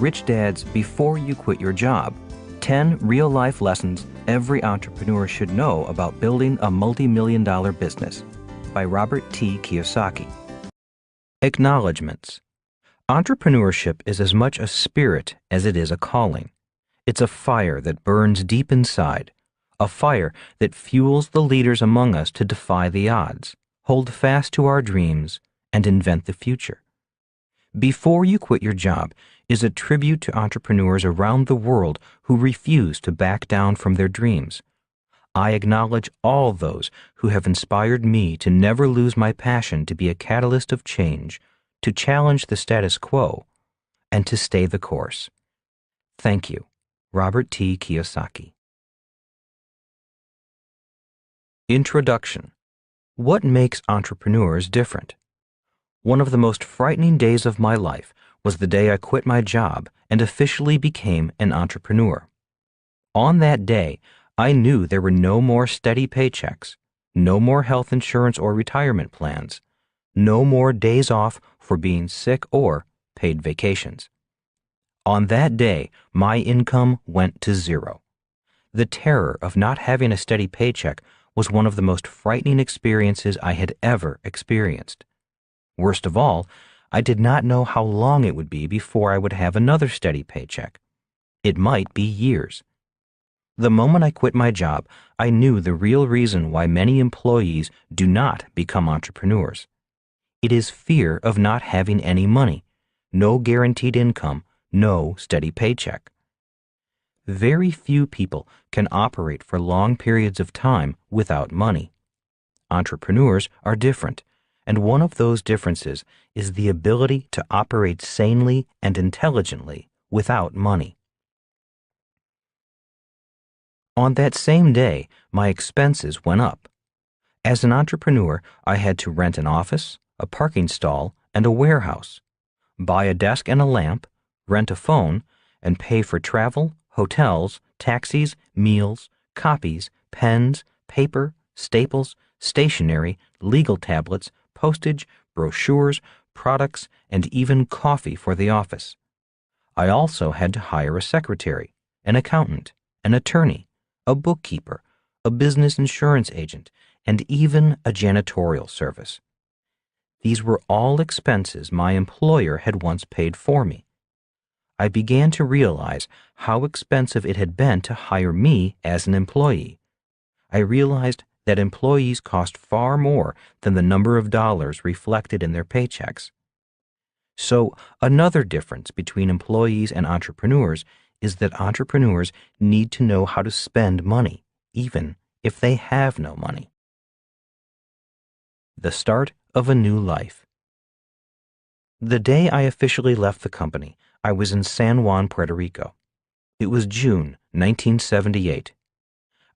Rich Dad's Before You Quit Your Job, 10 real-life lessons every entrepreneur should know about building a multi-million-dollar business, by Robert T. Kiyosaki. Acknowledgements. Entrepreneurship is as much a spirit as it is a calling. It's a fire that burns deep inside, a fire that fuels the leaders among us to defy the odds, hold fast to our dreams, and invent the future. Before You Quit Your Job is a tribute to entrepreneurs around the world who refuse to back down from their dreams. I acknowledge all those who have inspired me to never lose my passion to be a catalyst of change, to challenge the status quo, and to stay the course. Thank you. Robert T. Kiyosaki. Introduction. What makes entrepreneurs different? One of the most frightening days of my life was the day I quit my job and officially became an entrepreneur. On that day, I knew there were no more steady paychecks, no more health insurance or retirement plans, no more days off for being sick or paid vacations. On that day, my income went to zero. The terror of not having a steady paycheck was one of the most frightening experiences I had ever experienced. Worst of all, I did not know how long it would be before I would have another steady paycheck. It might be years. The moment I quit my job, I knew the real reason why many employees do not become entrepreneurs. It is fear of not having any money, no guaranteed income, no steady paycheck. Very few people can operate for long periods of time without money. Entrepreneurs are different, and one of those differences is the ability to operate sanely and intelligently without money. On that same day, my expenses went up. As an entrepreneur, I had to rent an office, a parking stall, and a warehouse, buy a desk and a lamp, rent a phone, and pay for travel, hotels, taxis, meals, copies, pens, paper, staples, stationery, legal tablets, postage, brochures, products, and even coffee for the office. I also had to hire a secretary, an accountant, an attorney, a bookkeeper, a business insurance agent, and even a janitorial service. These were all expenses my employer had once paid for me. I began to realize how expensive it had been to hire me as an employee. I realized that employees cost far more than the number of dollars reflected in their paychecks. So, another difference between employees and entrepreneurs is that entrepreneurs need to know how to spend money, even if they have no money. The start of a new life. The day I officially left the company, I was in San Juan, Puerto Rico. It was June 1978.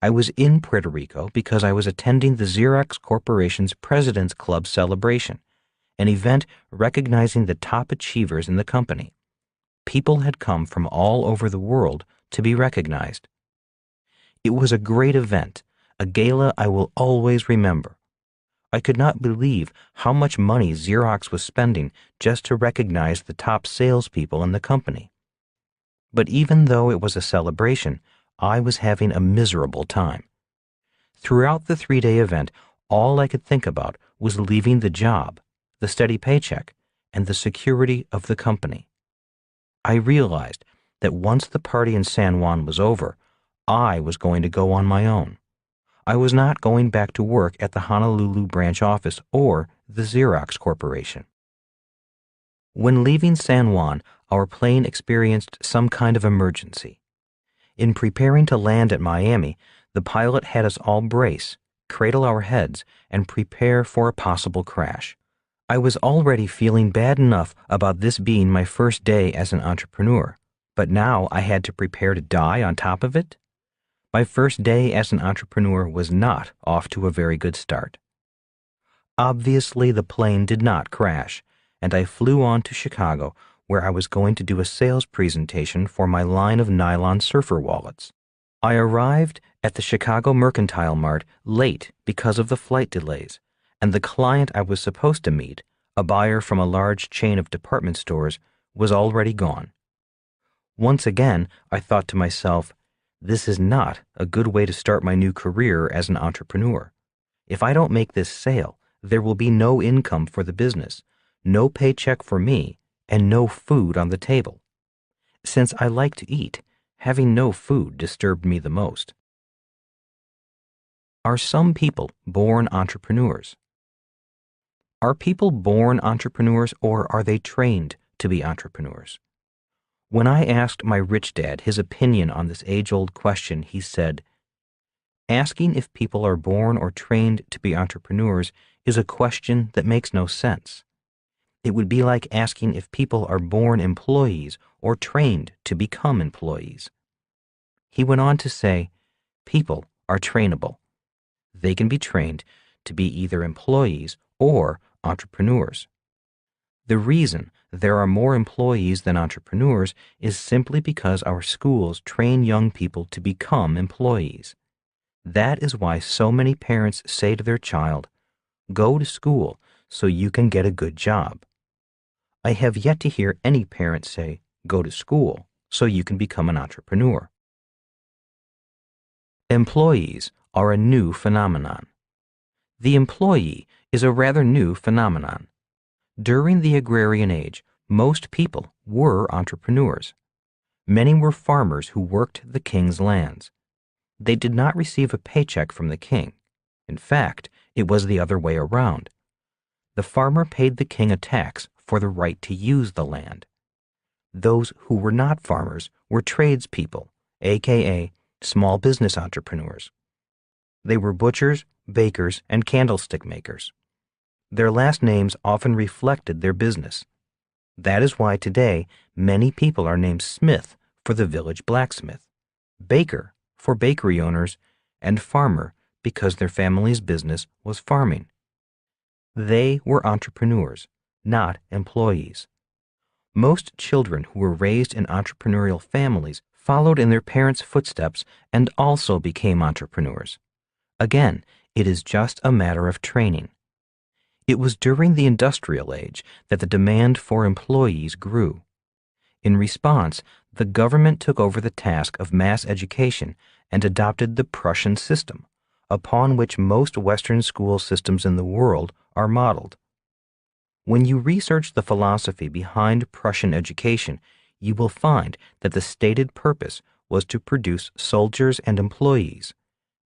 I was in Puerto Rico because I was attending the Xerox Corporation's President's Club celebration, an event recognizing the top achievers in the company. People had come from all over the world to be recognized. It was a great event, a gala I will always remember. I could not believe how much money Xerox was spending just to recognize the top salespeople in the company. But even though it was a celebration, I was having a miserable time. Throughout the 3-day event, all I could think about was leaving the job, the steady paycheck, and the security of the company. I realized that once the party in San Juan was over, I was going to go on my own. I was not going back to work at the Honolulu branch office or the Xerox Corporation. When leaving San Juan, our plane experienced some kind of emergency. In preparing to land at Miami, the pilot had us all brace, cradle our heads, and prepare for a possible crash. I was already feeling bad enough about this being my first day as an entrepreneur, but now I had to prepare to die on top of it? My first day as an entrepreneur was not off to a very good start. Obviously, the plane did not crash, and I flew on to Chicago, where I was going to do a sales presentation for my line of nylon surfer wallets. I arrived at the Chicago Mercantile Mart late because of the flight delays, and the client I was supposed to meet, a buyer from a large chain of department stores, was already gone. Once again, I thought to myself, this is not a good way to start my new career as an entrepreneur. If I don't make this sale, there will be no income for the business, no paycheck for me, and no food on the table. Since I like to eat, having no food disturbed me the most. Are some people born entrepreneurs? Are people born entrepreneurs, or are they trained to be entrepreneurs? When I asked my rich dad his opinion on this age-old question, he said, "Asking if people are born or trained to be entrepreneurs is a question that makes no sense. It would be like asking if people are born employees or trained to become employees." He went on to say, people are trainable. They can be trained to be either employees or entrepreneurs. The reason there are more employees than entrepreneurs is simply because our schools train young people to become employees. That is why so many parents say to their child, "Go to school so you can get a good job." I have yet to hear any parent say, "Go to school so you can become an entrepreneur." Employees are a new phenomenon. The employee is a rather new phenomenon. During the agrarian age, most people were entrepreneurs. Many were farmers who worked the king's lands. They did not receive a paycheck from the king. In fact, it was the other way around. The farmer paid the king a tax for the right to use the land. Those who were not farmers were tradespeople, aka small business entrepreneurs. They were butchers, bakers, and candlestick makers. Their last names often reflected their business. That is why today many people are named Smith for the village blacksmith, baker for bakery owners, and farmer because their family's business was farming. They were entrepreneurs, not employees. Most children who were raised in entrepreneurial families followed in their parents' footsteps and also became entrepreneurs. Again, it is just a matter of training. It was during the industrial age that the demand for employees grew. In response, the government took over the task of mass education and adopted the Prussian system, upon which most Western school systems in the world are modeled. When you research the philosophy behind Prussian education, you will find that the stated purpose was to produce soldiers and employees,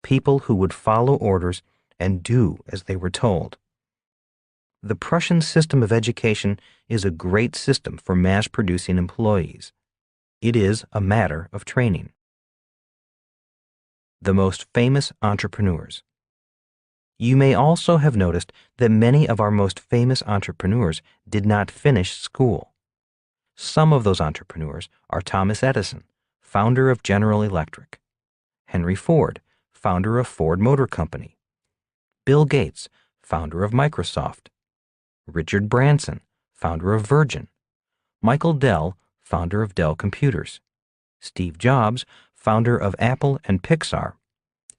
people who would follow orders and do as they were told. The Prussian system of education is a great system for mass-producing employees. It is a matter of training. The most famous entrepreneurs. You may also have noticed that many of our most famous entrepreneurs did not finish school. Some of those entrepreneurs are Thomas Edison, founder of General Electric; Henry Ford, founder of Ford Motor Company; Bill Gates, founder of Microsoft; Richard Branson, founder of Virgin; Michael Dell, founder of Dell Computers; Steve Jobs, founder of Apple and Pixar;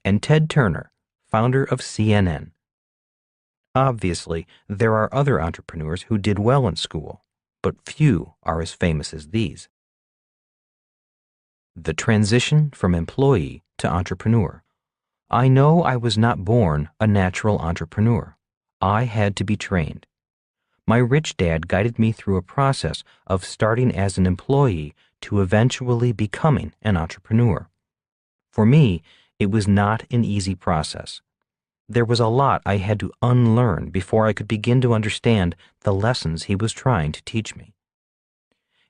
and Ted Turner, founder of CNN. Obviously, there are other entrepreneurs who did well in school, but few are as famous as these. The transition from employee to entrepreneur. I know I was not born a natural entrepreneur. I had to be trained. My rich dad guided me through a process of starting as an employee to eventually becoming an entrepreneur. For me, it was not an easy process. There was a lot I had to unlearn before I could begin to understand the lessons he was trying to teach me.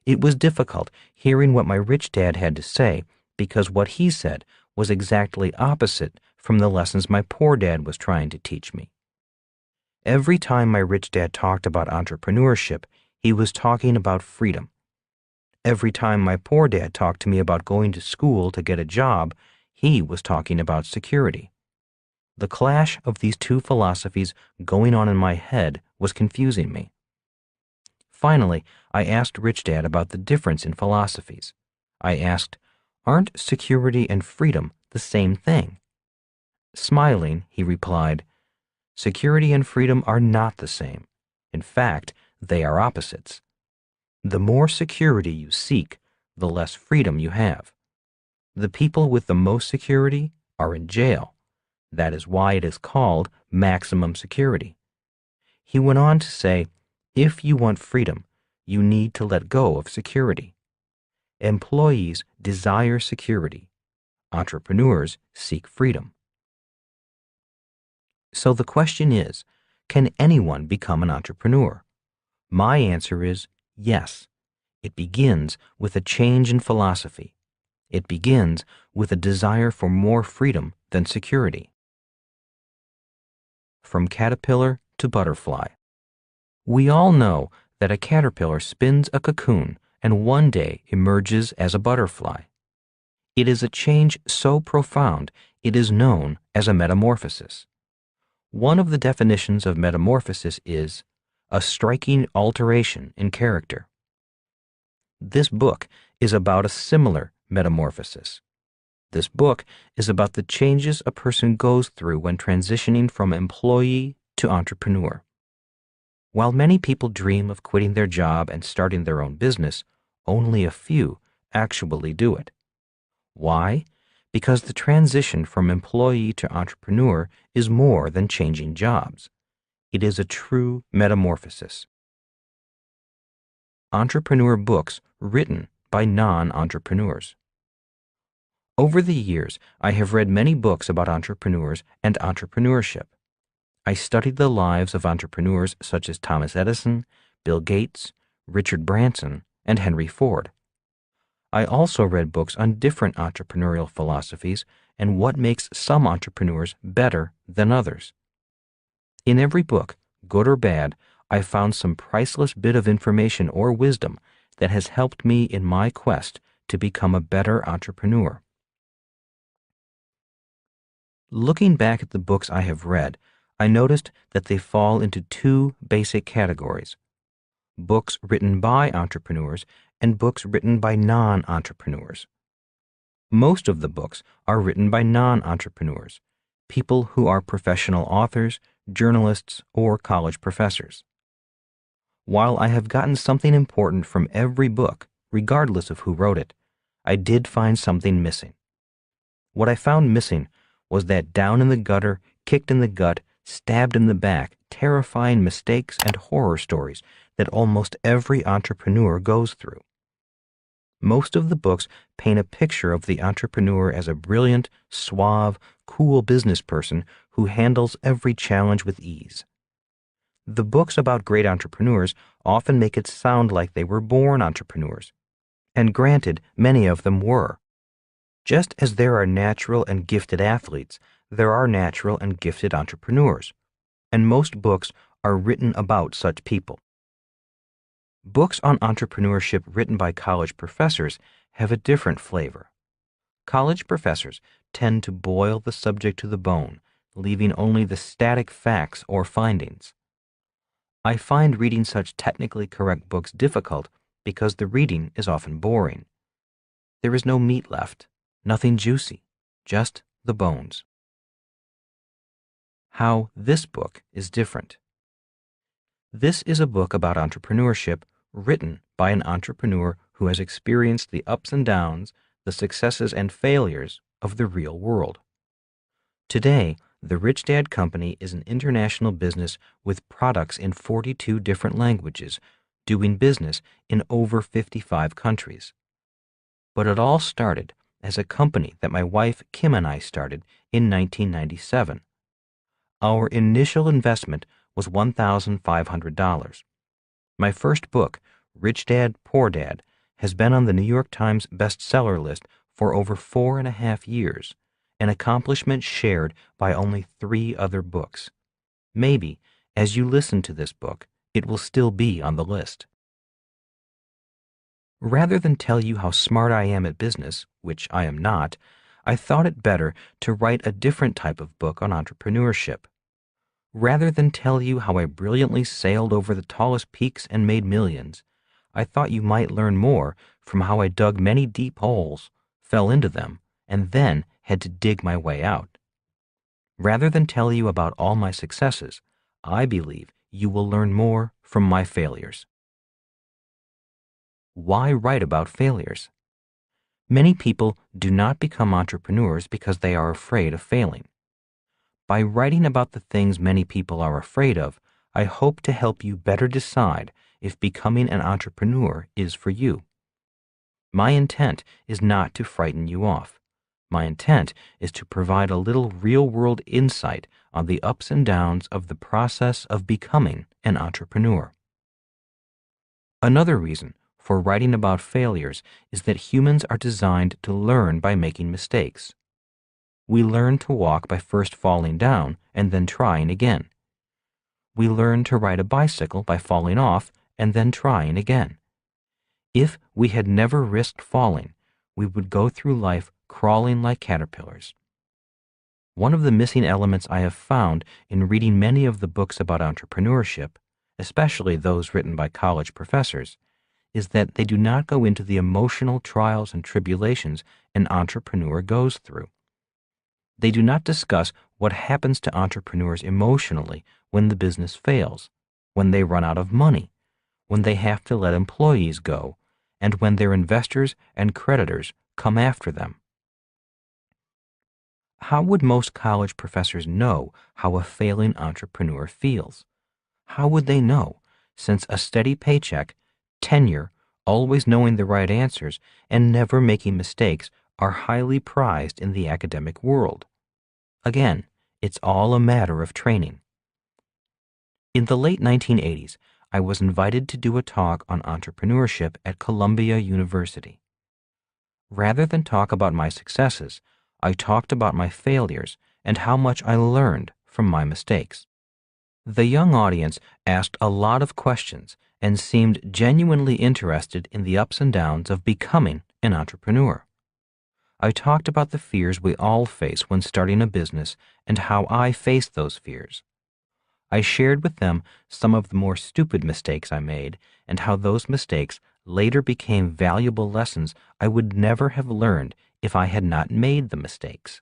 It was difficult hearing what my rich dad had to say because what he said was exactly opposite from the lessons my poor dad was trying to teach me. Every time my rich dad talked about entrepreneurship, he was talking about freedom. Every time my poor dad talked to me about going to school to get a job, he was talking about security. The clash of these two philosophies going on in my head was confusing me. Finally, I asked Rich Dad about the difference in philosophies. I asked, "Aren't security and freedom the same thing?" Smiling, he replied, "Security and freedom are not the same. In fact, they are opposites. The more security you seek, the less freedom you have. The people with the most security are in jail. That is why it is called maximum security. He went on to say, if you want freedom, you need to let go of security. Employees desire security. Entrepreneurs seek freedom. So the question is, can anyone become an entrepreneur? My answer is yes. It begins with a change in philosophy. It begins with a desire for more freedom than security. From caterpillar to butterfly. We all know that a caterpillar spins a cocoon and one day emerges as a butterfly. It is a change so profound it is known as a metamorphosis. One of the definitions of metamorphosis is a striking alteration in character. This book is about a similar metamorphosis. This book is about the changes a person goes through when transitioning from employee to entrepreneur. While many people dream of quitting their job and starting their own business, only a few actually do it. Why? Because the transition from employee to entrepreneur is more than changing jobs. It is a true metamorphosis. Entrepreneur books written by non-entrepreneurs. Over the years, I have read many books about entrepreneurs and entrepreneurship. I studied the lives of entrepreneurs such as Thomas Edison, Bill Gates, Richard Branson, and Henry Ford. I also read books on different entrepreneurial philosophies and what makes some entrepreneurs better than others. In every book, good or bad, I found some priceless bit of information or wisdom that has helped me in my quest to become a better entrepreneur. Looking back at the books I have read, I noticed that they fall into two basic categories: books written by entrepreneurs and books written by non-entrepreneurs. Most of the books are written by non-entrepreneurs, people who are professional authors, journalists, or college professors. While I have gotten something important from every book, regardless of who wrote it, I did find something missing. What I found missing was that down in the gutter, kicked in the gut, stabbed in the back, terrifying mistakes and horror stories that almost every entrepreneur goes through. Most of the books paint a picture of the entrepreneur as a brilliant, suave, cool business person who handles every challenge with ease. The books about great entrepreneurs often make it sound like they were born entrepreneurs. And granted, many of them were. Just as there are natural and gifted athletes, there are natural and gifted entrepreneurs. And most books are written about such people. Books on entrepreneurship written by college professors have a different flavor. College professors tend to boil the subject to the bone, leaving only the static facts or findings. I find reading such technically correct books difficult because the reading is often boring. There is no meat left, nothing juicy, just the bones. How this book is different. This is a book about entrepreneurship written by an entrepreneur who has experienced the ups and downs, the successes and failures of the real world. Today, the Rich Dad Company is an international business with products in 42 different languages, doing business in over 55 countries. But it all started as a company that my wife Kim and I started in 1997. Our initial investment was $1,500. My first book, Rich Dad, Poor Dad, has been on the New York Times bestseller list for over 4.5 years, an accomplishment shared by only 3 other books. Maybe, as you listen to this book, it will still be on the list. Rather than tell you how smart I am at business, which I am not, I thought it better to write a different type of book on entrepreneurship. Rather than tell you how I brilliantly sailed over the tallest peaks and made millions, I thought you might learn more from how I dug many deep holes, fell into them, and then had to dig my way out. Rather than tell you about all my successes, I believe you will learn more from my failures. Why write about failures? Many people do not become entrepreneurs because they are afraid of failing. By writing about the things many people are afraid of, I hope to help you better decide if becoming an entrepreneur is for you. My intent is not to frighten you off. My intent is to provide a little real-world insight on the ups and downs of the process of becoming an entrepreneur. Another reason for writing about failures is that humans are designed to learn by making mistakes. We learn to walk by first falling down and then trying again. We learn to ride a bicycle by falling off and then trying again. If we had never risked falling, we would go through life crawling like caterpillars. One of the missing elements I have found in reading many of the books about entrepreneurship, especially those written by college professors, is that they do not go into the emotional trials and tribulations an entrepreneur goes through. They do not discuss what happens to entrepreneurs emotionally when the business fails, when they run out of money, when they have to let employees go, and when their investors and creditors come after them. How would most college professors know how a failing entrepreneur feels? How would they know, since a steady paycheck, tenure, always knowing the right answers, and never making mistakes are highly prized in the academic world? Again, it's all a matter of training. In the late 1980s, I was invited to do a talk on entrepreneurship at Columbia University. Rather than talk about my successes, I talked about my failures and how much I learned from my mistakes. The young audience asked a lot of questions and seemed genuinely interested in the ups and downs of becoming an entrepreneur. I talked about the fears we all face when starting a business and how I faced those fears. I shared with them some of the more stupid mistakes I made and how those mistakes later became valuable lessons I would never have learned if I had not made the mistakes.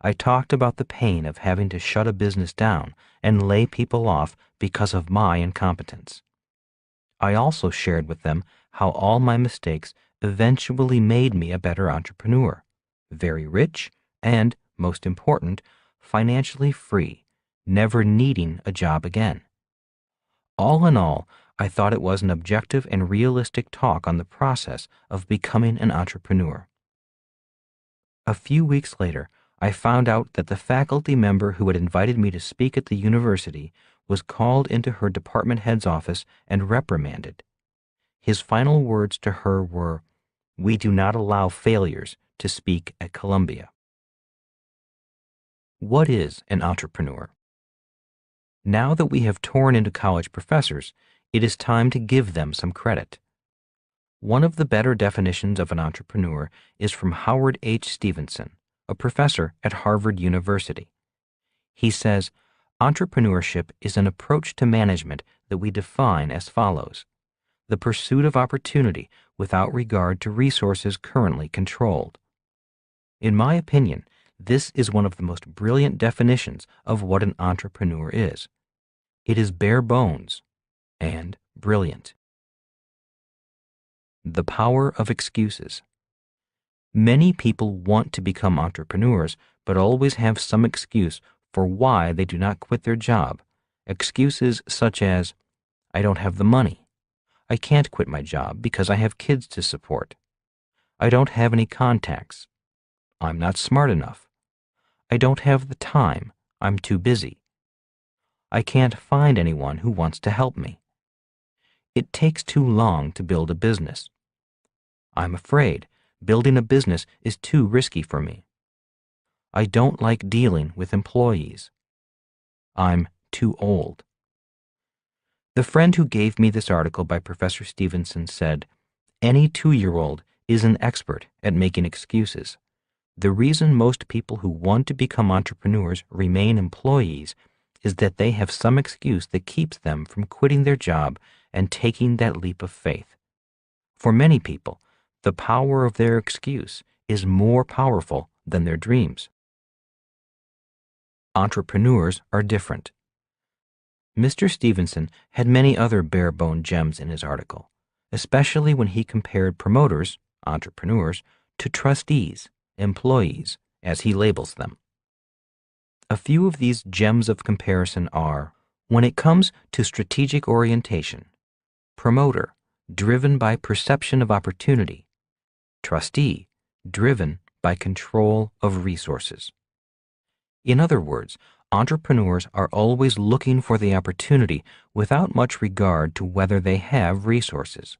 I talked about the pain of having to shut a business down and lay people off because of my incompetence. I also shared with them how all my mistakes eventually made me a better entrepreneur, very rich, and, most important, financially free, never needing a job again. All in all, I thought it was an objective and realistic talk on the process of becoming an entrepreneur. A few weeks later, I found out that the faculty member who had invited me to speak at the university was called into her department head's office and reprimanded. His final words to her were, "We do not allow failures to speak at Columbia." What is an entrepreneur? Now that we have torn into college professors, it is time to give them some credit. One of the better definitions of an entrepreneur is from Howard H. Stevenson, a professor at Harvard University. He says, entrepreneurship is an approach to management that we define as follows: the pursuit of opportunity without regard to resources currently controlled. In my opinion, this is one of the most brilliant definitions of what an entrepreneur is. It is bare bones and brilliant. The power of excuses. Many people want to become entrepreneurs, but always have some excuse for why they do not quit their job. Excuses such as, I don't have the money. I can't quit my job because I have kids to support. I don't have any contacts. I'm not smart enough. I don't have the time. I'm too busy. I can't find anyone who wants to help me. It takes too long to build a business. I'm afraid building a business is too risky for me. I don't like dealing with employees. I'm too old. The friend who gave me this article by Professor Stevenson said, any 2-year-old is an expert at making excuses. The reason most people who want to become entrepreneurs remain employees is that they have some excuse that keeps them from quitting their job and taking that leap of faith. For many people, the power of their excuse is more powerful than their dreams. Entrepreneurs are different. Mr. Stevenson had many other bare-bone gems in his article, especially when he compared promoters, entrepreneurs, to trustees, employees, as he labels them. A few of these gems of comparison are: when it comes to strategic orientation, promoter, driven by perception of opportunity, trustee, driven by control of resources. In other words, entrepreneurs are always looking for the opportunity without much regard to whether they have resources.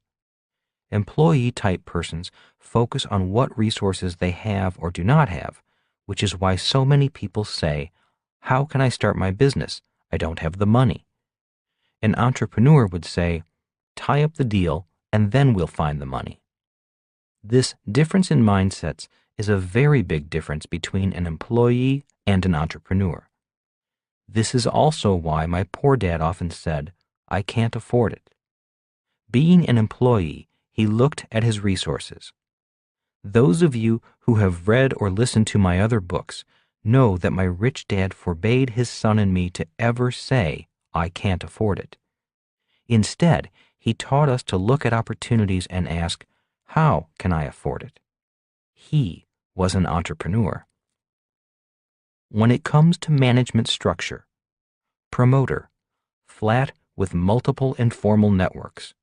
Employee-type persons focus on what resources they have or do not have, which is why so many people say, "How can I start my business? I don't have the money." An entrepreneur would say, "Tie up the deal and then we'll find the money." This difference in mindsets is a very big difference between an employee and an entrepreneur. This is also why my poor dad often said, "I can't afford it." Being an employee, he looked at his resources. Those of you who have read or listened to my other books know that my rich dad forbade his son and me to ever say, "I can't afford it." Instead, he taught us to look at opportunities and ask, "How can I afford it?" He was an entrepreneur. When it comes to management structure, promoter, flat with multiple informal networks.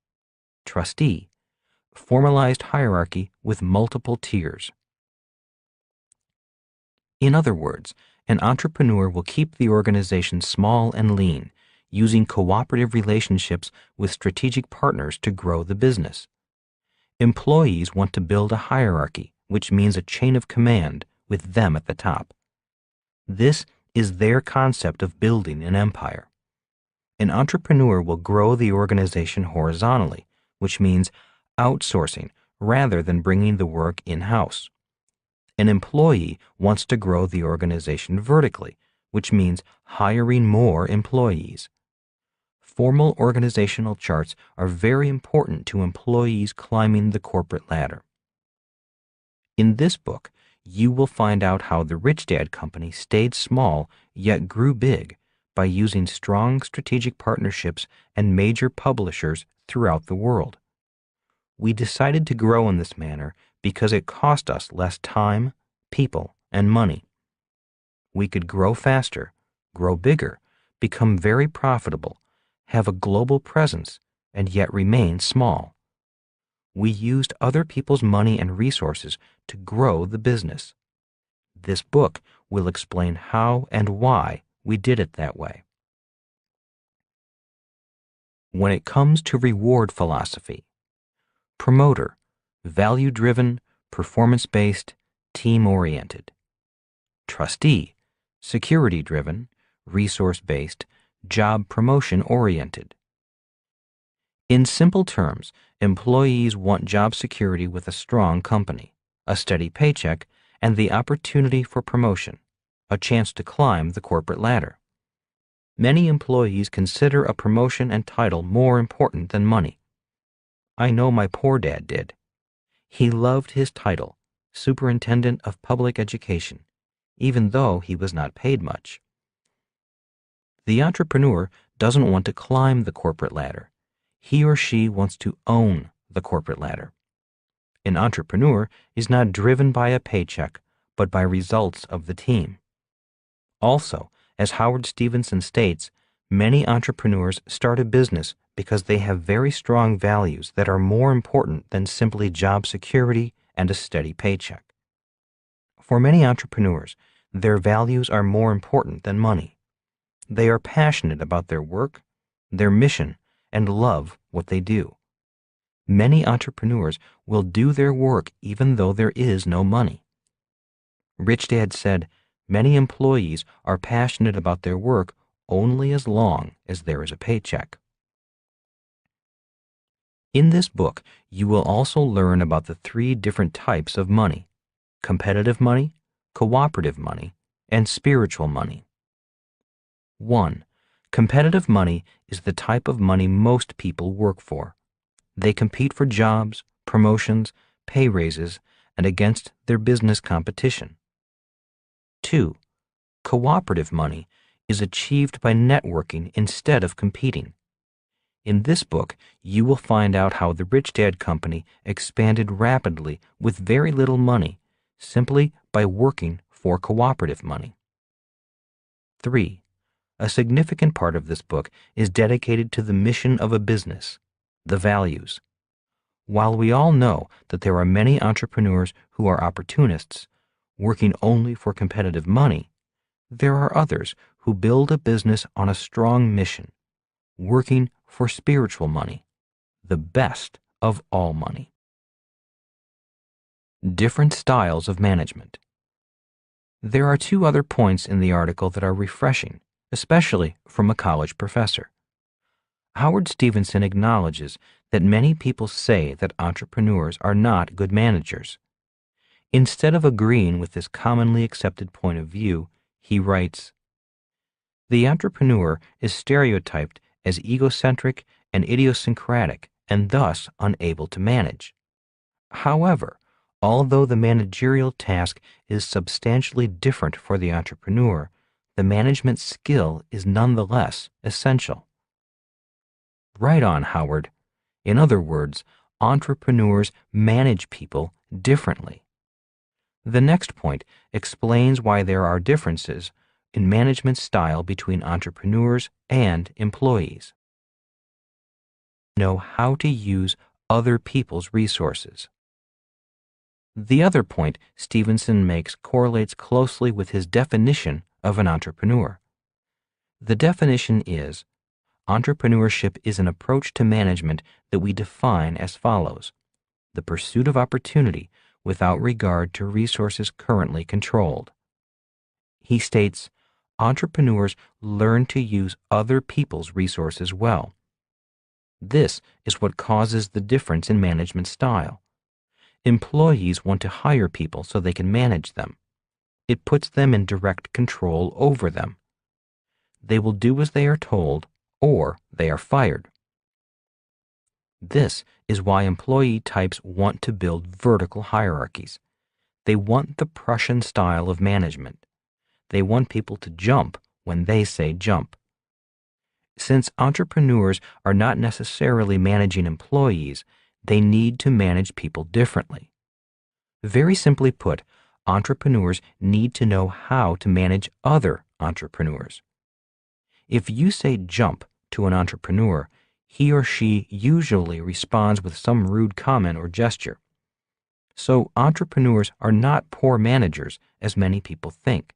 Trustee, formalized hierarchy with multiple tiers. In other words, an entrepreneur will keep the organization small and lean, using cooperative relationships with strategic partners to grow the business. Employees want to build a hierarchy, which means a chain of command with them at the top. This is their concept of building an empire. An entrepreneur will grow the organization horizontally, which means outsourcing rather than bringing the work in-house. An employee wants to grow the organization vertically, which means hiring more employees. Formal organizational charts are very important to employees climbing the corporate ladder. In this book, you will find out how the Rich Dad Company stayed small yet grew big by using strong strategic partnerships and major publishers throughout the world. We decided to grow in this manner because it cost us less time, people, and money. We could grow faster, grow bigger, become very profitable, have a global presence, and yet remain small. We used other people's money and resources to grow the business. This book will explain how and why we did it that way. When it comes to reward philosophy, promoter, value-driven, performance-based, team-oriented. Trustee, security-driven, resource-based, job promotion-oriented. In simple terms, employees want job security with a strong company, a steady paycheck, and the opportunity for promotion, a chance to climb the corporate ladder. Many employees consider a promotion and title more important than money. I know my poor dad did. He loved his title, Superintendent of Public Education, even though he was not paid much. The entrepreneur doesn't want to climb the corporate ladder. He or she wants to own the corporate ladder. An entrepreneur is not driven by a paycheck, but by results of the team. Also, as Howard Stevenson states, many entrepreneurs start a business because they have very strong values that are more important than simply job security and a steady paycheck. For many entrepreneurs, their values are more important than money. They are passionate about their work, their mission, and love what they do. Many entrepreneurs will do their work even though there is no money. Rich Dad said, many employees are passionate about their work only as long as there is a paycheck. In this book, you will also learn about the 3 different types of money: competitive money, cooperative money, and spiritual money. 1. Competitive money is the type of money most people work for. They compete for jobs, promotions, pay raises, and against their business competition. 2. Cooperative money is achieved by networking instead of competing. In this book, you will find out how the Rich Dad Company expanded rapidly with very little money, simply by working for cooperative money. 3. A significant part of this book is dedicated to the mission of a business, the values. While we all know that there are many entrepreneurs who are opportunists, working only for competitive money, there are others who build a business on a strong mission, working for spiritual money, the best of all money. Different styles of management. There are two other points in the article that are refreshing, especially from a college professor. Howard Stevenson acknowledges that many people say that entrepreneurs are not good managers. Instead of agreeing with this commonly accepted point of view, he writes, "The entrepreneur is stereotyped as egocentric and idiosyncratic and thus unable to manage. However, although the managerial task is substantially different for the entrepreneur, the management skill is nonetheless essential." Right on, Howard. In other words, entrepreneurs manage people differently. The next point explains why there are differences in management style between entrepreneurs and employees. Know how to use other people's resources. The other point Stevenson makes correlates closely with his definition of an entrepreneur. The definition is, entrepreneurship is an approach to management that we define as follows: the pursuit of opportunity without regard to resources currently controlled. He states, entrepreneurs learn to use other people's resources well. This is what causes the difference in management style. Employees want to hire people so they can manage them. It puts them in direct control over them. They will do as they are told, or they are fired. This is why employee types want to build vertical hierarchies. They want the Prussian style of management. They want people to jump when they say jump. Since entrepreneurs are not necessarily managing employees, they need to manage people differently. Very simply put, entrepreneurs need to know how to manage other entrepreneurs. If you say jump to an entrepreneur, he or she usually responds with some rude comment or gesture. So entrepreneurs are not poor managers, as many people think.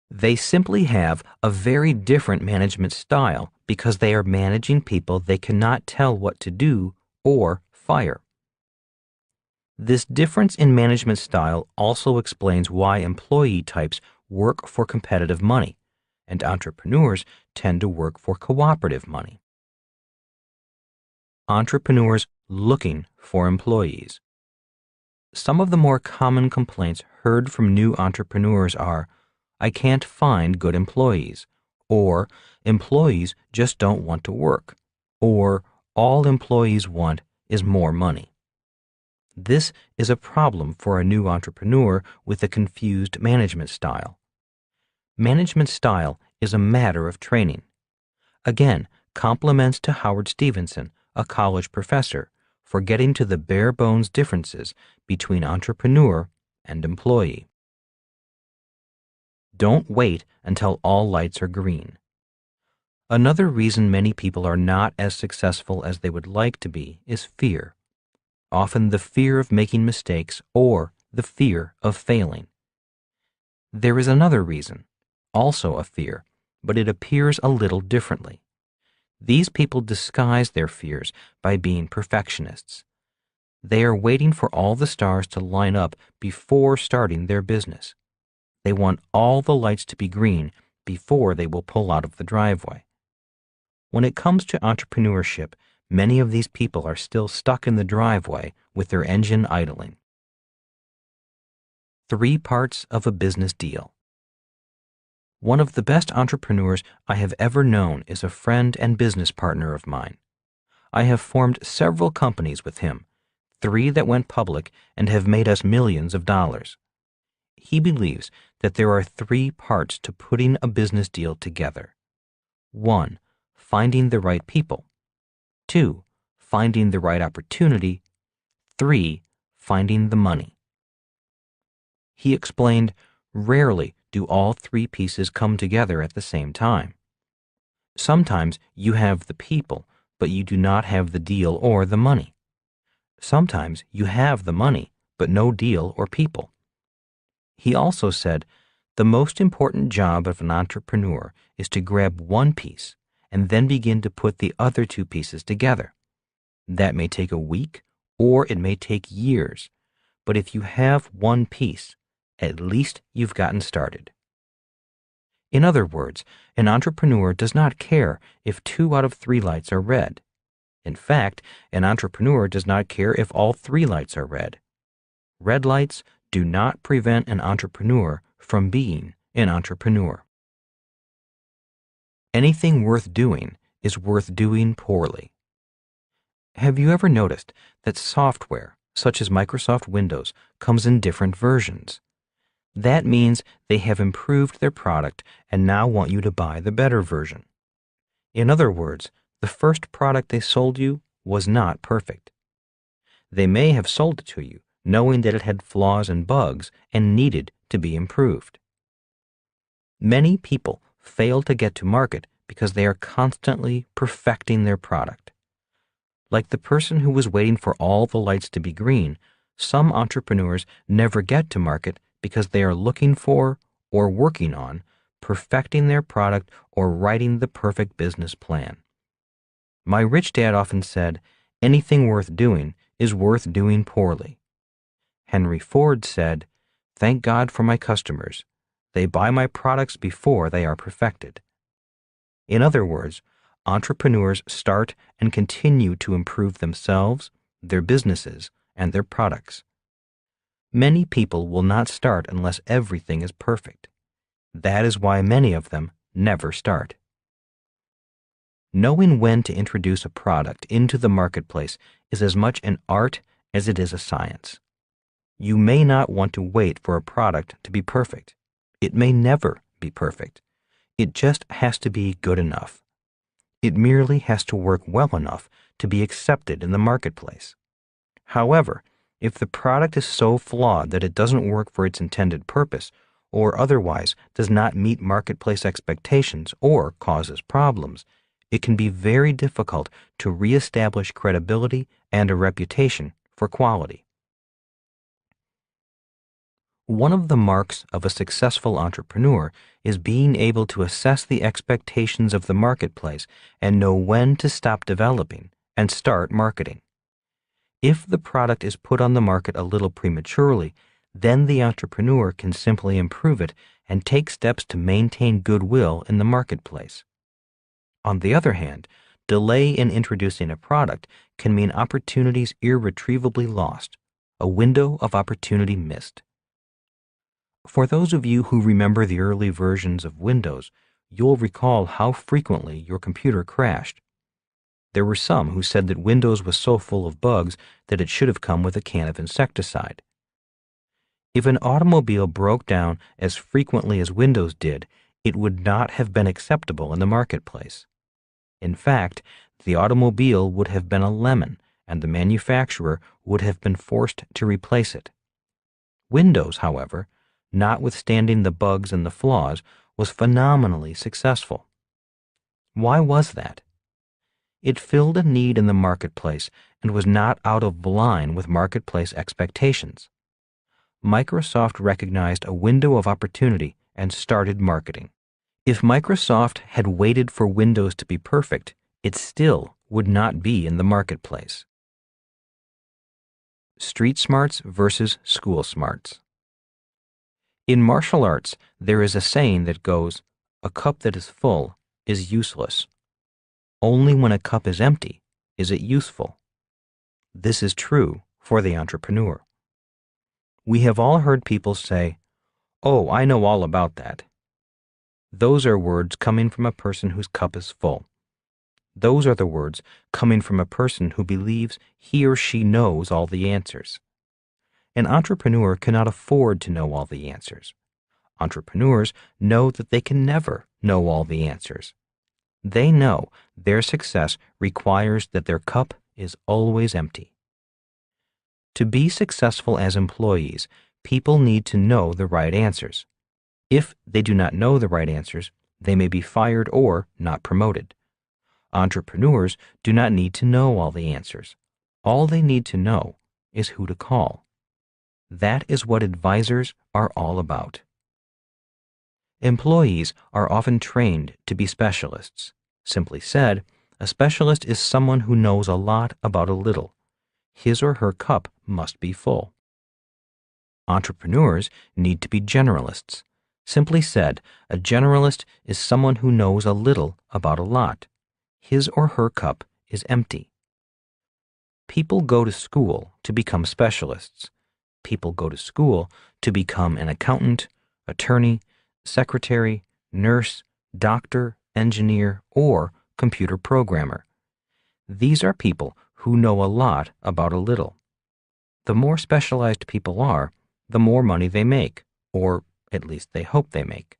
They simply have a very different management style because they are managing people they cannot tell what to do or fire. This difference in management style also explains why employee types work for competitive money, and entrepreneurs tend to work for cooperative money. Entrepreneurs looking for employees. Some of the more common complaints heard from new entrepreneurs are, "I can't find good employees," or "employees just don't want to work," or "all employees want is more money." This is a problem for a new entrepreneur with a confused management style. Management style is a matter of training. Again, compliments to Howard Stevenson, a college professor, for getting to the bare bones differences between entrepreneur and employee. Don't wait until all lights are green. Another reason many people are not as successful as they would like to be is fear. Often the fear of making mistakes or the fear of failing. There is another reason, also a fear, but it appears a little differently. These people disguise their fears by being perfectionists. They are waiting for all the stars to line up before starting their business. They want all the lights to be green before they will pull out of the driveway. When it comes to entrepreneurship, many of these people are still stuck in the driveway with their engine idling. 3 parts of a business deal. One of the best entrepreneurs I have ever known is a friend and business partner of mine. I have formed several companies with him, 3 that went public and have made us millions of dollars. He believes that there are 3 parts to putting a business deal together. 1. Finding the right people. 2. Finding the right opportunity. 3. Finding the money. He explained, rarely do all three pieces come together at the same time. Sometimes you have the people, but you do not have the deal or the money. Sometimes you have the money, but no deal or people. He also said, the most important job of an entrepreneur is to grab one piece and then begin to put the other two pieces together. That may take a week or it may take years, but if you have one piece, at least you've gotten started. In other words, an entrepreneur does not care if 2 out of 3 lights are red. In fact, an entrepreneur does not care if all 3 lights are red. Red lights do not prevent an entrepreneur from being an entrepreneur. Anything worth doing is worth doing poorly. Have you ever noticed that software, such as Microsoft Windows, comes in different versions? That means they have improved their product and now want you to buy the better version. In other words, the first product they sold you was not perfect. They may have sold it to you knowing that it had flaws and bugs and needed to be improved. Many people fail to get to market because they are constantly perfecting their product. Like the person who was waiting for all the lights to be green, some entrepreneurs never get to market because they are looking for or working on perfecting their product or writing the perfect business plan. My rich dad often said, anything worth doing is worth doing poorly. Henry Ford said, thank God for my customers. They buy my products before they are perfected. In other words, entrepreneurs start and continue to improve themselves, their businesses, and their products. Many people will not start unless everything is perfect. That is why many of them never start. Knowing when to introduce a product into the marketplace is as much an art as it is a science. You may not want to wait for a product to be perfect. It may never be perfect. It just has to be good enough. It merely has to work well enough to be accepted in the marketplace. However, if the product is so flawed that it doesn't work for its intended purpose, or otherwise does not meet marketplace expectations or causes problems, it can be very difficult to reestablish credibility and a reputation for quality. One of the marks of a successful entrepreneur is being able to assess the expectations of the marketplace and know when to stop developing and start marketing. If the product is put on the market a little prematurely, then the entrepreneur can simply improve it and take steps to maintain goodwill in the marketplace. On the other hand, delay in introducing a product can mean opportunities irretrievably lost, a window of opportunity missed. For those of you who remember the early versions of Windows, you'll recall how frequently your computer crashed. There were some who said that Windows was so full of bugs that it should have come with a can of insecticide. If an automobile broke down as frequently as Windows did, it would not have been acceptable in the marketplace. In fact, the automobile would have been a lemon, and the manufacturer would have been forced to replace it. Windows, however, notwithstanding the bugs and the flaws, was phenomenally successful. Why was that? It filled a need in the marketplace and was not out of line with marketplace expectations. Microsoft recognized a window of opportunity and started marketing. If Microsoft had waited for Windows to be perfect, it still would not be in the marketplace. Street smarts versus school smarts. In martial arts, there is a saying that goes, "A cup that is full is useless. Only when a cup is empty is it useful." This is true for the entrepreneur. We have all heard people say, "Oh, I know all about that." Those are words coming from a person whose cup is full. Those are the words coming from a person who believes he or she knows all the answers. An entrepreneur cannot afford to know all the answers. Entrepreneurs know that they can never know all the answers. They know their success requires that their cup is always empty. To be successful as employees, people need to know the right answers. If they do not know the right answers, they may be fired or not promoted. Entrepreneurs do not need to know all the answers. All they need to know is who to call. That is what advisors are all about. Employees are often trained to be specialists. Simply said, a specialist is someone who knows a lot about a little. His or her cup must be full. Entrepreneurs need to be generalists. Simply said, a generalist is someone who knows a little about a lot. His or her cup is empty. People go to school to become specialists. People go to school to become an accountant, attorney, secretary, nurse, doctor, engineer, or computer programmer. These are people who know a lot about a little. The more specialized people are, the more money they make, or at least they hope they make.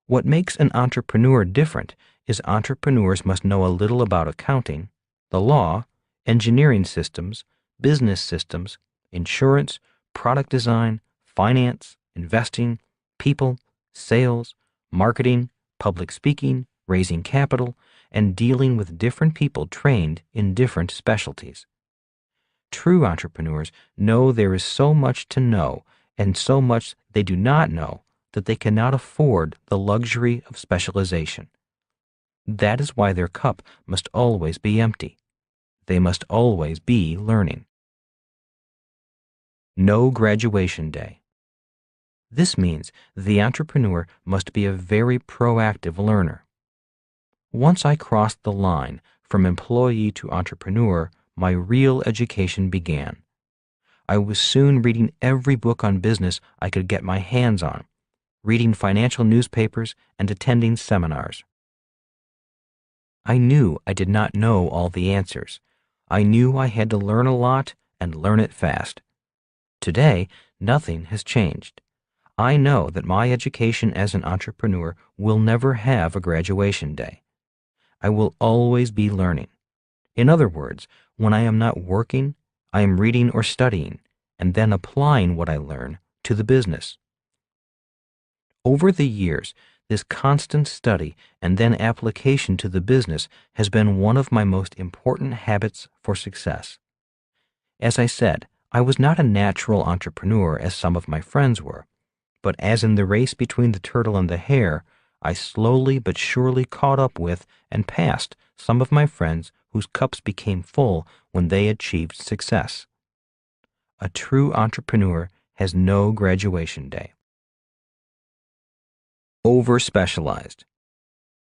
What makes an entrepreneur different is entrepreneurs must know a little about accounting, the law, engineering systems, business systems, insurance, product design, finance, investing, people, sales, marketing, public speaking, raising capital, and dealing with different people trained in different specialties. True entrepreneurs know there is so much to know and so much they do not know that they cannot afford the luxury of specialization. That is why their cup must always be empty. They must always be learning. No graduation day. This means the entrepreneur must be a very proactive learner. Once I crossed the line from employee to entrepreneur, my real education began. I was soon reading every book on business I could get my hands on, reading financial newspapers and attending seminars. I knew I did not know all the answers. I knew I had to learn a lot and learn it fast. Today, nothing has changed. I know that my education as an entrepreneur will never have a graduation day. I will always be learning. In other words, when I am not working, I am reading or studying, and then applying what I learn to the business. Over the years, this constant study and then application to the business has been one of my most important habits for success. As I said, I was not a natural entrepreneur as some of my friends were, but as in the race between the turtle and the hare, I slowly but surely caught up with and passed some of my friends whose cups became full when they achieved success. A true entrepreneur has no graduation day. Over-specialized.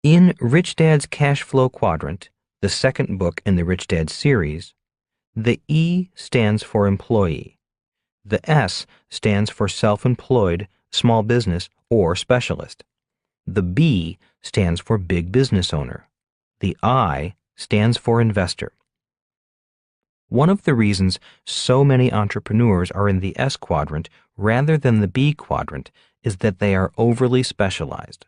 In Rich Dad's Cash Flow Quadrant, the second book in the Rich Dad series, the E stands for employee. The S stands for self-employed, small business, or specialist. The B stands for big business owner. The I stands for investor. One of the reasons so many entrepreneurs are in the S quadrant rather than the B quadrant is that they are overly specialized.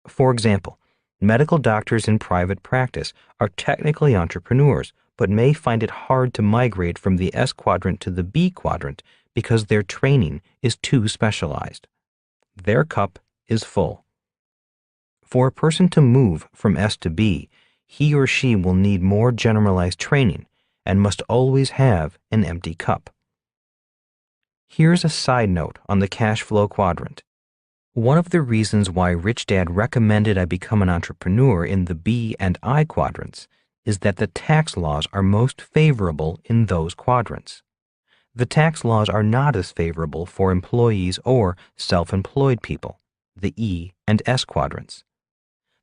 For example, medical doctors in private practice are technically entrepreneurs, but may find it hard to migrate from the S quadrant to the B quadrant because their training is too specialized. Their cup is full. For a person to move from S to B, he or she will need more generalized training and must always have an empty cup. Here's a side note on the cash flow quadrant. One of the reasons why Rich Dad recommended I become an entrepreneur in the B and I quadrants is that the tax laws are most favorable in those quadrants. The tax laws are not as favorable for employees or self-employed people, the E and S quadrants.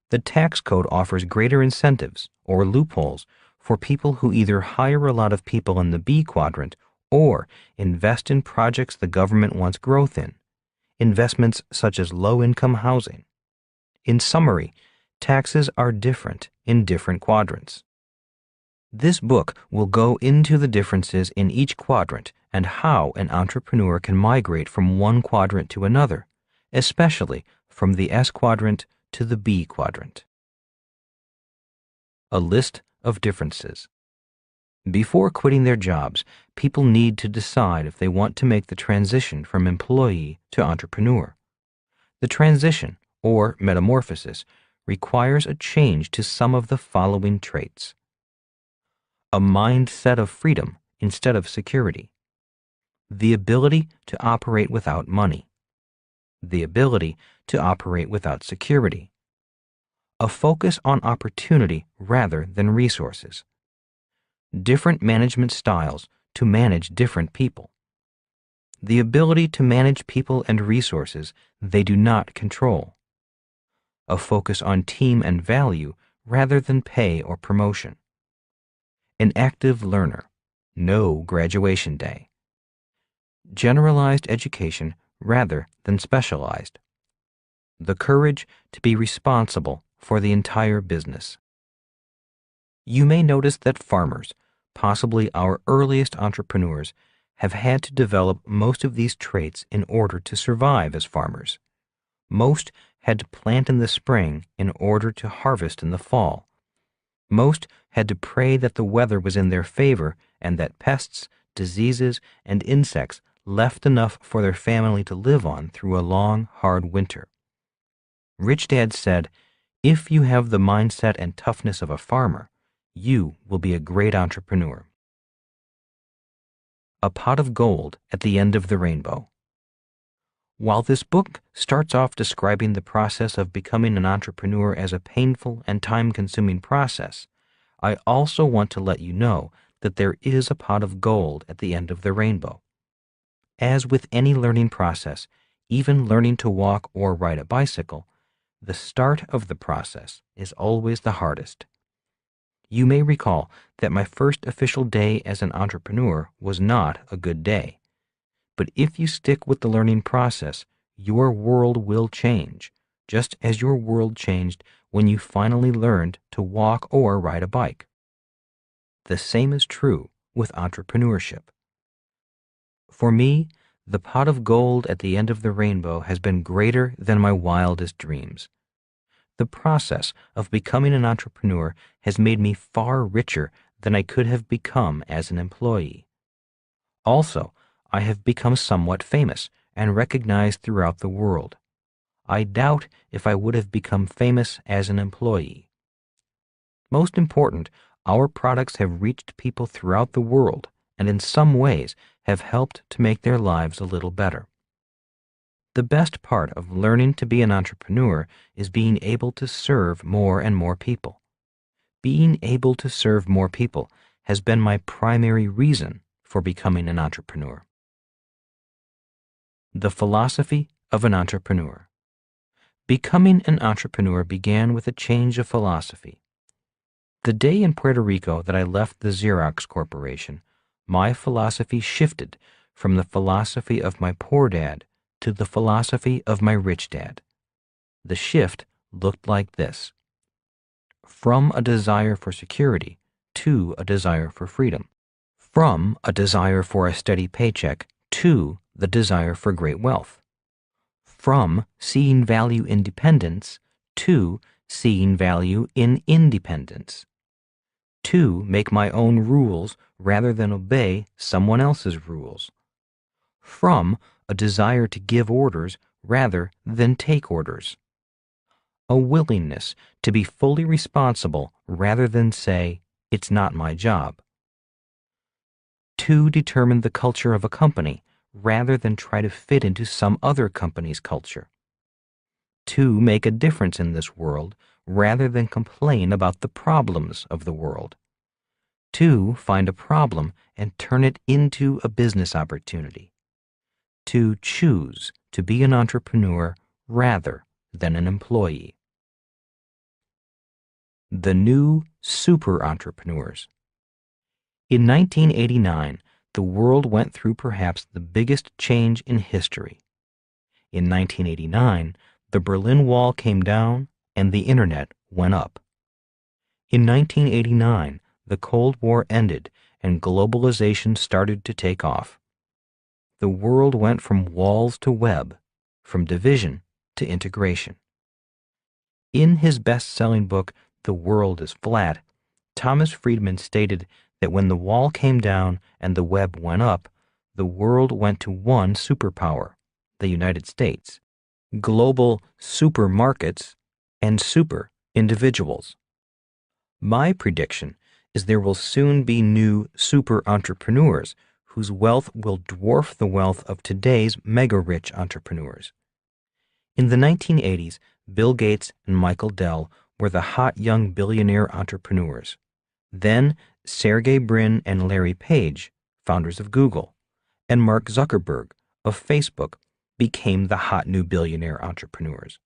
The tax code offers greater incentives, or loopholes, for people who either hire a lot of people in the B quadrant or invest in projects the government wants growth in, investments such as low-income housing. In summary, taxes are different in different quadrants. This book will go into the differences in each quadrant and how an entrepreneur can migrate from one quadrant to another, especially from the S quadrant to the B quadrant. A list of differences. Before quitting their jobs, people need to decide if they want to make the transition from employee to entrepreneur. The transition, or metamorphosis, requires a change to some of the following traits: a mindset of freedom instead of security, the ability to operate without money, the ability to operate without security, a focus on opportunity rather than resources, different management styles to manage different people, the ability to manage people and resources they do not control, a focus on team and value rather than pay or promotion, an active learner, no graduation day, generalized education rather than specialized, the courage to be responsible for the entire business. You may notice that farmers, possibly our earliest entrepreneurs, have had to develop most of these traits in order to survive as farmers. Most had to plant in the spring in order to harvest in the fall. Most had to pray that the weather was in their favor and that pests, diseases, and insects left enough for their family to live on through a long, hard winter. Rich Dad said, "If you have the mindset and toughness of a farmer, you will be a great entrepreneur." A pot of gold at the end of the rainbow. While this book starts off describing the process of becoming an entrepreneur as a painful and time-consuming process, I also want to let you know that there is a pot of gold at the end of the rainbow. As with any learning process, even learning to walk or ride a bicycle, the start of the process is always the hardest. You may recall that my first official day as an entrepreneur was not a good day. But if you stick with the learning process, your world will change, just as your world changed when you finally learned to walk or ride a bike. The same is true with entrepreneurship. For me, the pot of gold at the end of the rainbow has been greater than my wildest dreams. The process of becoming an entrepreneur has made me far richer than I could have become as an employee. Also, I have become somewhat famous and recognized throughout the world. I doubt if I would have become famous as an employee. Most important, our products have reached people throughout the world and in some ways have helped to make their lives a little better. The best part of learning to be an entrepreneur is being able to serve more and more people. Being able to serve more people has been my primary reason for becoming an entrepreneur. The philosophy of an entrepreneur. Becoming an entrepreneur began with a change of philosophy. The day in Puerto Rico that I left the Xerox Corporation, my philosophy shifted from the philosophy of my poor dad to the philosophy of my rich dad. The shift looked like this: from a desire for security to a desire for freedom, from a desire for a steady paycheck to the desire for great wealth, from seeing value in dependence to seeing value in independence, to make my own rules rather than obey someone else's rules, from a desire to give orders rather than take orders, a willingness to be fully responsible rather than say, "It's not my job," to determine the culture of a company rather than try to fit into some other company's culture, to make a difference in this world rather than complain about the problems of the world, to find a problem and turn it into a business opportunity, to choose to be an entrepreneur rather than an employee. The new super entrepreneurs. In 1989, the world went through perhaps the biggest change in history. In 1989, the Berlin Wall came down and the Internet went up. In 1989, the Cold War ended and globalization started to take off. The world went from walls to web, from division to integration. In his best-selling book, The World is Flat, Thomas Friedman stated that when the wall came down and the web went up, the world went to one superpower, the United States, global supermarkets, and super individuals. My prediction is there will soon be new super entrepreneurs whose wealth will dwarf the wealth of today's mega-rich entrepreneurs. In the 1980s, Bill Gates and Michael Dell were the hot young billionaire entrepreneurs. Then Sergey Brin and Larry Page, founders of Google, and Mark Zuckerberg of Facebook became the hot new billionaire entrepreneurs.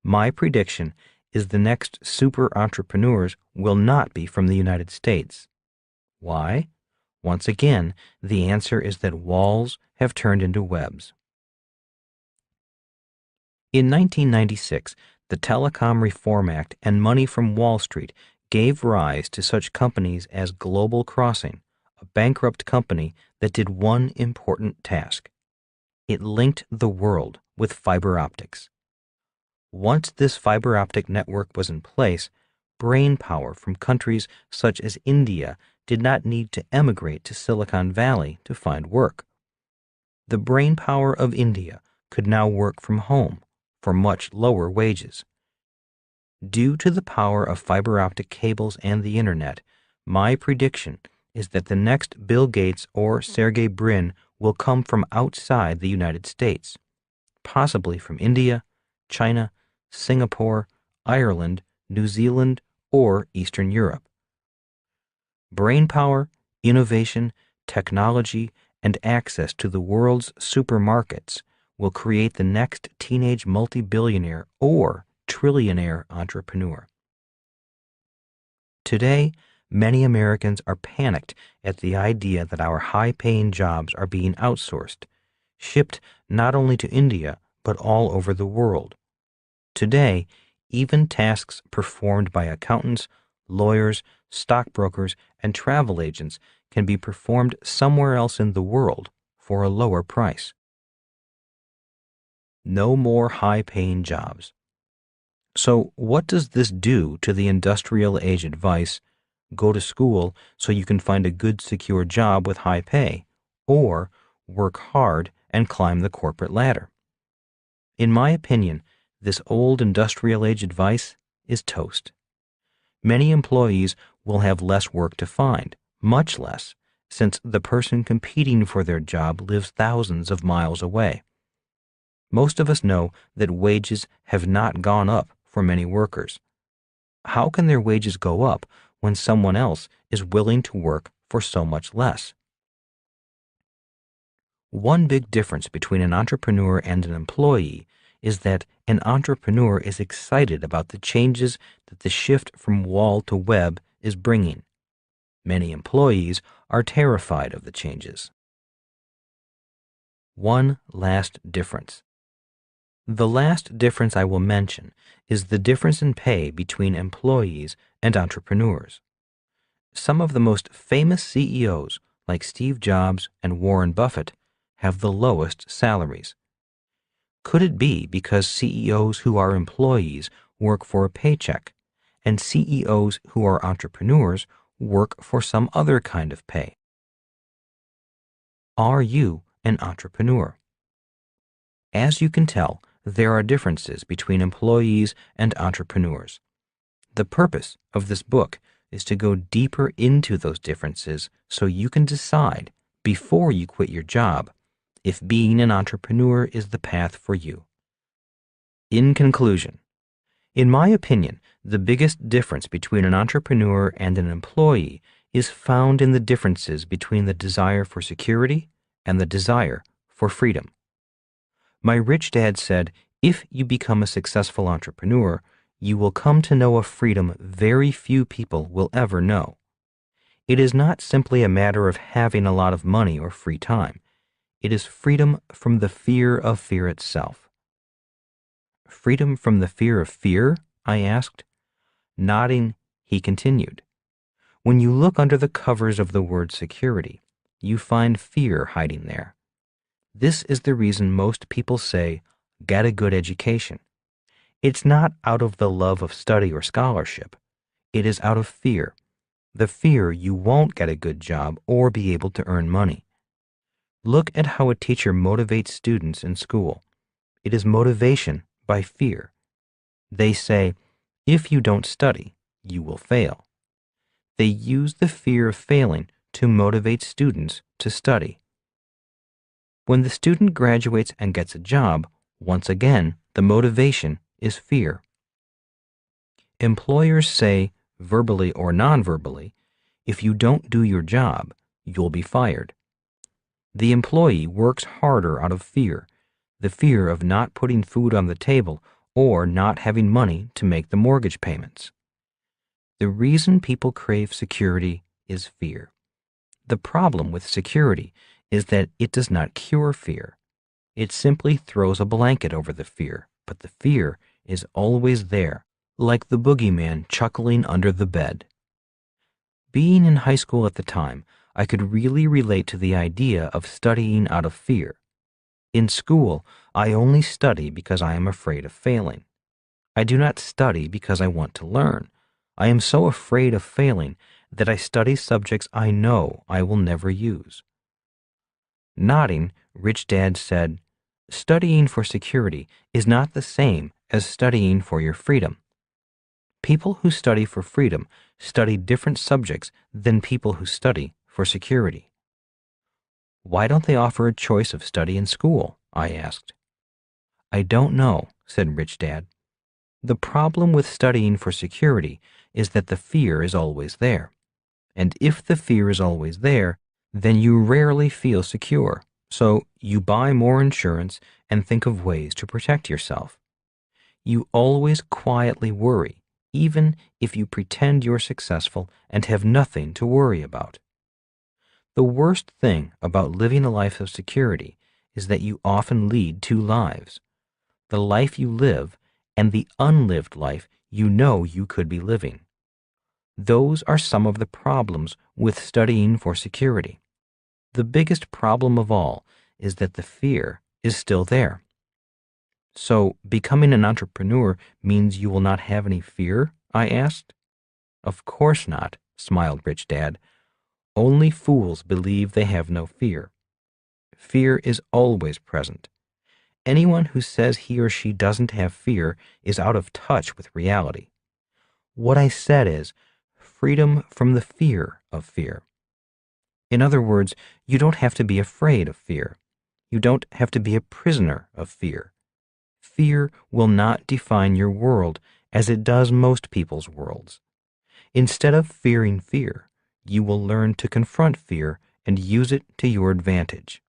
My prediction is the next super entrepreneurs will not be from the United States. Why? Once again, the answer is that walls have turned into webs. In 1996, the Telecom Reform Act and money from Wall Street gave rise to such companies as Global Crossing, a bankrupt company that did one important task. It linked the world with fiber optics. Once this fiber optic network was in place, brain power from countries such as India did not need to emigrate to Silicon Valley to find work. The brain power of India could now work from home for much lower wages. Due to the power of fiber optic cables and the internet, my prediction is that the next Bill Gates or Sergey Brin will come from outside the United States, possibly from India, China, Singapore, Ireland, New Zealand, or Eastern Europe. Brainpower, innovation, technology, and access to the world's supermarkets will create the next teenage multi-billionaire or trillionaire entrepreneur. Today, many Americans are panicked at the idea that our high-paying jobs are being outsourced, shipped not only to India, but all over the world. Today, even tasks performed by accountants, lawyers, stockbrokers, and travel agents can be performed somewhere else in the world for a lower price. No more high-paying jobs. So what does this do to the industrial age advice, go to school so you can find a good secure job with high pay, or work hard and climb the corporate ladder? In my opinion, this old industrial age advice is toast. Many employees will have less work to find, much less, since the person competing for their job lives thousands of miles away. Most of us know that wages have not gone up for many workers. How can their wages go up when someone else is willing to work for so much less? One big difference between an entrepreneur and an employee is that an entrepreneur is excited about the changes that the shift from wall to web is bringing. Many employees are terrified of the changes. One last difference. The last difference I will mention is the difference in pay between employees and entrepreneurs. Some of the most famous CEOs, like Steve Jobs and Warren Buffett, have the lowest salaries. Could it be because CEOs who are employees work for a paycheck, and CEOs who are entrepreneurs work for some other kind of pay? Are you an entrepreneur? As you can tell, there are differences between employees and entrepreneurs. The purpose of this book is to go deeper into those differences so you can decide, before you quit your job, if being an entrepreneur is the path for you. In conclusion, in my opinion, the biggest difference between an entrepreneur and an employee is found in the differences between the desire for security and the desire for freedom. My rich dad said, if you become a successful entrepreneur, you will come to know a freedom very few people will ever know. It is not simply a matter of having a lot of money or free time. It is freedom from the fear of fear itself. Freedom from the fear of fear? I asked. Nodding, he continued. When you look under the covers of the word security, you find fear hiding there. This is the reason most people say, get a good education. It's not out of the love of study or scholarship. It is out of fear, the fear you won't get a good job or be able to earn money. Look at how a teacher motivates students in school. It is motivation by fear. They say, if you don't study, you will fail. They use the fear of failing to motivate students to study. When the student graduates and gets a job, once again, the motivation is fear. Employers say, verbally or non-verbally, if you don't do your job, you'll be fired. The employee works harder out of fear, the fear of not putting food on the table or not having money to make the mortgage payments. The reason people crave security is fear. The problem with security is that it does not cure fear. It simply throws a blanket over the fear, but the fear is always there, like the boogeyman chuckling under the bed. Being in high school at the time, I could really relate to the idea of studying out of fear. In school, I only study because I am afraid of failing. I do not study because I want to learn. I am so afraid of failing that I study subjects I know I will never use. Nodding, Rich Dad said, studying for security is not the same as studying for your freedom. People who study for freedom study different subjects than people who study for security. Why don't they offer a choice of study in school? I asked. I don't know, said Rich Dad. The problem with studying for security is that the fear is always there. And if the fear is always there, then you rarely feel secure. So you buy more insurance and think of ways to protect yourself. You always quietly worry, even if you pretend you're successful and have nothing to worry about. The worst thing about living a life of security is that you often lead two lives: the life you live and the unlived life you know you could be living. Those are some of the problems with studying for security. The biggest problem of all is that the fear is still there. So, becoming an entrepreneur means you will not have any fear? I asked. Of course not, smiled Rich Dad. Only fools believe they have no fear. Fear is always present. Anyone who says he or she doesn't have fear is out of touch with reality. What I said is freedom from the fear of fear. In other words, you don't have to be afraid of fear. You don't have to be a prisoner of fear. Fear will not define your world as it does most people's worlds. Instead of fearing fear, you will learn to confront fear and use it to your advantage.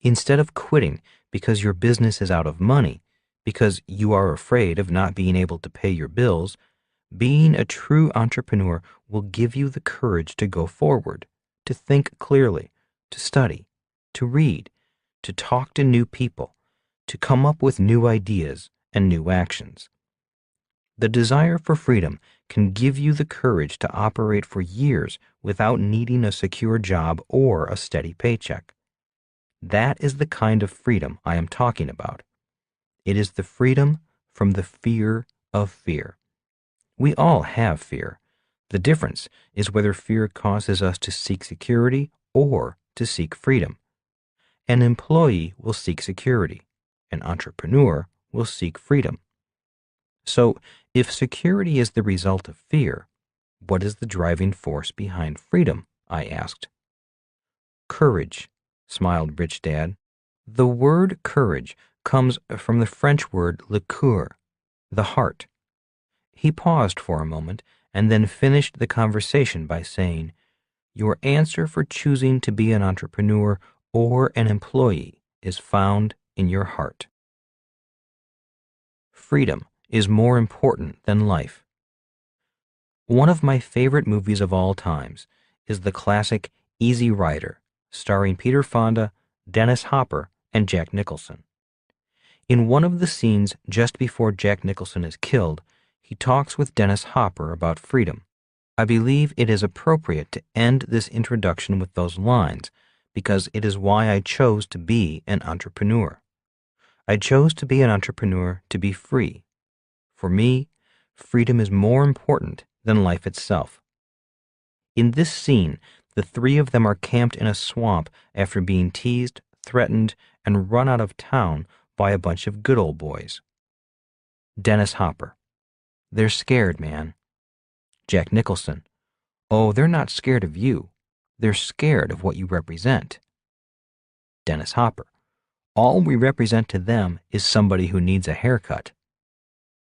Instead of quitting because your business is out of money, because you are afraid of not being able to pay your bills, being a true entrepreneur will give you the courage to go forward, to think clearly, to study, to read, to talk to new people, to come up with new ideas and new actions. The desire for freedom can give you the courage to operate for years without needing a secure job or a steady paycheck. That is the kind of freedom I am talking about. It is the freedom from the fear of fear. We all have fear. The difference is whether fear causes us to seek security or to seek freedom. An employee will seek security. An entrepreneur will seek freedom. So, if security is the result of fear, what is the driving force behind freedom? I asked. Courage, smiled Rich Dad. The word courage comes from the French word le cœur, the heart. He paused for a moment and then finished the conversation by saying, your answer for choosing to be an entrepreneur or an employee is found in your heart. Freedom is more important than life. One of my favorite movies of all times is the classic Easy Rider, starring Peter Fonda, Dennis Hopper, and Jack Nicholson. In one of the scenes just before Jack Nicholson is killed, he talks with Dennis Hopper about freedom. I believe it is appropriate to end this introduction with those lines because it is why I chose to be an entrepreneur. I chose to be an entrepreneur to be free. For me, freedom is more important than life itself. In this scene, the three of them are camped in a swamp after being teased, threatened, and run out of town by a bunch of good old boys. Dennis Hopper: They're scared, man. Jack Nicholson: Oh, they're not scared of you. They're scared of what you represent. Dennis Hopper: All we represent to them is somebody who needs a haircut.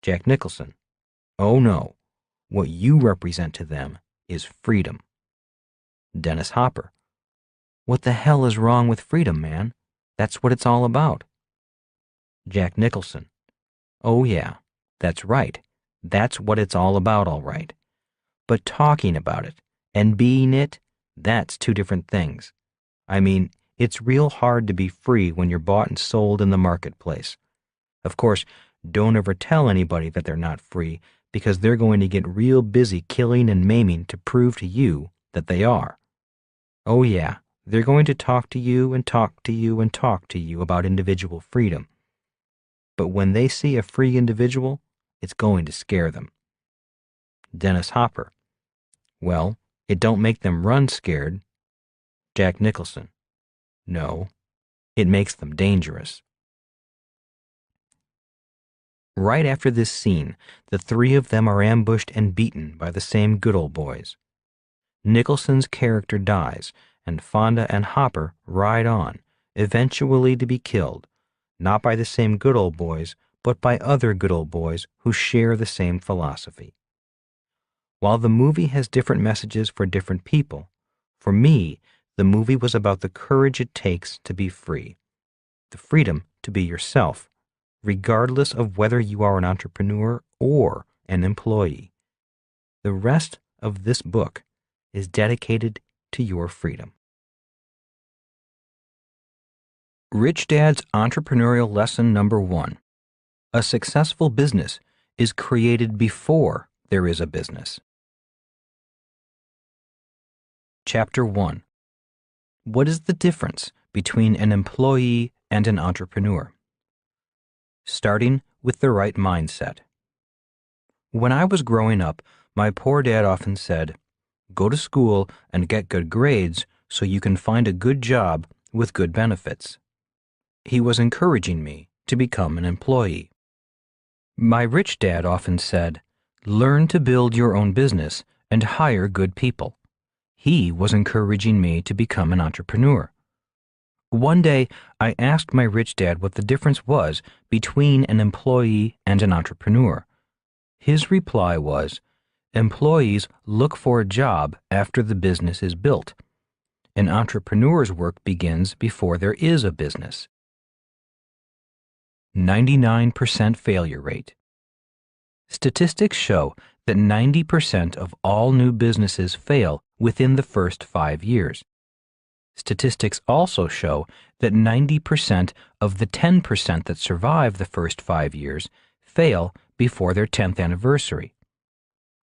Jack Nicholson: Oh no, what you represent to them is freedom. Dennis Hopper: What the hell is wrong with freedom, man? That's what it's all about. Jack Nicholson: Oh yeah, that's right. That's what it's all about, all right. But talking about it and being it, that's two different things. I mean, it's real hard to be free when you're bought and sold in the marketplace. Of course, don't ever tell anybody that they're not free, because they're going to get real busy killing and maiming to prove to you that they are. Oh yeah, they're going to talk to you and talk to you and talk to you about individual freedom. But when they see a free individual, it's going to scare them. Dennis Hopper: Well, it don't make them run scared. Jack Nicholson: No, it makes them dangerous. Right after this scene, the three of them are ambushed and beaten by the same good old boys. Nicholson's character dies, and Fonda and Hopper ride on, eventually to be killed, not by the same good old boys, but by other good old boys who share the same philosophy. While the movie has different messages for different people, for me, the movie was about the courage it takes to be free, the freedom to be yourself, regardless of whether you are an entrepreneur or an employee. The rest of this book is dedicated to your freedom. Rich Dad's Entrepreneurial Lesson Number 1. A successful business is created before there is a business. Chapter 1. What is the difference between an employee and an entrepreneur? Starting with the right mindset. When I was growing up, my poor dad often said, "Go to school and get good grades so you can find a good job with good benefits." He was encouraging me to become an employee. My rich dad often said, "Learn to build your own business and hire good people." He was encouraging me to become an entrepreneur. One day, I asked my rich dad what the difference was between an employee and an entrepreneur. His reply was, "Employees look for a job after the business is built. An entrepreneur's work begins before there is a business." 99% failure rate. Statistics show that 90% of all new businesses fail within the first 5 years. Statistics also show that 90% of the 10% that survive the first 5 years fail before their 10th anniversary.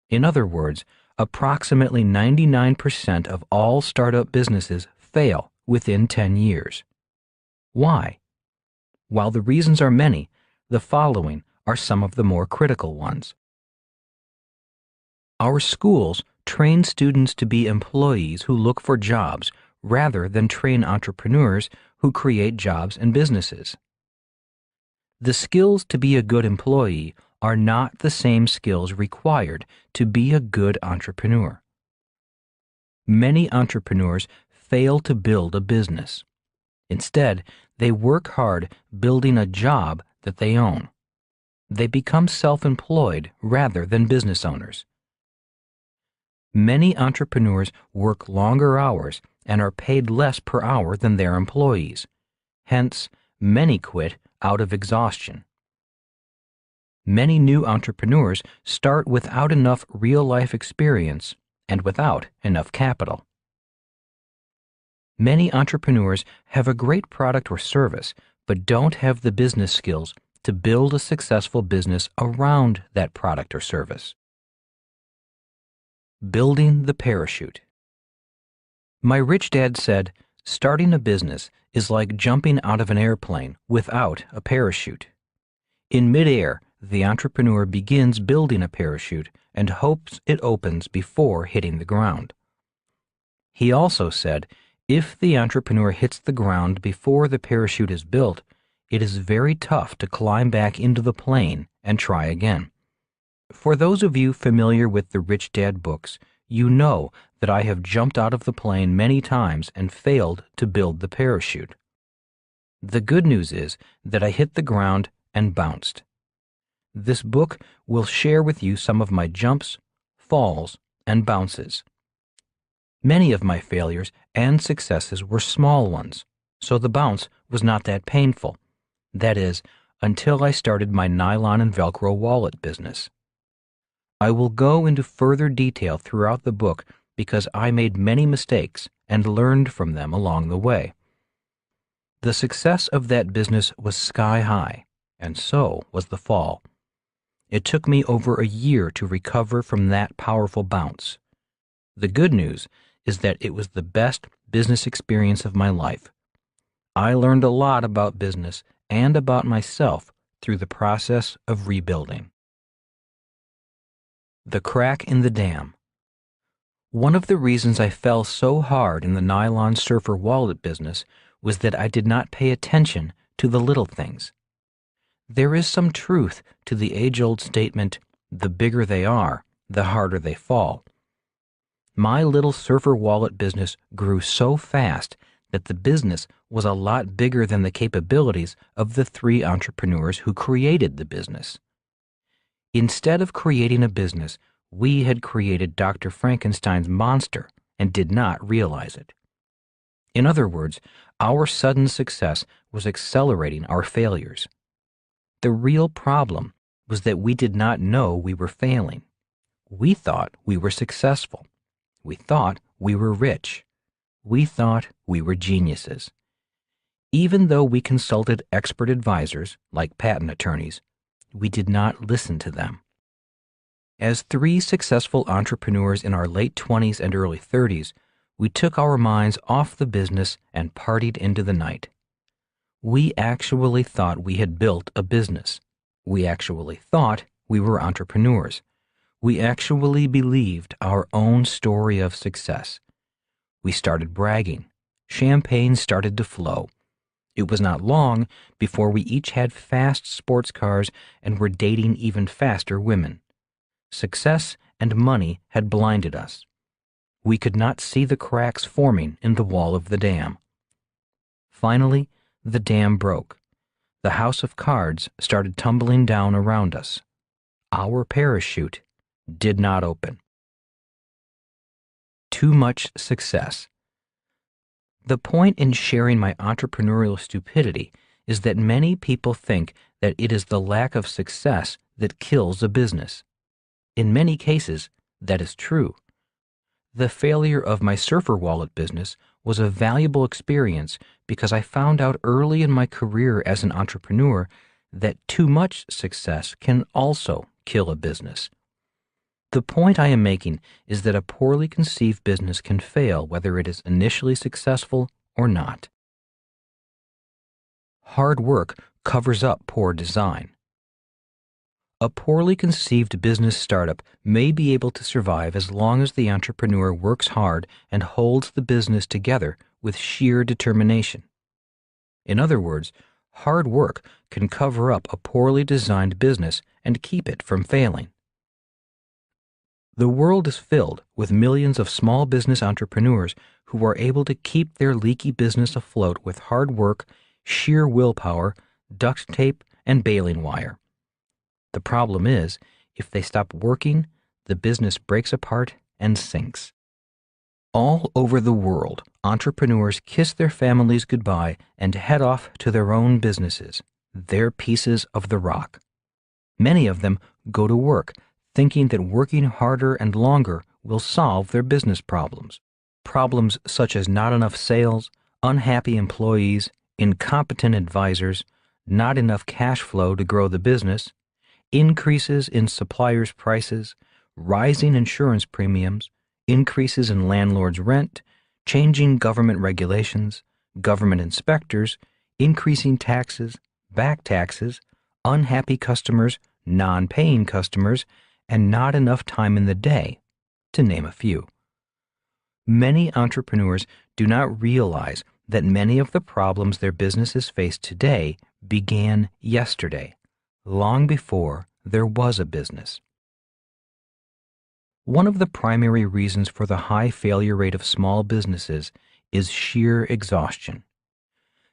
In other words, approximately 99% of all startup businesses fail within 10 years. Why? While the reasons are many, the following are some of the more critical ones. Our schools train students to be employees who look for jobs rather than train entrepreneurs who create jobs and businesses. The skills to be a good employee are not the same skills required to be a good entrepreneur. Many entrepreneurs fail to build a business. Instead, they work hard building a job that they own. They become self-employed rather than business owners. Many entrepreneurs work longer hours and are paid less per hour than their employees. Hence, many quit out of exhaustion. Many new entrepreneurs start without enough real-life experience and without enough capital. Many entrepreneurs have a great product or service, but don't have the business skills to build a successful business around that product or service. Building the parachute. My rich dad said, "Starting a business is like jumping out of an airplane without a parachute." In midair, the entrepreneur begins building a parachute and hopes it opens before hitting the ground. He also said, if the entrepreneur hits the ground before the parachute is built, it is very tough to climb back into the plane and try again. For those of you familiar with the Rich Dad books, you know that I have jumped out of the plane many times and failed to build the parachute. The good news is that I hit the ground and bounced. This book will share with you some of my jumps, falls, and bounces. Many of my failures and successes were small ones, so the bounce was not that painful. That is, until I started my nylon and Velcro wallet business. I will go into further detail throughout the book because I made many mistakes and learned from them along the way. The success of that business was sky high, and so was the fall. It took me over a year to recover from that powerful bounce. The good news is that it was the best business experience of my life. I learned a lot about business and about myself through the process of rebuilding. The crack in the dam. One of the reasons I fell so hard in the nylon surfer wallet business was that I did not pay attention to the little things. There is some truth to the age-old statement, the bigger they are, the harder they fall. My little surfer wallet business grew so fast that the business was a lot bigger than the capabilities of the 3 entrepreneurs who created the business. Instead of creating a business, we had created Dr. Frankenstein's monster and did not realize it. In other words, our sudden success was accelerating our failures. The real problem was that we did not know we were failing. We thought we were successful. We thought we were rich. We thought we were geniuses. Even though we consulted expert advisors, like patent attorneys, we did not listen to them. As 3 successful entrepreneurs in our late 20s and early 30s, we took our minds off the business and partied into the night. We actually thought we had built a business. We actually thought we were entrepreneurs. We actually believed our own story of success. We started bragging. Champagne started to flow. It was not long before we each had fast sports cars and were dating even faster women. Success and money had blinded us. We could not see the cracks forming in the wall of the dam. Finally, the dam broke. The house of cards started tumbling down around us. Our parachute did not open. Too much success. The point in sharing my entrepreneurial stupidity is that many people think that it is the lack of success that kills a business. In many cases, that is true. The failure of my surfer wallet business was a valuable experience because I found out early in my career as an entrepreneur that too much success can also kill a business. The point I am making is that a poorly conceived business can fail whether it is initially successful or not. Hard work covers up poor design. A poorly conceived business startup may be able to survive as long as the entrepreneur works hard and holds the business together with sheer determination. In other words, hard work can cover up a poorly designed business and keep it from failing. The world is filled with millions of small business entrepreneurs who are able to keep their leaky business afloat with hard work, sheer willpower, duct tape, and baling wire. The problem is, if they stop working, the business breaks apart and sinks. All over the world, entrepreneurs kiss their families goodbye and head off to their own businesses, their pieces of the rock. Many of them go to work, thinking that working harder and longer will solve their business problems. Problems such as not enough sales, unhappy employees, incompetent advisors, not enough cash flow to grow the business, increases in suppliers' prices, rising insurance premiums, increases in landlords' rent, changing government regulations, government inspectors, increasing taxes, back taxes, unhappy customers, non-paying customers, and not enough time in the day, to name a few. Many entrepreneurs do not realize that many of the problems their businesses face today began yesterday, long before there was a business. One of the primary reasons for the high failure rate of small businesses is sheer exhaustion.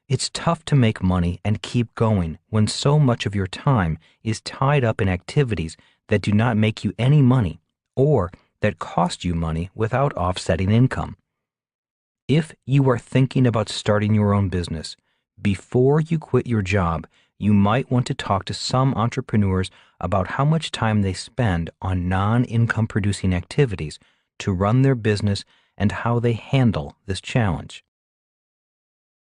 It's tough to make money and keep going when so much of your time is tied up in activities that do not make you any money or that cost you money without offsetting income. If you are thinking about starting your own business, before you quit your job, you might want to talk to some entrepreneurs about how much time they spend on non-income producing activities to run their business and how they handle this challenge.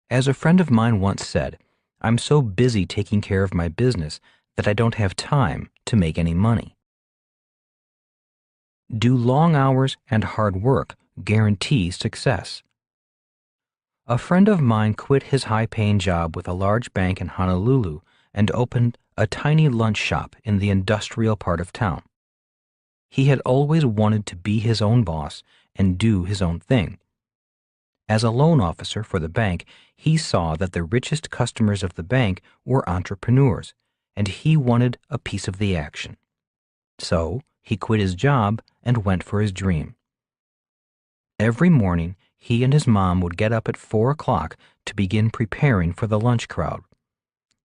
As a friend of mine once said, "I'm so busy taking care of my business that I don't have time to make any money." Do long hours and hard work guarantee success? A friend of mine quit his high-paying job with a large bank in Honolulu and opened a tiny lunch shop in the industrial part of town. He had always wanted to be his own boss and do his own thing. As a loan officer for the bank, he saw that the richest customers of the bank were entrepreneurs, and he wanted a piece of the action. So he quit his job and went for his dream. Every morning, he and his mom would get up at 4 o'clock to begin preparing for the lunch crowd.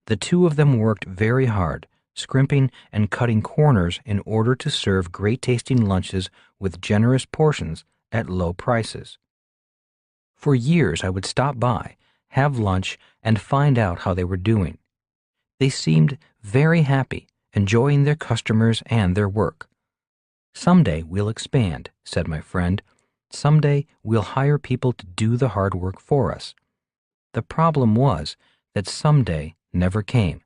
The two of them worked very hard, scrimping and cutting corners in order to serve great-tasting lunches with generous portions at low prices. For years, I would stop by, have lunch, and find out how they were doing. They seemed very happy, enjoying their customers and their work. "Someday we'll expand," said my friend. "Someday we'll hire people to do the hard work for us." The problem was that someday never came.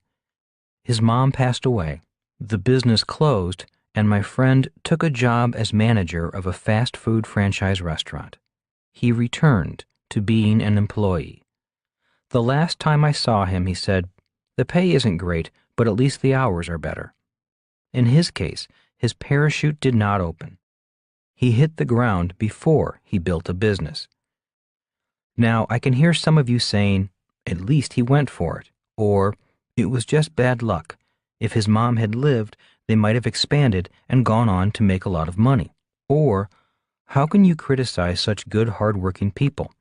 His mom passed away, the business closed, and my friend took a job as manager of a fast food franchise restaurant. He returned to being an employee. The last time I saw him, he said, "The pay isn't great, but at least the hours are better." In his case, his parachute did not open. He hit the ground before he built a business. Now, I can hear some of you saying, "At least he went for it," or "It was just bad luck. If his mom had lived, they might have expanded and gone on to make a lot of money," or "How can you criticize such good, hard-working people?"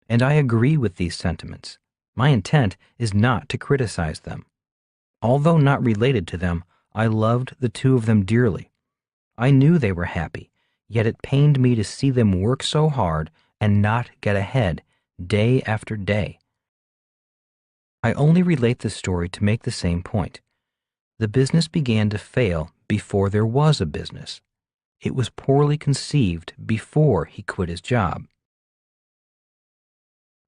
And I agree with these sentiments. My intent is not to criticize them. Although not related to them, I loved the two of them dearly. I knew they were happy, yet it pained me to see them work so hard and not get ahead day after day. I only relate this story to make the same point. The business began to fail before there was a business. It was poorly conceived before he quit his job.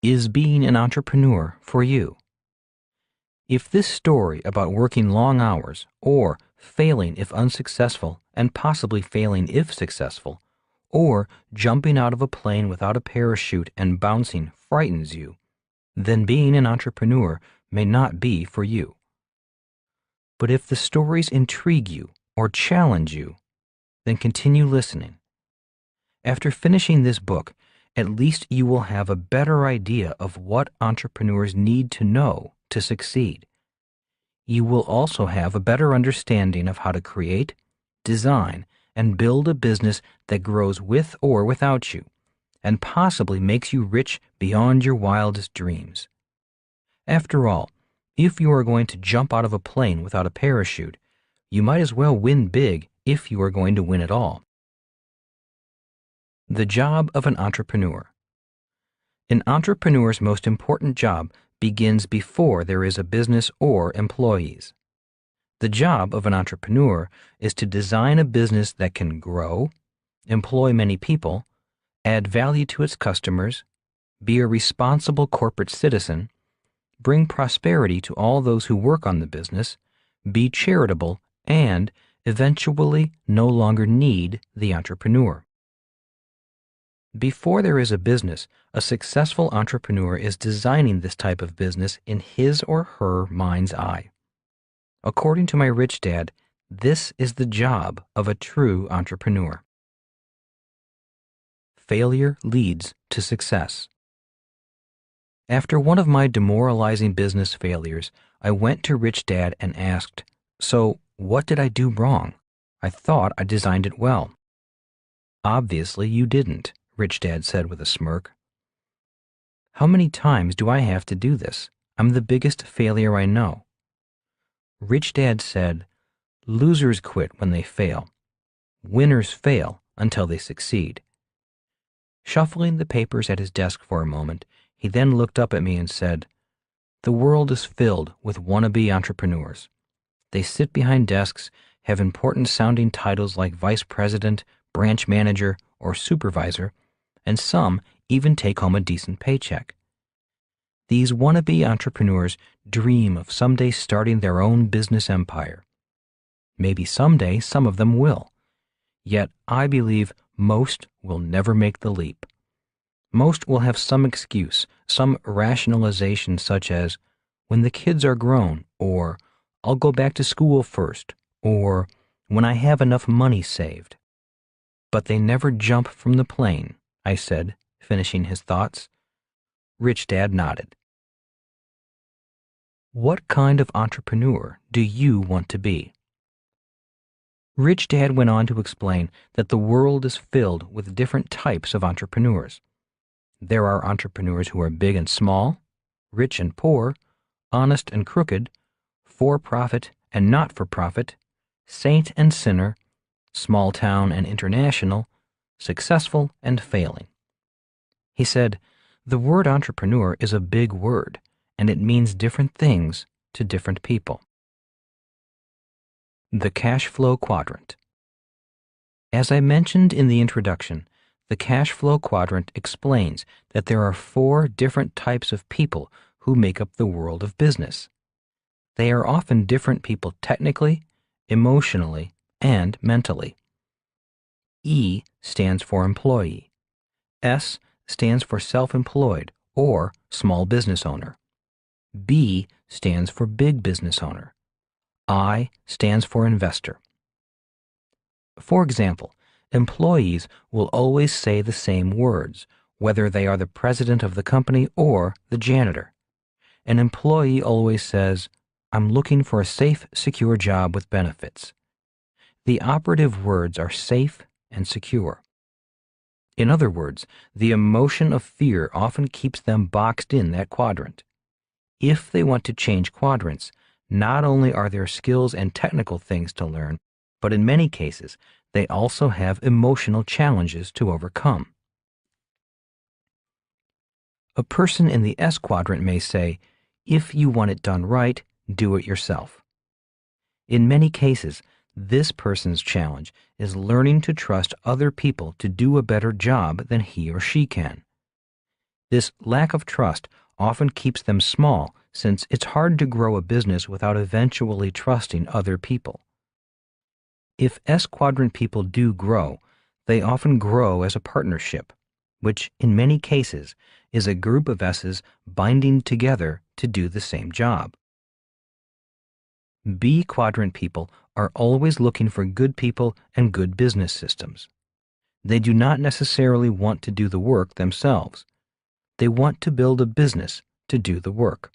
Is being an entrepreneur for you? If this story about working long hours, or failing if unsuccessful and possibly failing if successful, or jumping out of a plane without a parachute and bouncing frightens you, then being an entrepreneur may not be for you. But if the stories intrigue you or challenge you, then continue listening. After finishing this book, at least you will have a better idea of what entrepreneurs need to know to succeed. You will also have a better understanding of how to create, design, and build a business that grows with or without you, and possibly makes you rich beyond your wildest dreams. After all, if you are going to jump out of a plane without a parachute, you might as well win big if you are going to win at all. The job of an entrepreneur. An entrepreneur's most important job begins before there is a business or employees. The job of an entrepreneur is to design a business that can grow, employ many people, add value to its customers, be a responsible corporate citizen, bring prosperity to all those who work on the business, be charitable, and eventually no longer need the entrepreneur. Before there is a business, a successful entrepreneur is designing this type of business in his or her mind's eye. According to my rich dad, this is the job of a true entrepreneur. Failure leads to success. After one of my demoralizing business failures, I went to Rich Dad and asked, "So, what did I do wrong? I thought I designed it well." "Obviously you didn't," Rich Dad said with a smirk. "How many times do I have to do this? I'm the biggest failure I know." Rich Dad said, "Losers quit when they fail. Winners fail until they succeed." Shuffling the papers at his desk for a moment, he then looked up at me and said, "The world is filled with wannabe entrepreneurs. They sit behind desks, have important sounding titles like vice president, branch manager, or supervisor, and some even take home a decent paycheck. These wannabe entrepreneurs dream of someday starting their own business empire. Maybe someday some of them will. Yet I believe most will never make the leap. Most will have some excuse, some rationalization such as, when the kids are grown, or I'll go back to school first, or when I have enough money saved." "But they never jump from the plane," I said, finishing his thoughts. Rich Dad nodded. What kind of entrepreneur do you want to be? Rich Dad went on to explain that the world is filled with different types of entrepreneurs. There are entrepreneurs who are big and small, rich and poor, honest and crooked, for-profit and not-for-profit, saint and sinner, small town and international, successful and failing. He said, "The word entrepreneur is a big word, and it means different things to different people." The cash flow quadrant. As I mentioned in the introduction, the cash flow quadrant explains that there are 4 different types of people who make up the world of business. They are often different people technically, emotionally, and mentally. E stands for employee. S stands for self-employed or small business owner. B stands for big business owner. I stands for investor. For example, employees will always say the same words, whether they are the president of the company or the janitor. An employee always says, "I'm looking for a safe, secure job with benefits." The operative words are safe and secure. In other words, the emotion of fear often keeps them boxed in that quadrant. If they want to change quadrants, not only are there skills and technical things to learn, but in many cases, they also have emotional challenges to overcome. A person in the S quadrant may say, "If you want it done right, do it yourself." In many cases, this person's challenge is learning to trust other people to do a better job than he or she can. This lack of trust often keeps them small, since it's hard to grow a business without eventually trusting other people. If S quadrant people do grow, they often grow as a partnership, which in many cases is a group of S's binding together to do the same job. B quadrant people are always looking for good people and good business systems. They do not necessarily want to do the work themselves. They want to build a business to do the work.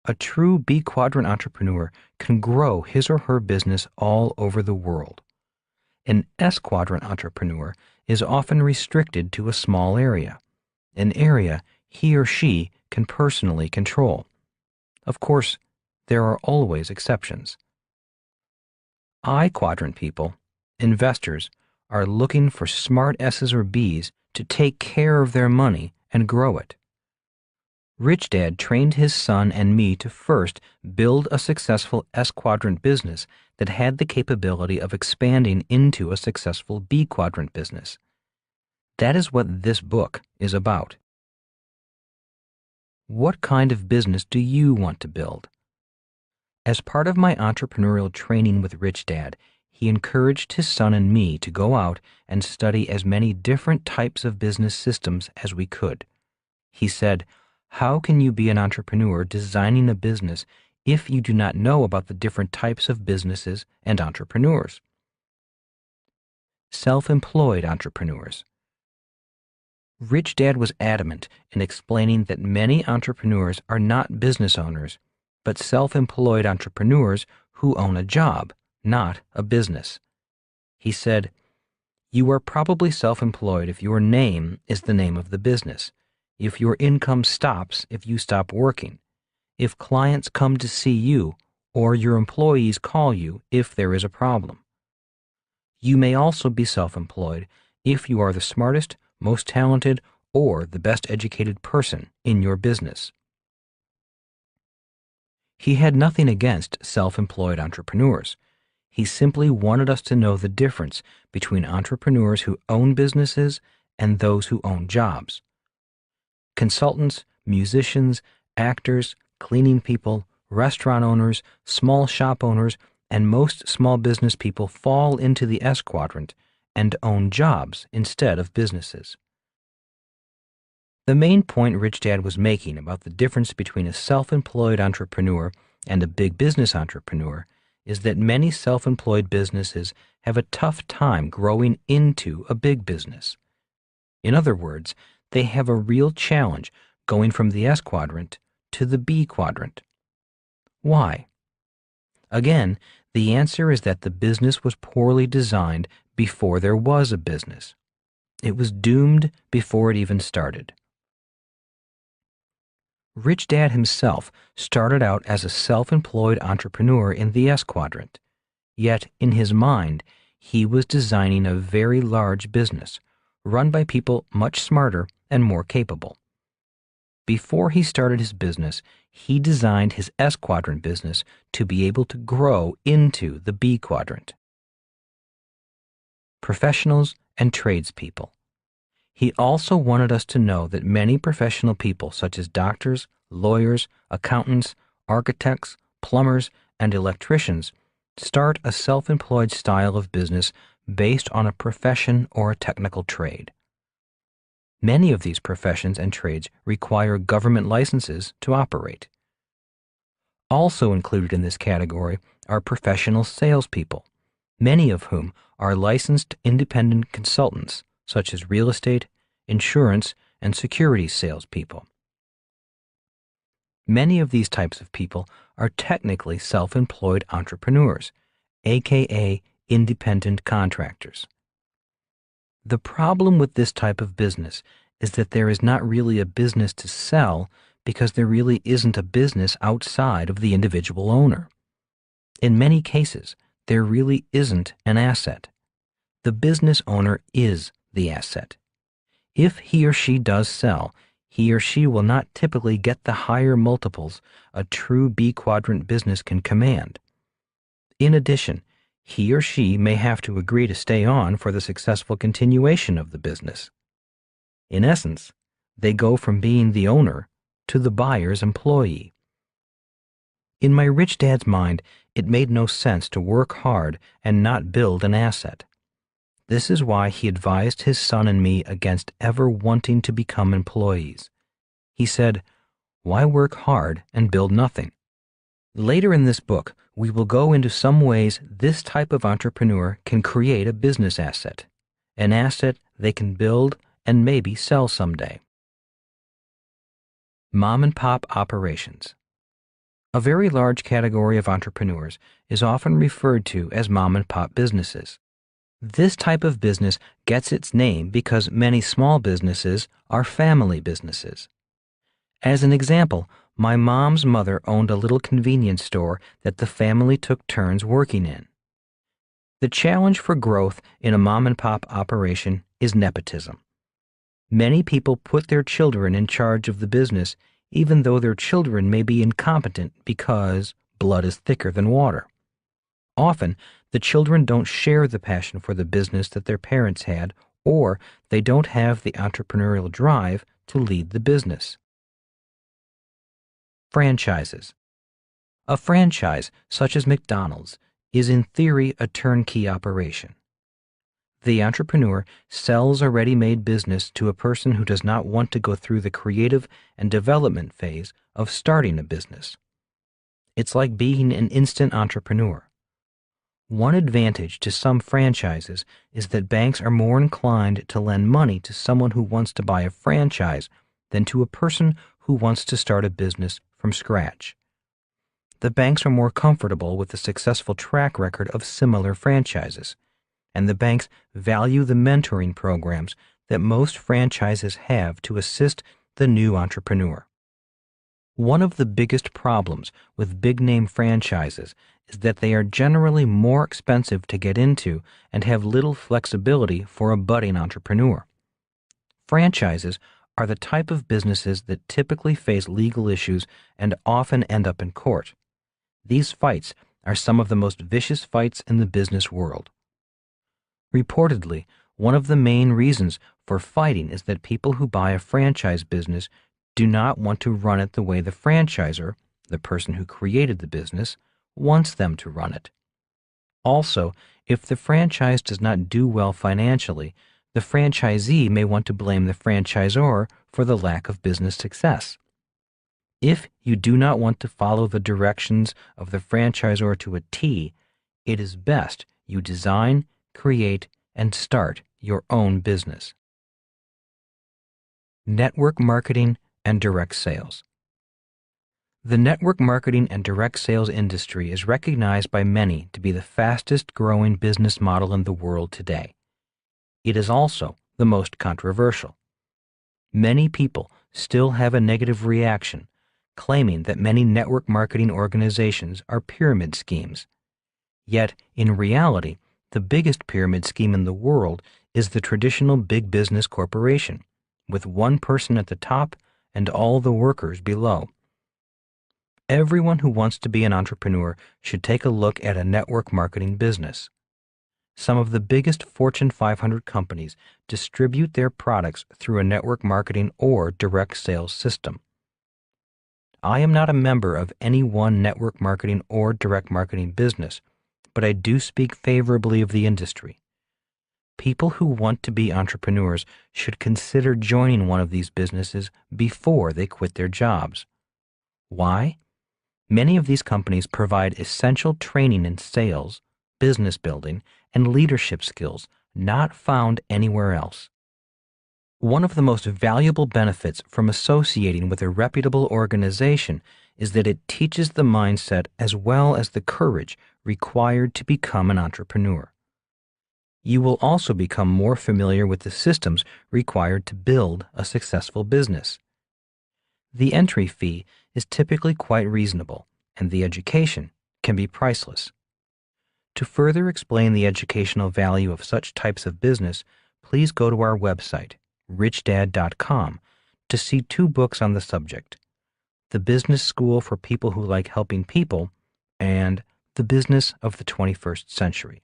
A true B quadrant entrepreneur can grow his or her business all over the world. An S quadrant entrepreneur is often restricted to a small area, an area he or she can personally control. Of course, there are always exceptions. I quadrant people, investors, are looking for smart S's or B's to take care of their money and grow it. Rich Dad trained his son and me to first build a successful S quadrant business that had the capability of expanding into a successful B quadrant business. That is what this book is about. What kind of business do you want to build? As part of my entrepreneurial training with Rich Dad, he encouraged his son and me to go out and study as many different types of business systems as we could. He said, "How can you be an entrepreneur designing a business if you do not know about the different types of businesses and entrepreneurs?" Self-employed entrepreneurs. Rich Dad was adamant in explaining that many entrepreneurs are not business owners, but self-employed entrepreneurs who own a job, not a business. He said, "You are probably self-employed if your name is the name of the business, if your income stops if you stop working, if clients come to see you, or your employees call you if there is a problem. You may also be self-employed if you are the smartest, most talented, or the best educated person in your business." He had nothing against self-employed entrepreneurs. He simply wanted us to know the difference between entrepreneurs who own businesses and those who own jobs. Consultants, musicians, actors, cleaning people, restaurant owners, small shop owners, and most small business people fall into the S quadrant and own jobs instead of businesses. The main point Rich Dad was making about the difference between a self-employed entrepreneur and a big business entrepreneur is that many self-employed businesses have a tough time growing into a big business. In other words, they have a real challenge going from the S quadrant to the B quadrant. Why? Again, the answer is that the business was poorly designed before there was a business. It was doomed before it even started. Rich Dad himself started out as a self-employed entrepreneur in the S quadrant, yet in his mind, he was designing a very large business, run by people much smarter and more capable. Before he started his business, he designed his S quadrant business to be able to grow into the B quadrant. Professionals and tradespeople. He also wanted us to know that many professional people, such as doctors, lawyers, accountants, architects, plumbers, and electricians, start a self-employed style of business based on a profession or a technical trade. Many of these professions and trades require government licenses to operate. Also included in this category are professional salespeople, many of whom are licensed independent consultants, such as real estate, insurance, and securities salespeople. Many of these types of people are technically self-employed entrepreneurs, aka independent contractors. The problem with this type of business is that there is not really a business to sell because there really isn't a business outside of the individual owner. In many cases, there really isn't an asset. The business owner is the asset. If he or she does sell, he or she will not typically get the higher multiples a true B quadrant business can command. In addition, he or she may have to agree to stay on for the successful continuation of the business. In essence, they go from being the owner to the buyer's employee. In my rich dad's mind, it made no sense to work hard and not build an asset. This is why he advised his son and me against ever wanting to become employees. He said, "Why work hard and build nothing?" Later in this book, we will go into some ways this type of entrepreneur can create a business asset, an asset they can build and maybe sell someday. Mom and pop operations. A very large category of entrepreneurs is often referred to as mom and pop businesses. This type of business gets its name because many small businesses are family businesses. As an example, my mom's mother owned a little convenience store that the family took turns working in. The challenge for growth in a mom and pop operation is nepotism. Many people put their children in charge of the business even though their children may be incompetent because blood is thicker than water. Often, the children don't share the passion for the business that their parents had, or they don't have the entrepreneurial drive to lead the business. Franchises. A franchise, such as McDonald's, is in theory a turnkey operation. The entrepreneur sells a ready-made business to a person who does not want to go through the creative and development phase of starting a business. It's like being an instant entrepreneur. One advantage to some franchises is that banks are more inclined to lend money to someone who wants to buy a franchise than to a person who wants to start a business from scratch. The banks are more comfortable with the successful track record of similar franchises, and the banks value the mentoring programs that most franchises have to assist the new entrepreneur. One of the biggest problems with big-name franchises is that they are generally more expensive to get into and have little flexibility for a budding entrepreneur. Franchises are the type of businesses that typically face legal issues and often end up in court. These fights are some of the most vicious fights in the business world. Reportedly, one of the main reasons for fighting is that people who buy a franchise business do not want to run it the way the franchisor, the person who created the business, wants them to run it. Also, if the franchise does not do well financially, the franchisee may want to blame the franchisor for the lack of business success. If you do not want to follow the directions of the franchisor to a T, it is best you design, create, and start your own business. Network marketing and direct sales. The network marketing and direct sales industry is recognized by many to be the fastest growing business model in the world today. It is also the most controversial. Many people still have a negative reaction, claiming that many network marketing organizations are pyramid schemes. Yet, in reality, the biggest pyramid scheme in the world is the traditional big business corporation, with one person at the top and all the workers below. Everyone who wants to be an entrepreneur should take a look at a network marketing business. Some of the biggest Fortune 500 companies distribute their products through a network marketing or direct sales system. I am not a member of any one network marketing or direct marketing business, but I do speak favorably of the industry. People who want to be entrepreneurs should consider joining one of these businesses before they quit their jobs. Why? Many of these companies provide essential training in sales, business building, and leadership skills not found anywhere else. One of the most valuable benefits from associating with a reputable organization is that it teaches the mindset as well as the courage required to become an entrepreneur. You will also become more familiar with the systems required to build a successful business. The entry fee is typically quite reasonable, and the education can be priceless. To further explain the educational value of such types of business, please go to our website, richdad.com, to see 2 books on the subject: The Business School for People Who Like Helping People and The Business of the 21st Century.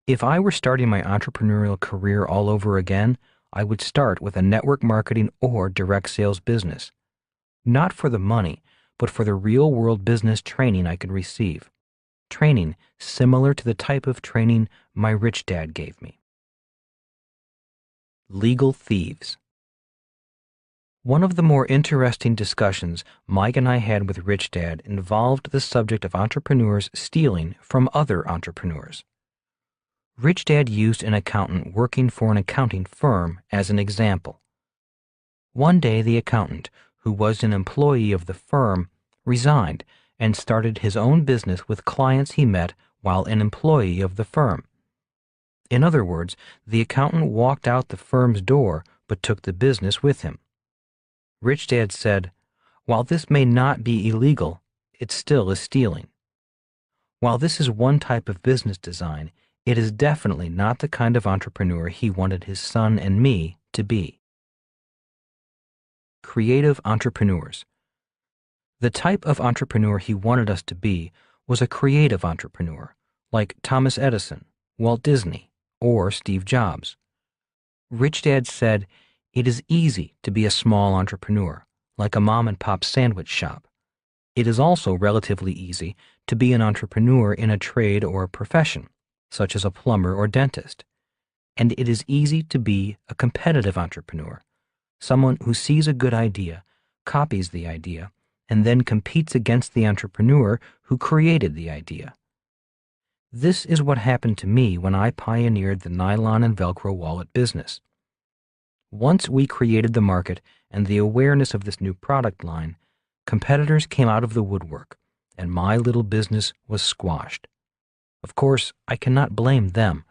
If I were starting my entrepreneurial career all over again, I would start with a network marketing or direct sales business. Not for the money, but for the real-world business training I could receive. Training similar to the type of training my rich dad gave me. Legal thieves. One of the more interesting discussions Mike and I had with Rich Dad involved the subject of entrepreneurs stealing from other entrepreneurs. Rich Dad used an accountant working for an accounting firm as an example. One day the accountant, who was an employee of the firm, resigned and started his own business with clients he met while an employee of the firm. In other words, the accountant walked out the firm's door but took the business with him. Rich Dad said, "While this may not be illegal, it still is stealing." While this is one type of business design, it is definitely not the kind of entrepreneur he wanted his son and me to be. Creative entrepreneurs. The type of entrepreneur he wanted us to be was a creative entrepreneur, like Thomas Edison, Walt Disney, or Steve Jobs. Rich Dad said, "It is easy to be a small entrepreneur, like a mom-and-pop sandwich shop. It is also relatively easy to be an entrepreneur in a trade or a profession, such as a plumber or dentist. And it is easy to be a competitive entrepreneur, someone who sees a good idea, copies the idea, and then competes against the entrepreneur who created the idea. This is what happened to me when I pioneered the nylon and Velcro wallet business. Once we created the market and the awareness of this new product line, competitors came out of the woodwork, and my little business was squashed. Of course, I cannot blame them.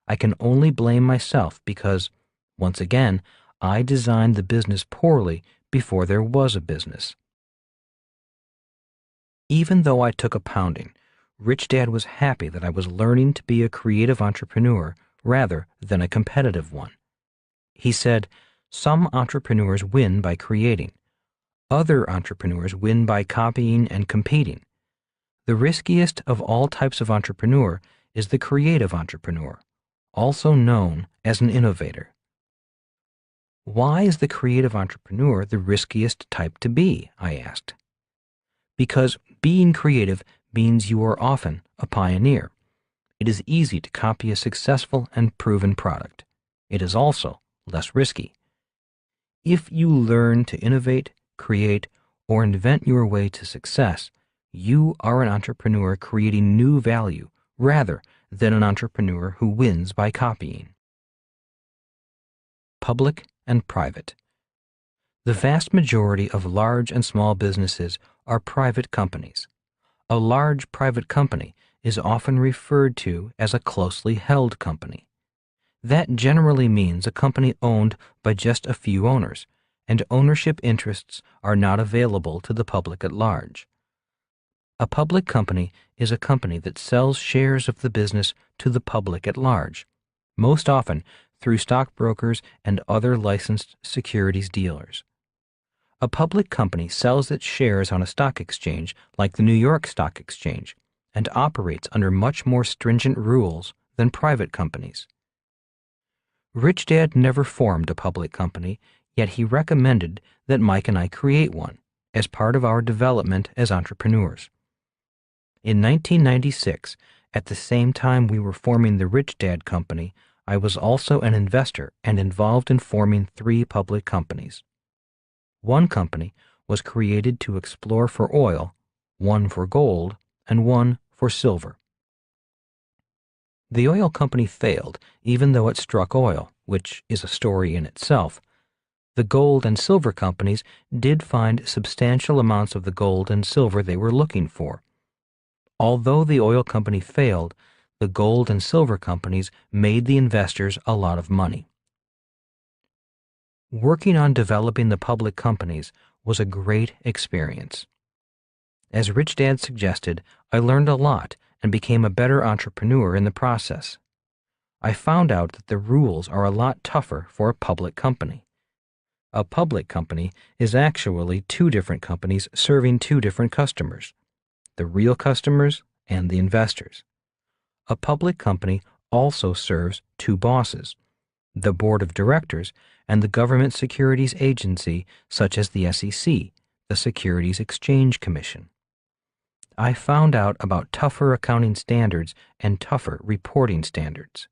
I can only blame myself because, once again, I designed the business poorly before there was a business. Even though I took a pounding, Rich Dad was happy that I was learning to be a creative entrepreneur rather than a competitive one. He said, "Some entrepreneurs win by creating. Other entrepreneurs win by copying and competing. The riskiest of all types of entrepreneur is the creative entrepreneur, also known as an innovator." Why is the creative entrepreneur the riskiest type to be? I asked. Because being creative means you are often a pioneer. It is easy to copy a successful and proven product. It is also less risky. If you learn to innovate, create, or invent your way to success, you are an entrepreneur creating new value rather than an entrepreneur who wins by copying. Public and private. The vast majority of large and small businesses are private companies. A large private company is often referred to as a closely held company. That generally means a company owned by just a few owners, and ownership interests are not available to the public at large. A public company is a company that sells shares of the business to the public at large, most often through stockbrokers and other licensed securities dealers. A public company sells its shares on a stock exchange like the New York Stock Exchange and operates under much more stringent rules than private companies. Rich Dad never formed a public company, yet he recommended that Mike and I create one as part of our development as entrepreneurs. In 1996, at the same time we were forming the Rich Dad Company, I was also an investor and involved in forming 3 public companies. One company was created to explore for oil, one for gold, and one for silver. The oil company failed, even though it struck oil, which is a story in itself. The gold and silver companies did find substantial amounts of the gold and silver they were looking for. Although the oil company failed, the gold and silver companies made the investors a lot of money. Working on developing the public companies was a great experience. As Rich Dad suggested, I learned a lot and became a better entrepreneur in the process. I found out that the rules are a lot tougher for a public company. A public company is actually 2 different companies serving 2 different customers, the real customers and the investors. A public company also serves 2 bosses, the board of directors and the government securities agency such as the SEC, the Securities Exchange Commission. I found out about tougher accounting standards and tougher reporting standards.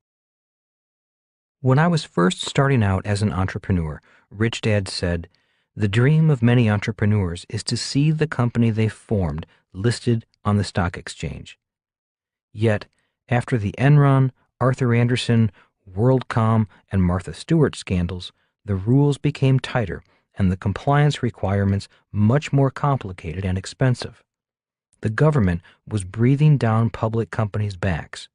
When I was first starting out as an entrepreneur, Rich Dad said, "The dream of many entrepreneurs is to see the company they formed listed on the stock exchange." Yet, after the Enron, Arthur Andersen, WorldCom, and Martha Stewart scandals, the rules became tighter and the compliance requirements much more complicated and expensive. The government was breathing down public companies' backs.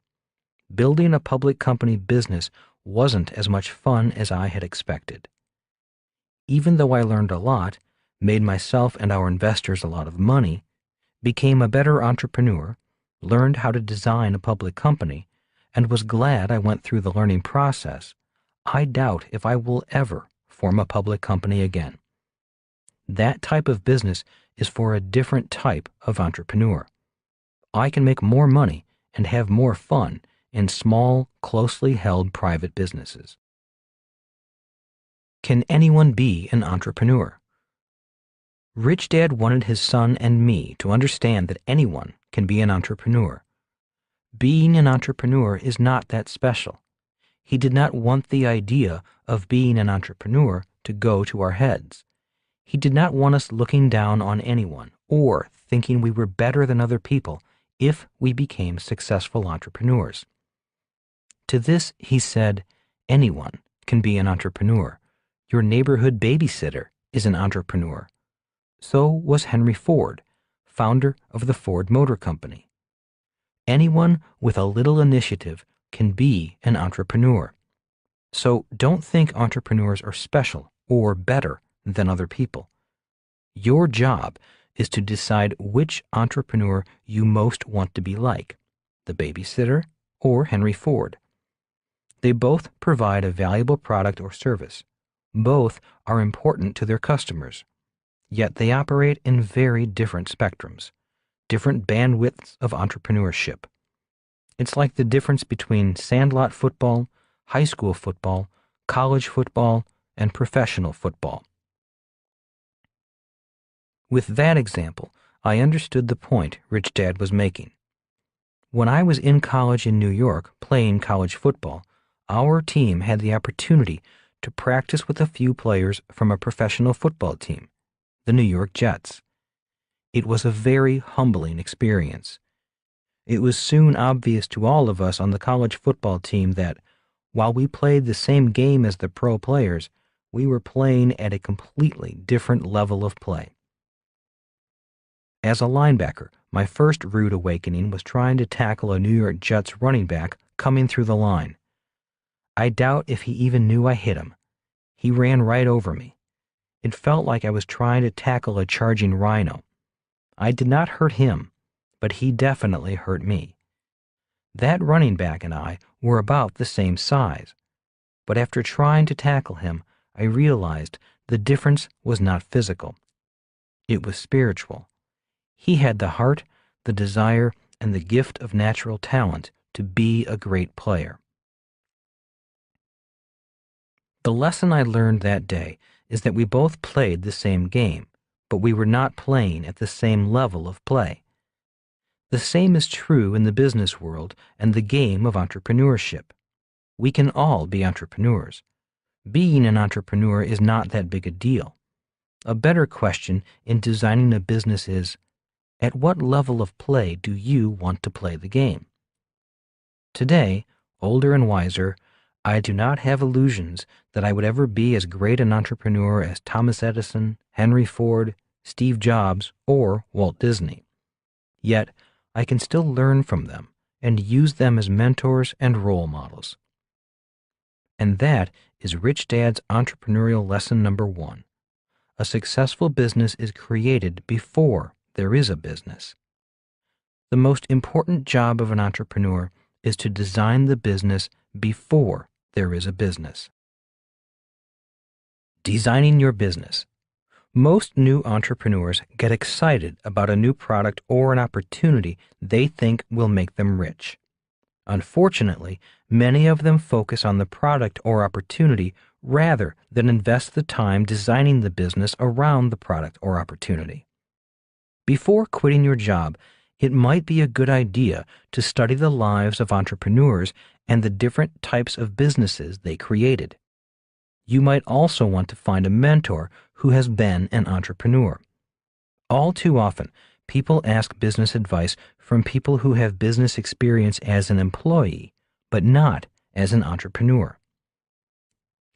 Building a public company business wasn't as much fun as I had expected. Even though I learned a lot, made myself and our investors a lot of money, became a better entrepreneur, learned how to design a public company, and was glad I went through the learning process, I doubt if I will ever form a public company again. That type of business is for a different type of entrepreneur. I can make more money and have more fun in small, closely held private businesses. Can anyone be an entrepreneur? Rich Dad wanted his son and me to understand that anyone can be an entrepreneur. Being an entrepreneur is not that special. He did not want the idea of being an entrepreneur to go to our heads. He did not want us looking down on anyone or thinking we were better than other people, if we became successful entrepreneurs. To this, he said, anyone can be an entrepreneur. Your neighborhood babysitter is an entrepreneur. So was Henry Ford, founder of the Ford Motor Company. Anyone with a little initiative can be an entrepreneur. So don't think entrepreneurs are special or better than other people. Your job is to decide which entrepreneur you most want to be like, the babysitter or Henry Ford. They both provide a valuable product or service. Both are important to their customers. Yet they operate in very different spectrums, different bandwidths of entrepreneurship. It's like the difference between sandlot football, high school football, college football, and professional football. With that example, I understood the point Rich Dad was making. When I was in college in New York playing college football, our team had the opportunity to practice with a few players from a professional football team, the New York Jets. It was a very humbling experience. It was soon obvious to all of us on the college football team that, while we played the same game as the pro players, we were playing at a completely different level of play. As a linebacker, my first rude awakening was trying to tackle a New York Jets running back coming through the line. I doubt if he even knew I hit him. He ran right over me. It felt like I was trying to tackle a charging rhino. I did not hurt him, but he definitely hurt me. That running back and I were about the same size, but after trying to tackle him, I realized the difference was not physical. It was spiritual. He had the heart, the desire, and the gift of natural talent to be a great player. The lesson I learned that day is that we both played the same game, but we were not playing at the same level of play. The same is true in the business world and the game of entrepreneurship. We can all be entrepreneurs. Being an entrepreneur is not that big a deal. A better question in designing a business is, at what level of play do you want to play the game? Today, older and wiser, I do not have illusions that I would ever be as great an entrepreneur as Thomas Edison, Henry Ford, Steve Jobs, or Walt Disney. Yet, I can still learn from them and use them as mentors and role models. And that is Rich Dad's entrepreneurial lesson number 1. A successful business is created before there is a business. The most important job of an entrepreneur is to design the business before there is a business. Designing your business. Most new entrepreneurs get excited about a new product or an opportunity they think will make them rich. Unfortunately, many of them focus on the product or opportunity rather than invest the time designing the business around the product or opportunity. Before quitting your job, it might be a good idea to study the lives of entrepreneurs and the different types of businesses they created. You might also want to find a mentor who has been an entrepreneur. All too often, people ask business advice from people who have business experience as an employee, but not as an entrepreneur.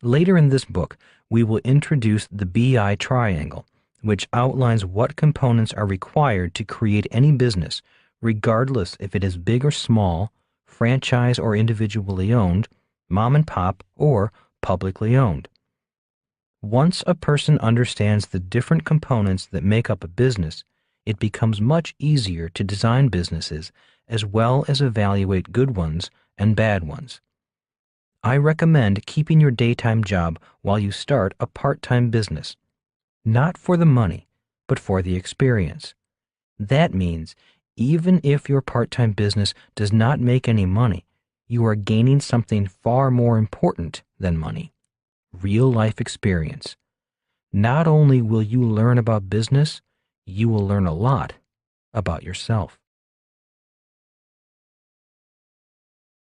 Later in this book, we will introduce the BI triangle, which outlines what components are required to create any business, regardless if it is big or small, franchise or individually owned, mom and pop, or publicly owned. Once a person understands the different components that make up a business, it becomes much easier to design businesses as well as evaluate good ones and bad ones. I recommend keeping your daytime job while you start a part-time business, not for the money, but for the experience. That means even if your part-time business does not make any money, you are gaining something far more important than money: real-life experience. Not only will you learn about business, you will learn a lot about yourself.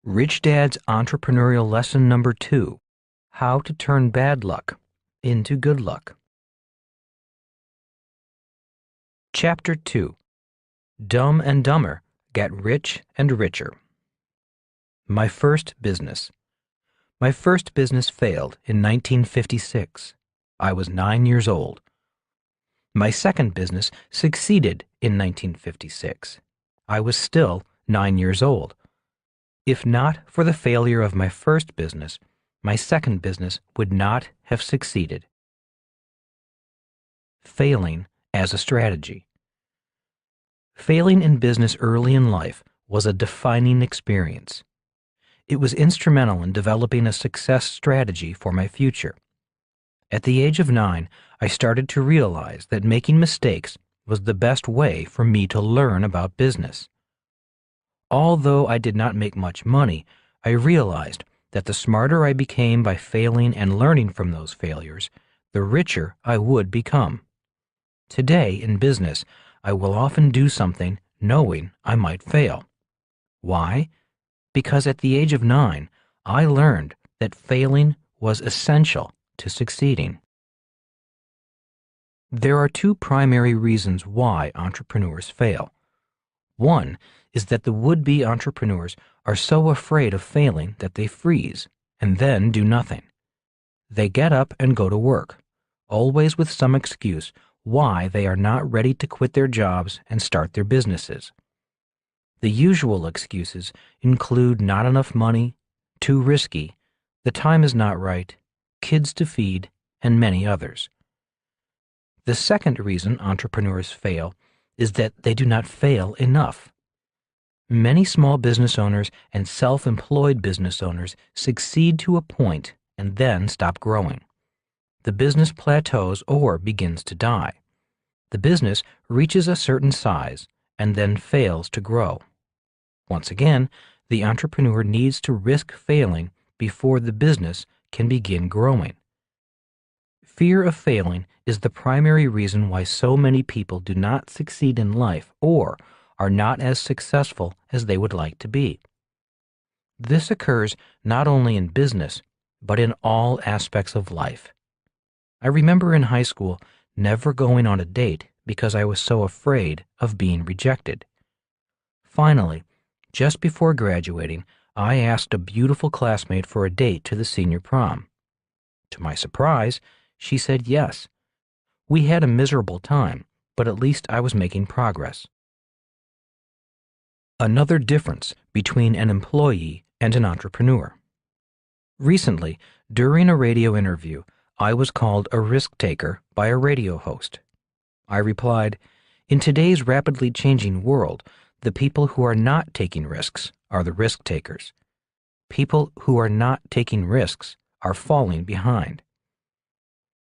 Rich Dad's entrepreneurial lesson number 2: How to turn bad luck into good luck. Chapter 2: Dumb and Dumber Get rich and richer. My first business. My first business failed in 1956. I was 9 years old. My second business succeeded in 1956. I was still 9 years old. If not for the failure of my first business, my second business would not have succeeded. Failing as a strategy. Failing in business early in life was a defining experience. It was instrumental in developing a success strategy for my future. At the age of 9, I started to realize that making mistakes was the best way for me to learn about business. Although I did not make much money, I realized that the smarter I became by failing and learning from those failures, the richer I would become. Today, in business, I will often do something knowing I might fail. Why? Because at the age of 9, I learned that failing was essential to succeeding. There are two primary reasons why entrepreneurs fail. One is that the would-be entrepreneurs are so afraid of failing that they freeze and then do nothing. They get up and go to work, always with some excuse why they are not ready to quit their jobs and start their businesses. The usual excuses include not enough money, too risky, the time is not right, kids to feed, and many others. The second reason entrepreneurs fail is that they do not fail enough. Many small business owners and self-employed business owners succeed to a point and then stop growing. The business plateaus or begins to die. The business reaches a certain size and then fails to grow. Once again, the entrepreneur needs to risk failing before the business can begin growing. Fear of failing is the primary reason why so many people do not succeed in life or are not as successful as they would like to be. This occurs not only in business, but in all aspects of life. I remember in high school never going on a date because I was so afraid of being rejected. Finally, just before graduating, I asked a beautiful classmate for a date to the senior prom. To my surprise, she said yes. We had a miserable time, but at least I was making progress. Another difference between an employee and an entrepreneur. Recently, during a radio interview, I was called a risk taker by a radio host. I replied, "In today's rapidly changing world, the people who are not taking risks are the risk takers. People who are not taking risks are falling behind."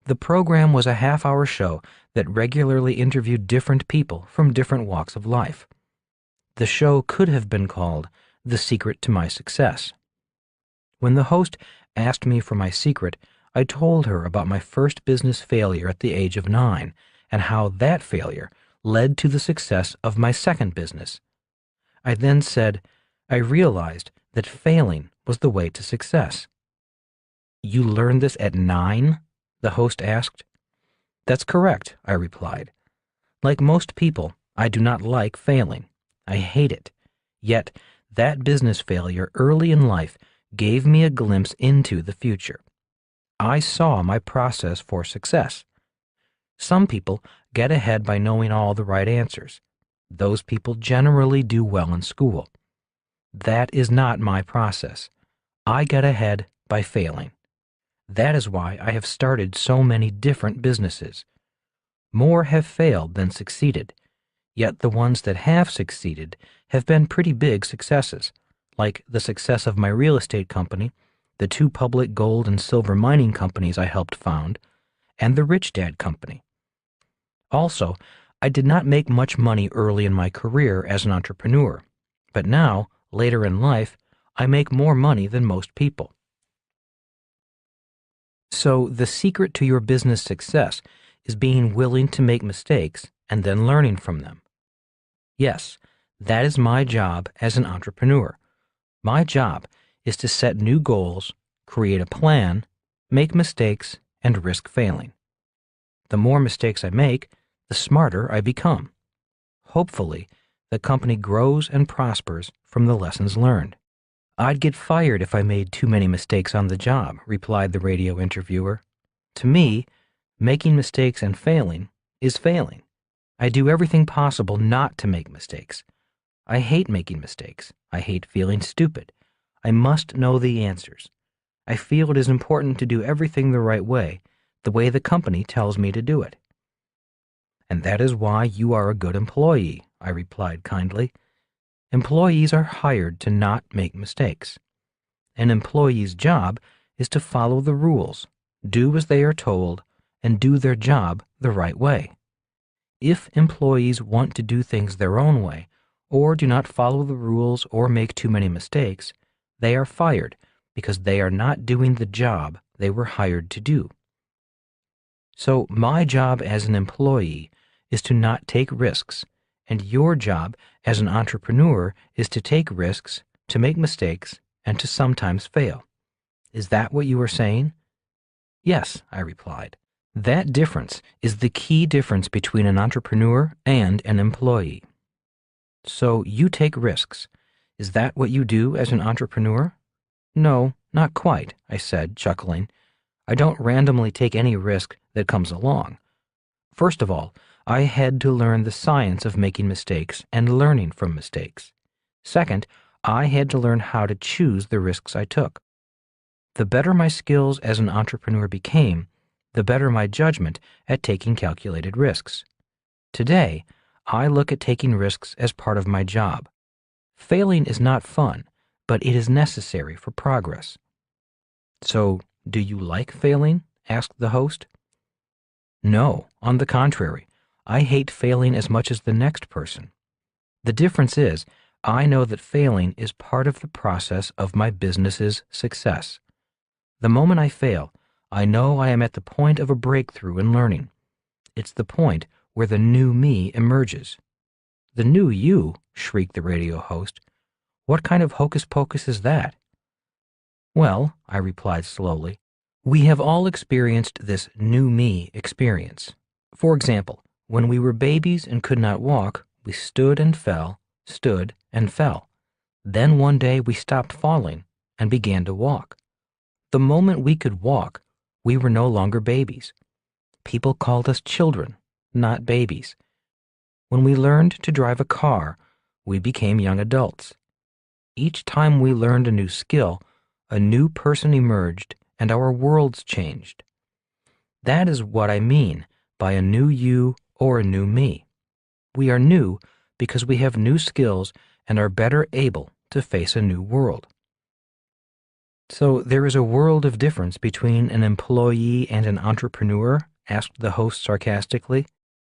The program was a half-hour show that regularly interviewed different people from different walks of life. The show could have been called The Secret to My Success. When the host asked me for my secret, I told her about my first business failure at the age of 9 and how that failure led to the success of my second business. I then said, I realized that failing was the way to success. "You learned this at 9? The host asked. "That's correct," I replied. "Like most people, I do not like failing. I hate it. Yet, that business failure early in life gave me a glimpse into the future. I saw my process for success. Some people get ahead by knowing all the right answers. Those people generally do well in school. That is not my process. I get ahead by failing. That is why I have started so many different businesses. More have failed than succeeded, yet the ones that have succeeded have been pretty big successes, like the success of my real estate company, the 2 public gold and silver mining companies I helped found, and the Rich Dad Company. Also, I did not make much money early in my career as an entrepreneur, but now, later in life, I make more money than most people. So, the secret to your business success is being willing to make mistakes and then learning from them. Yes, that is my job as an entrepreneur. My job is to set new goals, create a plan, make mistakes, and risk failing. The more mistakes I make, the smarter I become. Hopefully, The company grows and prospers from the lessons learned. I'd get fired if I made too many mistakes on the job, replied the radio interviewer. To me, making mistakes and failing is failing. I do everything possible not to make mistakes. I hate making mistakes. I hate feeling stupid. I must know the answers. I feel it is important to do everything the way the company tells me to do it. And that is why you are a good employee, I replied kindly. Employees are hired to not make mistakes. An employee's job is to follow the rules, do as they are told, and do their job the right way. If employees want to do things their own way, or do not follow the rules or make too many mistakes, they are fired because they are not doing the job they were hired to do. So my job as an employee is to not take risks, and your job as an entrepreneur is to take risks, to make mistakes, and to sometimes fail. Is that what you are saying? Yes, I replied. That difference is the key difference between an entrepreneur and an employee. So you take risks. Is that what you do as an entrepreneur? No, not quite, I said, chuckling. I don't randomly take any risk that comes along. First of all, I had to learn the science of making mistakes and learning from mistakes. Second, I had to learn how to choose the risks I took. The better my skills as an entrepreneur became, the better my judgment at taking calculated risks. Today, I look at taking risks as part of my job. Failing is not fun, but it is necessary for progress. So, do you like failing? Asked the host. No, on the contrary, I hate failing as much as the next person. The difference is, I know that failing is part of the process of my business's success. The moment I fail, I know I am at the point of a breakthrough in learning. It's the point where the new me emerges. The new you, shrieked the radio host. What kind of hocus pocus is that? Well, I replied slowly, we have all experienced this new me experience. For example, when we were babies and could not walk, we stood and fell, stood and fell. Then one day we stopped falling and began to walk. The moment we could walk, we were no longer babies. People called us children, not babies. When we learned to drive a car, we became young adults. Each time we learned a new skill, a new person emerged and our worlds changed. That is what I mean by a new you or a new me. We are new because we have new skills and are better able to face a new world. So there is a world of difference between an employee and an entrepreneur? Asked the host sarcastically.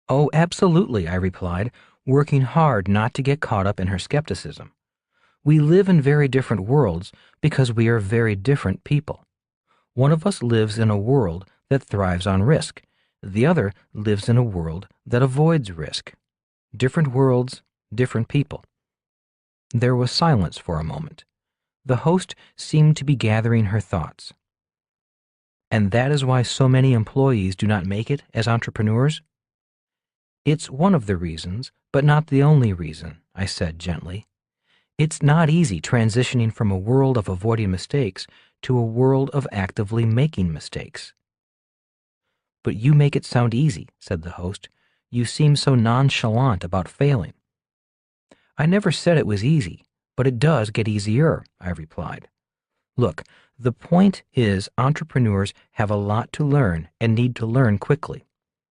Oh, absolutely, I replied, working hard not to get caught up in her skepticism. We live in very different worlds because we are very different people. One of us lives in a world that thrives on risk. The other lives in a world that avoids risk. Different worlds, different people. There was silence for a moment. The host seemed to be gathering her thoughts. And that is why so many employees do not make it as entrepreneurs? It's one of the reasons, but not the only reason, I said gently. It's not easy transitioning from a world of avoiding mistakes to a world of actively making mistakes. But you make it sound easy, said the host. You seem so nonchalant about failing. I never said it was easy, but it does get easier, I replied. Look, the point is entrepreneurs have a lot to learn and need to learn quickly.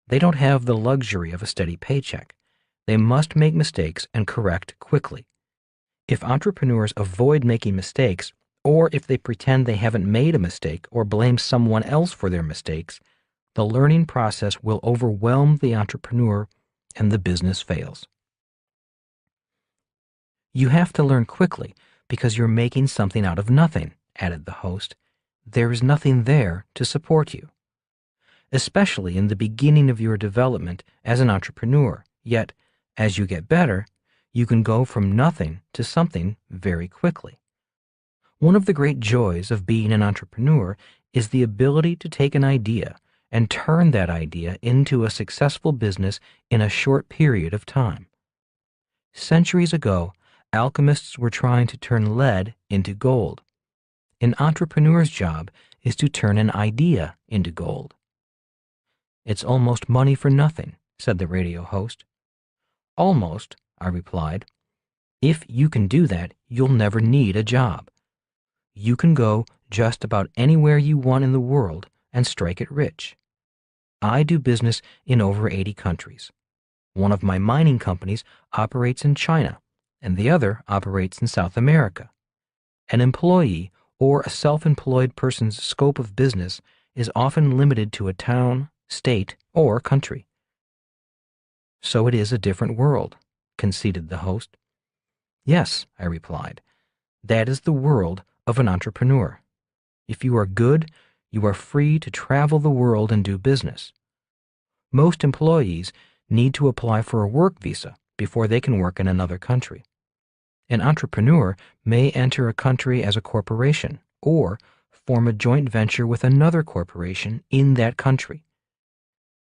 They don't have the luxury of a steady paycheck. They must make mistakes and correct quickly. If entrepreneurs avoid making mistakes, or if they pretend they haven't made a mistake or blame someone else for their mistakes, the learning process will overwhelm the entrepreneur and the business fails. You have to learn quickly because you're making something out of nothing, added the host. There is nothing there to support you. Especially in the beginning of your development as an entrepreneur, yet, as you get better, you can go from nothing to something very quickly. One of the great joys of being an entrepreneur is the ability to take an idea and turn that idea into a successful business in a short period of time. Centuries ago, alchemists were trying to turn lead into gold. An entrepreneur's job is to turn an idea into gold. It's almost money for nothing, said the radio host. Almost, I replied. If you can do that, you'll never need a job. You can go just about anywhere you want in the world and strike it rich. I do business in over 80 countries. One of my mining companies operates in China, and the other operates in South America. An employee or a self-employed person's scope of business is often limited to a town, state, or country. So it is a different world, conceded the host. Yes, I replied. That is the world of an entrepreneur. If you are good, you are free to travel the world and do business. Most employees need to apply for a work visa before they can work in another country. An entrepreneur may enter a country as a corporation or form a joint venture with another corporation in that country.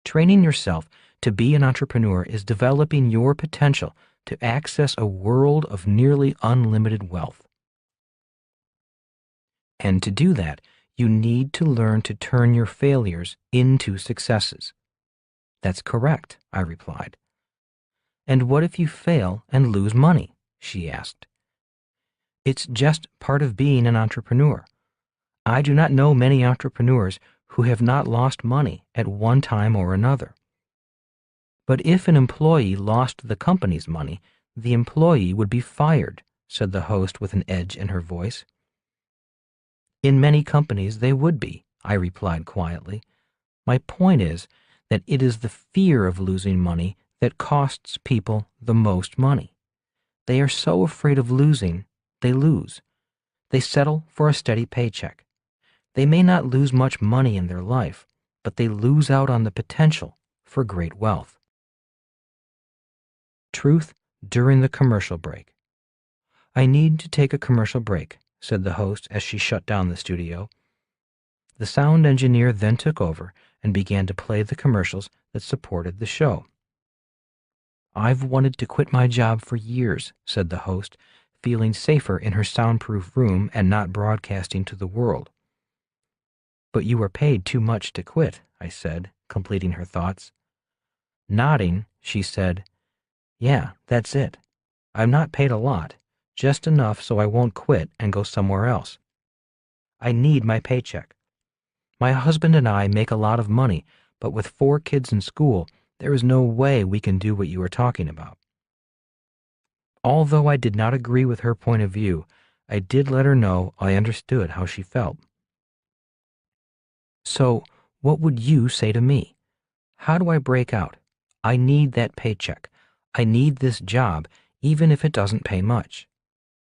Training yourself to be an entrepreneur is developing your potential to access a world of nearly unlimited wealth. And to do that, you need to learn to turn your failures into successes. That's correct, I replied. And what if you fail and lose money? She asked. It's just part of being an entrepreneur. I do not know many entrepreneurs who have not lost money at one time or another. But if an employee lost the company's money, the employee would be fired, said the host with an edge in her voice. In many companies they would be, I replied quietly. My point is that it is the fear of losing money that costs people the most money. They are so afraid of losing, they lose. They settle for a steady paycheck. They may not lose much money in their life, but they lose out on the potential for great wealth. Truth during the commercial break. I need to take a commercial break, said the host as she shut down the studio. The sound engineer then took over and began to play the commercials that supported the show. I've wanted to quit my job for years, said the host, feeling safer in her soundproof room and not broadcasting to the world. But you are paid too much to quit, I said, completing her thoughts. Nodding, she said, Yeah, that's it. I'm not paid a lot, just enough so I won't quit and go somewhere else. I need my paycheck. My husband and I make a lot of money, but with 4 kids in school, there is no way we can do what you are talking about. Although I did not agree with her point of view, I did let her know I understood how she felt. So, what would you say to me? How do I break out? I need that paycheck. I need this job, even if it doesn't pay much.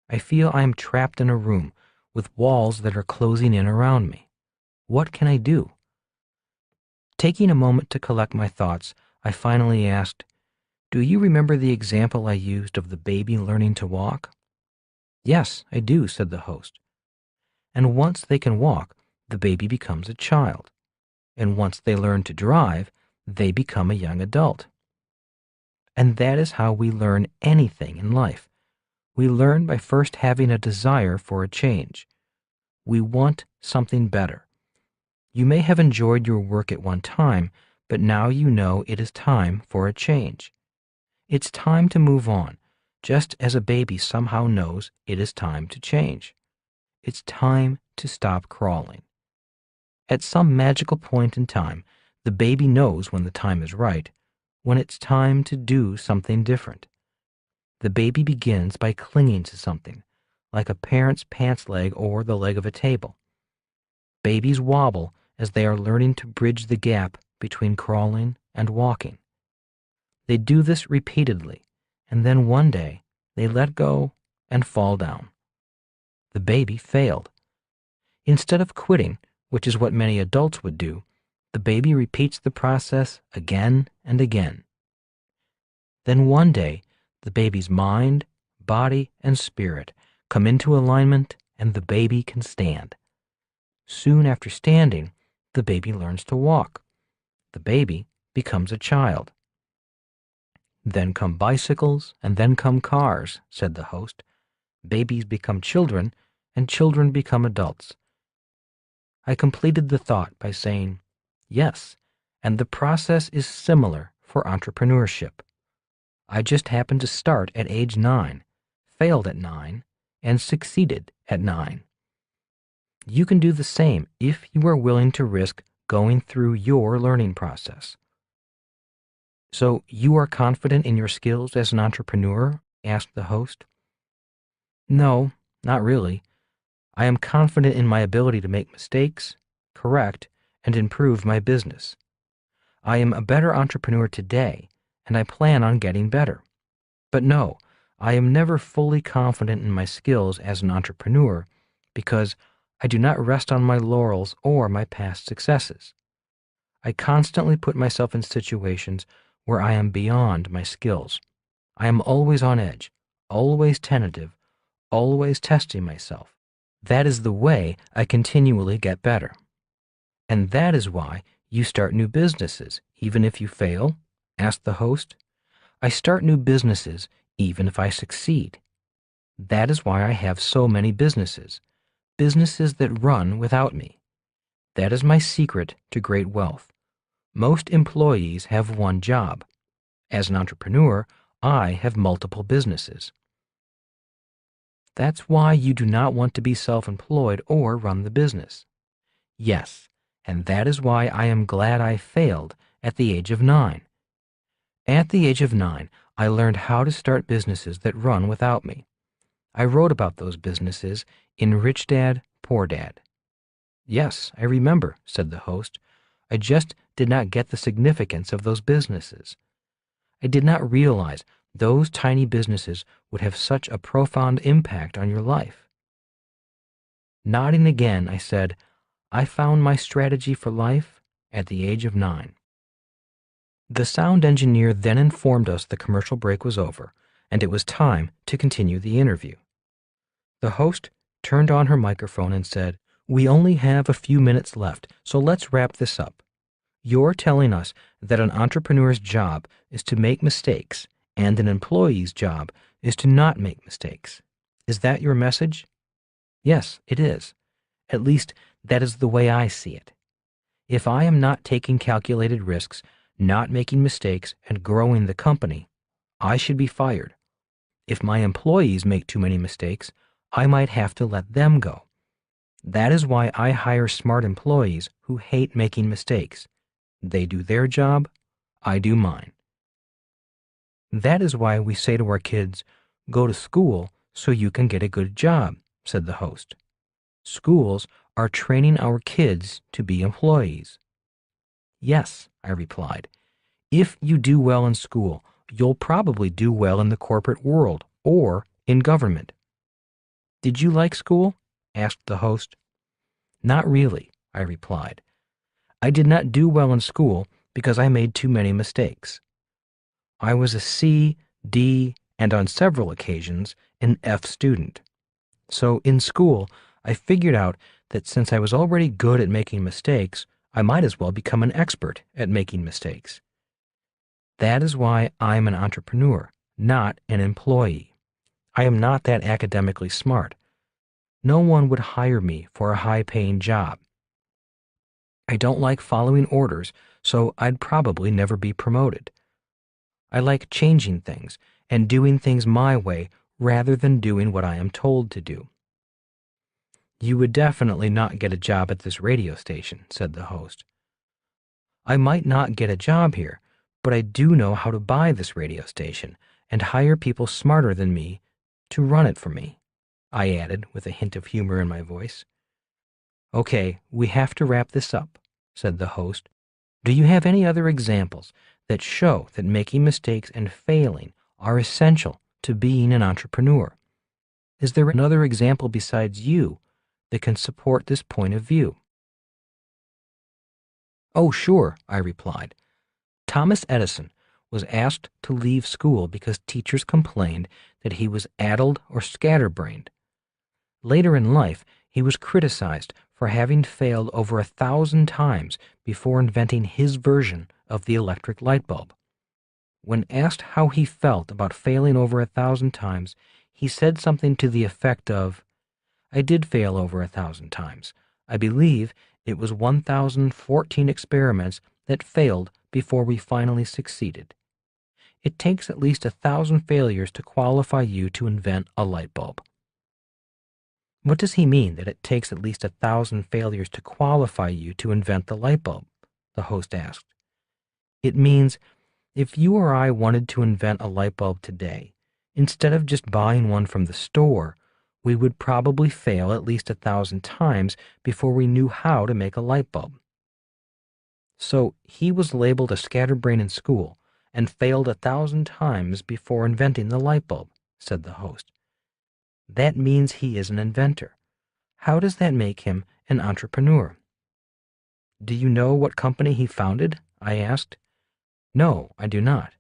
I feel I am trapped in a room with walls that are closing in around me. What can I do? Taking a moment to collect my thoughts, I finally asked, Do you remember the example I used of the baby learning to walk? Yes, I do, said the host. And once they can walk, the baby becomes a child. And once they learn to drive, they become a young adult. And that is how we learn anything in life. We learn by first having a desire for a change. We want something better. You may have enjoyed your work at one time, but now you know it is time for a change. It's time to move on, just as a baby somehow knows it is time to change. It's time to stop crawling. At some magical point in time, the baby knows when the time is right, when it's time to do something different. The baby begins by clinging to something, like a parent's pants leg or the leg of a table. Babies wobble as they are learning to bridge the gap between crawling and walking. They do this repeatedly, and then one day they let go and fall down. The baby failed. Instead of quitting, which is what many adults would do, the baby repeats the process again and again. Then one day, the baby's mind, body, and spirit come into alignment and the baby can stand. Soon after standing, the baby learns to walk. The baby becomes a child. Then come bicycles, and then come cars, said the host. Babies become children, and children become adults. I completed the thought by saying, yes, and the process is similar for entrepreneurship. I just happened to start at age 9, failed at 9, and succeeded at 9. You can do the same if you are willing to risk going through your learning process. So you are confident in your skills as an entrepreneur? Asked the host. No, not really. I am confident in my ability to make mistakes, correct, and improve my business. I am a better entrepreneur today, and I plan on getting better. But no, I am never fully confident in my skills as an entrepreneur because I do not rest on my laurels or my past successes. I constantly put myself in situations where I am beyond my skills. I am always on edge, always tentative, always testing myself. That is the way I continually get better. And that is why you start new businesses, even if you fail? Asked the host. I start new businesses even if I succeed. That is why I have so many businesses that run without me. That is my secret to great wealth. Most employees have one job. As an entrepreneur, I have multiple businesses. That's why you do not want to be self-employed or run the business. Yes, and that is why I am glad I failed at the age of 9. At the age of 9, I learned how to start businesses that run without me. I wrote about those businesses in Rich Dad, Poor Dad. Yes, I remember, said the host. I just did not get the significance of those businesses. I did not realize those tiny businesses would have such a profound impact on your life. Nodding again, I said, I found my strategy for life at the age of 9. The sound engineer then informed us the commercial break was over, and it was time to continue the interview. The host turned on her microphone and said, we only have a few minutes left, so let's wrap this up. You're telling us that an entrepreneur's job is to make mistakes and an employee's job is to not make mistakes. Is that your message? Yes, it is. At least that is the way I see it. If I am not taking calculated risks, not making mistakes, and growing the company, I should be fired. If my employees make too many mistakes, I might have to let them go. That is why I hire smart employees who hate making mistakes. They do their job, I do mine. That is why we say to our kids, go to school so you can get a good job, said the host. Schools are training our kids to be employees. Yes, I replied. If you do well in school, you'll probably do well in the corporate world or in government. Did you like school? Asked the host. Not really, I replied. I did not do well in school because I made too many mistakes. I was a C, D, and on several occasions, an F student. So in school, I figured out that since I was already good at making mistakes, I might as well become an expert at making mistakes. That is why I'm an entrepreneur, not an employee. I am not that academically smart. No one would hire me for a high-paying job. I don't like following orders, so I'd probably never be promoted. I like changing things and doing things my way rather than doing what I am told to do. You would definitely not get a job at this radio station, said the host. I might not get a job here, but I do know how to buy this radio station and hire people smarter than me to run it for me, I added with a hint of humor in my voice. Okay, we have to wrap this up, said the host. Do you have any other examples that show that making mistakes and failing are essential to being an entrepreneur? Is there another example besides you that can support this point of view? Oh, sure, I replied. Thomas Edison was asked to leave school because teachers complained that he was addled or scatterbrained. Later in life, he was criticized for having failed over 1,000 times before inventing his version of the electric light bulb. When asked how he felt about failing over 1,000 times, he said something to the effect of, "I did fail over 1,000 times. I believe it was 1,014 experiments that failed before we finally succeeded. It takes at least 1,000 failures to qualify you to invent a light bulb." What does he mean that it takes at least 1,000 failures to qualify you to invent the light bulb? The host asked. It means if you or I wanted to invent a light bulb today, instead of just buying one from the store, we would probably fail at least 1,000 times before we knew how to make a light bulb. So he was labeled a scatterbrain in school and failed 1,000 times before inventing the light bulb, said the host. That means he is an inventor. How does that make him an entrepreneur? Do you know what company he founded? I asked. No, I do not.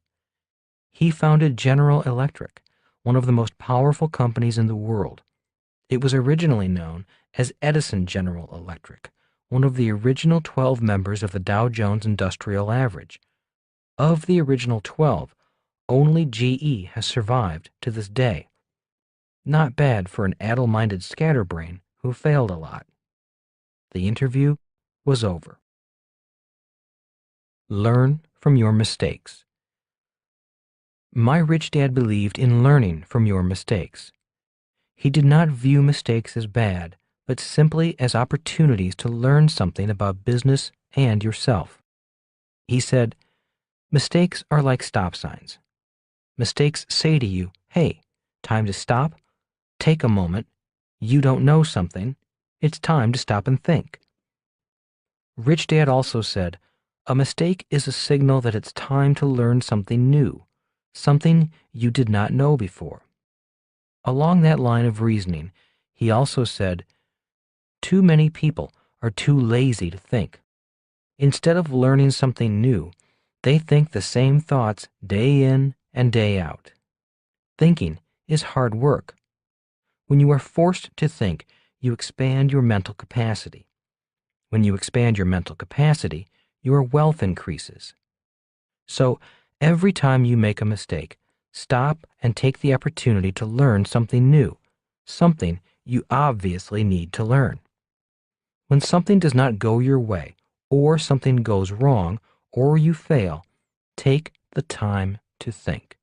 He founded General Electric, one of the most powerful companies in the world. It was originally known as Edison General Electric, one of the original 12 members of the Dow Jones Industrial Average. Of the original 12, only GE has survived to this day. Not bad for an addle-minded scatterbrain who failed a lot. The interview was over. Learn from your mistakes. My rich dad believed in learning from your mistakes. He did not view mistakes as bad, but simply as opportunities to learn something about business and yourself. He said, mistakes are like stop signs. Mistakes say to you, hey, time to stop, take a moment, you don't know something, it's time to stop and think. Rich Dad also said, a mistake is a signal that it's time to learn something new, something you did not know before. Along that line of reasoning, he also said, too many people are too lazy to think. Instead of learning something new, they think the same thoughts day in and day out. Thinking is hard work. When you are forced to think, you expand your mental capacity. When you expand your mental capacity, your wealth increases. So, every time you make a mistake, stop and take the opportunity to learn something new, something you obviously need to learn. When something does not go your way, or something goes wrong, or you fail, take the time to think.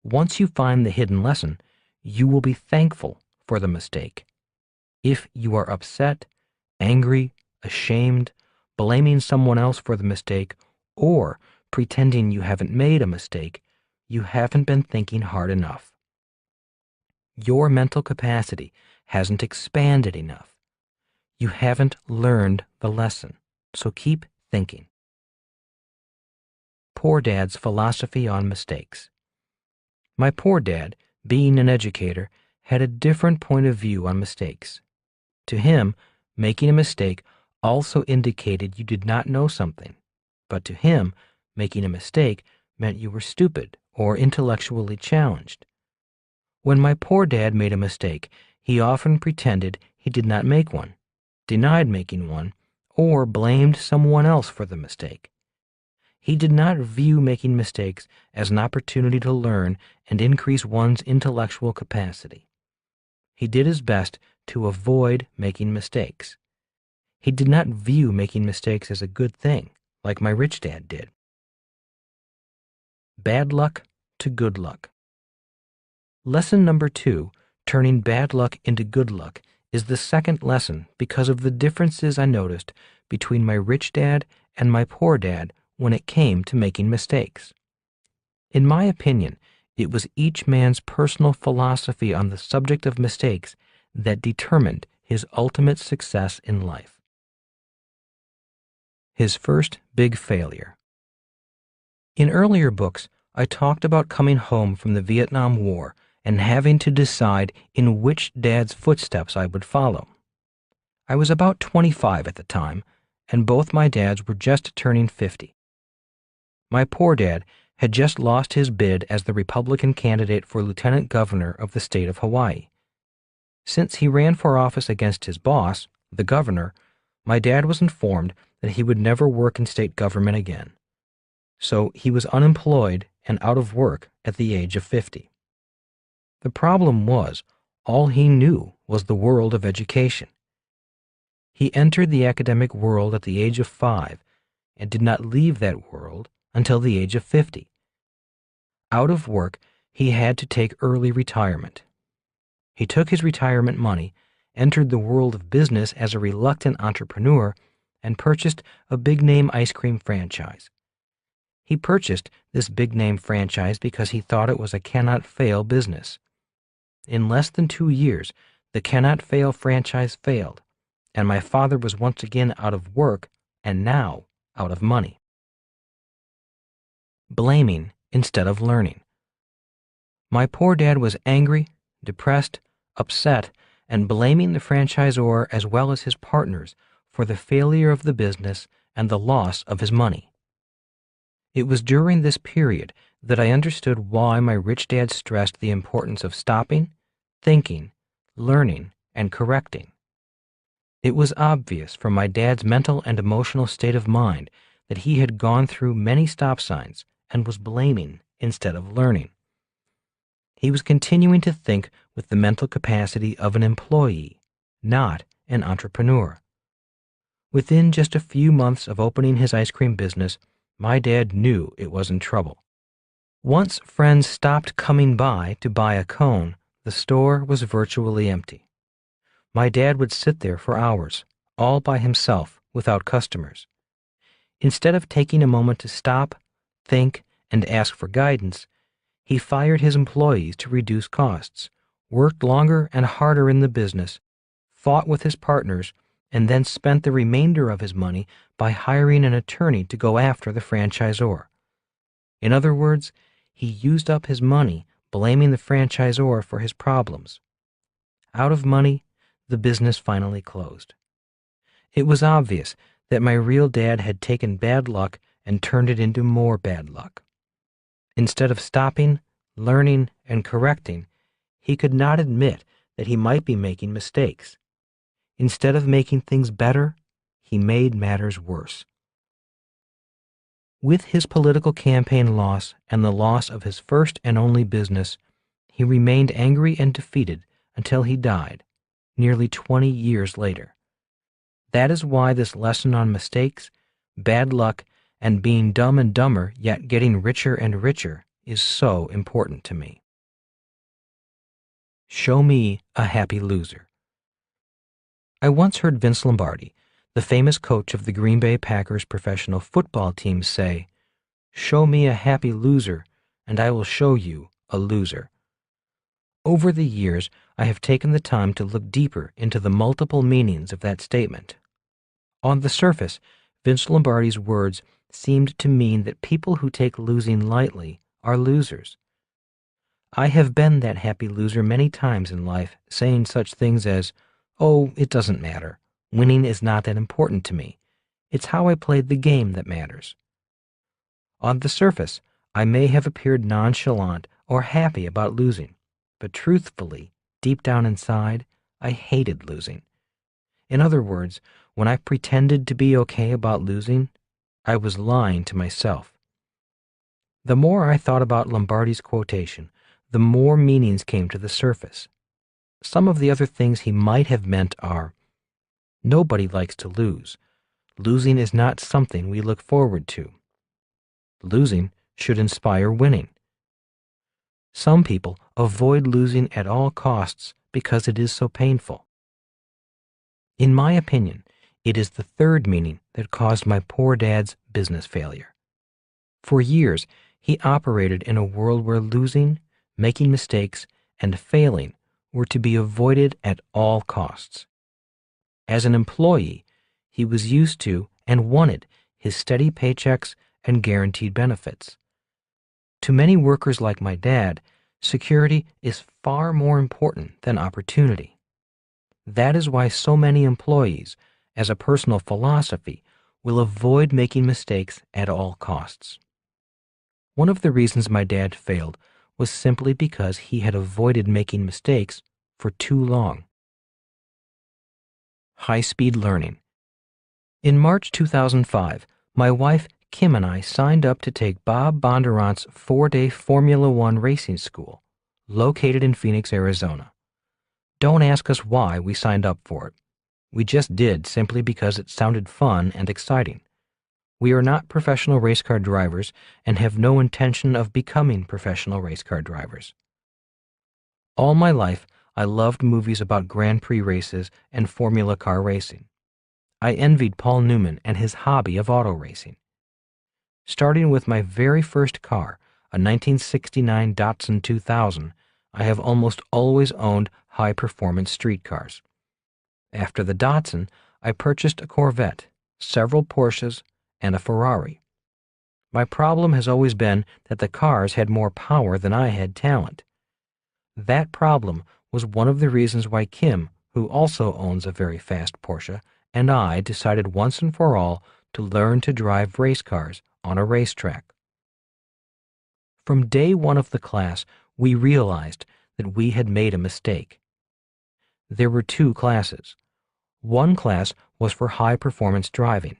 Once you find the hidden lesson, you will be thankful for the mistake. If you are upset, angry, ashamed, blaming someone else for the mistake, or pretending you haven't made a mistake, you haven't been thinking hard enough. Your mental capacity hasn't expanded enough. You haven't learned the lesson, so keep thinking. Poor Dad's philosophy on mistakes. My poor dad, being an educator, had a different point of view on mistakes. To him, making a mistake also indicated you did not know something, but to him, making a mistake meant you were stupid or intellectually challenged. When my poor dad made a mistake, he often pretended he did not make one, denied making one, or blamed someone else for the mistake. He did not view making mistakes as an opportunity to learn and increase one's intellectual capacity. He did his best to avoid making mistakes. He did not view making mistakes as a good thing, like my rich dad did. Bad luck to good luck. Lesson number 2, turning bad luck into good luck, is the second lesson because of the differences I noticed between my rich dad and my poor dad when it came to making mistakes. In my opinion, it was each man's personal philosophy on the subject of mistakes that determined his ultimate success in life. His first big failure. In earlier books, I talked about coming home from the Vietnam War and having to decide in which dad's footsteps I would follow. I was about 25 at the time, and both my dads were just turning 50. My poor dad had just lost his bid as the Republican candidate for lieutenant governor of the state of Hawaii. Since he ran for office against his boss, the governor, my dad was informed that he would never work in state government again. so he was unemployed and out of work at the age of 50. The problem was, all he knew was the world of education. He entered the academic world at the age of 5 and did not leave that world until the age of 50. Out of work, he had to take early retirement. He took his retirement money, entered the world of business as a reluctant entrepreneur, and purchased a big-name ice cream franchise. He purchased this big-name franchise because he thought it was a cannot-fail business. In less than 2 years, the cannot-fail franchise failed, and my father was once again out of work and now out of money. Blaming instead of learning. My poor dad was angry, depressed, upset, and blaming the franchisor as well as his partners for the failure of the business and the loss of his money. It was during this period that I understood why my rich dad stressed the importance of stopping, thinking, learning, and correcting. It was obvious from my dad's mental and emotional state of mind that he had gone through many stop signs and was blaming instead of learning. He was continuing to think with the mental capacity of an employee, not an entrepreneur. Within just a few months of opening his ice cream business, my dad knew it was in trouble. Once friends stopped coming by to buy a cone, the store was virtually empty. My dad would sit there for hours, all by himself, without customers. Instead of taking a moment to stop, think, and ask for guidance, he fired his employees to reduce costs, worked longer and harder in the business, fought with his partners, and then spent the remainder of his money by hiring an attorney to go after the franchisor. In other words, he used up his money blaming the franchisor for his problems. Out of money, the business finally closed. It was obvious that my real dad had taken bad luck and turned it into more bad luck. Instead of stopping, learning, and correcting, he could not admit that he might be making mistakes. Instead of making things better, he made matters worse. With his political campaign loss and the loss of his first and only business, he remained angry and defeated until he died, nearly 20 years later. That is why this lesson on mistakes, bad luck, and being dumb and dumber yet getting richer and richer is so important to me. Show me a happy loser. I once heard Vince Lombardi, the famous coach of the Green Bay Packers professional football team, say, "Show me a happy loser, and I will show you a loser." Over the years, I have taken the time to look deeper into the multiple meanings of that statement. On the surface, Vince Lombardi's words seemed to mean that people who take losing lightly are losers. I have been that happy loser many times in life, saying such things as, "Oh, it doesn't matter. Winning is not that important to me. It's how I played the game that matters." On the surface, I may have appeared nonchalant or happy about losing, but truthfully, deep down inside, I hated losing. In other words, when I pretended to be okay about losing, I was lying to myself. The more I thought about Lombardi's quotation, the more meanings came to the surface. Some of the other things he might have meant are, nobody likes to lose. Losing is not something we look forward to. Losing should inspire winning. Some people avoid losing at all costs because it is so painful. In my opinion, it is the third meaning that caused my poor dad's business failure. For years, he operated in a world where losing, making mistakes, and failing were to be avoided at all costs. As an employee, he was used to and wanted his steady paychecks and guaranteed benefits. To many workers like my dad, security is far more important than opportunity. That is why so many employees, as a personal philosophy, will avoid making mistakes at all costs. One of the reasons my dad failed was simply because he had avoided making mistakes for too long. High-speed learning. In March 2005, my wife, Kim and I signed up to take Bob Bondurant's 4-day Formula One racing school, located in Phoenix, Arizona. Don't ask us why we signed up for it. We just did simply because it sounded fun and exciting. We are not professional race car drivers and have no intention of becoming professional race car drivers. All my life, I loved movies about Grand Prix races and Formula car racing. I envied Paul Newman and his hobby of auto racing. Starting with my very first car, a 1969 Datsun 2000, I have almost always owned high-performance street cars. After the Datsun, I purchased a Corvette, several Porsches, and a Ferrari. My problem has always been that the cars had more power than I had talent. That problem was one of the reasons why Kim, who also owns a very fast Porsche, and I decided once and for all to learn to drive race cars on a racetrack. From day one of the class, we realized that we had made a mistake. There were two classes. One class was for high-performance driving.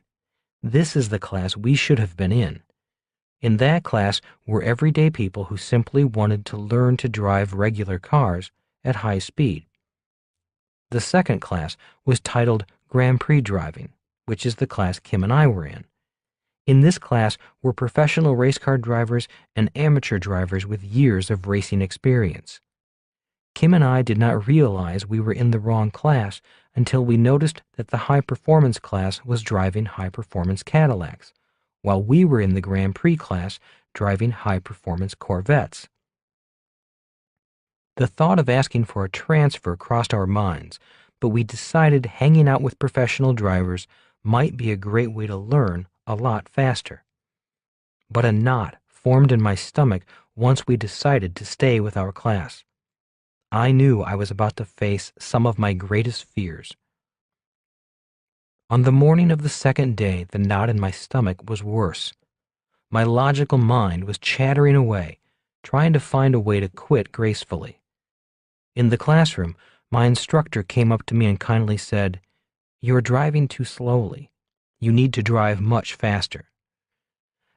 This is the class we should have been in. In that class were everyday people who simply wanted to learn to drive regular cars at high speed. The second class was titled Grand Prix Driving, which is the class Kim and I were in. In this class were professional race car drivers and amateur drivers with years of racing experience. Kim and I did not realize we were in the wrong class until we noticed that the high-performance class was driving high-performance Cadillacs, while we were in the Grand Prix class driving high-performance Corvettes. The thought of asking for a transfer crossed our minds, but we decided hanging out with professional drivers might be a great way to learn a lot faster. But a knot formed in my stomach once we decided to stay with our class. I knew I was about to face some of my greatest fears. On the morning of the second day, the knot in my stomach was worse. My logical mind was chattering away, trying to find a way to quit gracefully. In the classroom, my instructor came up to me and kindly said, "You're driving too slowly. You need to drive much faster."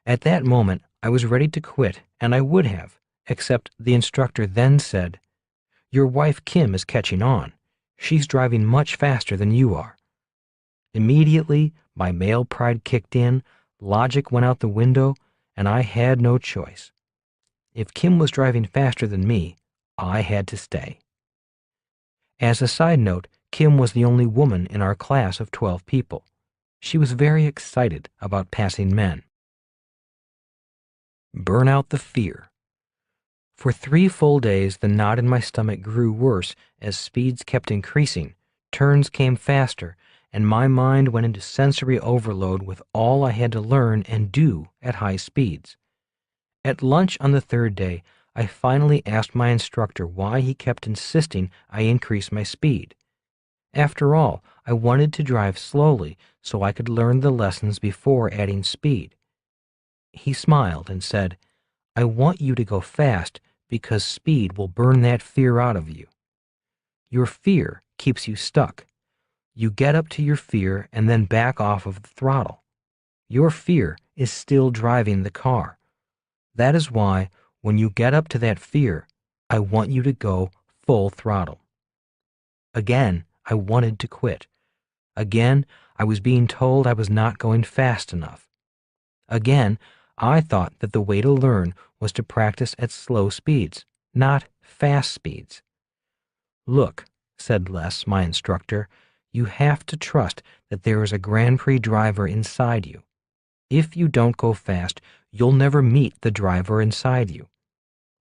At that moment, I was ready to quit, and I would have, except the instructor then said, "Your wife Kim is catching on. She's driving much faster than you are." Immediately, my male pride kicked in, logic went out the window, and I had no choice. If Kim was driving faster than me, I had to stay. As a side note, Kim was the only woman in our class of 12 people. She was very excited about passing men. Burn out the fear. For 3 full days, the knot in my stomach grew worse as speeds kept increasing, turns came faster, and my mind went into sensory overload with all I had to learn and do at high speeds. At lunch on the 3rd day, I finally asked my instructor why he kept insisting I increase my speed. After all, I wanted to drive slowly so I could learn the lessons before adding speed. He smiled and said, "I want you to go fast because speed will burn that fear out of you. Your fear keeps you stuck. You get up to your fear and then back off of the throttle. Your fear is still driving the car. That is why, when you get up to that fear, I want you to go full throttle." Again, I wanted to quit. Again, I was being told I was not going fast enough. Again, I thought that the way to learn was to practice at slow speeds, not fast speeds. "Look," said Les, my instructor, "you have to trust that there is a Grand Prix driver inside you. If you don't go fast, you'll never meet the driver inside you.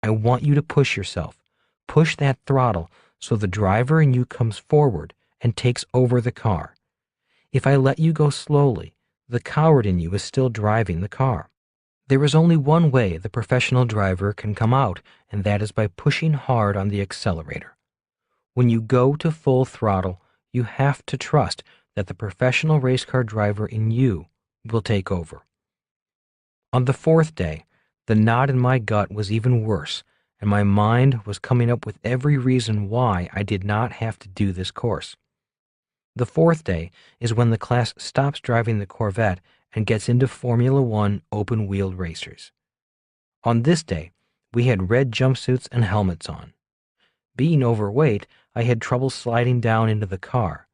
I want you to push yourself. Push that throttle so the driver in you comes forward and takes over the car. If I let you go slowly, the coward in you is still driving the car. There is only one way the professional driver can come out, and that is by pushing hard on the accelerator. When you go to full throttle, you have to trust that the professional race car driver in you will take over." On the 4th day, the knot in my gut was even worse, and my mind was coming up with every reason why I did not have to do this course. The 4th day is when the class stops driving the Corvette and gets into Formula One open-wheeled racers. On this day, we had red jumpsuits and helmets on. Being overweight, I had trouble sliding down into the car.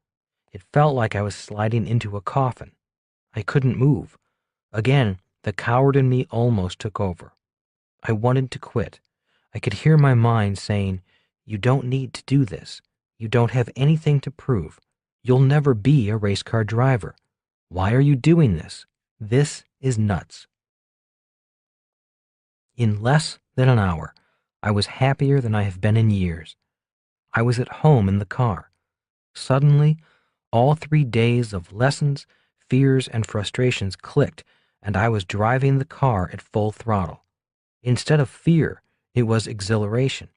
It felt like I was sliding into a coffin. I couldn't move. Again, the coward in me almost took over. I wanted to quit. I could hear my mind saying, "You don't need to do this. You don't have anything to prove. You'll never be a race car driver. Why are you doing this? This is nuts." In less than an hour, I was happier than I have been in years. I was at home in the car. Suddenly, all 3 days of lessons, fears, and frustrations clicked, and I was driving the car at full throttle. Instead of fear, it was exhilaration.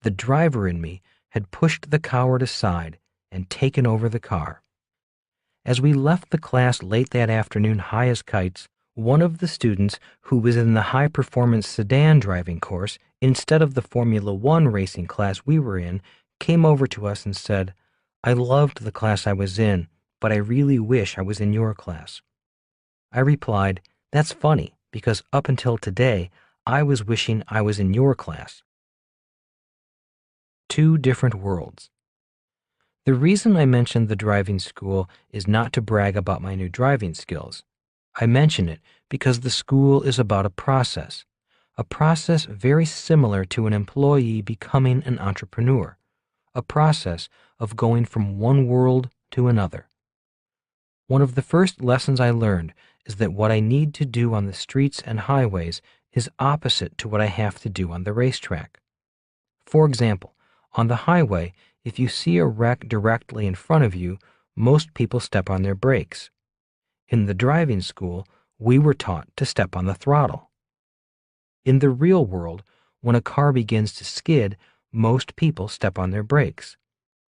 The driver in me had pushed the coward aside and taken over the car. As we left the class late that afternoon high as kites, one of the students who was in the high-performance sedan driving course instead of the Formula One racing class we were in came over to us and said, "I loved the class I was in, but I really wish I was in your class." I replied, "That's funny, because up until today, I was wishing I was in your class." Two different worlds. The reason I mentioned the driving school is not to brag about my new driving skills. I mention it because the school is about a process very similar to an employee becoming an entrepreneur, a process of going from one world to another. One of the first lessons I learned is that what I need to do on the streets and highways is opposite to what I have to do on the racetrack. For example, on the highway, if you see a wreck directly in front of you, most people step on their brakes. In the driving school, we were taught to step on the throttle. In the real world, when a car begins to skid, most people step on their brakes.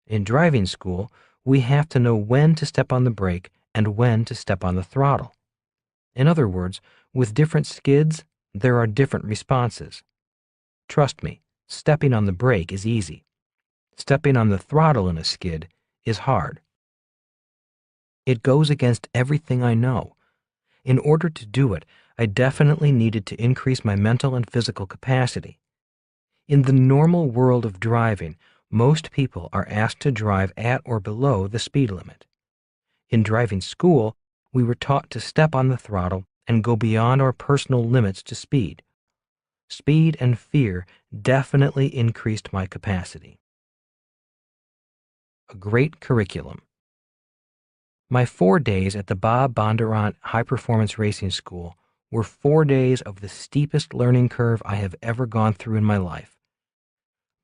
In driving school, we have to know when to step on the brake and when to step on the throttle. In other words, with different skids, there are different responses. Trust me, stepping on the brake is easy. Stepping on the throttle in a skid is hard. It goes against everything I know. In order to do it, I definitely needed to increase my mental and physical capacity. In the normal world of driving, most people are asked to drive at or below the speed limit. In driving school, we were taught to step on the throttle and go beyond our personal limits to speed. Speed and fear definitely increased my capacity. A great curriculum. My 4 days at the Bob Bondurant High Performance Racing School were 4 days of the steepest learning curve I have ever gone through in my life.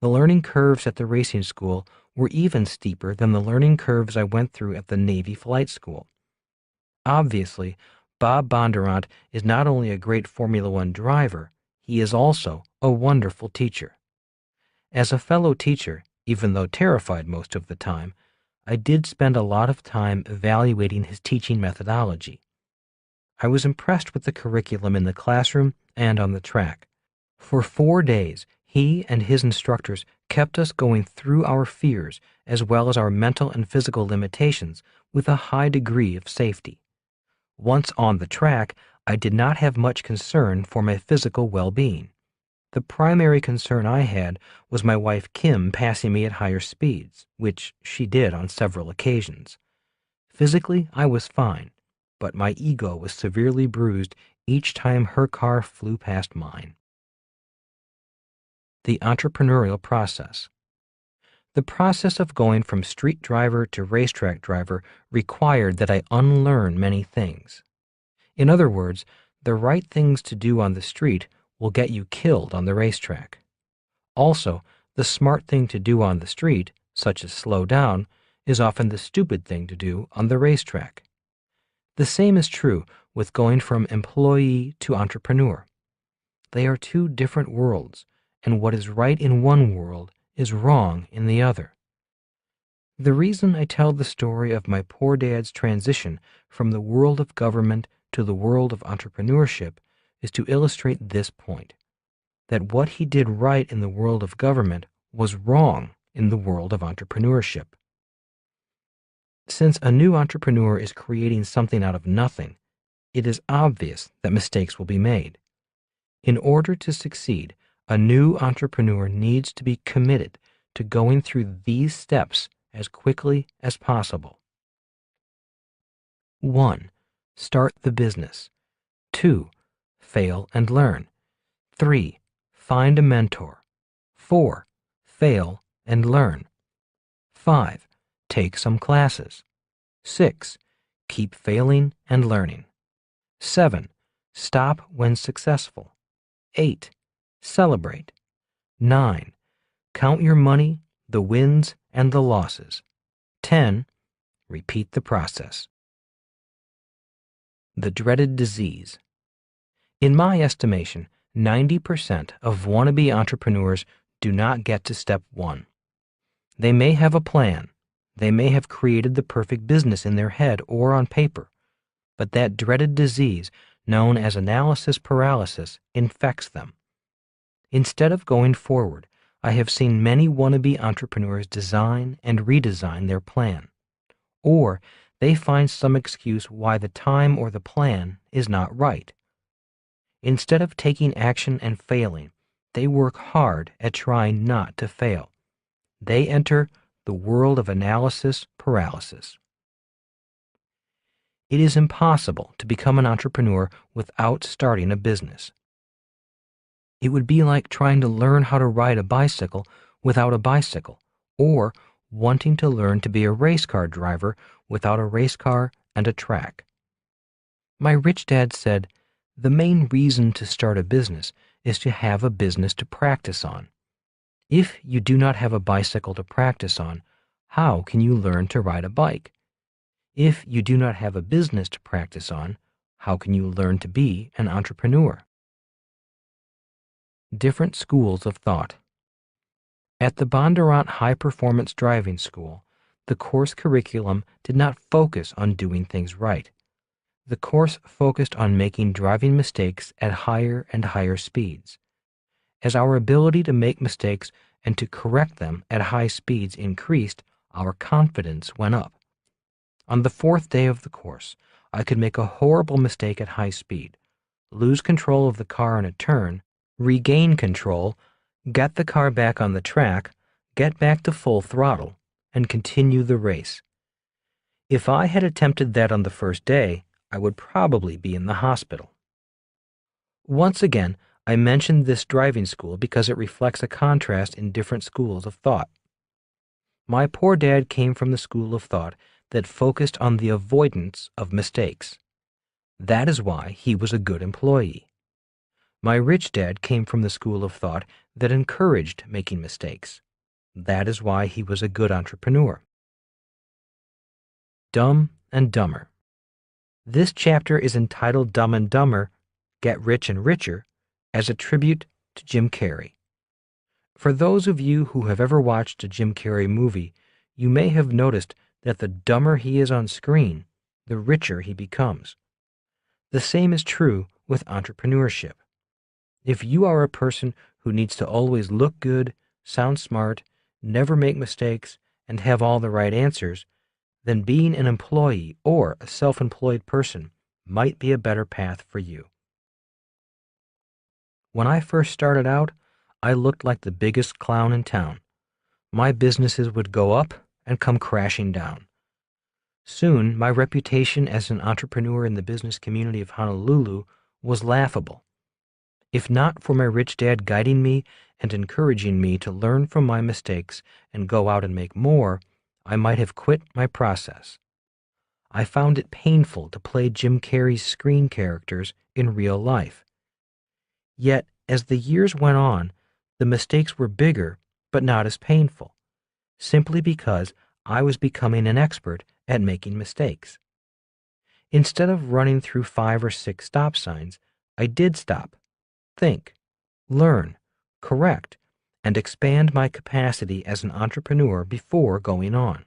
The learning curves at the racing school were even steeper than the learning curves I went through at the Navy Flight School. Obviously, Bob Bondurant is not only a great Formula One driver, he is also a wonderful teacher. As a fellow teacher, even though terrified most of the time, I did spend a lot of time evaluating his teaching methodology. I was impressed with the curriculum in the classroom and on the track. For 4 days, he and his instructors kept us going through our fears as well as our mental and physical limitations with a high degree of safety. Once on the track, I did not have much concern for my physical well-being. The primary concern I had was my wife Kim passing me at higher speeds, which she did on several occasions. Physically, I was fine, but my ego was severely bruised each time her car flew past mine. The entrepreneurial process. The process of going from street driver to racetrack driver required that I unlearn many things. In other words, the right things to do on the street will get you killed on the racetrack. Also, the smart thing to do on the street, such as slow down, is often the stupid thing to do on the racetrack. The same is true with going from employee to entrepreneur. They are two different worlds, and what is right in one world is wrong in the other. The reason I tell the story of my poor dad's transition from the world of government to the world of entrepreneurship is to illustrate this point, that what he did right in the world of government was wrong in the world of entrepreneurship. Since a new entrepreneur is creating something out of nothing, It is obvious that mistakes will be made. In order to succeed, a new entrepreneur needs to be committed to going through these steps as quickly as possible. 1. Start the business. 2. Fail and learn. 3. Find a mentor. 4. Fail and learn. 5. Take some classes. 6. Keep failing and learning. 7. Stop when successful. 8. Celebrate. 9. Count your money, the wins and the losses. 10. Repeat the process. The dreaded disease. In my estimation, 90% of wannabe entrepreneurs do not get to step 1. They may have a plan. They may have created the perfect business in their head or on paper, but that dreaded disease, known as analysis paralysis, infects them. Instead of going forward, I have seen many wannabe entrepreneurs design and redesign their plan, or they find some excuse why the time or the plan is not right. Instead of taking action and failing, they work hard at trying not to fail. They enter the world of analysis paralysis. It is impossible to become an entrepreneur without starting a business. It would be like trying to learn how to ride a bicycle without a bicycle, or wanting to learn to be a race car driver without a race car and a track. My rich dad said, "The main reason to start a business is to have a business to practice on. If you do not have a bicycle to practice on, how can you learn to ride a bike? If you do not have a business to practice on, how can you learn to be an entrepreneur?" Different schools of thought. At the Bondurant High Performance Driving School, the course curriculum did not focus on doing things right. The course focused on making driving mistakes at higher and higher speeds. As our ability to make mistakes and to correct them at high speeds increased, our confidence went up. On the 4th day of the course, I could make a horrible mistake at high speed, lose control of the car in a turn, regain control, get the car back on the track, get back to full throttle, and continue the race. If I had attempted that on the first day, I would probably be in the hospital. Once again, I mentioned this driving school because it reflects a contrast in different schools of thought. My poor dad came from the school of thought that focused on the avoidance of mistakes. That is why he was a good employee. My rich dad came from the school of thought that encouraged making mistakes. That is why he was a good entrepreneur. Dumb and Dumber. This chapter is entitled Dumb and Dumber, Get Rich and Richer, as a tribute to Jim Carrey. For those of you who have ever watched a Jim Carrey movie, you may have noticed that the dumber he is on screen, the richer he becomes. The same is true with entrepreneurship. If you are a person who needs to always look good, sound smart, never make mistakes, and have all the right answers, then being an employee or a self-employed person might be a better path for you. When I first started out, I looked like the biggest clown in town. My businesses would go up and come crashing down. Soon, my reputation as an entrepreneur in the business community of Honolulu was laughable. If not for my rich dad guiding me and encouraging me to learn from my mistakes and go out and make more, I might have quit my process. I found it painful to play Jim Carrey's screen characters in real life. Yet, as the years went on, the mistakes were bigger but not as painful, simply because I was becoming an expert at making mistakes. Instead of running through 5 or 6 stop signs, I did stop, think, learn, correct, and expand my capacity as an entrepreneur before going on.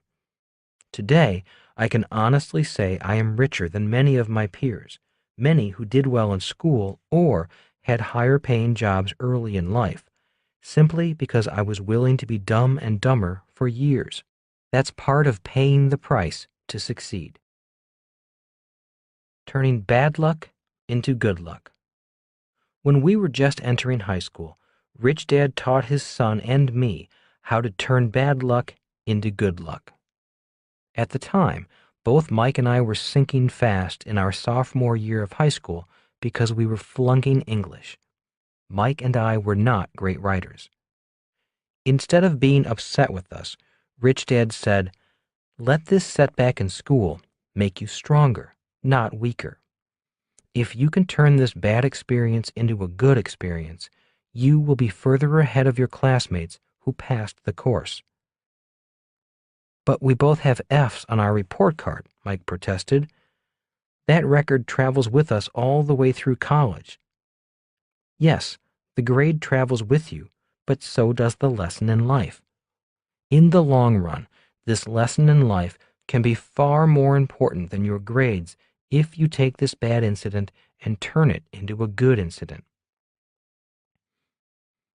Today, I can honestly say I am richer than many of my peers, many who did well in school or had higher paying jobs early in life, simply because I was willing to be dumb and dumber for years. That's part of paying the price to succeed. Turning bad luck into good luck. When we were just entering high school, Rich Dad taught his son and me how to turn bad luck into good luck. At the time, both Mike and I were sinking fast in our sophomore year of high school because we were flunking English. Mike and I were not great writers. Instead of being upset with us, Rich Dad said, "Let this setback in school make you stronger, not weaker. If you can turn this bad experience into a good experience, you will be further ahead of your classmates who passed the course." "But we both have F's on our report card," Mike protested. "That record travels with us all the way through college." "Yes, the grade travels with you, but so does the lesson in life. In the long run, this lesson in life can be far more important than your grades if you take this bad incident and turn it into a good incident."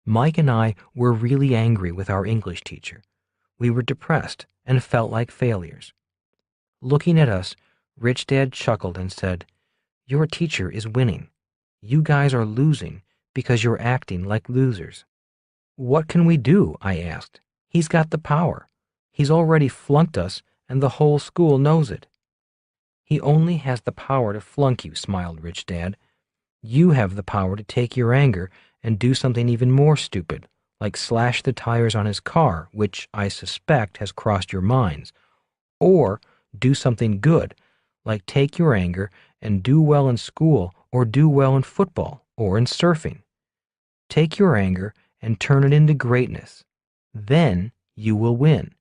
Mike and I were really angry with our English teacher. We were depressed and felt like failures. Looking at us, Rich Dad chuckled and said, "Your teacher is winning. You guys are losing because you're acting like losers." "What can we do?" I asked. "He's got the power. He's already flunked us, and the whole school knows it." "He only has the power to flunk you," smiled Rich Dad. "You have the power to take your anger and do something even more stupid, like slash the tires on his car, which I suspect has crossed your minds, or do something good, like take your anger and do well in school or do well in football or in surfing. Take your anger and turn it into greatness. Then you will win.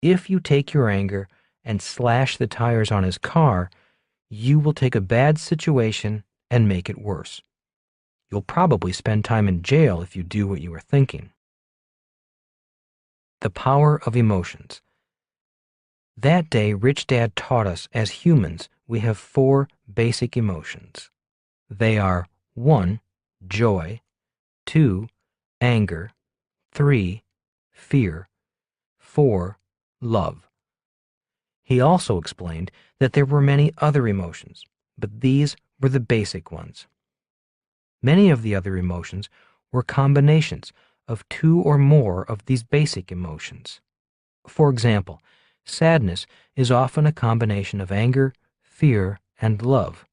If you take your anger and slash the tires on his car, you will take a bad situation and make it worse. You'll probably spend time in jail if you do what you are thinking." The power of emotions. That day, Rich Dad taught us as humans we have 4 basic emotions. They are 1. Joy, 2. Anger, 3. Fear, 4. Love. He also explained that there were many other emotions, but these were the basic ones. Many of the other emotions were combinations of 2 or more of these basic emotions. For example, sadness is often a combination of anger, fear, and love,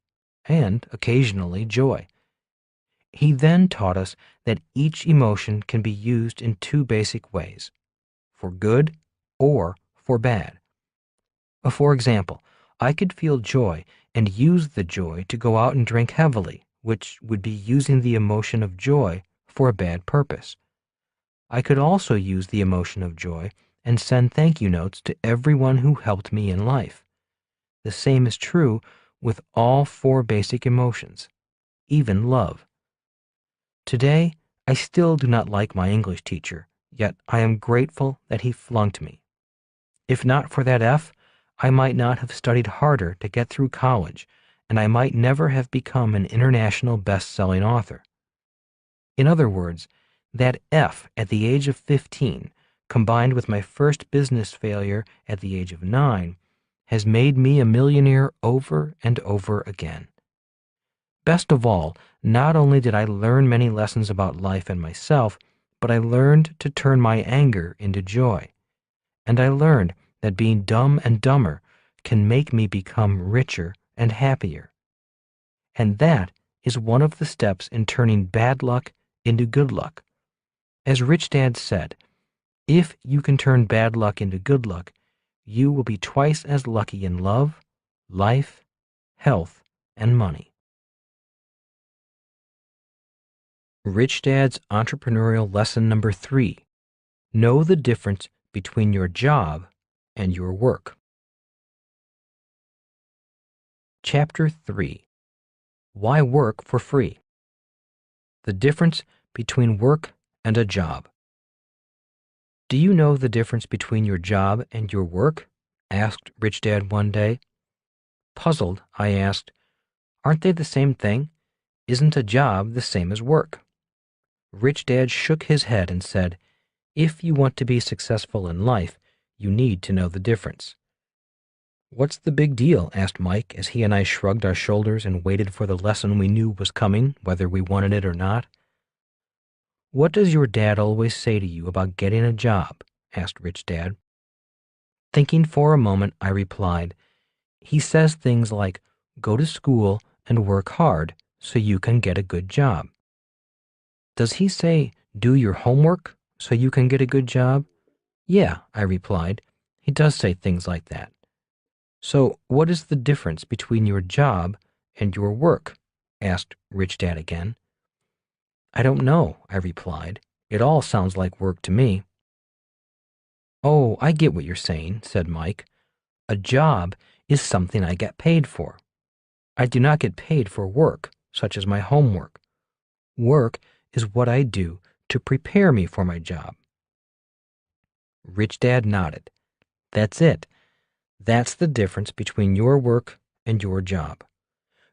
and occasionally joy. He then taught us that each emotion can be used in 2 basic ways, for good or for bad. For example, I could feel joy and use the joy to go out and drink heavily, which would be using the emotion of joy for a bad purpose. I could also use the emotion of joy and send thank you notes to everyone who helped me in life. The same is true with all 4 basic emotions, even love. Today, I still do not like my English teacher, yet I am grateful that he flunked me. If not for that F, I might not have studied harder to get through college, and I might never have become an international best-selling author. In other words, that F at the age of 15, combined with my first business failure at the age of 9, has made me a millionaire over and over again. Best of all, not only did I learn many lessons about life and myself, but I learned to turn my anger into joy. And I learned that being dumb and dumber can make me become richer and happier. And that is one of the steps in turning bad luck into good luck. As Rich Dad said, if you can turn bad luck into good luck, you will be twice as lucky in love, life, health, and money. Rich Dad's entrepreneurial lesson number 3. Know the difference between your job and your work. Chapter 3. Why work for free? The difference between work and a job. "Do you know the difference between your job and your work?" asked Rich Dad one day. Puzzled, I asked, "Aren't they the same thing? Isn't a job the same as work?" Rich Dad shook his head and said, "If you want to be successful in life, you need to know the difference. "What's the big deal?" asked Mike as he and I shrugged our shoulders and waited for the lesson we knew was coming, whether we wanted it or not. "What does your dad always say to you about getting a job?" asked Rich Dad. Thinking for a moment, I replied, "He says things like, go to school and work hard so you can get a good job." "Does he say, do your homework so you can get a good job?" "Yeah," I replied. "He does say things like that." "So what is the difference between your job and your work?" asked Rich Dad again. "I don't know," I replied. "It all sounds like work to me." "Oh, I get what you're saying," said Mike. "A job is something I get paid for. I do not get paid for work, such as my homework. Work is what I do to prepare me for my job." Rich Dad nodded. "That's it. That's the difference between your work and your job.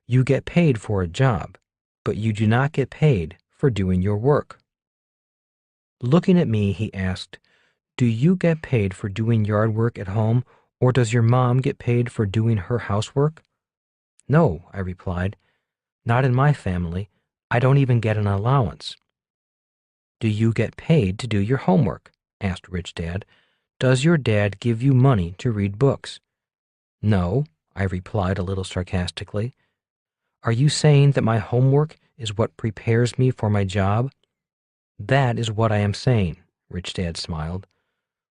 You get paid for a job, but you do not get paid for doing your work." Looking at me, he asked, "Do you get paid for doing yard work at home, or does your mom get paid for doing her housework?" "No," I replied. "Not in my family. I don't even get an allowance." "Do you get paid to do your homework?" asked Rich Dad. "Does your dad give you money to read books?" "No," I replied a little sarcastically. "Are you saying that my homework is what prepares me for my job?" "That is what I am saying," Rich Dad smiled.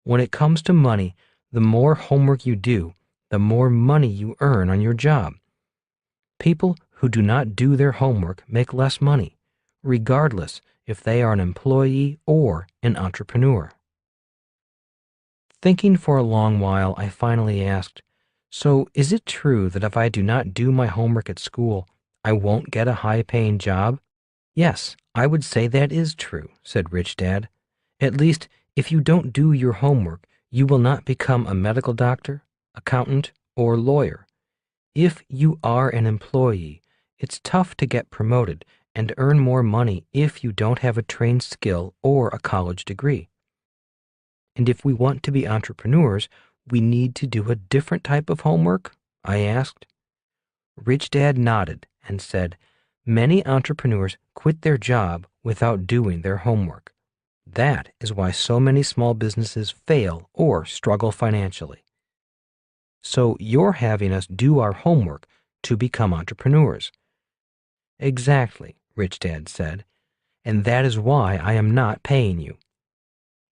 "When it comes to money, the more homework you do, the more money you earn on your job. People who do not do their homework make less money, regardless if they are an employee or an entrepreneur." Thinking for a long while, I finally asked, "So is it true that if I do not do my homework at school, I won't get a high-paying job?" "Yes, I would say that is true," said Rich Dad. "At least, if you don't do your homework, you will not become a medical doctor, accountant, or lawyer. If you are an employee, it's tough to get promoted and earn more money if you don't have a trained skill or a college degree. And if we want to be entrepreneurs, we need to do a different type of homework?" I asked. Rich Dad nodded and said, "Many entrepreneurs quit their job without doing their homework. That is why so many small businesses fail or struggle financially. So you're having us do our homework to become entrepreneurs." "Exactly," Rich Dad said, "and that is why I am not paying you.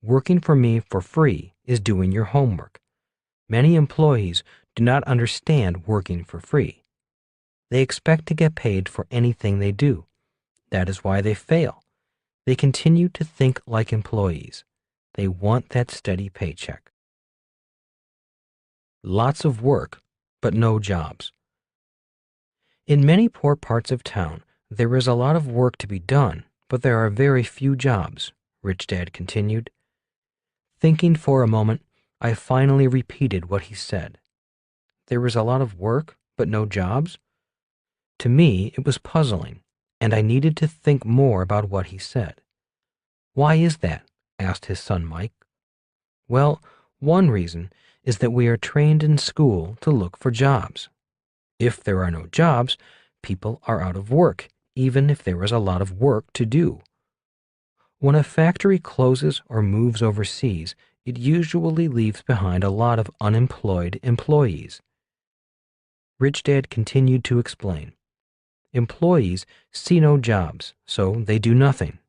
Working for me for free is doing your homework. Many employees do not understand working for free. They expect to get paid for anything they do. That is why they fail. They continue to think like employees. They want that steady paycheck." Lots of work, but no jobs. In many poor parts of town, there is a lot of work to be done, but there are very few jobs, Rich Dad continued. Thinking for a moment, I finally repeated what he said. There is a lot of work, but no jobs? To me, it was puzzling, and I needed to think more about what he said. "Why is that?" asked his son Mike. "Well, one reason is that we are trained in school to look for jobs. If there are no jobs, people are out of work, even if there is a lot of work to do. When a factory closes or moves overseas, it usually leaves behind a lot of unemployed employees." Rich Dad continued to explain. "Employees see no jobs, so they do nothing.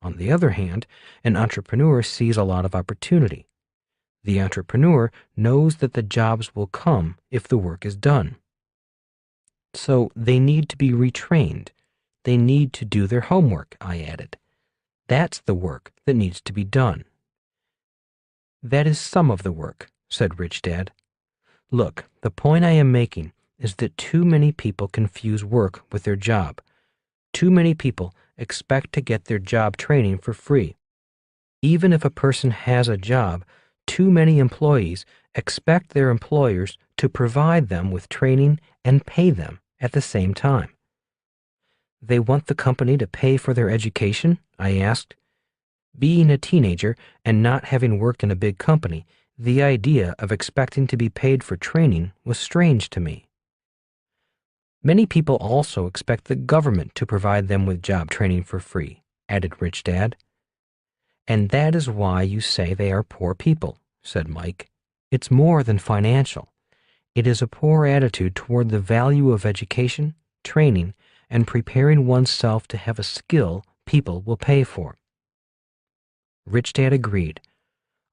On the other hand, an entrepreneur sees a lot of opportunity. The entrepreneur knows that the jobs will come if the work is done. So they need to be retrained. They need to do their homework," I added. "That's the work that needs to be done." "That is some of the work," said Rich Dad. "Look, the point I am making is that too many people confuse work with their job. Too many people expect to get their job training for free. Even if a person has a job, too many employees expect their employers to provide them with training and pay them at the same time." "They want the company to pay for their education?" I asked. Being a teenager and not having worked in a big company The idea of expecting to be paid for training was strange to me. Many people also expect the government to provide them with job training for free, added Rich Dad. And that is why you say they are poor people, said Mike. It's more than financial. It is a poor attitude toward the value of education, training, and preparing oneself to have a skill people will pay for. Rich Dad agreed.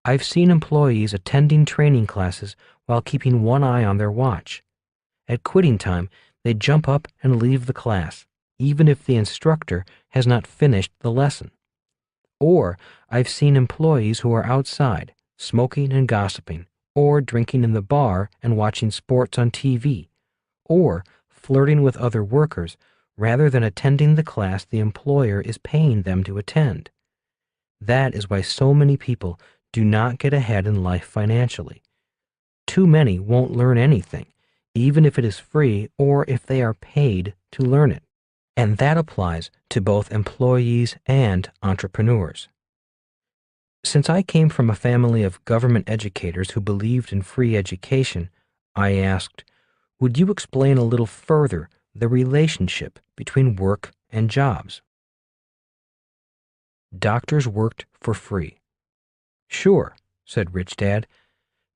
I've seen employees attending training classes while keeping one eye on their watch. At quitting time, they jump up and leave the class, even if the instructor has not finished the lesson. Or I've seen employees who are outside, smoking and gossiping, or drinking in the bar and watching sports on TV, or flirting with other workers rather than attending the class the employer is paying them to attend. That is why so many people do not get ahead in life financially. Too many won't learn anything, even if it is free or if they are paid to learn it. And that applies to both employees and entrepreneurs. Since I came from a family of government educators who believed in free education, I asked, would you explain a little further the relationship between work and jobs? Doctors worked for free. Sure, said Rich Dad.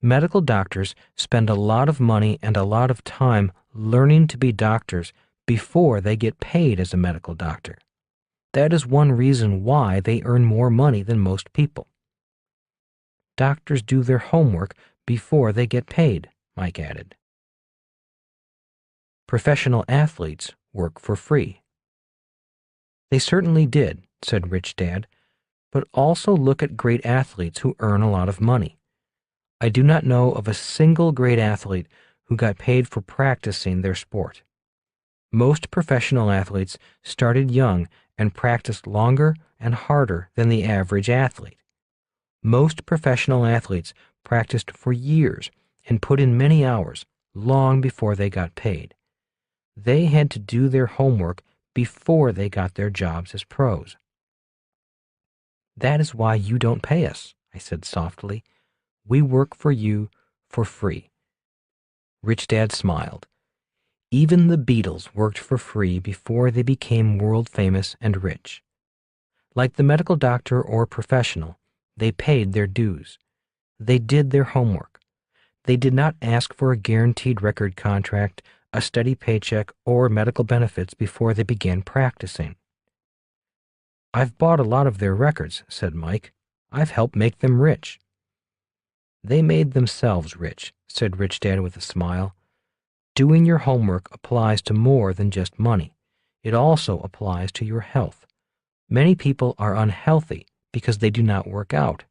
Medical doctors spend a lot of money and a lot of time learning to be doctors before they get paid as a medical doctor. That is one reason why they earn more money than most people. Doctors do their homework before they get paid, Mike added. Professional athletes work for free. They certainly did, said Rich Dad, but also look at great athletes who earn a lot of money. I do not know of a single great athlete who got paid for practicing their sport. Most professional athletes started young and practiced longer and harder than the average athlete. Most professional athletes practiced for years and put in many hours long before they got paid. They had to do their homework before they got their jobs as pros. That is why you don't pay us, I said softly. We work for you for free. Rich Dad smiled. Even the Beatles worked for free before they became world famous and rich. Like the medical doctor or professional, they paid their dues. They did their homework. They did not ask for a guaranteed record contract, a steady paycheck, or medical benefits before they began practicing. I've bought a lot of their records, said Mike. I've helped make them rich. They made themselves rich, said Rich Dad with a smile. Doing your homework applies to more than just money. It also applies to your health. Many people are unhealthy because they do not work out.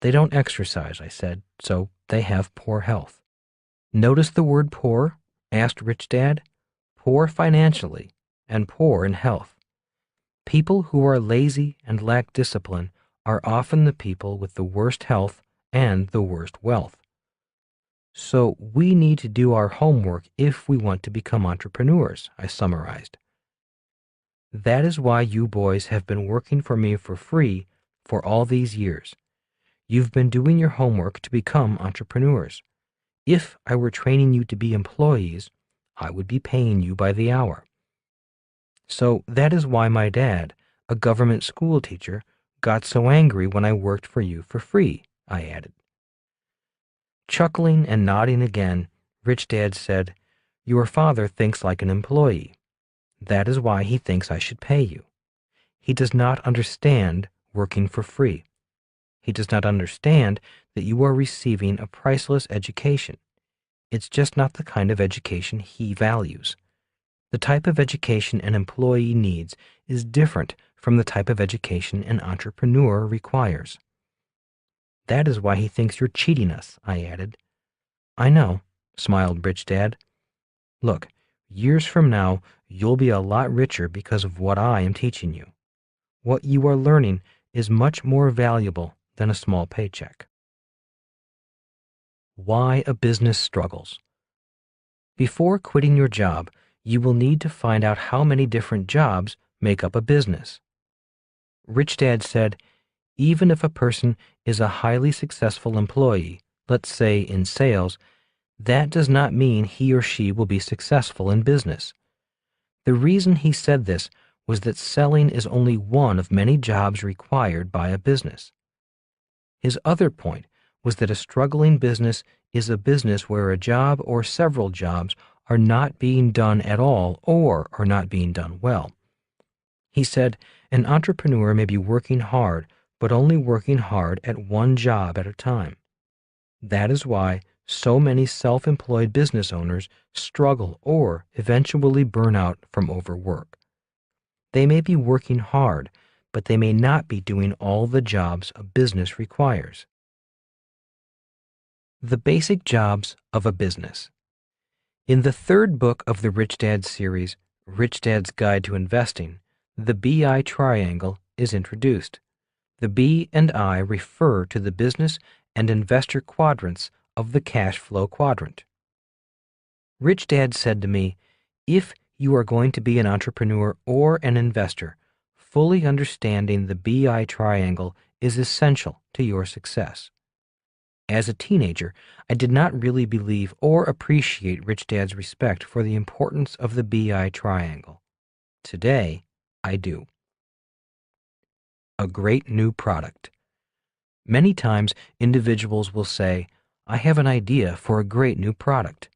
They don't exercise, I said, so they have poor health. Notice the word poor? Asked Rich Dad. Poor financially and poor in health. People who are lazy and lack discipline are often the people with the worst health and the worst wealth. So we need to do our homework if we want to become entrepreneurs, I summarized. That is why you boys have been working for me for free for all these years. You've been doing your homework to become entrepreneurs. If I were training you to be employees, I would be paying you by the hour. So that is why my dad, a government school teacher, got so angry when I worked for you for free, I added. Chuckling and nodding again, Rich Dad said, Your father thinks like an employee. That is why he thinks I should pay you. He does not understand working for free. He does not understand that you are receiving a priceless education. It's just not the kind of education he values. The type of education an employee needs is different from the type of education an entrepreneur requires. That is why he thinks you're cheating us, I added. I know, smiled Rich Dad. Look, years from now, you'll be a lot richer because of what I am teaching you. What you are learning is much more valuable than a small paycheck. Why a business struggles. Before quitting your job, you will need to find out how many different jobs make up a business. Rich Dad said, Even if a person is a highly successful employee, let's say in sales, that does not mean he or she will be successful in business. The reason he said this was that selling is only one of many jobs required by a business. His other point was that a struggling business is a business where a job or several jobs are not being done at all or are not being done well. He said an entrepreneur may be working hard, but only working hard at one job at a time. That is why so many self-employed business owners struggle or eventually burn out from overwork. They may be working hard, but they may not be doing all the jobs a business requires. The basic jobs of a business. In the third book of the Rich Dad series, Rich Dad's Guide to Investing, the BI triangle is introduced. The B and I refer to the business and investor quadrants of the cash flow quadrant. Rich Dad said to me, if you are going to be an entrepreneur or an investor, fully understanding the BI triangle is essential to your success. As a teenager, I did not really believe or appreciate Rich Dad's respect for the importance of the BI triangle. Today, I do. A great new product. Many times, individuals will say, I have an idea for a great new product.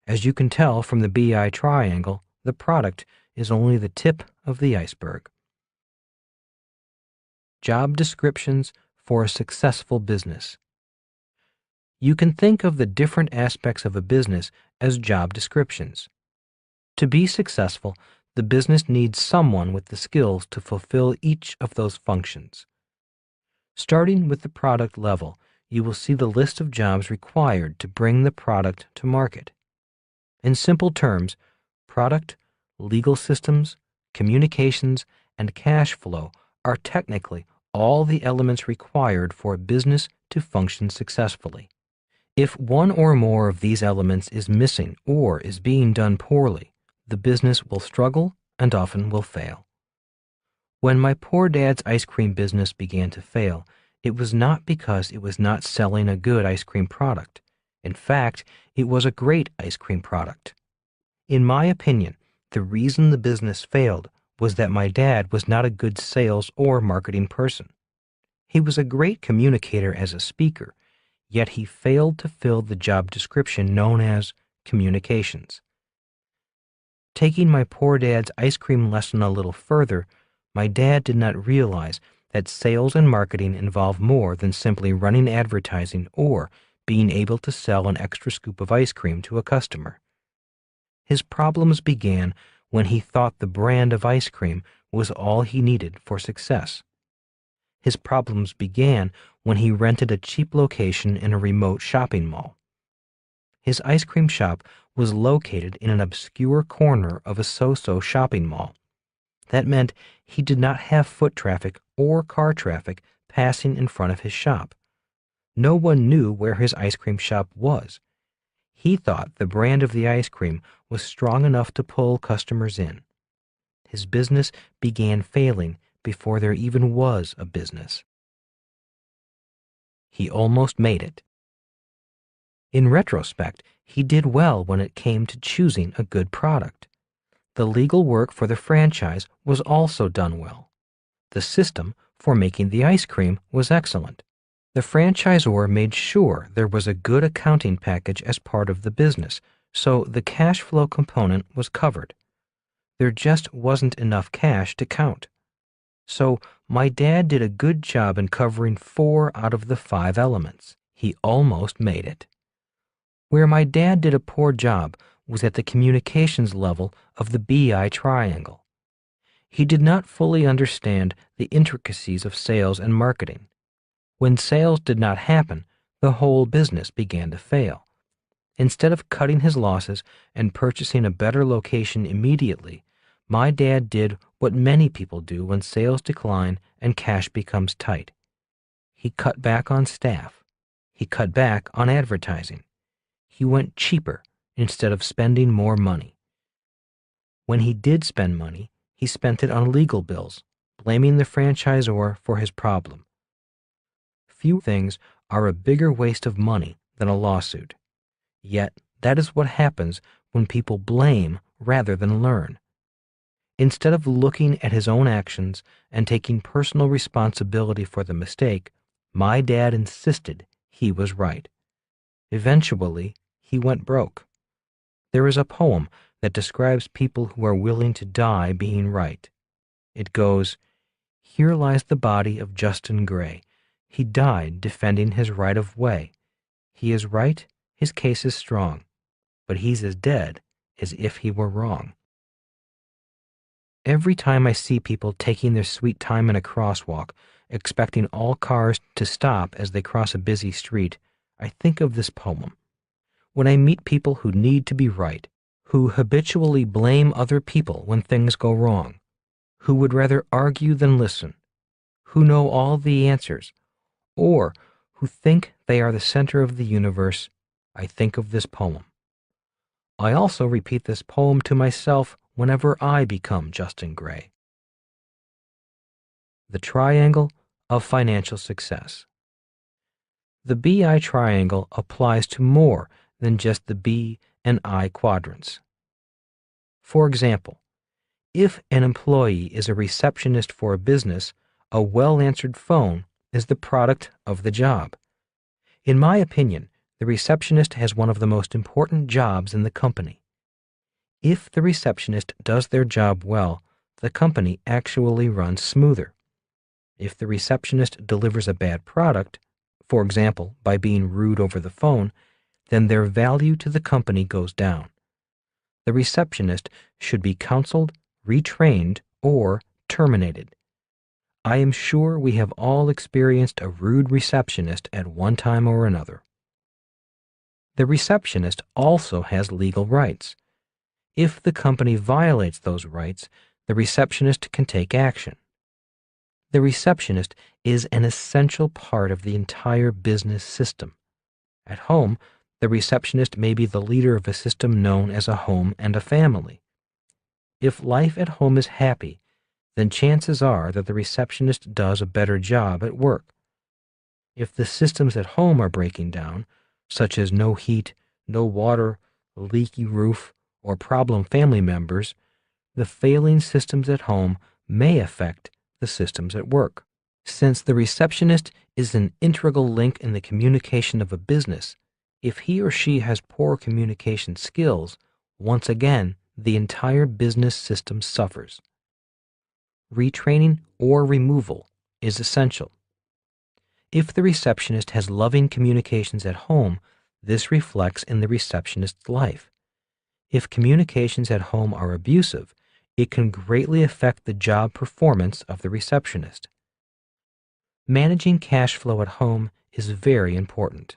As you can tell from the BI triangle, the product is only the tip of the iceberg. Job descriptions for a successful business. You can think of the different aspects of a business as job descriptions. To be successful, the business needs someone with the skills to fulfill each of those functions. Starting with the product level, you will see the list of jobs required to bring the product to market. In simple terms, product, legal systems, communications, and cash flow are technically all the elements required for a business to function successfully. If one or more of these elements is missing or is being done poorly, the business will struggle and often will fail. When my poor dad's ice cream business began to fail, it was not because it was not selling a good ice cream product. In fact, it was a great ice cream product. In my opinion, the reason the business failed was that my dad was not a good sales or marketing person. He was a great communicator as a speaker, yet he failed to fill the job description known as communications. Taking my poor dad's ice cream lesson a little further, my dad did not realize that sales and marketing involve more than simply running advertising or being able to sell an extra scoop of ice cream to a customer. His problems began when he thought the brand of ice cream was all he needed for success. His problems began when he rented a cheap location in a remote shopping mall. His ice cream shop was located in an obscure corner of a so-so shopping mall. That meant he did not have foot traffic or car traffic passing in front of his shop. No one knew where his ice cream shop was. He thought the brand of the ice cream was strong enough to pull customers in. His business began failing before there even was a business. He almost made it. In retrospect, he did well when it came to choosing a good product. The legal work for the franchise was also done well. The system for making the ice cream was excellent. The franchisor made sure there was a good accounting package as part of the business, so the cash flow component was covered. There just wasn't enough cash to count. So my dad did a good job in covering 4 out of the 5 elements. He almost made it. Where my dad did a poor job was at the communications level of the BI triangle. He did not fully understand the intricacies of sales and marketing. When sales did not happen, the whole business began to fail. Instead of cutting his losses and purchasing a better location immediately, my dad did what many people do when sales decline and cash becomes tight. He cut back on staff. He cut back on advertising. He went cheaper instead of spending more money. When he did spend money, he spent it on legal bills, blaming the franchisor for his problem. few things are a bigger waste of money than a lawsuit. Yet, that is what happens when people blame rather than learn. Instead of looking at his own actions and taking personal responsibility for the mistake, my dad insisted he was right. Eventually, he went broke. There is a poem that describes people who are willing to die being right. It goes, "Here lies the body of Justin Gray. He died defending his right of way. He is right, his case is strong, but he's as dead as if he were wrong." Every time I see people taking their sweet time in a crosswalk, expecting all cars to stop as they cross a busy street, I think of this poem. When I meet people who need to be right, who habitually blame other people when things go wrong, who would rather argue than listen, who know all the answers, or who think they are the center of the universe, I think of this poem. I also repeat this poem to myself whenever I become Justin Gray. The Triangle of Financial Success. The BI triangle applies to more than just the B and I quadrants. For example, if an employee is a receptionist for a business, a well-answered phone is the product of the job. In my opinion, the receptionist has one of the most important jobs in the company. If the receptionist does their job well, the company actually runs smoother. If the receptionist delivers a bad product, for example, by being rude over the phone, then their value to the company goes down. The receptionist should be counseled, retrained, or terminated. I am sure we have all experienced a rude receptionist at one time or another. The receptionist also has legal rights. If the company violates those rights, the receptionist can take action. The receptionist is an essential part of the entire business system. At home, the receptionist may be the leader of a system known as a home and a family. If life at home is happy, then chances are that the receptionist does a better job at work. If the systems at home are breaking down, such as no heat, no water, leaky roof, or problem family members, the failing systems at home may affect the systems at work. Since the receptionist is an integral link in the communication of a business, if he or she has poor communication skills, once again, the entire business system suffers. Retraining or removal is essential. If the receptionist has loving communications at home, this reflects in the receptionist's life. If communications at home are abusive, it can greatly affect the job performance of the receptionist. Managing cash flow at home is very important.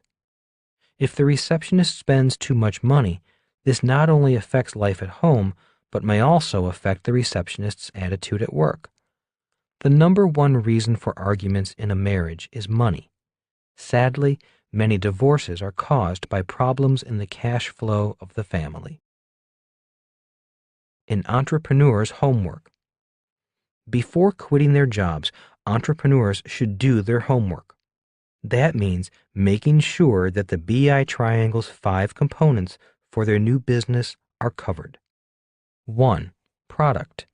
If the receptionist spends too much money, this not only affects life at home, but may also affect the receptionist's attitude at work. The number one reason for arguments in a marriage is money. Sadly, many divorces are caused by problems in the cash flow of the family. An entrepreneur's homework. Before quitting their jobs, entrepreneurs should do their homework. That means making sure that the BI Triangle's 5 components for their new business are covered. 1. Product.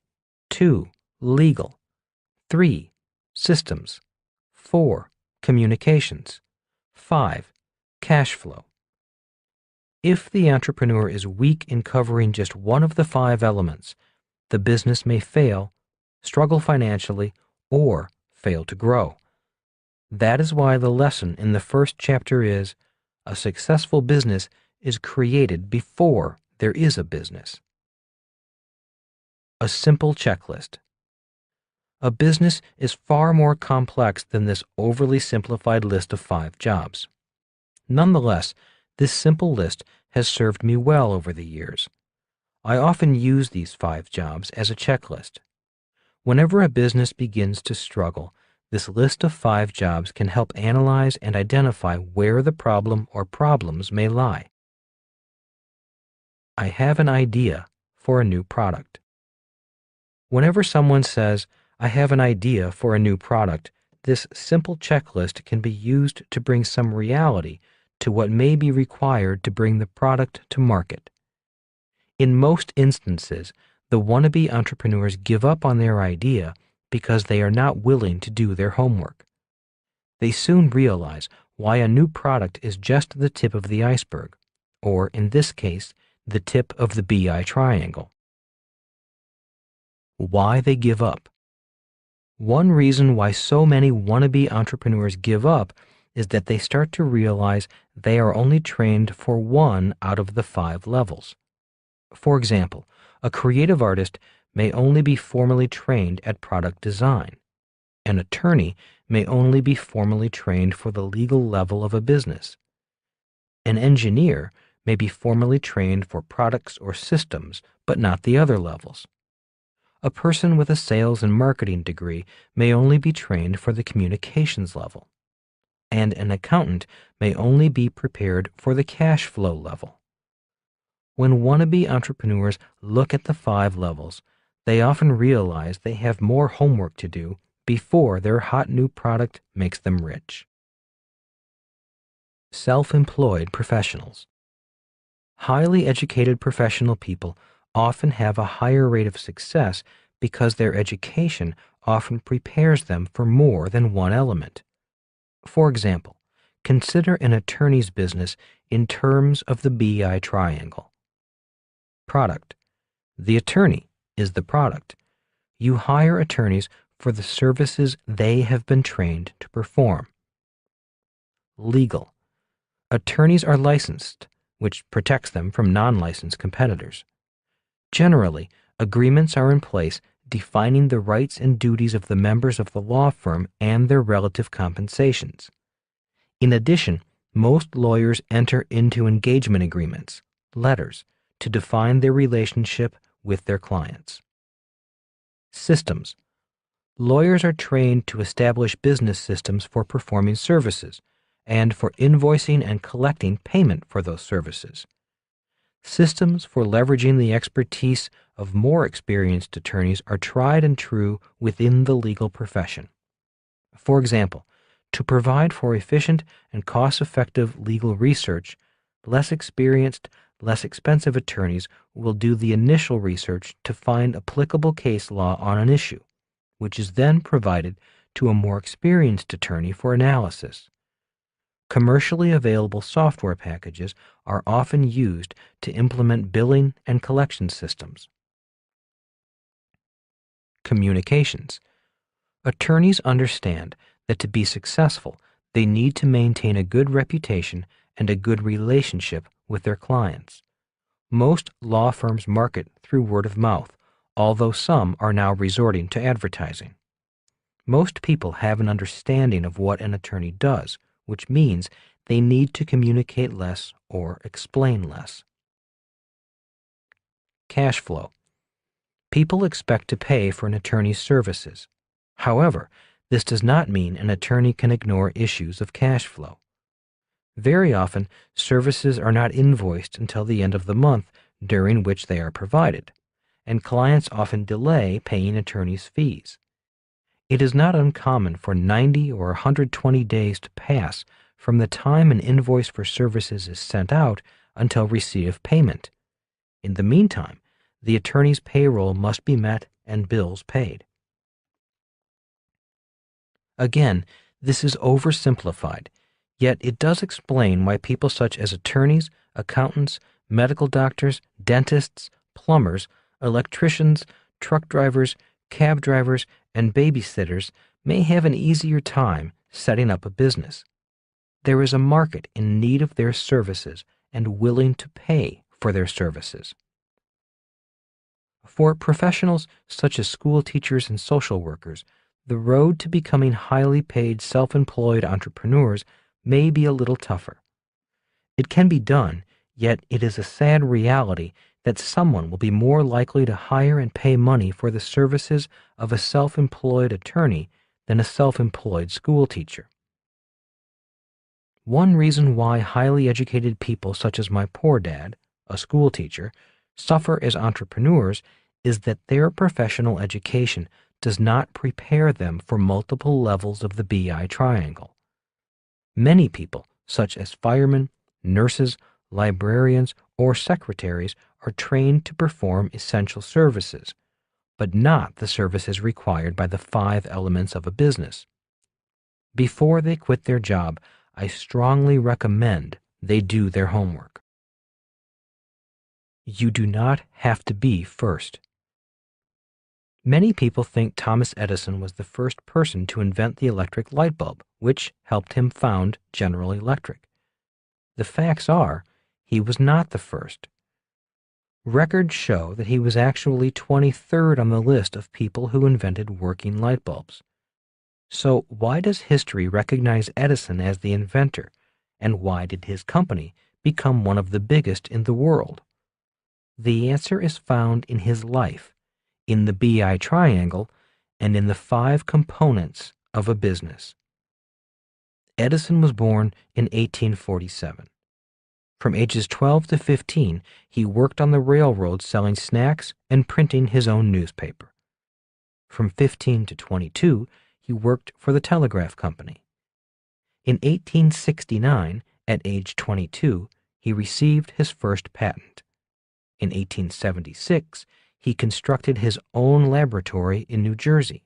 2. Legal. 3. Systems. 4. Communications. 5. Cash flow. If the entrepreneur is weak in covering just one of the 5 elements, the business may fail, struggle financially, or fail to grow. That is why the lesson in the first chapter is, a successful business is created before there is a business. A simple checklist. A business is far more complex than this overly simplified list of 5 jobs. Nonetheless, this simple list has served me well over the years. I often use these 5 jobs as a checklist. Whenever a business begins to struggle, this list of 5 jobs can help analyze and identify where the problem or problems may lie. I have an idea for a new product. Whenever someone says, "I have an idea for a new product," This simple checklist can be used to bring some reality to what may be required to bring the product to market. In most instances, the wannabe entrepreneurs give up on their idea because they are not willing to do their homework. They soon realize why a new product is just the tip of the iceberg, or in this case, the tip of the BI triangle. Why they give up. One reason why so many wannabe entrepreneurs give up is that they start to realize they are only trained for one out of the 5 levels. For example, a creative artist may only be formally trained at product design. An attorney may only be formally trained for the legal level of a business. An engineer may be formally trained for products or systems, but not the other levels. A person with a sales and marketing degree may only be trained for the communications level. And an accountant may only be prepared for the cash flow level. When wannabe entrepreneurs look at the 5 levels, they often realize they have more homework to do before their hot new product makes them rich. Self-employed professionals. Highly educated professional people often have a higher rate of success because their education often prepares them for more than one element. For example, consider an attorney's business in terms of the BI triangle. Product. The attorney is the product. You hire attorneys for the services they have been trained to perform. Legal. Attorneys are licensed, which protects them from non-licensed competitors. Generally, agreements are in place defining the rights and duties of the members of the law firm and their relative compensations. In addition, most lawyers enter into engagement agreements, letters, to define their relationship with their clients. Systems. Lawyers are trained to establish business systems for performing services and for invoicing and collecting payment for those services. Systems for leveraging the expertise of more experienced attorneys are tried and true within the legal profession. For example, to provide for efficient and cost-effective legal research, less experienced, less expensive attorneys will do the initial research to find applicable case law on an issue, which is then provided to a more experienced attorney for analysis. Commercially available software packages are often used to implement billing and collection systems. Communications. Attorneys understand that to be successful, they need to maintain a good reputation and a good relationship with their clients. Most law firms market through word of mouth, although some are now resorting to advertising. Most people have an understanding of what an attorney does, which means they need to communicate less or explain less. Cash flow. People expect to pay for an attorney's services. However, this does not mean an attorney can ignore issues of cash flow. Very often, services are not invoiced until the end of the month during which they are provided, and clients often delay paying attorneys' fees. It is not uncommon for 90 or 120 days to pass from the time an invoice for services is sent out until receipt of payment. In the meantime, the attorney's payroll must be met and bills paid. Again, this is oversimplified, yet it does explain why people such as attorneys, accountants, medical doctors, dentists, plumbers, electricians, truck drivers, cab drivers, and babysitters may have an easier time setting up a business. There is a market in need of their services and willing to pay for their services. For professionals such as school teachers and social workers, the road to becoming highly paid self-employed entrepreneurs may be a little tougher. It can be done, yet it is a sad reality that someone will be more likely to hire and pay money for the services of a self-employed attorney than a self-employed school teacher. One reason why highly educated people such as my poor dad, a school teacher, suffer as entrepreneurs is that their professional education does not prepare them for multiple levels of the BI triangle. Many people, such as firemen, nurses, librarians, or secretaries, are trained to perform essential services, but not the services required by the 5 elements of a business. Before they quit their job, I strongly recommend they do their homework. You do not have to be first. Many people think Thomas Edison was the first person to invent the electric light bulb, which helped him found General Electric. The facts are, he was not the first. Records show that he was actually 23rd on the list of people who invented working light bulbs. So why does history recognize Edison as the inventor, and why did his company become one of the biggest in the world? The answer is found in his life, in the BI triangle, and in the 5 components of a business. Edison was born in 1847. From ages 12 to 15, he worked on the railroad selling snacks and printing his own newspaper. From 15 to 22, he worked for the telegraph company. In 1869, at age 22, he received his first patent. In 1876, he constructed his own laboratory in New Jersey.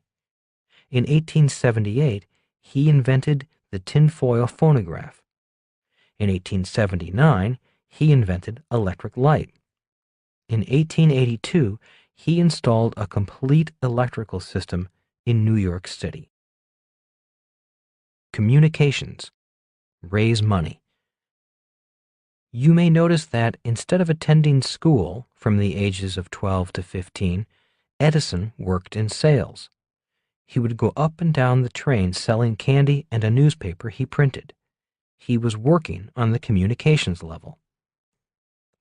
In 1878, he invented the tinfoil phonograph. In 1879, he invented electric light. In 1882, he installed a complete electrical system in New York City. Communications. Raise money. You may notice that instead of attending school from the ages of 12 to 15, Edison worked in sales. He would go up and down the train selling candy and a newspaper he printed. He was working on the communications level.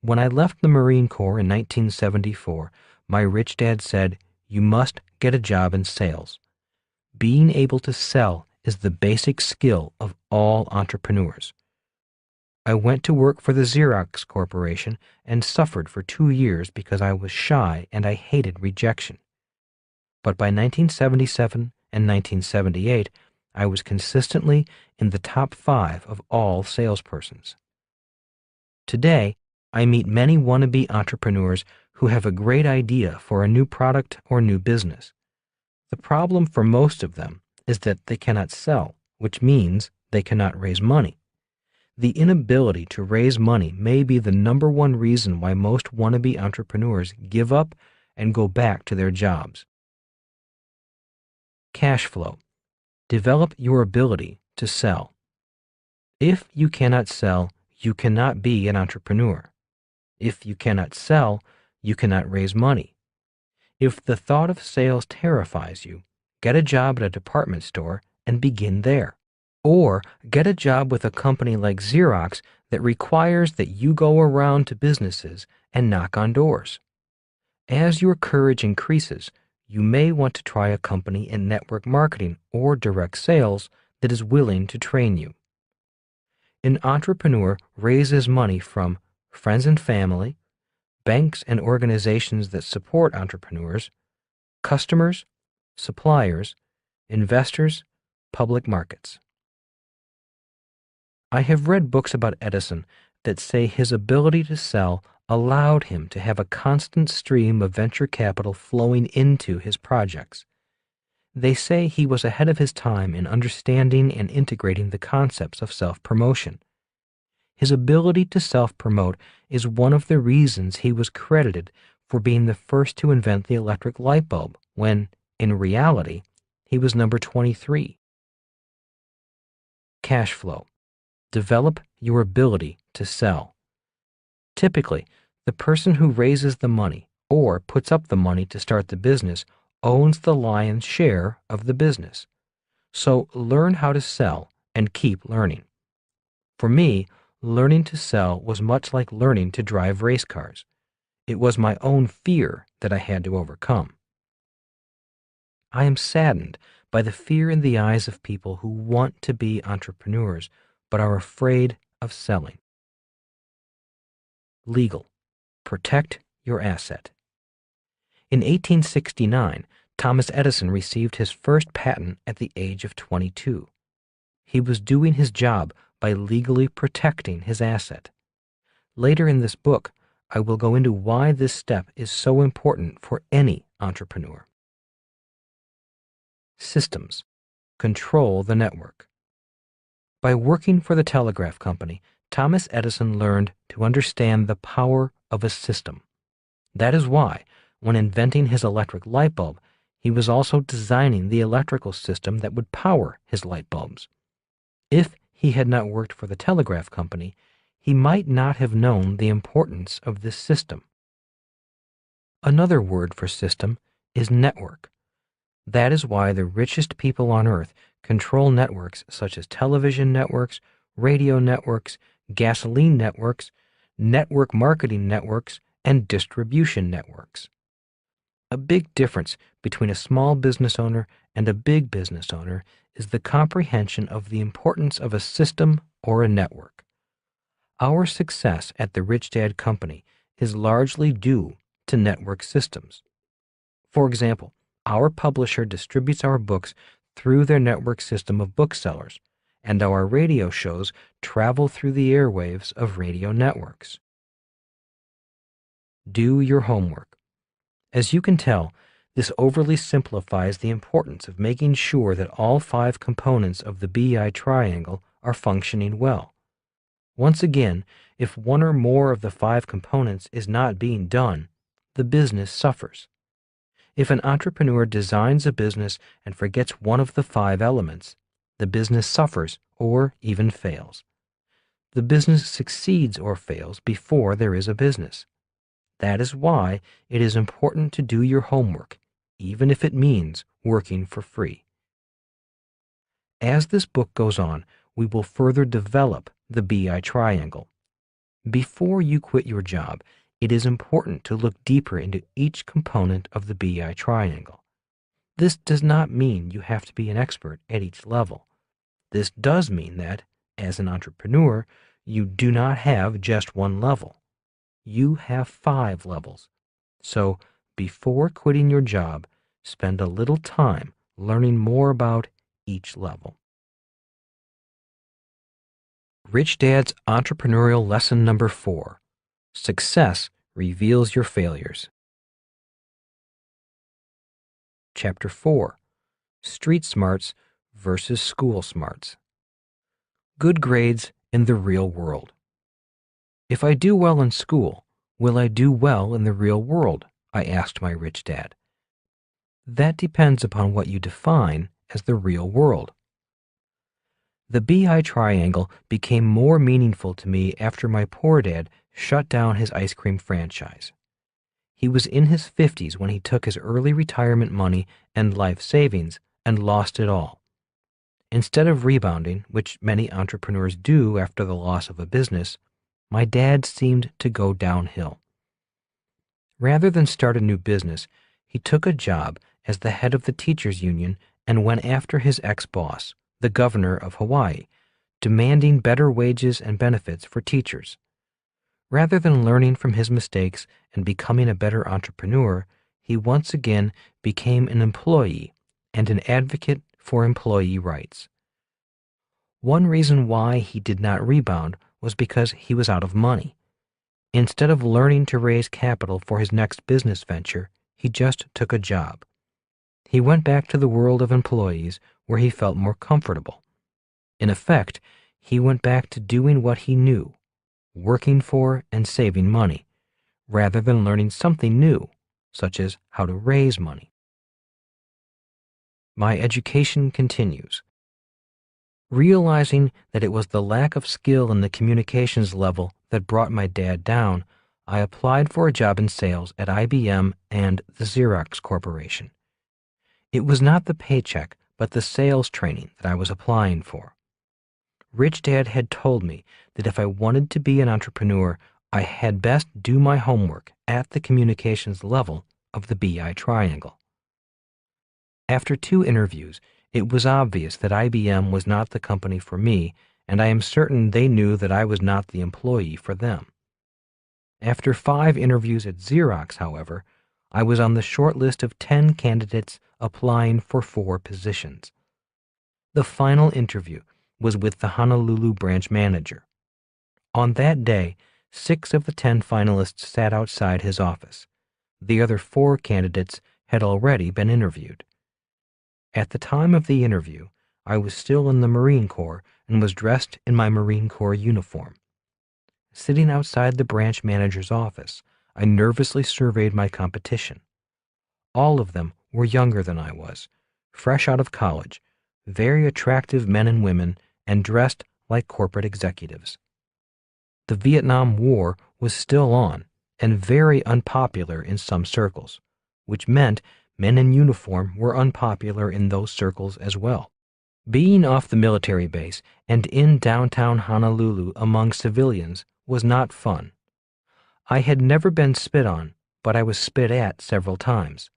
When I left the Marine Corps in 1974, my rich dad said, "You must get a job in sales." Being able to sell is the basic skill of all entrepreneurs. I went to work for the Xerox Corporation and suffered for 2 years because I was shy and I hated rejection. But by 1977 and 1978, I was consistently in the top 5 of all salespersons. Today, I meet many wannabe entrepreneurs who have a great idea for a new product or new business. The problem for most of them is that they cannot sell, which means they cannot raise money. The inability to raise money may be the number one reason why most wannabe entrepreneurs give up and go back to their jobs. Cash flow. Develop your ability to sell. If you cannot sell, you cannot be an entrepreneur. If you cannot sell, you cannot raise money. If the thought of sales terrifies you, get a job at a department store and begin there. Or get a job with a company like Xerox that requires that you go around to businesses and knock on doors. As your courage increases, you may want to try a company in network marketing or direct sales that is willing to train you. An entrepreneur raises money from friends and family, banks and organizations that support entrepreneurs, customers, suppliers, investors, public markets. I have read books about Edison that say his ability to sell allowed him to have a constant stream of venture capital flowing into his projects. They say he was ahead of his time in understanding and integrating the concepts of self-promotion. His ability to self-promote is one of the reasons he was credited for being the first to invent the electric light bulb, when, in reality, he was number 23. Cash flow. Develop your ability to sell. Typically, the person who raises the money or puts up the money to start the business owns the lion's share of the business. So learn how to sell and keep learning. For me, learning to sell was much like learning to drive race cars. It was my own fear that I had to overcome. I am saddened by the fear in the eyes of people who want to be entrepreneurs but are afraid of selling. Legal. Protect your asset. In 1869, Thomas Edison received his first patent at the age of 22. He was doing his job by legally protecting his asset. Later in this book, I will go into why this step is so important for any entrepreneur. Systems. Control the network. By working for the telegraph company, Thomas Edison learned to understand the power of a system. That is why, when inventing his electric light bulb, he was also designing the electrical system that would power his light bulbs. If he had not worked for the telegraph company, he might not have known the importance of this system. Another word for system is network. That is why the richest people on earth control networks such as television networks, radio networks, gasoline networks, network marketing networks, and distribution networks. A big difference between a small business owner and a big business owner is the comprehension of the importance of a system or a network. Our success at the Rich Dad Company is largely due to network systems. For example, our publisher distributes our books through their network system of booksellers, and our radio shows travel through the airwaves of radio networks. Do your homework. As you can tell, this overly simplifies the importance of making sure that all 5 components of the BI triangle are functioning well. Once again, if one or more of the 5 components is not being done, the business suffers. If an entrepreneur designs a business and forgets one of the 5 elements, the business suffers or even fails. The business succeeds or fails before there is a business. That is why it is important to do your homework, even if it means working for free. As this book goes on, we will further develop the BI triangle. Before you quit your job, it is important to look deeper into each component of the BI triangle. This does not mean you have to be an expert at each level. This does mean that, as an entrepreneur, you do not have just one level. You have 5 levels. So, before quitting your job, spend a little time learning more about each level. Rich Dad's Entrepreneurial Lesson Number 4. Success reveals your failures. Chapter 4. Street Smarts versus School Smarts. Good grades in the real world. If I do well in school, will I do well in the real world? I asked my rich dad. That depends upon what you define as the real world. The BI triangle became more meaningful to me after my poor dad shut down his ice cream franchise. He was in his 50s when he took his early retirement money and life savings and lost it all. Instead of rebounding, which many entrepreneurs do after the loss of a business, my dad seemed to go downhill. Rather than start a new business, he took a job as the head of the teachers union and went after his ex-boss, the governor of Hawaii, demanding better wages and benefits for teachers. Rather than learning from his mistakes and becoming a better entrepreneur, he once again became an employee and an advocate for employee rights. One reason why he did not rebound was because he was out of money. Instead of learning to raise capital for his next business venture, he just took a job. He went back to the world of employees where he felt more comfortable. In effect, he went back to doing what he knew, working for and saving money, rather than learning something new, such as how to raise money. My education continues. Realizing that it was the lack of skill in the communications level that brought my dad down, I applied for a job in sales at IBM and the Xerox Corporation. It was not the paycheck, but the sales training that I was applying for. Rich Dad had told me that if I wanted to be an entrepreneur, I had best do my homework at the communications level of the BI triangle. After 2 interviews, it was obvious that IBM was not the company for me, and I am certain they knew that I was not the employee for them. After 5 interviews at Xerox, however, I was on the short list of 10 candidates applying for 4 positions. The final interview was with the Honolulu branch manager. On that day, 6 of the 10 finalists sat outside his office. The other 4 candidates had already been interviewed. At the time of the interview, I was still in the Marine Corps and was dressed in my Marine Corps uniform. Sitting outside the branch manager's office, I nervously surveyed my competition. All of them were younger than I was, fresh out of college, very attractive men and women, and dressed like corporate executives. The Vietnam War was still on and very unpopular in some circles, which meant men in uniform were unpopular in those circles as well. Being off the military base and in downtown Honolulu among civilians was not fun. I had never been spit on, but I was spit at several times.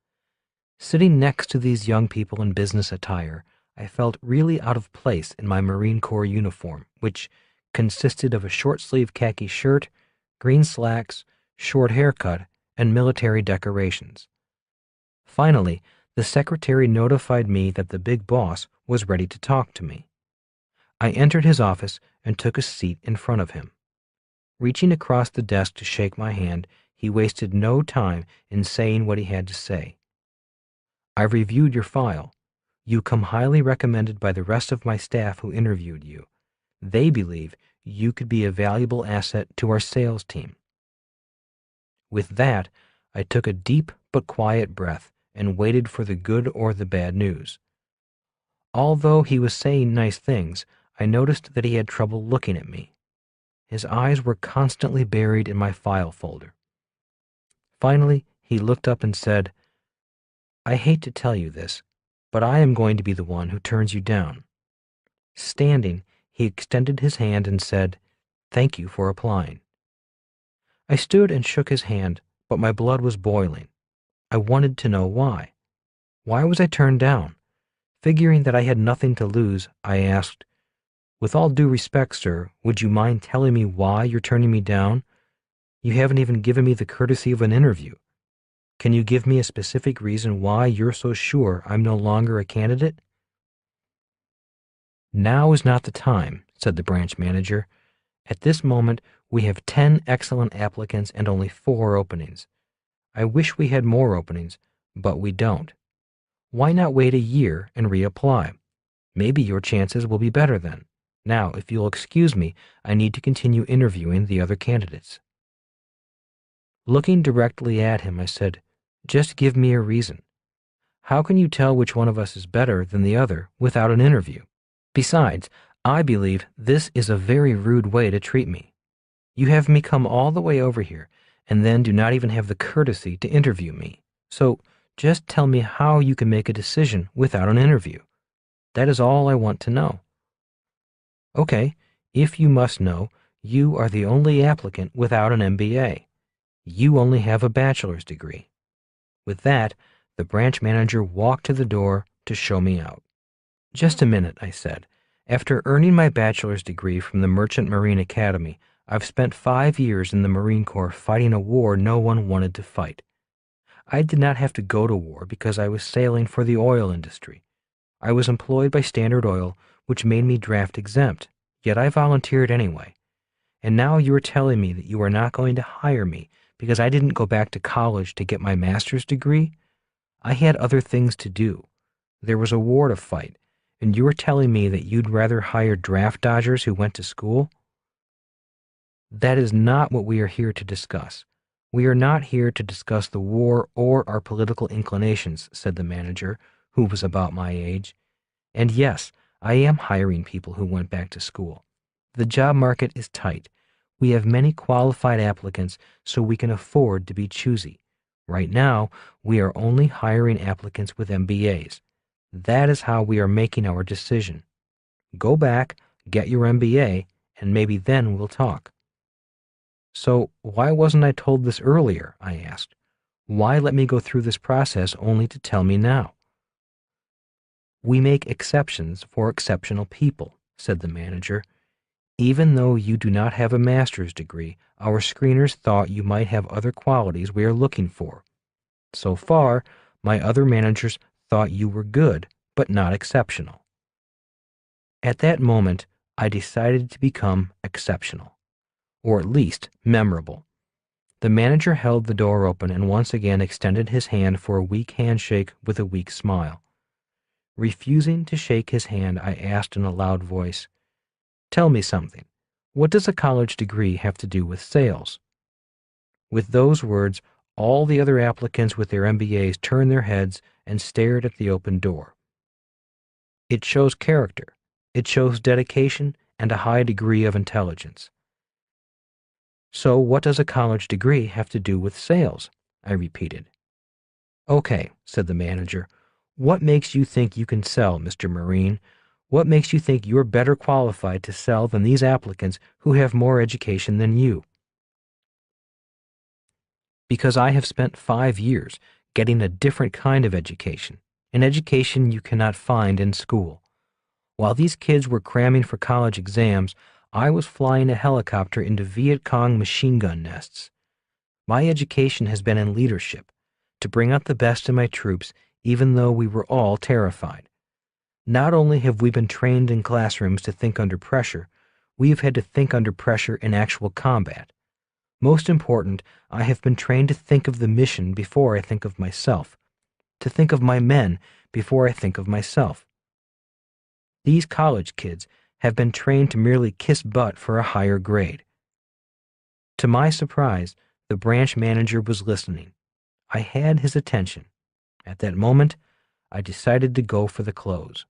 Sitting next to these young people in business attire, I felt really out of place in my Marine Corps uniform, which consisted of a short-sleeved khaki shirt, green slacks, short haircut, and military decorations. Finally, the secretary notified me that the big boss was ready to talk to me. I entered his office and took a seat in front of him. Reaching across the desk to shake my hand, he wasted no time in saying what he had to say. "I've reviewed your file. You come highly recommended by the rest of my staff who interviewed you. They believe you could be a valuable asset to our sales team." With that, I took a deep but quiet breath and waited for the good or the bad news. Although he was saying nice things, I noticed that he had trouble looking at me. His eyes were constantly buried in my file folder. Finally, he looked up and said, "I hate to tell you this, but I am going to be the one who turns you down." Standing, he extended his hand and said, "Thank you for applying." I stood and shook his hand, but my blood was boiling. I wanted to know why. Why was I turned down? Figuring that I had nothing to lose, I asked, "With all due respect, sir, would you mind telling me why you're turning me down? You haven't even given me the courtesy of an interview. Can you give me a specific reason why you're so sure I'm no longer a candidate?" "Now is not the time," said the branch manager. "At this moment, we have 10 excellent applicants and only 4 openings. I wish we had more openings, but we don't. Why not wait a year and reapply? Maybe your chances will be better then. Now, if you'll excuse me, I need to continue interviewing the other candidates." Looking directly at him, I said, "Just give me a reason. How can you tell which one of us is better than the other without an interview? Besides, I believe this is a very rude way to treat me. You have me come all the way over here and then do not even have the courtesy to interview me. So just tell me how you can make a decision without an interview. That is all I want to know." "Okay, if you must know, you are the only applicant without an MBA. You only have a bachelor's degree." With that, the branch manager walked to the door to show me out. "Just a minute," I said. "After earning my bachelor's degree from the Merchant Marine Academy, I've spent 5 years in the Marine Corps fighting a war no one wanted to fight. I did not have to go to war because I was sailing for the oil industry. I was employed by Standard Oil, which made me draft exempt, yet I volunteered anyway. And now you are telling me that you are not going to hire me because I didn't go back to college to get my master's degree? I had other things to do. There was a war to fight, and you are telling me that you'd rather hire draft dodgers who went to school?" "That is not what we are here to discuss. We are not here to discuss the war or our political inclinations," said the manager, who was about my age. "And yes, I am hiring people who went back to school. The job market is tight. We have many qualified applicants, so we can afford to be choosy. Right now, we are only hiring applicants with MBAs. That is how we are making our decision. Go back, get your MBA, and maybe then we'll talk." "So why wasn't I told this earlier?" I asked. "Why let me go through this process only to tell me now?" "We make exceptions for exceptional people," said the manager. "Even though you do not have a master's degree, our screeners thought you might have other qualities we are looking for. So far, my other managers thought you were good, but not exceptional. At that moment, I decided to become exceptional, or at least memorable. The manager held the door open and once again extended his hand for a weak handshake with a weak smile. Refusing to shake his hand, I asked in a loud voice, "Tell me something. What does a college degree have to do with sales?" With those words, all the other applicants with their MBAs turned their heads and stared at the open door. It shows character. It shows dedication and a high degree of intelligence. "So what does a college degree have to do with sales?" I repeated. "Okay," said the manager. "What makes you think you can sell, Mr. Marine? What makes you think you're better qualified to sell than these applicants who have more education than you?" "Because I have spent 5 years getting a different kind of education, an education you cannot find in school. While these kids were cramming for college exams, I was flying a helicopter into Viet Cong machine gun nests. My education has been in leadership, to bring out the best in my troops even though we were all terrified. Not only have we been trained in classrooms to think under pressure, we have had to think under pressure in actual combat. Most important, I have been trained to think of the mission before I think of myself, to think of my men before I think of myself. These college kids have been trained to merely kiss butt for a higher grade." To my surprise, the branch manager was listening. I had his attention. At that moment, I decided to go for the close.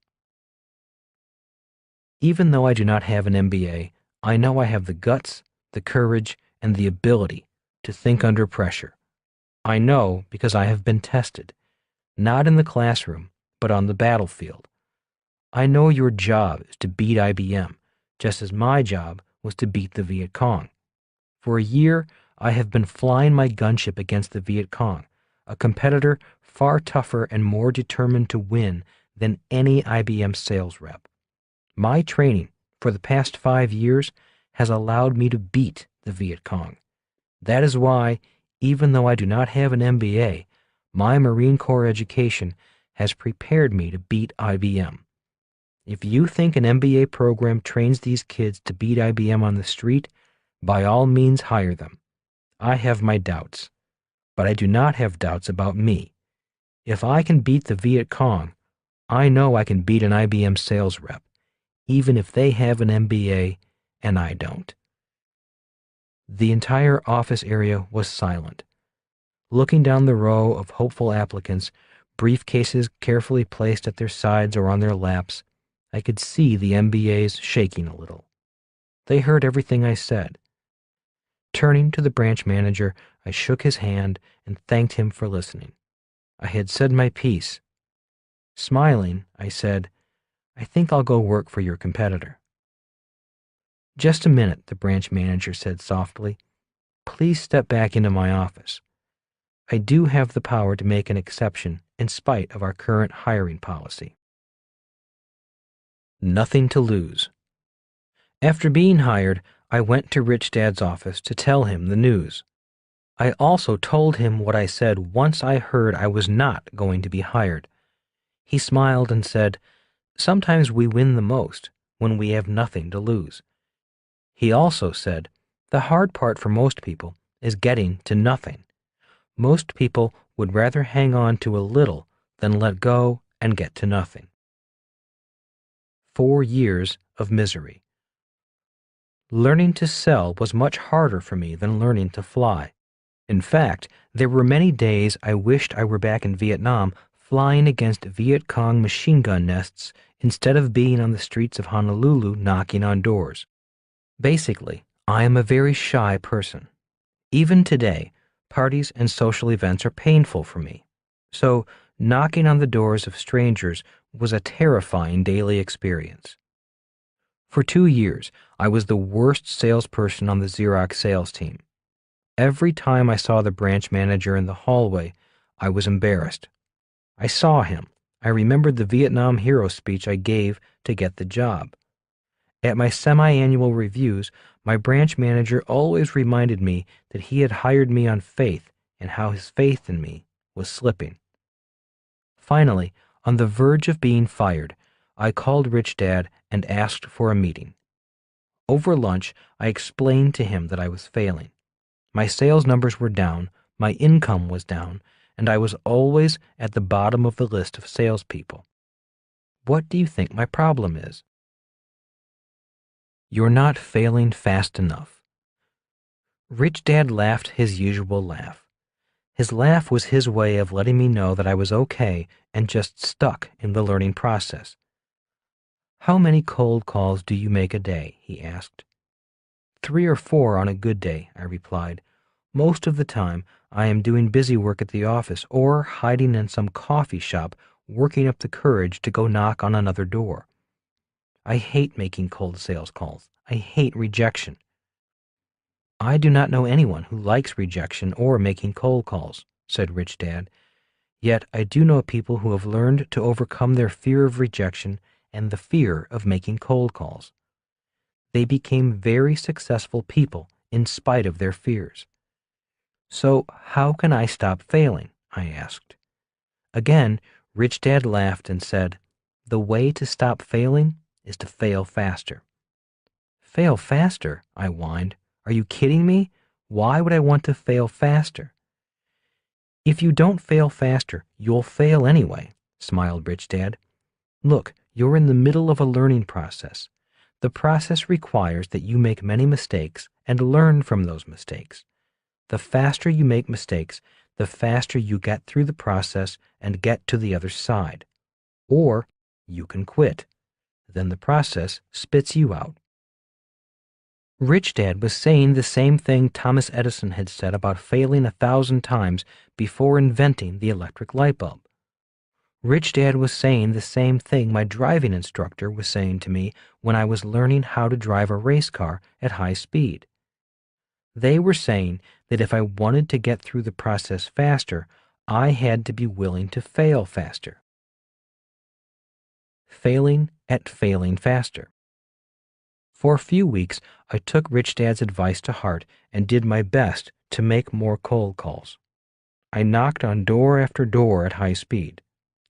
Even though I do not have an MBA, I know I have the guts, the courage, and the ability to think under pressure. I know because I have been tested, not in the classroom, but on the battlefield. I know your job is to beat IBM, just as my job was to beat the Viet Cong. For a year, I have been flying my gunship against the Viet Cong, a competitor far tougher and more determined to win than any IBM sales rep. My training for the past 5 years has allowed me to beat the Viet Cong. That is why, even though I do not have an MBA, my Marine Corps education has prepared me to beat IBM. If you think an MBA program trains these kids to beat IBM on the street, by all means hire them. I have my doubts, but I do not have doubts about me. If I can beat the Viet Cong, I know I can beat an IBM sales rep, even if they have an MBA and I don't." The entire office area was silent. Looking down the row of hopeful applicants, briefcases carefully placed at their sides or on their laps, I could see the MBAs shaking a little. They heard everything I said. Turning to the branch manager, I shook his hand and thanked him for listening. I had said my piece. Smiling, I said, "I think I'll go work for your competitor." "Just a minute," the branch manager said softly. "Please step back into my office. I do have the power to make an exception in spite of our current hiring policy." Nothing to lose. After being hired, I went to Rich Dad's office to tell him the news. I also told him what I said once I heard I was not going to be hired. He smiled and said, "Sometimes we win the most when we have nothing to lose." He also said, "The hard part for most people is getting to nothing. Most people would rather hang on to a little than let go and get to nothing." 4 years of misery. Learning to sell was much harder for me than learning to fly. In fact, there were many days I wished I were back in Vietnam flying against Viet Cong machine gun nests instead of being on the streets of Honolulu knocking on doors. Basically, I am a very shy person. Even today, parties and social events are painful for me. So, knocking on the doors of strangers was a terrifying daily experience. For 2 years, I was the worst salesperson on the Xerox sales team. Every time I saw the branch manager in the hallway, I was embarrassed. I saw him. I remembered the Vietnam hero speech I gave to get the job. At my semi-annual reviews, my branch manager always reminded me that he had hired me on faith and how his faith in me was slipping. Finally, on the verge of being fired, I called Rich Dad and asked for a meeting. Over lunch, I explained to him that I was failing. My sales numbers were down, my income was down, and I was always at the bottom of the list of salespeople. What do you think my problem is? You're not failing fast enough. Rich Dad laughed his usual laugh. His laugh was his way of letting me know that I was okay and just stuck in the learning process. How many cold calls do you make a day? He asked. 3 or 4 on a good day, I replied. Most of the time, I am doing busy work at the office or hiding in some coffee shop, working up the courage to go knock on another door. I hate making cold sales calls. I hate rejection. I do not know anyone who likes rejection or making cold calls, said Rich Dad. Yet I do know people who have learned to overcome their fear of rejection and the fear of making cold calls. They became very successful people in spite of their fears. So how can I stop failing? I asked. Again, Rich Dad laughed and said, the way to stop failing is to fail faster. Fail faster? I whined. Are you kidding me? Why would I want to fail faster? If you don't fail faster, you'll fail anyway, smiled Rich Dad. Look, you're in the middle of a learning process. The process requires that you make many mistakes and learn from those mistakes. The faster you make mistakes, the faster you get through the process and get to the other side. Or you can quit. Then the process spits you out. Rich Dad was saying the same thing Thomas Edison had said about failing 1,000 times before inventing the electric light bulb. Rich Dad was saying the same thing my driving instructor was saying to me when I was learning how to drive a race car at high speed. They were saying that if I wanted to get through the process faster, I had to be willing to fail faster. Failing at failing faster. For a few weeks, I took Rich Dad's advice to heart and did my best to make more cold calls. I knocked on door after door at high speed.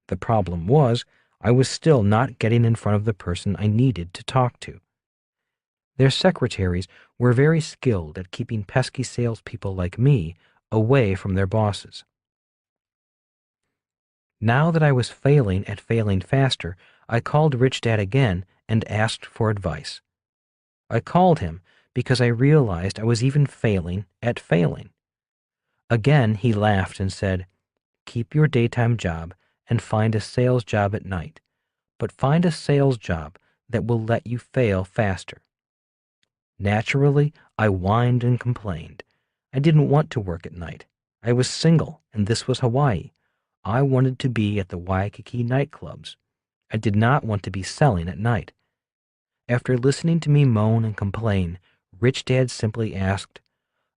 The problem was, I was still not getting in front of the person I needed to talk to. Their secretaries were very skilled at keeping pesky salespeople like me away from their bosses. Now that I was failing at failing faster, I called Rich Dad again and asked for advice. I called him because I realized I was even failing at failing. Again, he laughed and said, keep your daytime job and find a sales job at night, but find a sales job that will let you fail faster. Naturally, I whined and complained. I didn't want to work at night. I was single, and this was Hawaii. I wanted to be at the Waikiki nightclubs. I did not want to be selling at night. After listening to me moan and complain, Rich Dad simply asked,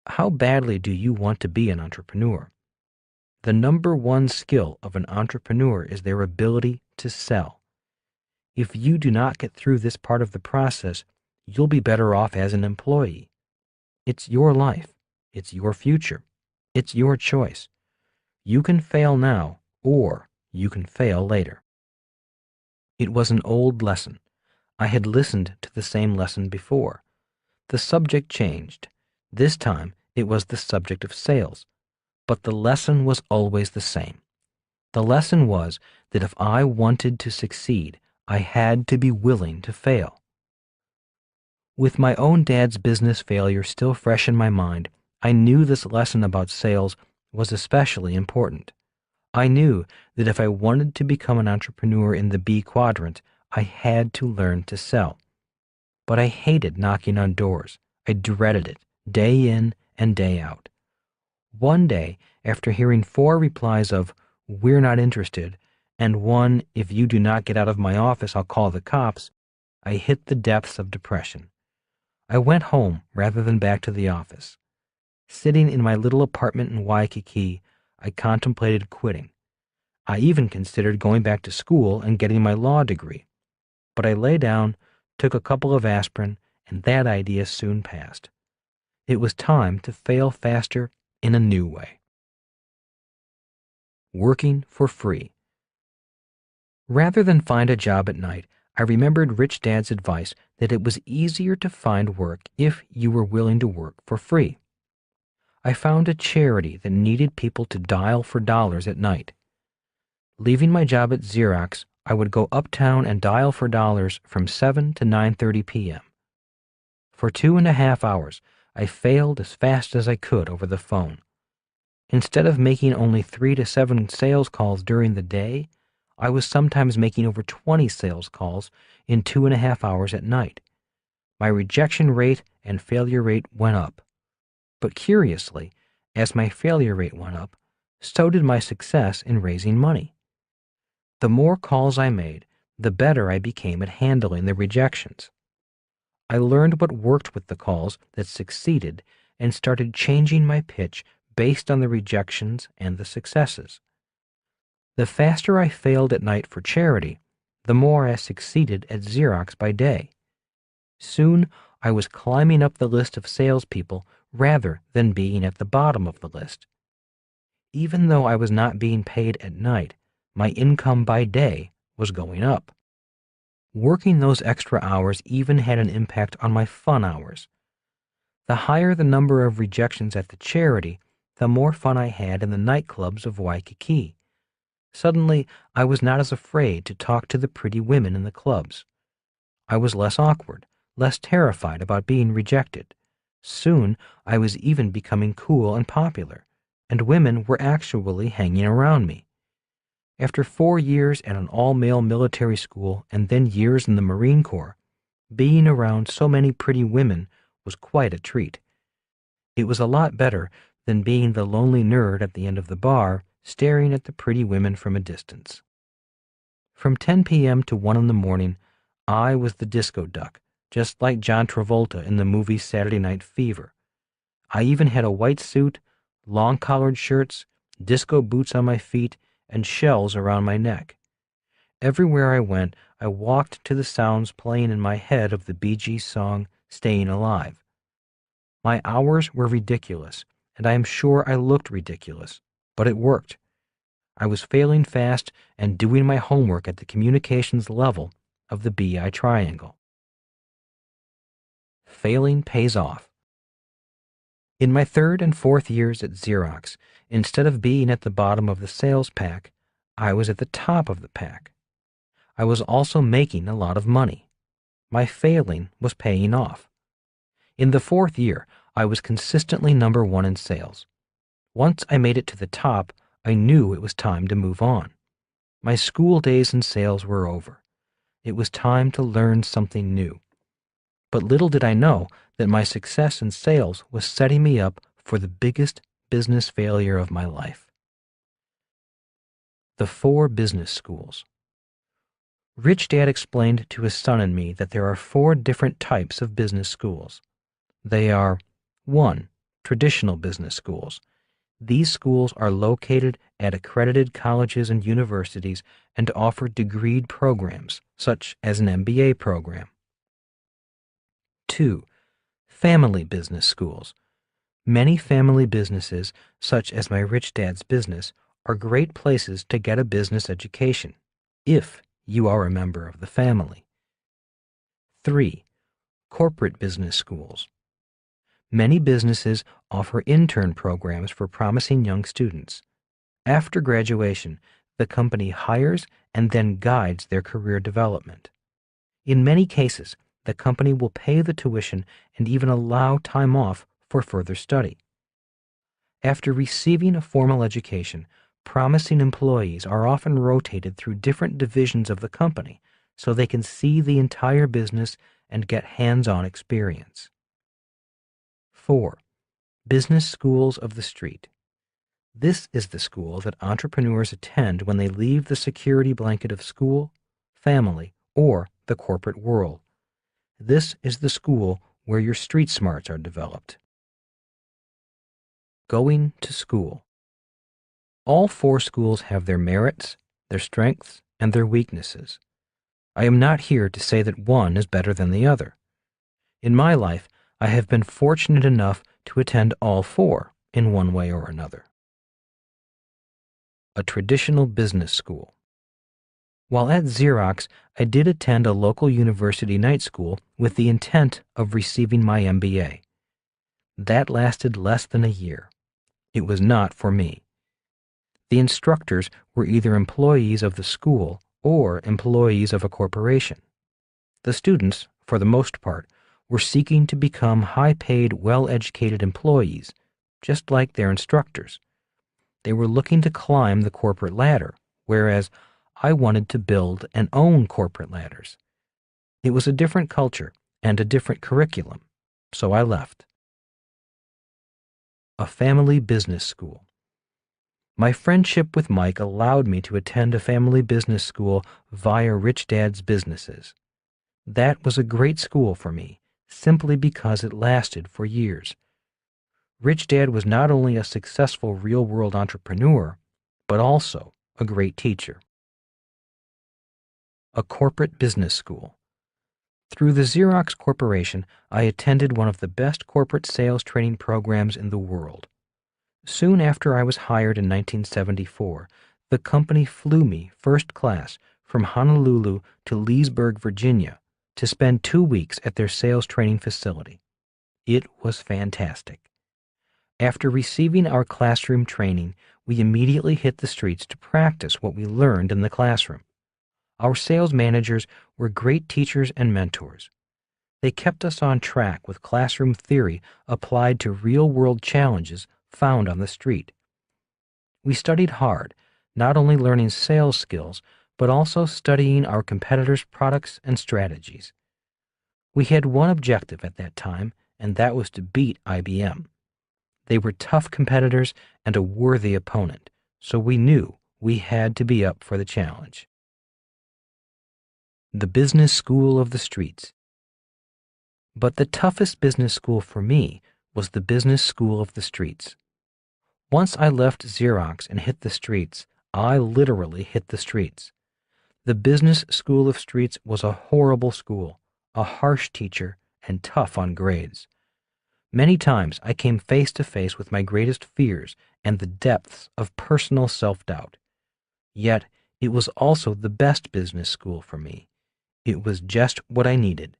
how badly do you want to be an entrepreneur? The number one skill of an entrepreneur is their ability to sell. If you do not get through this part of the process, you'll be better off as an employee. It's your life. It's your future. It's your choice. You can fail now, or you can fail later. It was an old lesson. I had listened to the same lesson before. The subject changed. This time, it was the subject of sales. But the lesson was always the same. The lesson was that if I wanted to succeed, I had to be willing to fail. With my own dad's business failure still fresh in my mind, I knew this lesson about sales was especially important. I knew that if I wanted to become an entrepreneur in the B quadrant, I had to learn to sell. But I hated knocking on doors. I dreaded it, day in and day out. One day, after hearing 4 replies of, "We're not interested," and one, "If you do not get out of my office, I'll call the cops," I hit the depths of depression. I went home rather than back to the office. Sitting in my little apartment in Waikiki, I contemplated quitting. I even considered going back to school and getting my law degree. But I lay down, took a couple of aspirin, and that idea soon passed. It was time to fail faster in a new way. Working for free. Rather than find a job at night, I remembered Rich Dad's advice that it was easier to find work if you were willing to work for free. I found a charity that needed people to dial for dollars at night. Leaving my job at Xerox, I would go uptown and dial for dollars from 7 to 9:30 p.m. For 2.5 hours, I failed as fast as I could over the phone. Instead of making only 3 to 7 sales calls during the day, I was sometimes making over 20 sales calls in 2.5 hours at night. My rejection rate and failure rate went up. But curiously, as my failure rate went up, so did my success in raising money. The more calls I made, the better I became at handling the rejections. I learned what worked with the calls that succeeded and started changing my pitch based on the rejections and the successes. The faster I failed at night for charity, the more I succeeded at Xerox by day. Soon, I was climbing up the list of salespeople rather than being at the bottom of the list. Even though I was not being paid at night, my income by day was going up. Working those extra hours even had an impact on my fun hours. The higher the number of rejections at the charity, the more fun I had in the nightclubs of Waikiki. Suddenly, I was not as afraid to talk to the pretty women in the clubs. I was less awkward, less terrified about being rejected. Soon, I was even becoming cool and popular, and women were actually hanging around me. After 4 years at an all-male military school and then years in the Marine Corps, being around so many pretty women was quite a treat. It was a lot better than being the lonely nerd at the end of the bar, staring at the pretty women from a distance. From 10 p.m. to 1 in the morning, I was the disco duck, just like John Travolta in the movie Saturday Night Fever. I even had a white suit, long-collared shirts, disco boots on my feet, and shells around my neck. Everywhere I went, I walked to the sounds playing in my head of the Bee Gees song, Staying Alive. My hours were ridiculous, and I am sure I looked ridiculous, but it worked. I was failing fast and doing my homework at the communications level of the BI triangle. Failing pays off. In my 3rd and 4th years at Xerox, instead of being at the bottom of the sales pack, I was at the top of the pack. I was also making a lot of money. My failing was paying off. In the 4th year, I was consistently number 1 in sales. Once I made it to the top, I knew it was time to move on. My school days in sales were over. It was time to learn something new. But little did I know that my success in sales was setting me up for the biggest business failure of my life. The 4 business schools. Rich Dad explained to his son and me that there are 4 different types of business schools. They are 1. Traditional business schools. These schools are located at accredited colleges and universities and offer degreed programs, such as an MBA program. 2. Family business schools. Many family businesses, such as my Rich Dad's business, are great places to get a business education, if you are a member of the family. 3. Corporate business schools. Many businesses offer intern programs for promising young students. After graduation, the company hires and then guides their career development. In many cases, the company will pay the tuition and even allow time off for further study. After receiving a formal education, promising employees are often rotated through different divisions of the company so they can see the entire business and get hands-on experience. 4. Business schools of the street. This is the school that entrepreneurs attend when they leave the security blanket of school, family, or the corporate world. This is the school where your street smarts are developed. Going to school. All 4 schools have their merits, their strengths, and their weaknesses. I am not here to say that one is better than the other. In my life, I have been fortunate enough to attend all 4 in one way or another. a traditional business school. While at Xerox, I did attend a local university night school with the intent of receiving my MBA. That lasted less than a year. It was not for me. The instructors were either employees of the school or employees of a corporation. The students, for the most part, were seeking to become high-paid, well-educated employees, just like their instructors. They were looking to climb the corporate ladder, whereas I wanted to build and own corporate ladders. It was a different culture and a different curriculum, so I left. A family business school. My friendship with Mike allowed me to attend a family business school via Rich Dad's Businesses. That was a great school for me, simply because it lasted for years. Rich Dad was not only a successful real-world entrepreneur, but also a great teacher. A corporate business school. Through the Xerox Corporation, I attended one of the best corporate sales training programs in the world. Soon after I was hired in 1974, the company flew me first class from Honolulu to Leesburg, Virginia, to spend 2 weeks at their sales training facility. It was fantastic. After receiving our classroom training, we immediately hit the streets to practice what we learned in the classroom. Our sales managers were great teachers and mentors. They kept us on track with classroom theory applied to real-world challenges found on the street. We studied hard, not only learning sales skills, but also studying our competitors' products and strategies. We had one objective at that time, and that was to beat IBM. They were tough competitors and a worthy opponent, so we knew we had to be up for the challenge. The business school of the streets. But the toughest business school for me was the business school of the streets. Once I left Xerox and hit the streets, I literally hit the streets. The business school of streets was a horrible school, a harsh teacher, and tough on grades. Many times I came face to face with my greatest fears and the depths of personal self-doubt. Yet it was also the best business school for me. It was just what I needed.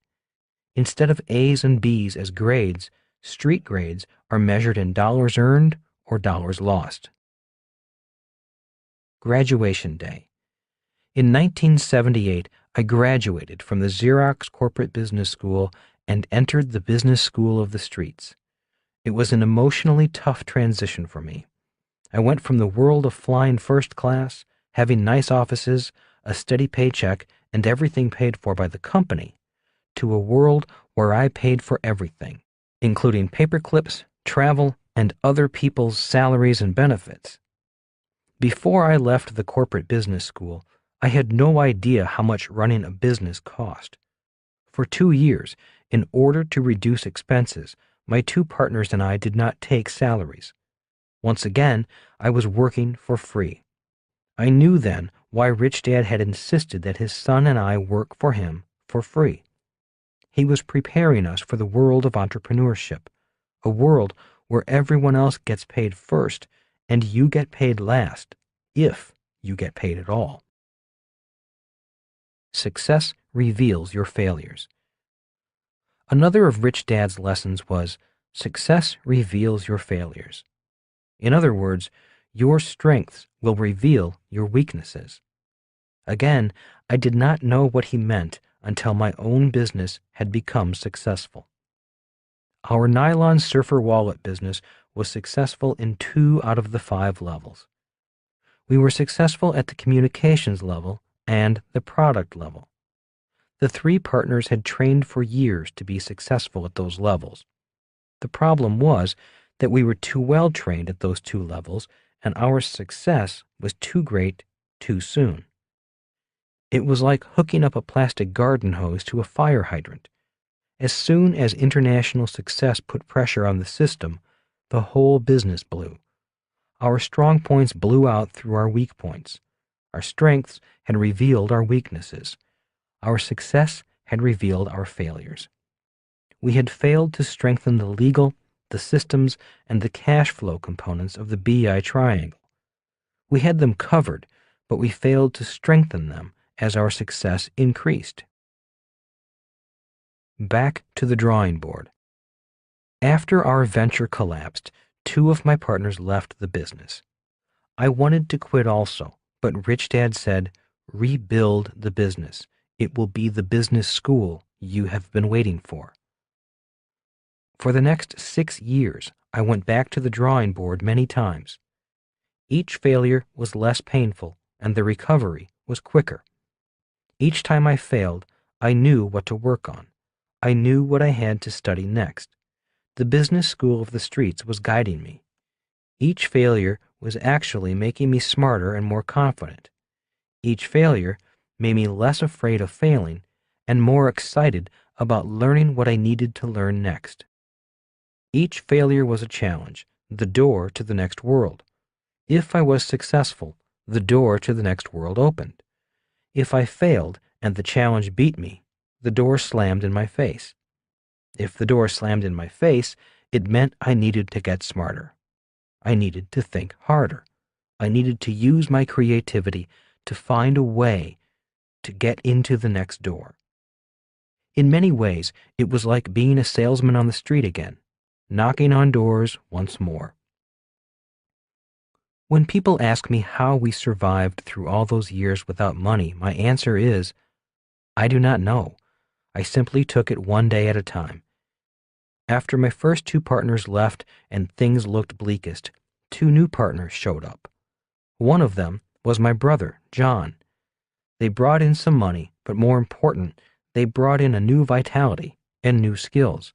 Instead of A's and B's as grades, street grades are measured in dollars earned or dollars lost. Graduation Day. In 1978, I graduated from the Xerox Corporate Business School and entered the Business School of the Streets. It was an emotionally tough transition for me. I went from the world of flying first class, having nice offices, a steady paycheck, and everything paid for by the company, to a world where I paid for everything, including paper clips, travel, and other people's salaries and benefits. Before I left the corporate business school, I had no idea how much running a business cost. For 2 years, in order to reduce expenses, my 2 partners and I did not take salaries. Once again, I was working for free. I knew then why Rich Dad had insisted that his son and I work for him for free. He was preparing us for the world of entrepreneurship, a world where everyone else gets paid first and you get paid last, if you get paid at all. Success reveals your failures. Another of Rich Dad's lessons was, success reveals your failures. In other words, your strengths will reveal your weaknesses. Again, I did not know what he meant until my own business had become successful. Our nylon surfer wallet business was successful in 2 out of the 5 levels. We were successful at the communications level and the product level. The 3 partners had trained for years to be successful at those levels. The problem was that we were too well trained at those 2 levels, and our success was too great too soon. It was like hooking up a plastic garden hose to a fire hydrant. As soon as international success put pressure on the system, the whole business blew. Our strong points blew out through our weak points. Our strengths had revealed our weaknesses. Our success had revealed our failures. We had failed to strengthen the legal, the systems, and the cash flow components of the BI triangle. We had them covered, but we failed to strengthen them as our success increased. Back to the drawing board. After our venture collapsed, 2 of my partners left the business. I wanted to quit also, but Rich Dad said, "Rebuild the business. It will be the business school you have been waiting for." For the next 6 years, I went back to the drawing board many times. Each failure was less painful, and the recovery was quicker. Each time I failed, I knew what to work on. I knew what I had to study next. The business school of the streets was guiding me. Each failure was actually making me smarter and more confident. Each failure made me less afraid of failing and more excited about learning what I needed to learn next. Each failure was a challenge, the door to the next world. If I was successful, the door to the next world opened. If I failed and the challenge beat me, the door slammed in my face. If the door slammed in my face, it meant I needed to get smarter. I needed to think harder. I needed to use my creativity to find a way to get into the next door. In many ways, it was like being a salesman on the street again, knocking on doors once more. When people ask me how we survived through all those years without money, my answer is, I do not know. I simply took it one day at a time. After my first 2 partners left and things looked bleakest, 2 new partners showed up. One of them was my brother, John. They brought in some money, but more important, they brought in a new vitality and new skills.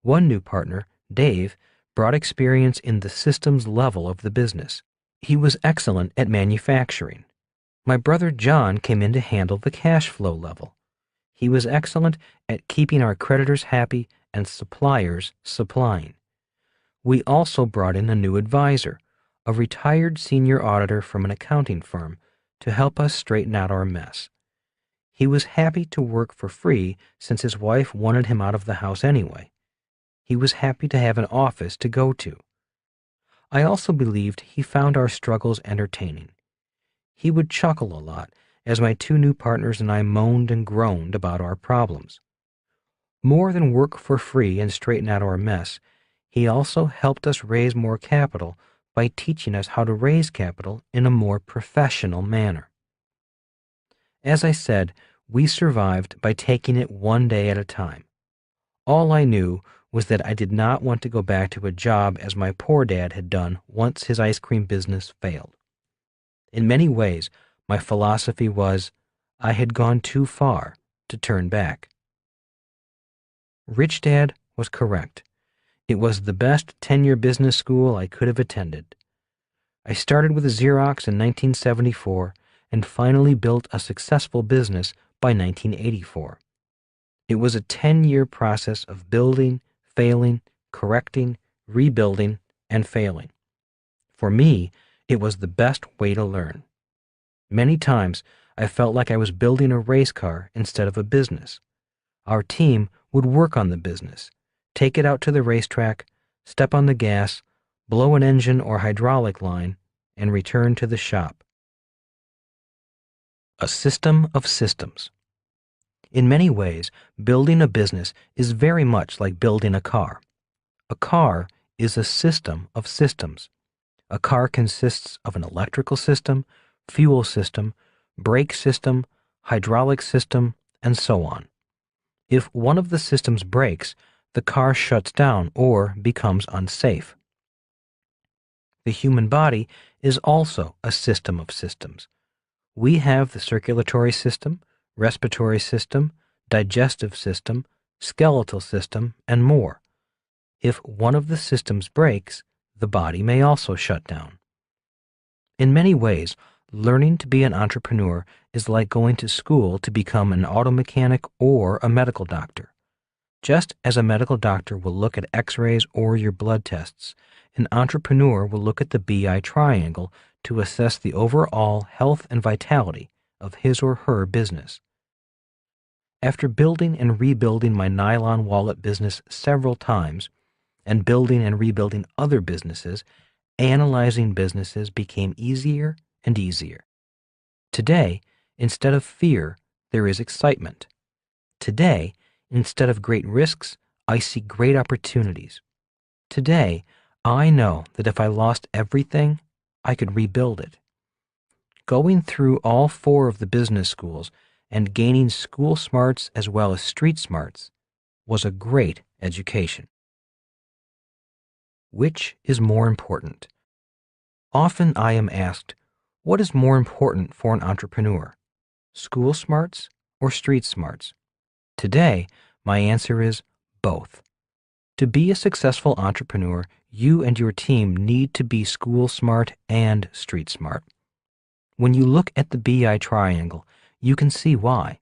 One new partner, Dave, brought experience in the systems level of the business. He was excellent at manufacturing. My brother John came in to handle the cash flow level. He was excellent at keeping our creditors happy and suppliers supplying. We also brought in a new advisor, a retired senior auditor from an accounting firm, to help us straighten out our mess. He was happy to work for free since his wife wanted him out of the house anyway. He was happy to have an office to go to. I also believed he found our struggles entertaining. He would chuckle a lot as my 2 new partners and I moaned and groaned about our problems. More than work for free and straighten out our mess, he also helped us raise more capital by teaching us how to raise capital in a more professional manner. As I said, we survived by taking it one day at a time. All I knew was that I did not want to go back to a job as my poor dad had done once his ice cream business failed. In many ways, my philosophy was, I had gone too far to turn back. Rich Dad was correct. It was the best 10-year business school I could have attended. I started with Xerox in 1974 and finally built a successful business by 1984. It was a 10-year process of building, failing, correcting, rebuilding, and failing. For me, it was the best way to learn. Many times, I felt like I was building a race car instead of a business. Our team would work on the business, take it out to the racetrack, step on the gas, blow an engine or hydraulic line, and return to the shop. A system of systems. In many ways, building a business is very much like building a car. A car is a system of systems. A car consists of an electrical system, fuel system, brake system, hydraulic system, and so on. If one of the systems breaks, the car shuts down or becomes unsafe. The human body is also a system of systems. We have the circulatory system, respiratory system, digestive system, skeletal system, and more. If one of the systems breaks, the body may also shut down. In many ways, learning to be an entrepreneur is like going to school to become an auto mechanic or a medical doctor. Just as a medical doctor will look at x-rays or your blood tests, an entrepreneur will look at the BI triangle to assess the overall health and vitality of his or her business. After building and rebuilding my nylon wallet business several times, and building and rebuilding other businesses, Analyzing businesses became easier and easier. Today, instead of fear, there is excitement. Today, instead of great risks, I see great opportunities. Today, I know that if I lost everything, I could rebuild it. Going through all 4 of the business schools and gaining school smarts as well as street smarts was a great education. Which is more important? Often I am asked, what is more important for an entrepreneur, school smarts or street smarts? Today, my answer is both. To be a successful entrepreneur, you and your team need to be school smart and street smart. When you look at the BI triangle, you can see why.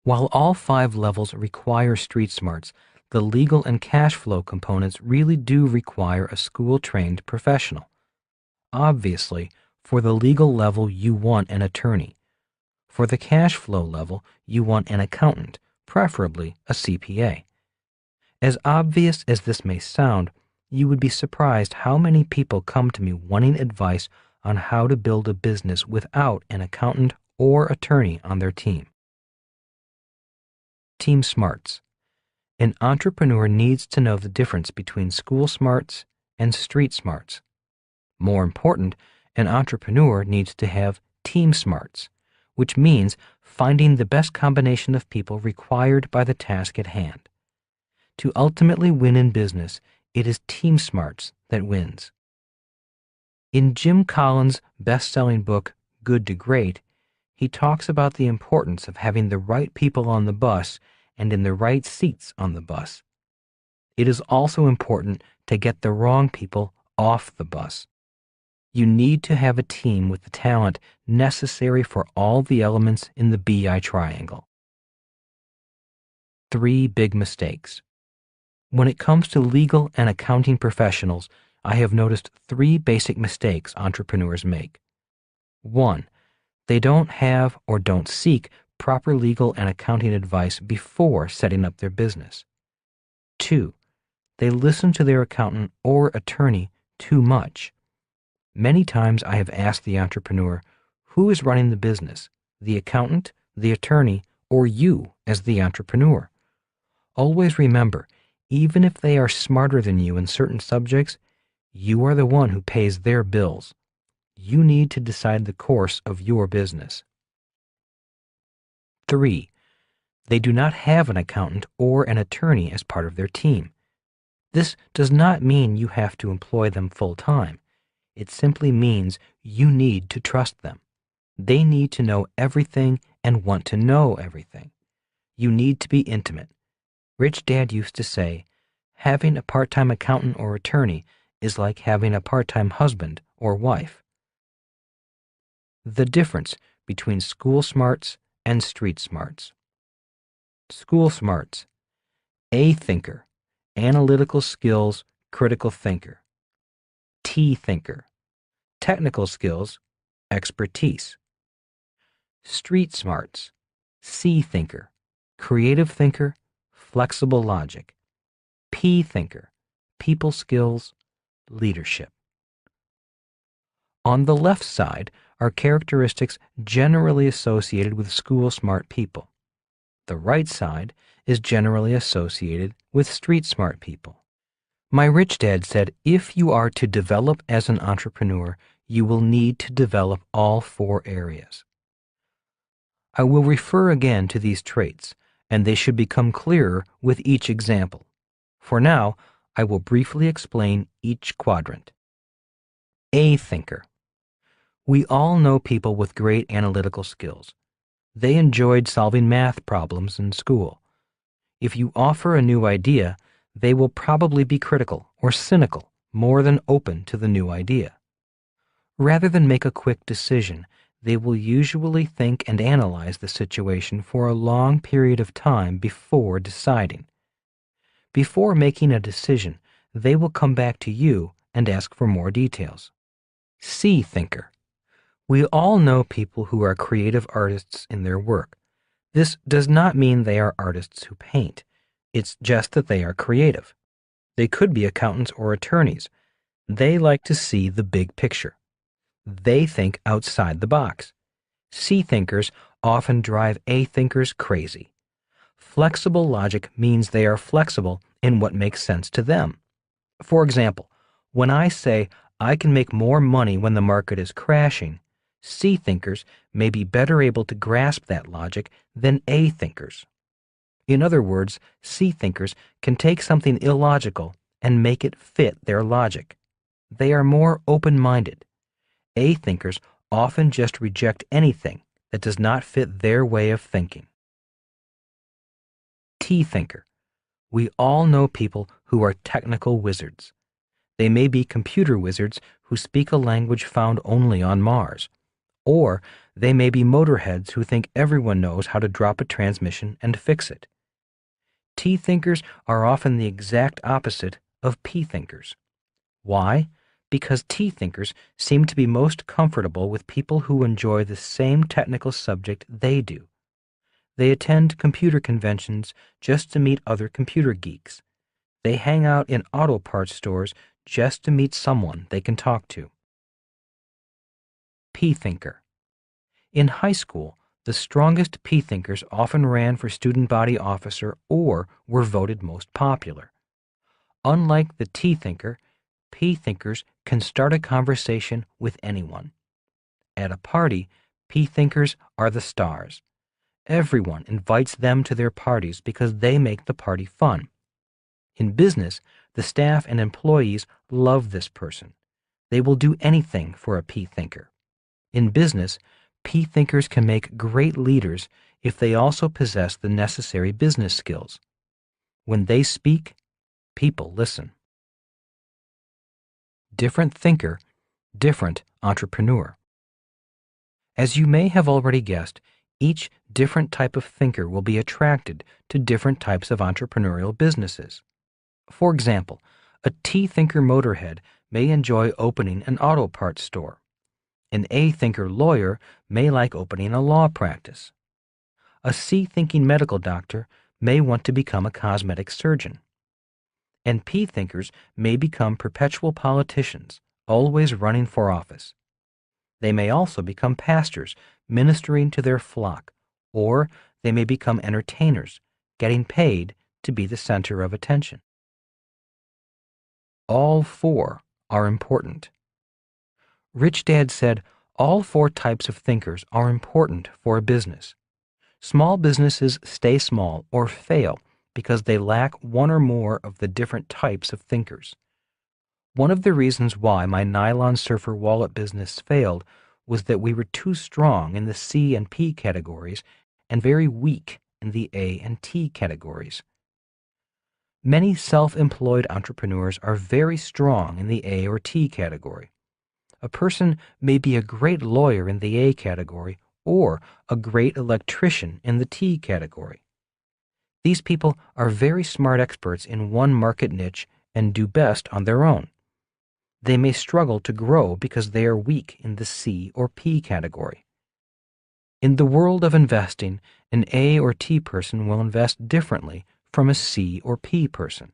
While all 5 levels require street smarts, the legal and cash flow components really do require a school-trained professional. Obviously, for the legal level, you want an attorney. For the cash flow level, you want an accountant, preferably a CPA. As obvious as this may sound, you would be surprised how many people come to me wanting advice on how to build a business without an accountant or attorney on their team. Team smarts. An entrepreneur needs to know the difference between school smarts and street smarts. More important, an entrepreneur needs to have team smarts, which means finding the best combination of people required by the task at hand. To ultimately win in business, it is team smarts that wins. In Jim Collins' best-selling book, Good to Great, he talks about the importance of having the right people on the bus and in the right seats on the bus. It is also important to get the wrong people off the bus. You need to have a team with the talent necessary for all the elements in the BI triangle. 3 big mistakes. When it comes to legal and accounting professionals, I have noticed 3 basic mistakes entrepreneurs make. 1. They don't have or don't seek proper legal and accounting advice before setting up their business. 2. They listen to their accountant or attorney too much. Many times I have asked the entrepreneur, who is running the business, the accountant, the attorney, or you as the entrepreneur? Always remember, even if they are smarter than you in certain subjects, you are the one who pays their bills. You need to decide the course of your business. 3. They do not have an accountant or an attorney as part of their team. This does not mean you have to employ them full-time. It simply means you need to trust them. They need to know everything and want to know everything. You need to be intimate. Rich Dad used to say, having a part-time accountant or attorney is like having a part-time husband or wife. The difference between school smarts and street smarts. School smarts. A thinker, analytical skills, critical thinker. T thinker, technical skills, expertise. Street smarts. C thinker, creative thinker, flexible logic. P thinker, people skills, leadership. On the left side are characteristics generally associated with school smart people. The right side is generally associated with street smart people. My rich dad said, if you are to develop as an entrepreneur, you will need to develop all 4 areas. I will refer again to these traits, and they should become clearer with each example. For now, I will briefly explain each quadrant. A thinker. We all know people with great analytical skills. They enjoyed solving math problems in school. If you offer a new idea, they will probably be critical or cynical more than open to the new idea. Rather than make a quick decision, they will usually think and analyze the situation for a long period of time before deciding. Before making a decision, they will come back to you and ask for more details. C thinker. We all know people who are creative artists in their work. This does not mean they are artists who paint. It's just that they are creative. They could be accountants or attorneys. They like to see the big picture. They think outside the box. C thinkers often drive A thinkers crazy. Flexible logic means they are flexible in what makes sense to them. For example, when I say I can make more money when the market is crashing, C thinkers may be better able to grasp that logic than A thinkers. In other words, C thinkers can take something illogical and make it fit their logic. They are more open-minded. A thinkers often just reject anything that does not fit their way of thinking. T thinker. We all know people who are technical wizards. They may be computer wizards who speak a language found only on Mars. Or they may be motorheads who think everyone knows how to drop a transmission and fix it. T thinkers are often the exact opposite of P thinkers. Why? Because T thinkers seem to be most comfortable with people who enjoy the same technical subject they do. They attend computer conventions just to meet other computer geeks. They hang out in auto parts stores just to meet someone they can talk to. P thinker. In high school, the strongest P thinkers often ran for student body officer or were voted most popular. Unlike the T thinker, P thinkers can start a conversation with anyone. At a party, P thinkers are the stars. Everyone invites them to their parties because they make the party fun. In business, the staff and employees love this person. They will do anything for a P thinker. In business, P thinkers can make great leaders if they also possess the necessary business skills. When they speak, people listen. Different thinker, different entrepreneur. As you may have already guessed, each different type of thinker will be attracted to different types of entrepreneurial businesses. For example, a T thinker motorhead may enjoy opening an auto parts store. An A thinker lawyer may like opening a law practice. A C thinking medical doctor may want to become a cosmetic surgeon. And P thinkers may become perpetual politicians, always running for office. They may also become pastors, ministering to their flock, or they may become entertainers, getting paid to be the center of attention. All four are important. Rich Dad said, all four types of thinkers are important for a business. Small businesses stay small or fail because they lack one or more of the different types of thinkers. One of the reasons why my nylon surfer wallet business failed was that we were too strong in the C and P categories and very weak in the A and T categories. Many self-employed entrepreneurs are very strong in the A or T category. A person may be a great lawyer in the A category or a great electrician in the T category. These people are very smart experts in one market niche and do best on their own. They may struggle to grow because they are weak in the C or P category. In the world of investing, an A or T person will invest differently from a C or P person.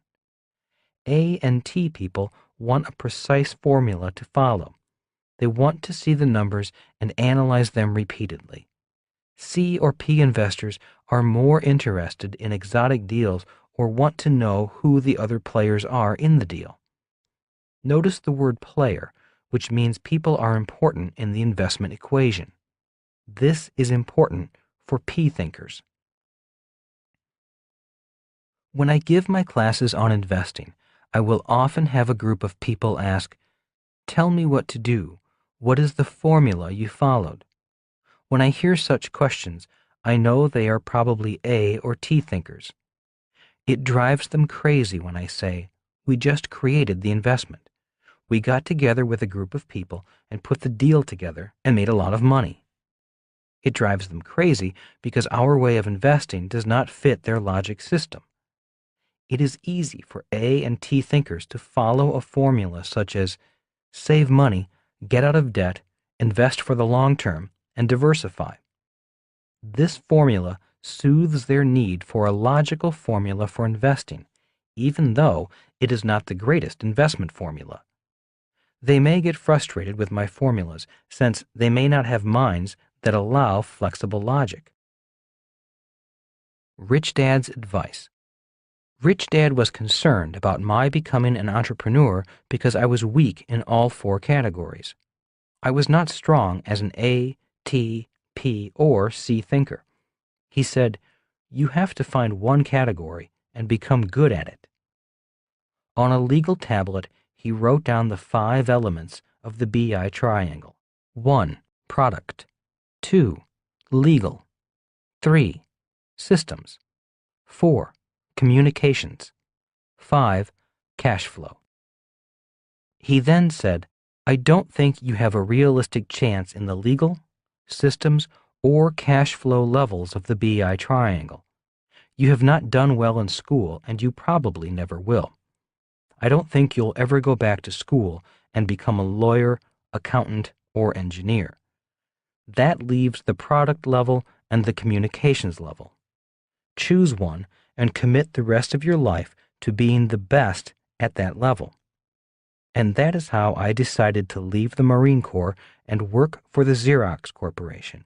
A and T people want a precise formula to follow. They want to see the numbers and analyze them repeatedly. C or P investors are more interested in exotic deals or want to know who the other players are in the deal. Notice the word player, which means people are important in the investment equation. This is important for P thinkers. When I give my classes on investing, I will often have a group of people ask, "Tell me what to do. What is the formula you followed?" When I hear such questions, I know they are probably A or T thinkers. It drives them crazy when I say, "We just created the investment. We got together with a group of people and put the deal together and made a lot of money." It drives them crazy because our way of investing does not fit their logic system. It is easy for A and T thinkers to follow a formula such as save money, get out of debt, invest for the long term, and diversify. This formula soothes their need for a logical formula for investing, even though it is not the greatest investment formula. They may get frustrated with my formulas since they may not have minds that allow flexible logic. Rich Dad's advice. Rich Dad was concerned about my becoming an entrepreneur because I was weak in all four categories. I was not strong as an A, T, P, or C thinker. He said, "You have to find one category and become good at it." On a legal tablet, he wrote down the 5 elements of the BI triangle. 1. Product. 2. Legal. 3. Systems. 4. Communications. 5. Cash flow. He then said, "I don't think you have a realistic chance in the legal, systems, or cash flow levels of the BI triangle. You have not done well in school, and you probably never will. I don't think you'll ever go back to school and become a lawyer, accountant, or engineer. That leaves the product level and the communications level. Choose one and commit the rest of your life to being the best at that level." And that is how I decided to leave the Marine Corps and work for the Xerox Corporation.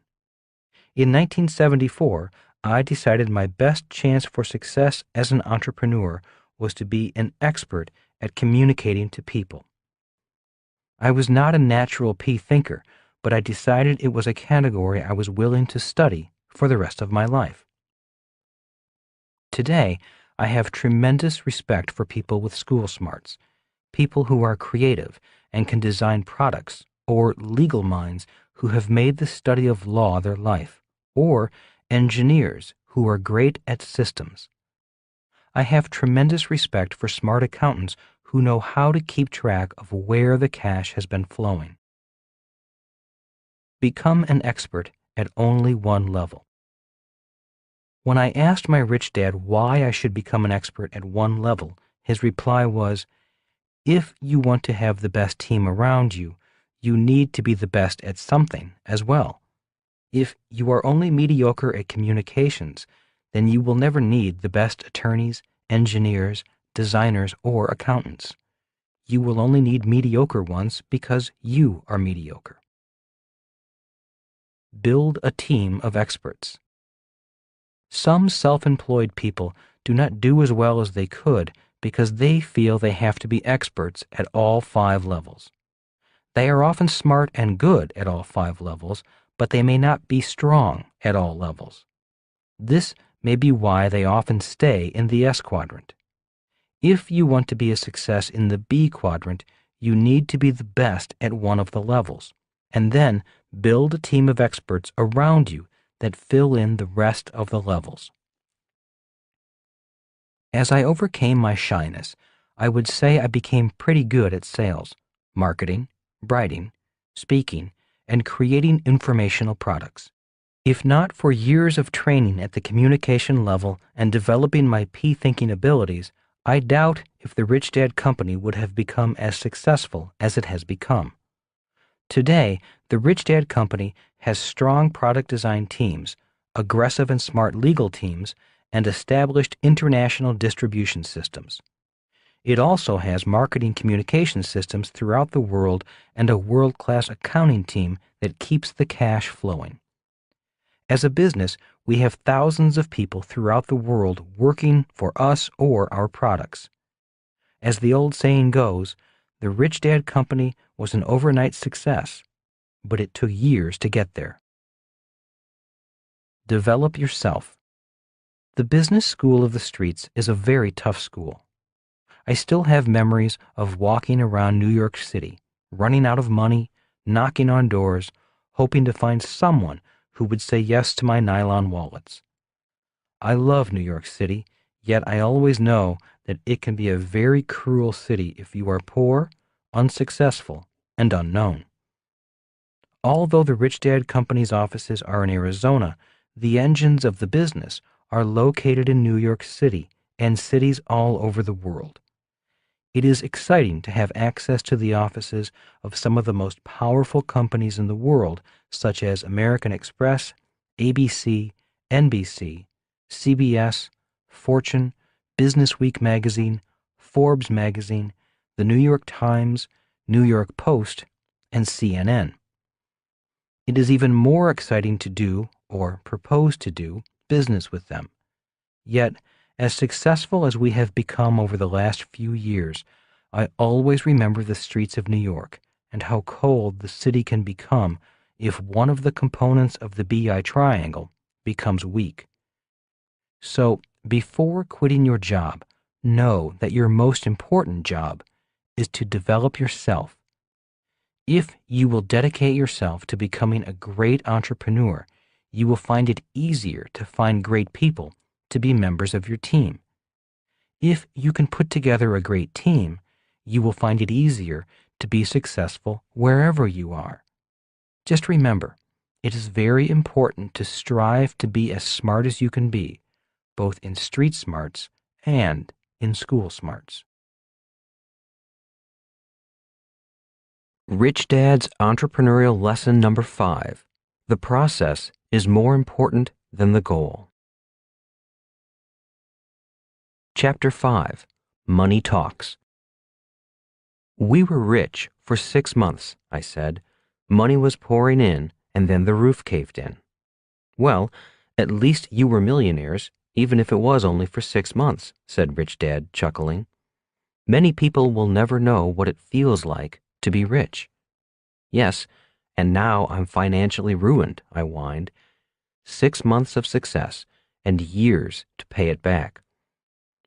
In 1974, I decided my best chance for success as an entrepreneur was to be an expert at communicating to people. I was not a natural P thinker, but I decided it was a category I was willing to study for the rest of my life. Today, I have tremendous respect for people with school smarts, people who are creative and can design products, or legal minds who have made the study of law their life, or engineers who are great at systems. I have tremendous respect for smart accountants who know how to keep track of where the cash has been flowing. Become an expert at only one level. When I asked my rich dad why I should become an expert at one level, his reply was, "If you want to have the best team around you, you need to be the best at something as well. If you are only mediocre at communications, then you will never need the best attorneys, engineers, designers, or accountants. You will only need mediocre ones because you are mediocre." Build a team of experts. Some self-employed people do not do as well as they could because they feel they have to be experts at all 5 levels. They are often smart and good at all 5 levels, but they may not be strong at all levels. This may be why they often stay in the S quadrant. If you want to be a success in the B quadrant, you need to be the best at one of the levels, and then build a team of experts around you that fill in the rest of the levels. As I overcame my shyness, I would say I became pretty good at sales, marketing, writing, speaking, and creating informational products. If not for years of training at the communication level and developing my P-thinking abilities, I doubt if the Rich Dad Company would have become as successful as it has become. Today, the Rich Dad Company has strong product design teams, aggressive and smart legal teams, and established international distribution systems. It also has marketing communication systems throughout the world and a world-class accounting team that keeps the cash flowing. As a business, we have thousands of people throughout the world working for us or our products. As the old saying goes, the Rich Dad Company was an overnight success, but it took years to get there. Develop yourself. The business school of the streets is a very tough school. I still have memories of walking around New York City, running out of money, knocking on doors, hoping to find someone who would say yes to my nylon wallets. I love New York City, yet I always know that it can be a very cruel city if you are poor, unsuccessful, and unknown. Although the Rich Dad Company's offices are in Arizona, the engines of the business are located in New York City and cities all over the world. It is exciting to have access to the offices of some of the most powerful companies in the world, such as American Express, ABC, NBC, CBS, Fortune, Business Week magazine, Forbes magazine, the New York Times, New York Post, and CNN. It is even more exciting to do, or propose to do, business with them. Yet, as successful as we have become over the last few years, I always remember the streets of New York and how cold the city can become if one of the components of the BI triangle becomes weak. So, before quitting your job, know that your most important job is to develop yourself. If you will dedicate yourself to becoming a great entrepreneur, you will find it easier to find great people to be members of your team. If you can put together a great team, you will find it easier to be successful wherever you are. Just remember, it is very important to strive to be as smart as you can be, both in street smarts and in school smarts. Rich Dad's Entrepreneurial Lesson Number 5. The process is more important than the goal. Chapter 5. Money Talks. We were rich for 6 months, I said. Money was pouring in, and then the roof caved in. Well, at least you were millionaires, even if it was only for 6 months, said Rich Dad, chuckling. Many people will never know what it feels like to be rich. Yes, and now I'm financially ruined, I whined. 6 months of success and years to pay it back.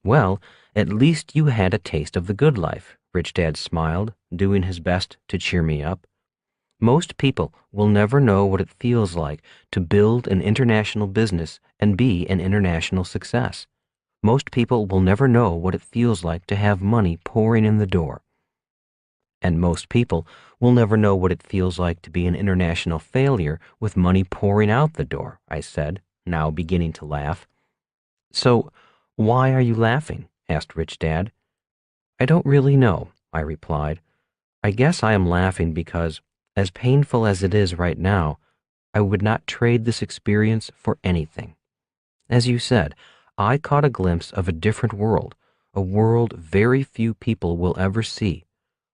Well, at least you had a taste of the good life, Rich Dad smiled, doing his best to cheer me up. Most people will never know what it feels like to build an international business and be an international success. Most people will never know what it feels like to have money pouring in the door. And most people will never know what it feels like to be an international failure with money pouring out the door, I said, now beginning to laugh. So, why are you laughing? Asked Rich Dad. I don't really know, I replied. I guess I am laughing because, as painful as it is right now, I would not trade this experience for anything. As you said, I caught a glimpse of a different world, a world very few people will ever see,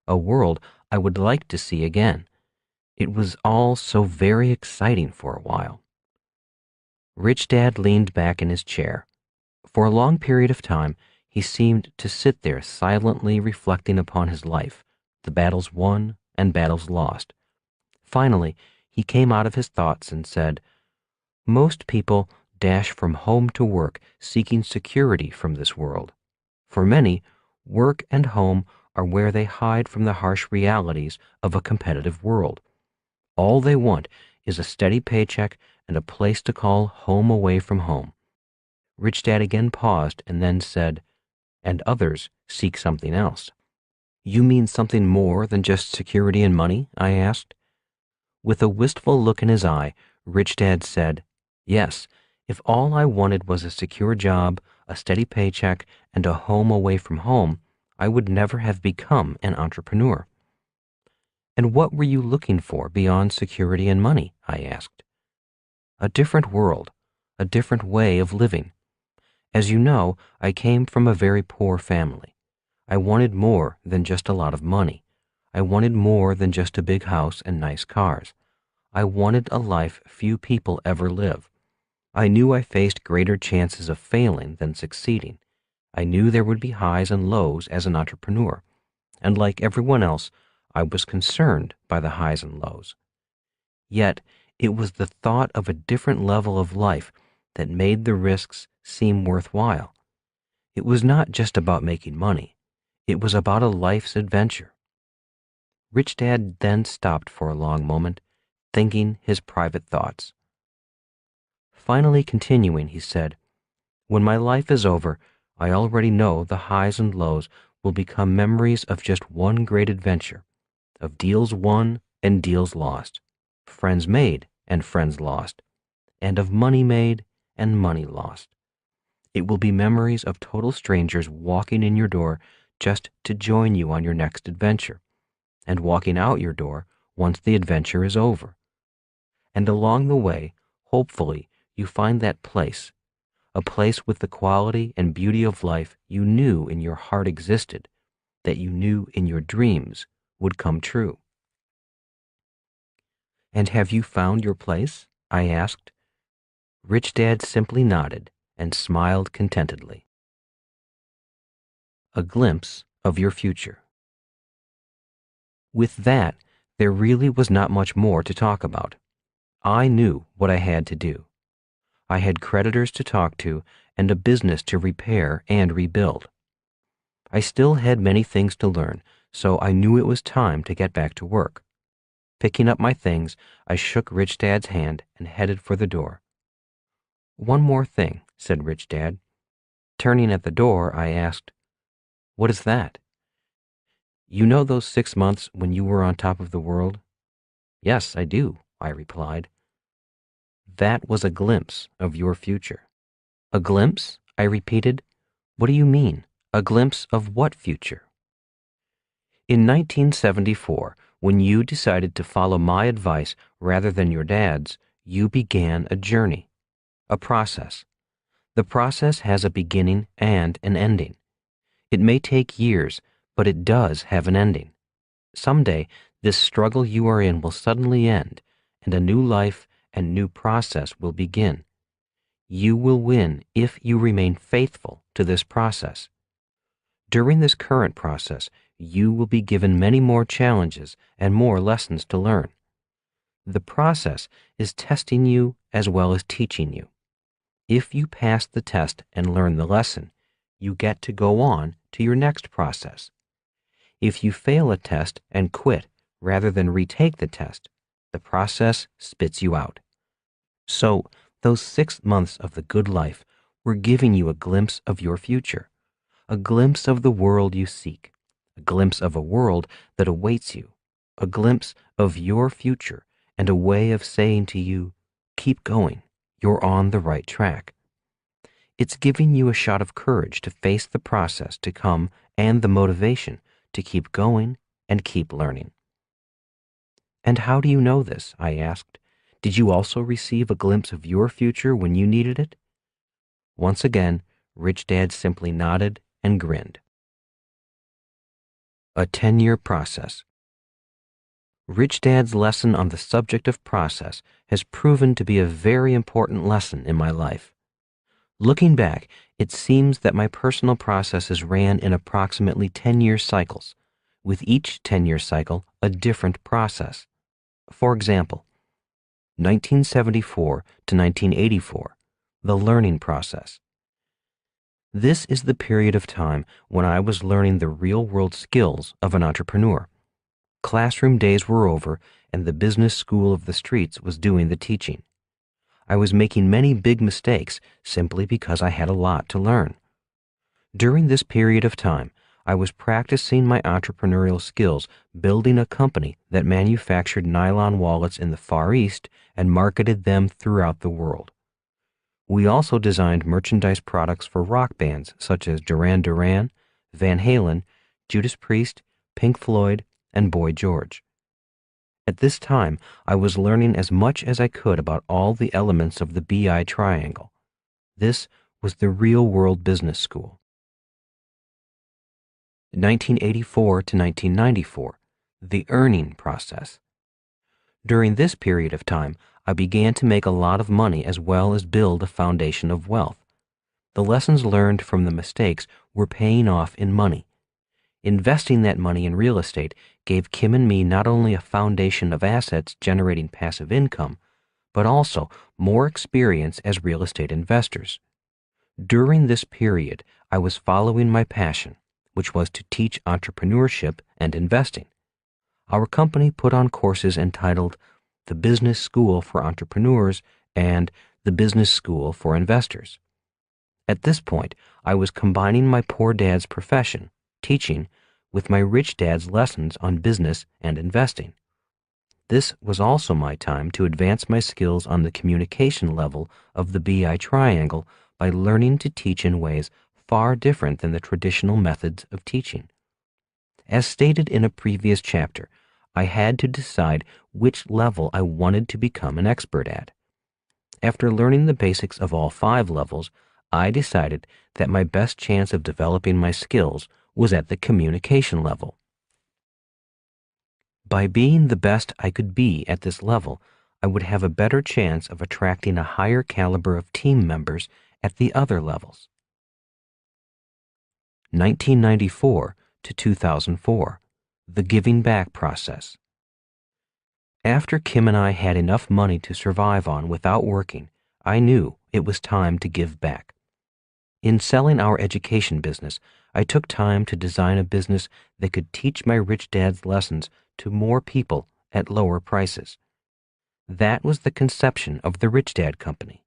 a world I would like to see again. It was all so very exciting for a while. Rich Dad leaned back in his chair. For a long period of time, he seemed to sit there silently reflecting upon his life, the battles won and battles lost. Finally, he came out of his thoughts and said, Most people dash from home to work seeking security from this world. For many, work and home are where they hide from the harsh realities of a competitive world. All they want is a steady paycheck and a place to call home away from home. Rich Dad again paused and then said, and others seek something else. You mean something more than just security and money? I asked. With a wistful look in his eye, Rich Dad said, yes, if all I wanted was a secure job, a steady paycheck, and a home away from home, I would never have become an entrepreneur. And what were you looking for beyond security and money? I asked. A different world, a different way of living. As you know, I came from a very poor family. I wanted more than just a lot of money. I wanted more than just a big house and nice cars. I wanted a life few people ever live. I knew I faced greater chances of failing than succeeding. I knew there would be highs and lows as an entrepreneur. And like everyone else, I was concerned by the highs and lows. Yet, it was the thought of a different level of life that made the risks seem worthwhile. It was not just about making money. It was about a life's adventure. Rich Dad then stopped for a long moment, thinking his private thoughts. Finally continuing, he said, when my life is over, I already know the highs and lows will become memories of just one great adventure, of deals won and deals lost, friends made and friends lost, and of money made and money lost. It will be memories of total strangers walking in your door just to join you on your next adventure, and walking out your door once the adventure is over. And along the way, hopefully, you find that place, a place with the quality and beauty of life you knew in your heart existed, that you knew in your dreams would come true. "And have you found your place?" I asked. Rich Dad simply nodded and smiled contentedly. A glimpse of your future. With that, there really was not much more to talk about. I knew what I had to do. I had creditors to talk to and a business to repair and rebuild. I still had many things to learn, so I knew it was time to get back to work. Picking up my things, I shook Rich Dad's hand and headed for the door. "One more thing," said Rich Dad. Turning at the door, I asked, "What is that?" "You know those 6 months when you were on top of the world?" "Yes, I do," I replied. "That was a glimpse of your future." "A glimpse?" I repeated. "What do you mean? A glimpse of what future?" "In 1974, when you decided to follow my advice rather than your dad's, you began a journey, a process. The process has a beginning and an ending. It may take years, but it does have an ending. Someday, this struggle you are in will suddenly end, and a new life and new process will begin. You will win if you remain faithful to this process. During this current process, you will be given many more challenges and more lessons to learn. The process is testing you as well as teaching you. If you pass the test and learn the lesson, you get to go on to your next process. If you fail a test and quit rather than retake the test, the process spits you out. So, those 6 months of the good life were giving you a glimpse of your future, a glimpse of the world you seek, a glimpse of a world that awaits you, a glimpse of your future, and a way of saying to you, keep going, you're on the right track. It's giving you a shot of courage to face the process to come and the motivation to keep going and keep learning. "And how do you know this?" I asked. "Did you also receive a glimpse of your future when you needed it?" Once again, Rich Dad simply nodded and grinned. A 10-year process. Rich Dad's lesson on the subject of process has proven to be a very important lesson in my life. Looking back, it seems that my personal processes ran in approximately 10-year cycles, with each 10-year cycle a different process. For example, 1974 to 1984, the learning process. This is the period of time when I was learning the real-world skills of an entrepreneur. Classroom days were over, and the business school of the streets was doing the teaching. I was making many big mistakes simply because I had a lot to learn. During this period of time, I was practicing my entrepreneurial skills, building a company that manufactured nylon wallets in the Far East and marketed them throughout the world. We also designed merchandise products for rock bands such as Duran Duran, Van Halen, Judas Priest, Pink Floyd, and Boy George. At this time, I was learning as much as I could about all the elements of the BI triangle. This was the real-world business school. 1984 to 1994, the earning process. During this period of time, I began to make a lot of money as well as build a foundation of wealth. The lessons learned from the mistakes were paying off in money. Investing that money in real estate gave Kim and me not only a foundation of assets generating passive income, but also more experience as real estate investors. During this period, I was following my passion, which was to teach entrepreneurship and investing. Our company put on courses entitled The Business School for Entrepreneurs and The Business School for Investors. At this point, I was combining my poor dad's profession, teaching, with my rich dad's lessons on business and investing. This was also my time to advance my skills on the communication level of the BI triangle by learning to teach in ways far different than the traditional methods of teaching. As stated in a previous chapter, I had to decide which level I wanted to become an expert at. After learning the basics of all 5 levels, I decided that my best chance of developing my skills was at the communication level. By being the best I could be at this level, I would have a better chance of attracting a higher caliber of team members at the other levels. 1994 to 2004, the giving back process. After Kim and I had enough money to survive on without working, I knew it was time to give back. In selling our education business, I took time to design a business that could teach my rich dad's lessons to more people at lower prices. That was the conception of the Rich Dad Company.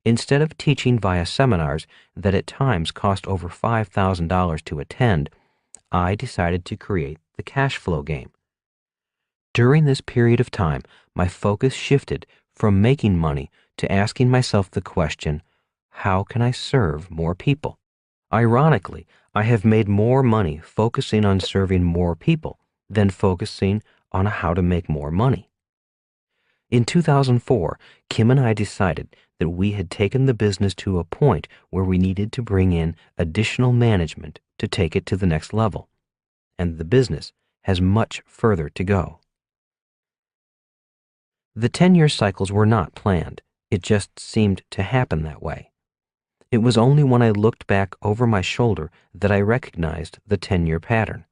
Instead of teaching via seminars that at times cost over $5,000 to attend, I decided to create the cash flow game. During this period of time, my focus shifted from making money to asking myself the question, how can I serve more people? Ironically, I have made more money focusing on serving more people than focusing on how to make more money. In 2004, Kim and I decided that we had taken the business to a point where we needed to bring in additional management to take it to the next level, and the business has much further to go. The 10-year cycles were not planned. It just seemed to happen that way. It was only when I looked back over my shoulder that I recognized the 10-year pattern.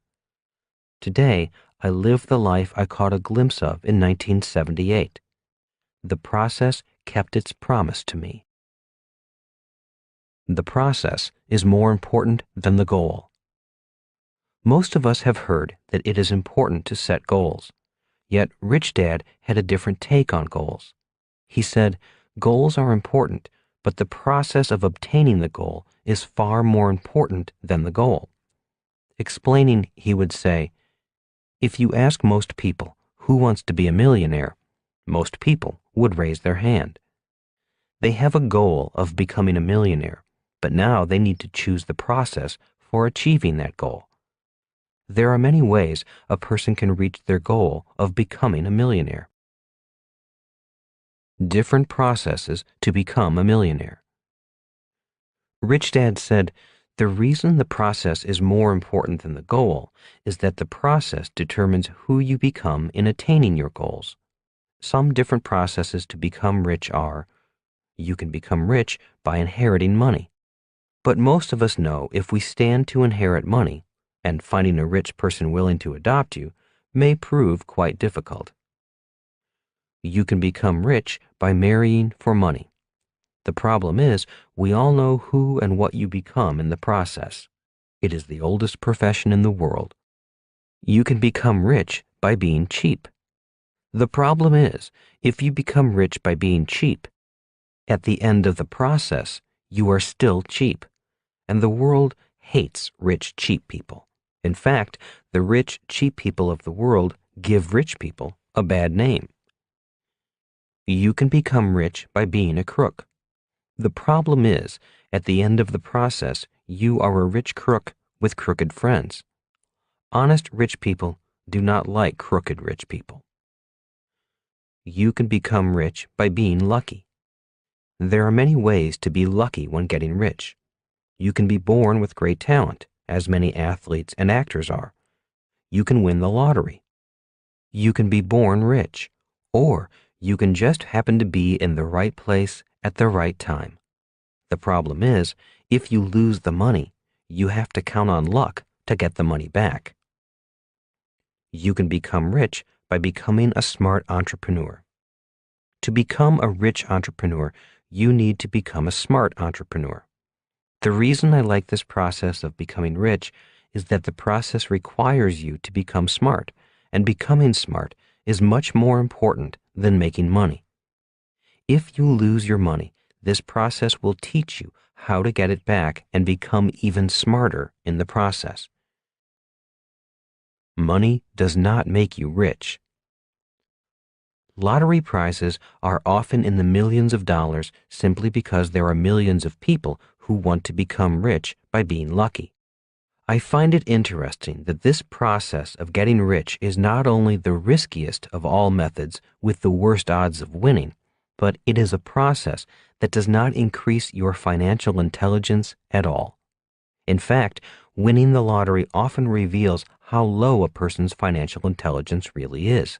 Today, I live the life I caught a glimpse of in 1978. The process kept its promise to me. The process is more important than the goal. Most of us have heard that it is important to set goals. Yet Rich Dad had a different take on goals. He said, goals are important, but the process of obtaining the goal is far more important than the goal. Explaining, he would say, if you ask most people who wants to be a millionaire, most people would raise their hand. They have a goal of becoming a millionaire, but now they need to choose the process for achieving that goal. There are many ways a person can reach their goal of becoming a millionaire. Different processes to become a millionaire. Rich Dad said, the reason the process is more important than the goal is that the process determines who you become in attaining your goals. Some different processes to become rich are, you can become rich by inheriting money. But most of us know if we stand to inherit money, and finding a rich person willing to adopt you may prove quite difficult. You can become rich by marrying for money. The problem is, we all know who and what you become in the process. It is the oldest profession in the world. You can become rich by being cheap. The problem is, if you become rich by being cheap, at the end of the process, you are still cheap, and the world hates rich, cheap people. In fact, the rich, cheap people of the world give rich people a bad name. You can become rich by being a crook. The problem is, at the end of the process, you are a rich crook with crooked friends. Honest rich people do not like crooked rich people. You can become rich by being lucky. There are many ways to be lucky when getting rich. You can be born with great talent, as many athletes and actors are. You can win the lottery. You can be born rich, or you can just happen to be in the right place at the right time. The problem is, if you lose the money, you have to count on luck to get the money back. You can become rich by becoming a smart entrepreneur. To become a rich entrepreneur, you need to become a smart entrepreneur. The reason I like this process of becoming rich is that the process requires you to become smart, and becoming smart is much more important than making money. If you lose your money, this process will teach you how to get it back and become even smarter in the process. Money does not make you rich. Lottery prizes are often in the millions of dollars simply because there are millions of people who want to become rich by being lucky. I find it interesting that this process of getting rich is not only the riskiest of all methods with the worst odds of winning, but it is a process that does not increase your financial intelligence at all. In fact, winning the lottery often reveals how low a person's financial intelligence really is.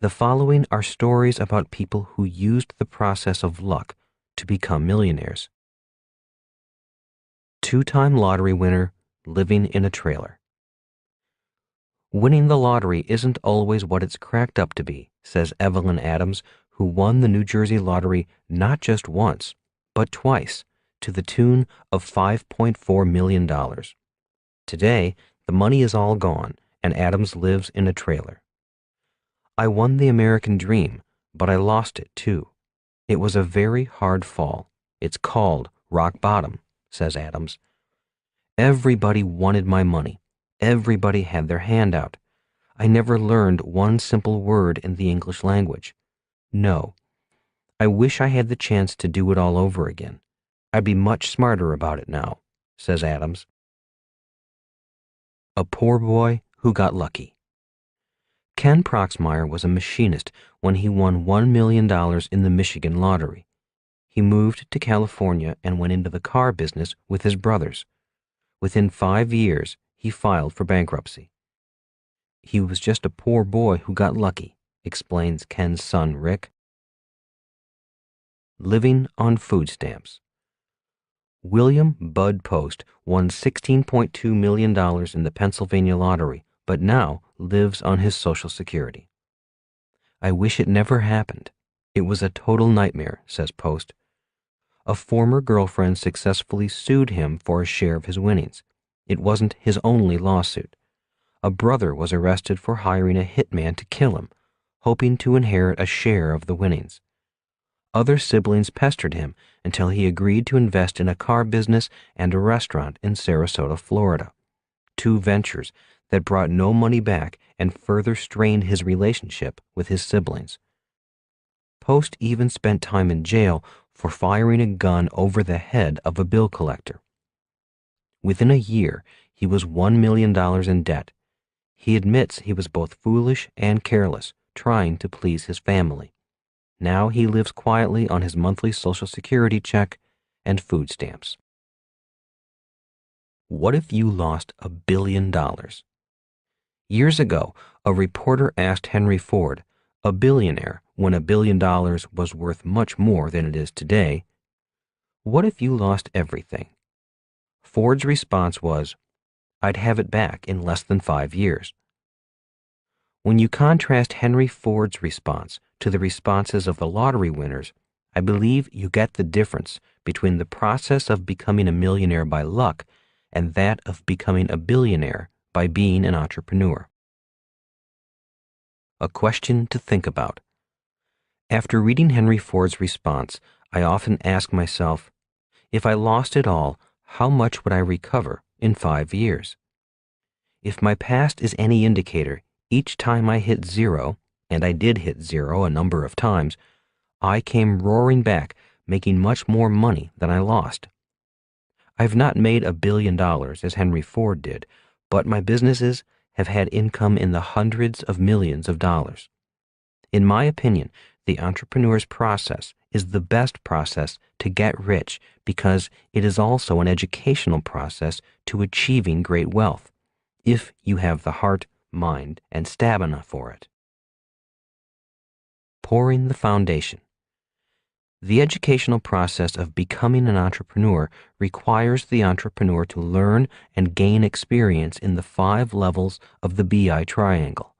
The following are stories about people who used the process of luck to become millionaires. Two-time lottery winner living in a trailer. Winning the lottery isn't always what it's cracked up to be, says Evelyn Adams, who won the New Jersey lottery not just once, but twice, to the tune of $5.4 million. Today, the money is all gone, and Adams lives in a trailer. I won the American dream, but I lost it too. It was a very hard fall. It's called rock bottom, says Adams. Everybody wanted my money. Everybody had their hand out. I never learned one simple word in the English language. No. I wish I had the chance to do it all over again. I'd be much smarter about it now, says Adams. A poor boy who got lucky. Ken Proxmire was a machinist when he won $1 million in the Michigan lottery. He moved to California and went into the car business with his brothers. Within 5 years, he filed for bankruptcy. He was just a poor boy who got lucky, explains Ken's son, Rick. Living on food stamps. William Bud Post won $16.2 million in the Pennsylvania lottery, but now lives on his Social Security. I wish it never happened. It was a total nightmare, says Post. A former girlfriend successfully sued him for a share of his winnings. It wasn't his only lawsuit. A brother was arrested for hiring a hitman to kill him, hoping to inherit a share of the winnings. Other siblings pestered him until he agreed to invest in a car business and a restaurant in Sarasota, Florida. Two ventures that brought no money back and further strained his relationship with his siblings. Post even spent time in jail for firing a gun over the head of a bill collector. Within a year, he was $1 million in debt. He admits he was both foolish and careless, trying to please his family. Now he lives quietly on his monthly Social Security check and food stamps. What if you lost $1 billion? Years ago, a reporter asked Henry Ford, a billionaire when $1 billion was worth much more than it is today, what if you lost everything? Ford's response was, I'd have it back in less than 5 years. When you contrast Henry Ford's response to the responses of the lottery winners, I believe you get the difference between the process of becoming a millionaire by luck and that of becoming a billionaire by being an entrepreneur. A question to think about. After reading Henry Ford's response, I often ask myself, if I lost it all, how much would I recover in 5 years? If my past is any indicator, each time I hit zero, and I did hit zero a number of times, I came roaring back, making much more money than I lost. I've not made $1 billion as Henry Ford did, but my businesses have had income in the hundreds of millions of dollars. In my opinion, the entrepreneur's process is the best process to get rich because it is also an educational process to achieving great wealth, if you have the heart, mind, and stamina for it. Pouring the foundation. The educational process of becoming an entrepreneur requires the entrepreneur to learn and gain experience in the 5 levels of the BI triangle.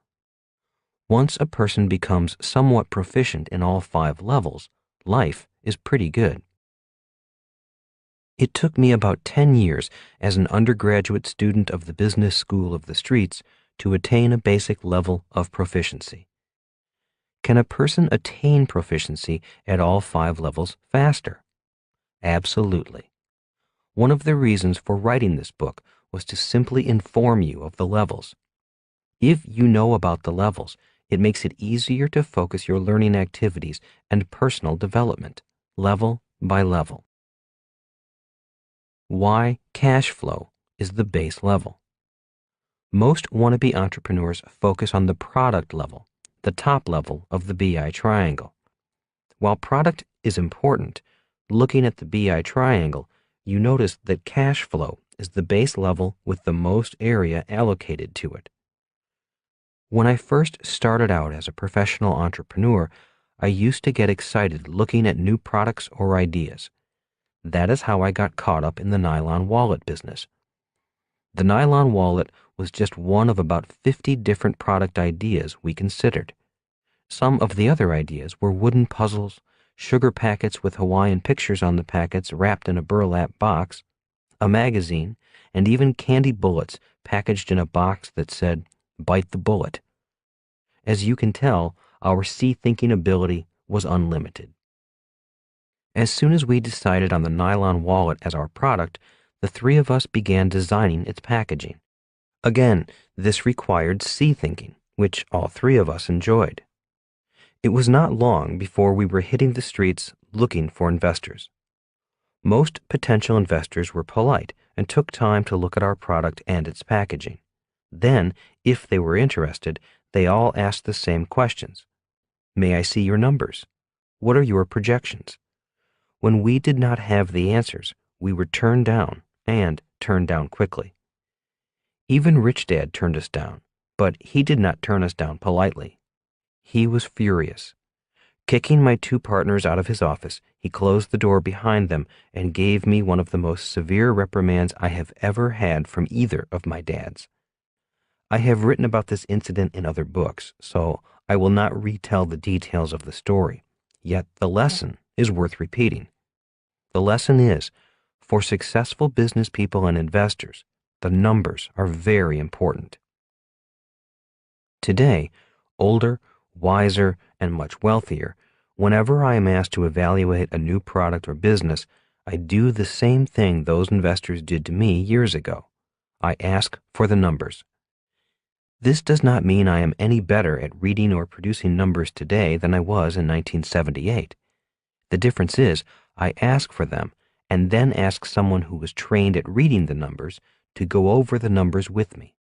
Once a person becomes somewhat proficient in all 5 levels, life is pretty good. It took me about 10 years as an undergraduate student of the Business School of the Streets to attain a basic level of proficiency. Can a person attain proficiency at all 5 levels faster? Absolutely. One of the reasons for writing this book was to simply inform you of the levels. If you know about the levels, it makes it easier to focus your learning activities and personal development, level by level. Why cash flow is the base level. Most wannabe entrepreneurs focus on the product level, the top level of the BI triangle. While product is important, looking at the BI triangle, you notice that cash flow is the base level with the most area allocated to it. When I first started out as a professional entrepreneur, I used to get excited looking at new products or ideas. That is how I got caught up in the nylon wallet business. The nylon wallet was just one of about 50 different product ideas we considered. Some of the other ideas were wooden puzzles, sugar packets with Hawaiian pictures on the packets wrapped in a burlap box, a magazine, and even candy bullets packaged in a box that said, "Bite the bullet." As you can tell, our thinking ability was unlimited. As soon as we decided on the nylon wallet as our product, the three of us began designing its packaging. Again, this required thinking, which all three of us enjoyed. It was not long before we were hitting the streets looking for investors. Most potential investors were polite and took time to look at our product and its packaging. Then, if they were interested, they all asked the same questions. May I see your numbers? What are your projections? When we did not have the answers, we were turned down, and turned down quickly. Even Rich Dad turned us down, but he did not turn us down politely. He was furious. Kicking my two partners out of his office, he closed the door behind them and gave me one of the most severe reprimands I have ever had from either of my dads. I have written about this incident in other books, so I will not retell the details of the story, yet the lesson is worth repeating. The lesson is, for successful business people and investors, the numbers are very important. Today, older, wiser, and much wealthier, whenever I am asked to evaluate a new product or business, I do the same thing those investors did to me years ago. I ask for the numbers. This does not mean I am any better at reading or producing numbers today than I was in 1978. The difference is, I ask for them and then ask someone who was trained at reading the numbers to go over the numbers with me.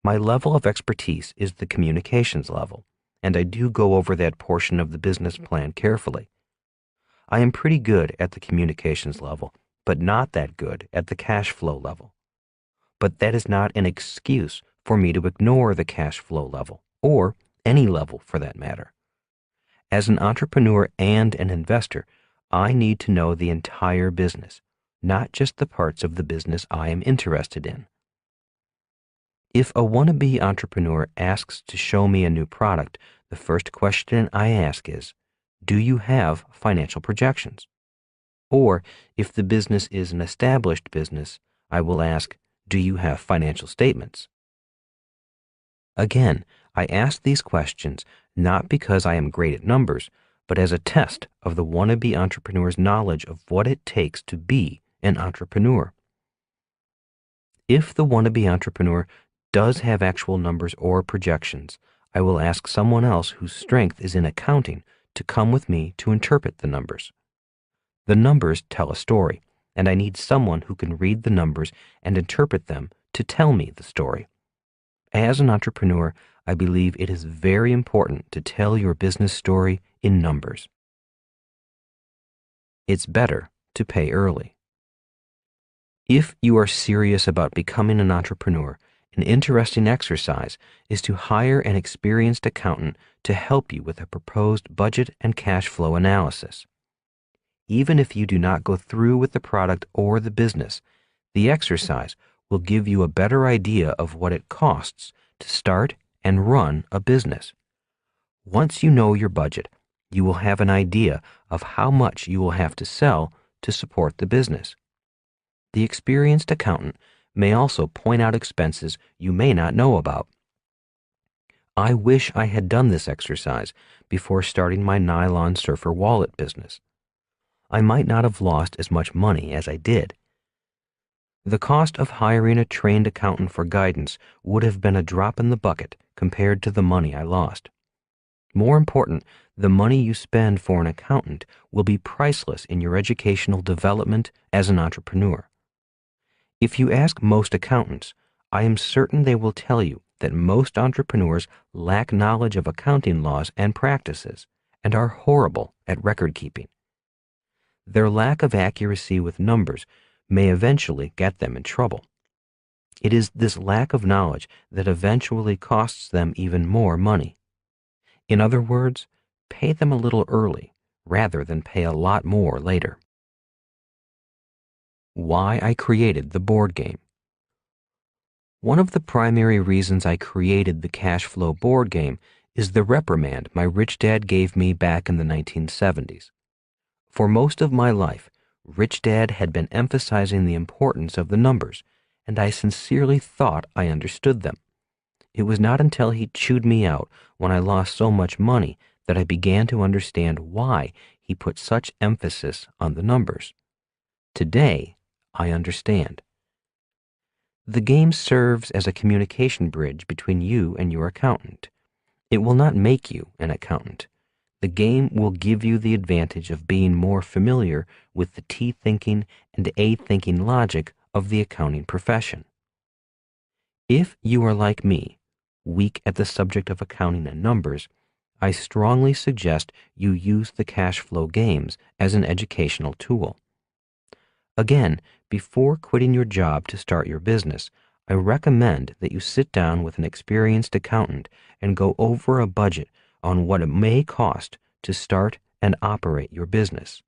My level of expertise is the communications level, and I do go over that portion of the business plan carefully. I am pretty good at the communications level, but not that good at the cash flow level. But that is not an excuse for me to ignore the cash flow level, or any level for that matter. As an entrepreneur and an investor, I need to know the entire business, not just the parts of the business I am interested in. If a wannabe entrepreneur asks to show me a new product, the first question I ask is, do you have financial projections? Or, if the business is an established business, I will ask, do you have financial statements? Again, I ask these questions not because I am great at numbers, but as a test of the wannabe entrepreneur's knowledge of what it takes to be an entrepreneur. If the wannabe entrepreneur does have actual numbers or projections, I will ask someone else whose strength is in accounting to come with me to interpret the numbers. The numbers tell a story, and I need someone who can read the numbers and interpret them to tell me the story. As an entrepreneur, I believe it is very important to tell your business story in numbers. It's better to pay early. If you are serious about becoming an entrepreneur, an interesting exercise is to hire an experienced accountant to help you with a proposed budget and cash flow analysis. Even if you do not go through with the product or the business, the exercise will give you a better idea of what it costs to start and run a business. Once you know your budget, you will have an idea of how much you will have to sell to support the business. The experienced accountant may also point out expenses you may not know about. I wish I had done this exercise before starting my nylon surfer wallet business. I might not have lost as much money as I did. The cost of hiring a trained accountant for guidance would have been a drop in the bucket compared to the money I lost. More important, the money you spend for an accountant will be priceless in your educational development as an entrepreneur. If you ask most accountants, I am certain they will tell you that most entrepreneurs lack knowledge of accounting laws and practices and are horrible at record keeping. Their lack of accuracy with numbers may eventually get them in trouble. It is this lack of knowledge that eventually costs them even more money. In other words, pay them a little early rather than pay a lot more later. Why I created the board game. One of the primary reasons I created the cash flow board game is the reprimand my rich dad gave me back in the 1970s. For most of my life, Rich Dad had been emphasizing the importance of the numbers, and I sincerely thought I understood them. It was not until he chewed me out when I lost so much money that I began to understand why he put such emphasis on the numbers. Today, I understand. The game serves as a communication bridge between you and your accountant. It will not make you an accountant. The game will give you the advantage of being more familiar with the T thinking and A thinking logic of the accounting profession. If you are like me, weak at the subject of accounting and numbers, I strongly suggest you use the cash flow games as an educational tool. Again, before quitting your job to start your business, I recommend that you sit down with an experienced accountant and go over a budget on what it may cost to start and operate your business.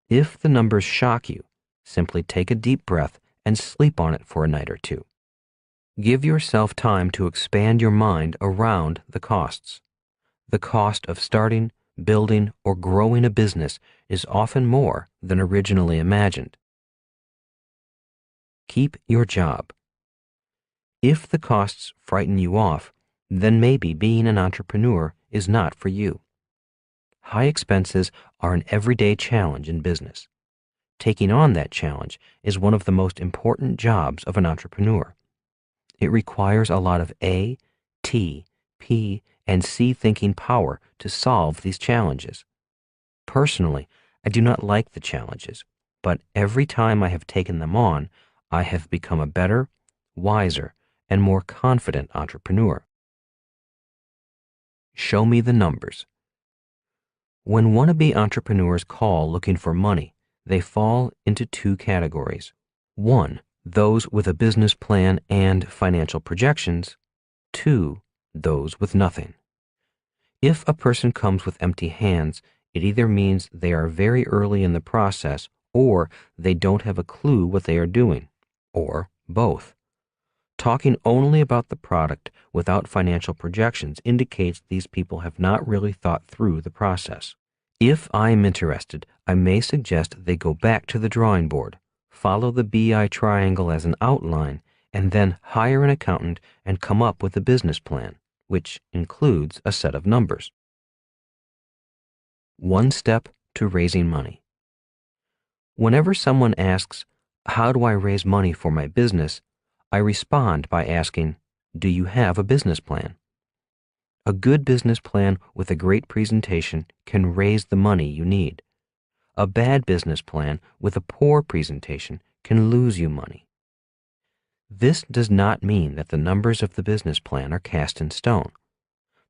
If the numbers shock you, simply take a deep breath and sleep on it for a night or two. Give yourself time to expand your mind around the costs. The cost of starting, building, or growing a business is often more than originally imagined. Keep your job. If the costs frighten you off, then maybe being an entrepreneur is not for you. High expenses are an everyday challenge in business. Taking on that challenge is one of the most important jobs of an entrepreneur. It requires a lot of A, T, P, and C thinking power to solve these challenges. Personally, I do not like the challenges, but every time I have taken them on, I have become a better, wiser, and more confident entrepreneur. Show me the numbers. When wannabe entrepreneurs call looking for money, they fall into two categories. 1, those with a business plan and financial projections. 2, those with nothing. If a person comes with empty hands, it either means they are very early in the process or they don't have a clue what they are doing, or both. Talking only about the product without financial projections indicates these people have not really thought through the process. If I am interested, I may suggest they go back to the drawing board, follow the BI triangle as an outline, and then hire an accountant and come up with a business plan, which includes a set of numbers. 1 step to raising money. Whenever someone asks, "How do I raise money for my business?" I respond by asking, "Do you have a business plan?" A good business plan with a great presentation can raise the money you need. A bad business plan with a poor presentation can lose you money. This does not mean that the numbers of the business plan are cast in stone.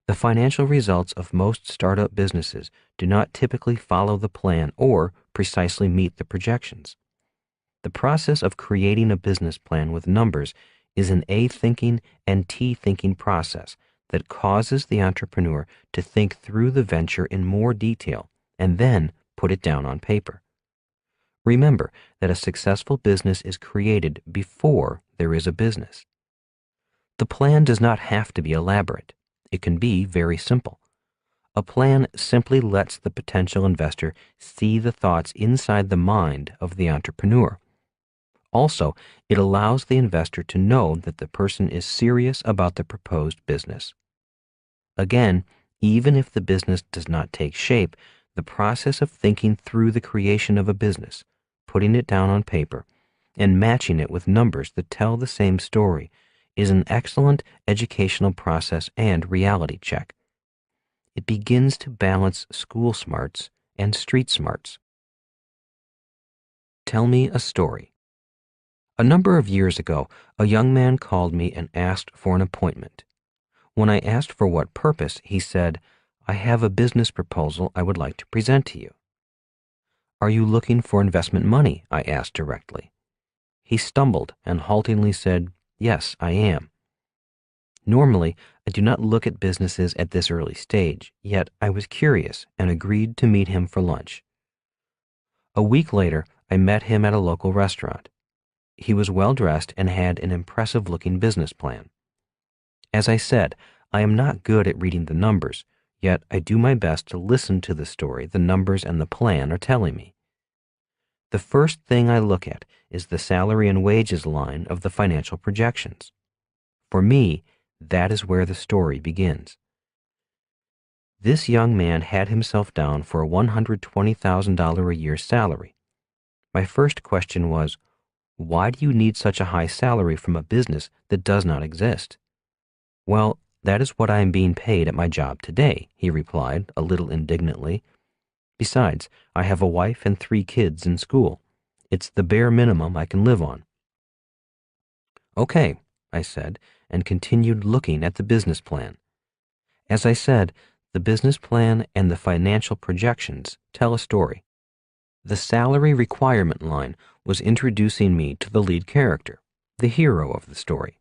The financial results of most startup businesses do not typically follow the plan or precisely meet the projections. The process of creating a business plan with numbers is an A thinking and T thinking process that causes the entrepreneur to think through the venture in more detail and then put it down on paper. Remember that a successful business is created before there is a business. The plan does not have to be elaborate. It can be very simple. A plan simply lets the potential investor see the thoughts inside the mind of the entrepreneur. Also, it allows the investor to know that the person is serious about the proposed business. Again, even if the business does not take shape, the process of thinking through the creation of a business, putting it down on paper, and matching it with numbers that tell the same story is an excellent educational process and reality check. It begins to balance school smarts and street smarts. Tell me a story. A number of years ago, a young man called me and asked for an appointment. When I asked for what purpose, he said, "I have a business proposal I would like to present to you." "Are you looking for investment money?" I asked directly. He stumbled and haltingly said, "Yes, I am." Normally, I do not look at businesses at this early stage, yet I was curious and agreed to meet him for lunch. A week later, I met him at a local restaurant. He was well dressed and had an impressive-looking business plan. As I said, I am not good at reading the numbers, yet I do my best to listen to the story the numbers and the plan are telling me. The first thing I look at is the salary and wages line of the financial projections. For me, that is where the story begins. This young man had himself down for a $120,000 a year salary. My first question was, why do you need such a high salary from a business that does not exist? Well, that is what I am being paid at my job today, he replied, a little indignantly. Besides, I have a wife and 3 kids in school. It's the bare minimum I can live on. Okay, I said, and continued looking at the business plan. As I said, the business plan and the financial projections tell a story. The salary requirement line was introducing me to the lead character, the hero of the story.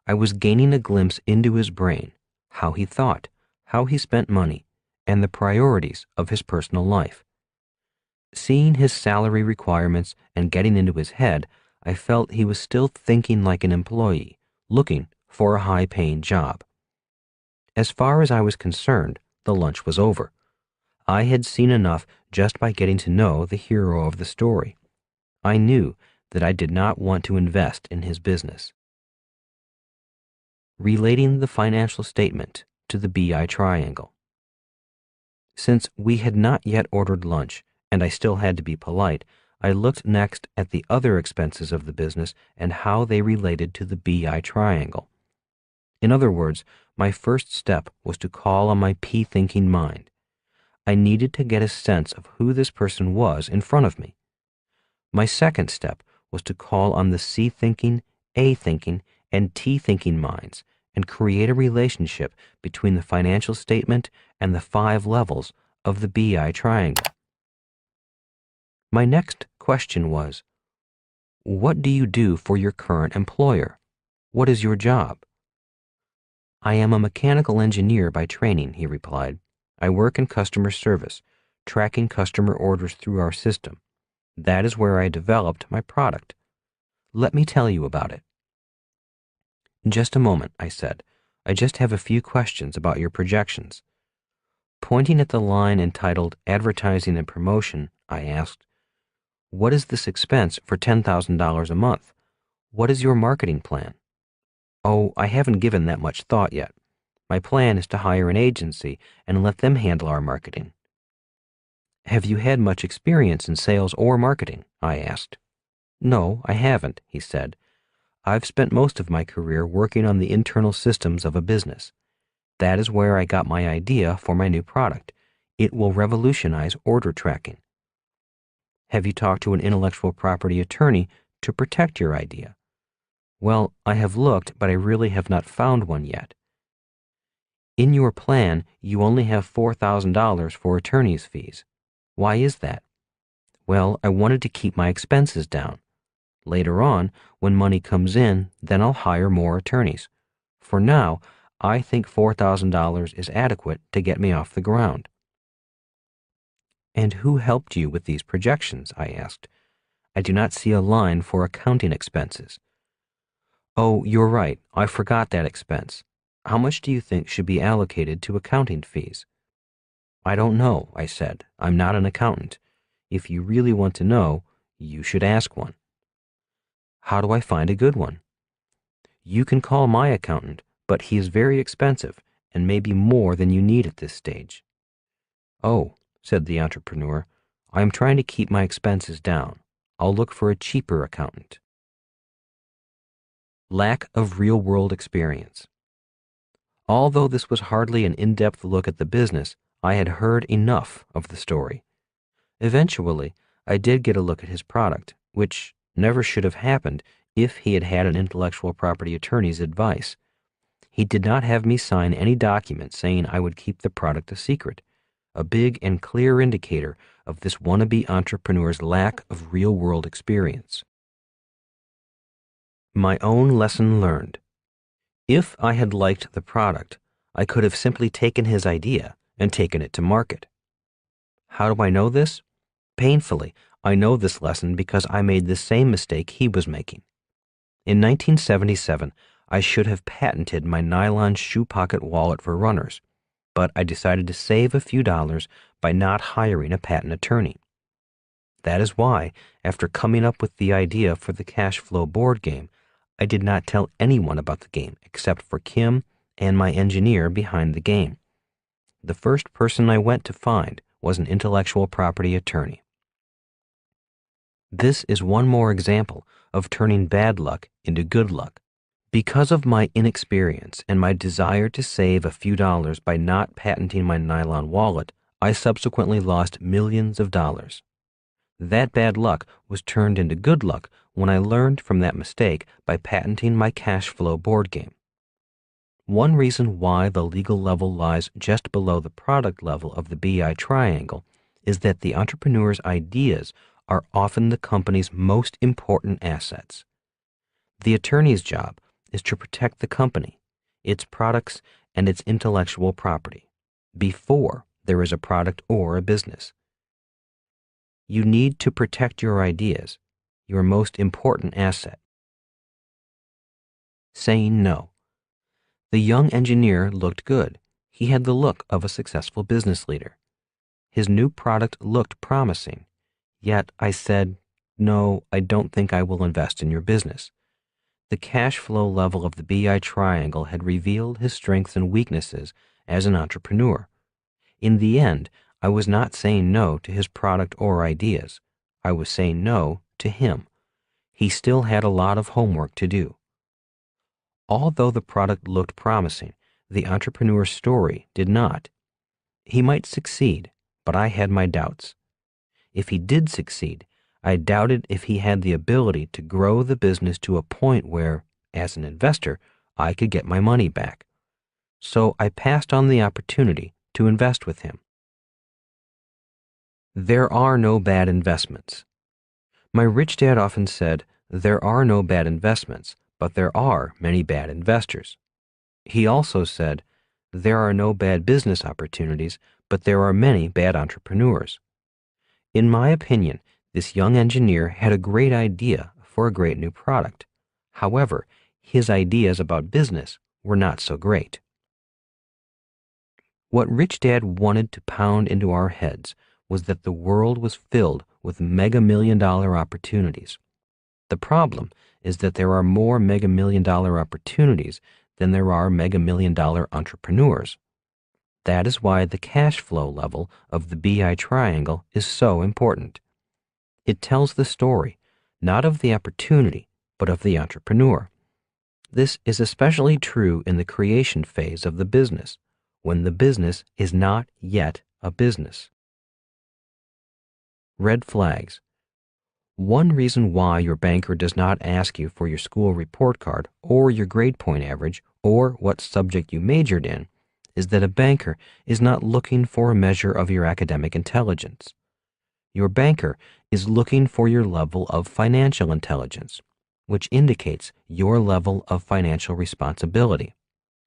I was gaining a glimpse into his brain, how he thought, how he spent money, and the priorities of his personal life. Seeing his salary requirements and getting into his head, I felt he was still thinking like an employee, looking for a high-paying job. As far as I was concerned, the lunch was over. I had seen enough just by getting to know the hero of the story. I knew that I did not want to invest in his business. Relating the financial statement to the BI triangle. Since we had not yet ordered lunch, and I still had to be polite, I looked next at the other expenses of the business and how they related to the BI triangle. In other words, my first step was to call on my P-thinking mind. I needed to get a sense of who this person was in front of me. My second step was to call on the C-thinking, A-thinking, and T-thinking minds and create a relationship between the financial statement and the 5 levels of the BI triangle. My next question was, what do you do for your current employer? What is your job? I am a mechanical engineer by training, he replied. I work in customer service, tracking customer orders through our system. That is where I developed my product. Let me tell you about it. Just a moment, I said. I just have a few questions about your projections. Pointing at the line entitled Advertising and Promotion, I asked, what is this expense for $10,000 a month? What is your marketing plan? Oh, I haven't given that much thought yet. My plan is to hire an agency and let them handle our marketing. Have you had much experience in sales or marketing? I asked. No, I haven't, he said. I've spent most of my career working on the internal systems of a business. That is where I got my idea for my new product. It will revolutionize order tracking. Have you talked to an intellectual property attorney to protect your idea? Well, I have looked, but I really have not found one yet. In your plan, you only have $4,000 for attorney's fees. Why is that? Well, I wanted to keep my expenses down. Later on, when money comes in, then I'll hire more attorneys. For now, I think $4,000 is adequate to get me off the ground. And who helped you with these projections? I asked. I do not see a line for accounting expenses. Oh, you're right. I forgot that expense. How much do you think should be allocated to accounting fees? I don't know, I said. I'm not an accountant. If you really want to know, you should ask one. How do I find a good one? You can call my accountant, but he is very expensive and may be more than you need at this stage. Oh, said the entrepreneur, I am trying to keep my expenses down. I'll look for a cheaper accountant. Lack of real-world experience. Although this was hardly an in-depth look at the business, I had heard enough of the story. Eventually, I did get a look at his product, which never should have happened if he had had an intellectual property attorney's advice. He did not have me sign any document saying I would keep the product a secret, a big and clear indicator of this wannabe entrepreneur's lack of real-world experience. My own lesson learned. If I had liked the product, I could have simply taken his idea and taken it to market. How do I know this? Painfully, I know this lesson because I made the same mistake he was making. In 1977, I should have patented my nylon shoe pocket wallet for runners, but I decided to save a few dollars by not hiring a patent attorney. That is why, after coming up with the idea for the cash flow board game, I did not tell anyone about the game except for Kim and my engineer behind the game. The first person I went to find was an intellectual property attorney. This is one more example of turning bad luck into good luck. Because of my inexperience and my desire to save a few dollars by not patenting my nylon wallet, I subsequently lost millions of dollars. That bad luck was turned into good luck when I learned from that mistake by patenting my cash flow board game. One reason why the legal level lies just below the product level of the BI triangle is that the entrepreneur's ideas are often the company's most important assets. The attorney's job is to protect the company, its products, and its intellectual property before there is a product or a business. You need to protect your ideas, your most important asset. Saying no. The young engineer looked good. He had the look of a successful business leader. His new product looked promising. Yet I said, "No, I don't think I will invest in your business." The cash flow level of the BI triangle had revealed his strengths and weaknesses as an entrepreneur. In the end, I was not saying no to his product or ideas. I was saying no to him. He still had a lot of homework to do. Although the product looked promising, the entrepreneur's story did not. He might succeed, but I had my doubts. If he did succeed, I doubted if he had the ability to grow the business to a point where, as an investor, I could get my money back. So I passed on the opportunity to invest with him. There are no bad investments. My rich dad often said, "There are no bad investments, but there are many bad investors." He also said, "There are no bad business opportunities, but there are many bad entrepreneurs." In my opinion, this young engineer had a great idea for a great new product. However, his ideas about business were not so great. What Rich Dad wanted to pound into our heads was that the world was filled with mega-million-dollar opportunities. The problem is that there are more mega-million-dollar opportunities than there are mega-million-dollar entrepreneurs. That is why the cash flow level of the BI triangle is so important. It tells the story, not of the opportunity, but of the entrepreneur. This is especially true in the creation phase of the business, when the business is not yet a business. Red flags. One reason why your banker does not ask you for your school report card or your grade point average or what subject you majored in is that a banker is not looking for a measure of your academic intelligence. Your banker is looking for your level of financial intelligence, which indicates your level of financial responsibility,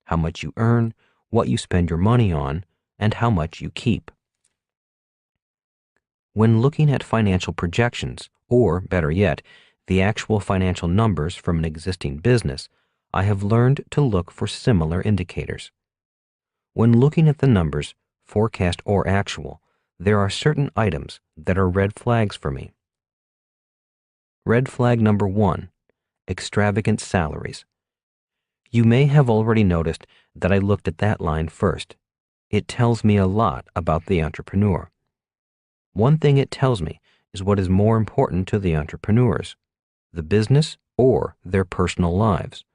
how much you earn, what you spend your money on, and how much you keep. When looking at financial projections, or better yet, the actual financial numbers from an existing business, I have learned to look for similar indicators. When looking at the numbers, forecast or actual, there are certain items that are red flags for me. Red flag number 1, extravagant salaries. You may have already noticed that I looked at that line first. It tells me a lot about the entrepreneur. One thing it tells me is what is more important to the entrepreneurs, the business or their personal lives.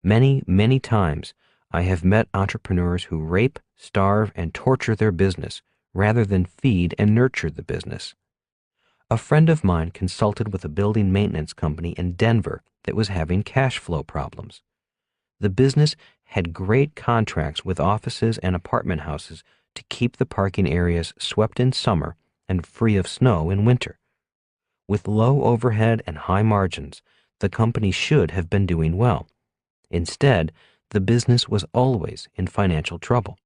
Many, many times, I have met entrepreneurs who rape, starve, and torture their business rather than feed and nurture the business. A friend of mine consulted with a building maintenance company in Denver that was having cash flow problems. The business had great contracts with offices and apartment houses to keep the parking areas swept in summer and free of snow in winter. With low overhead and high margins, the company should have been doing well. Instead, the business was always in financial trouble.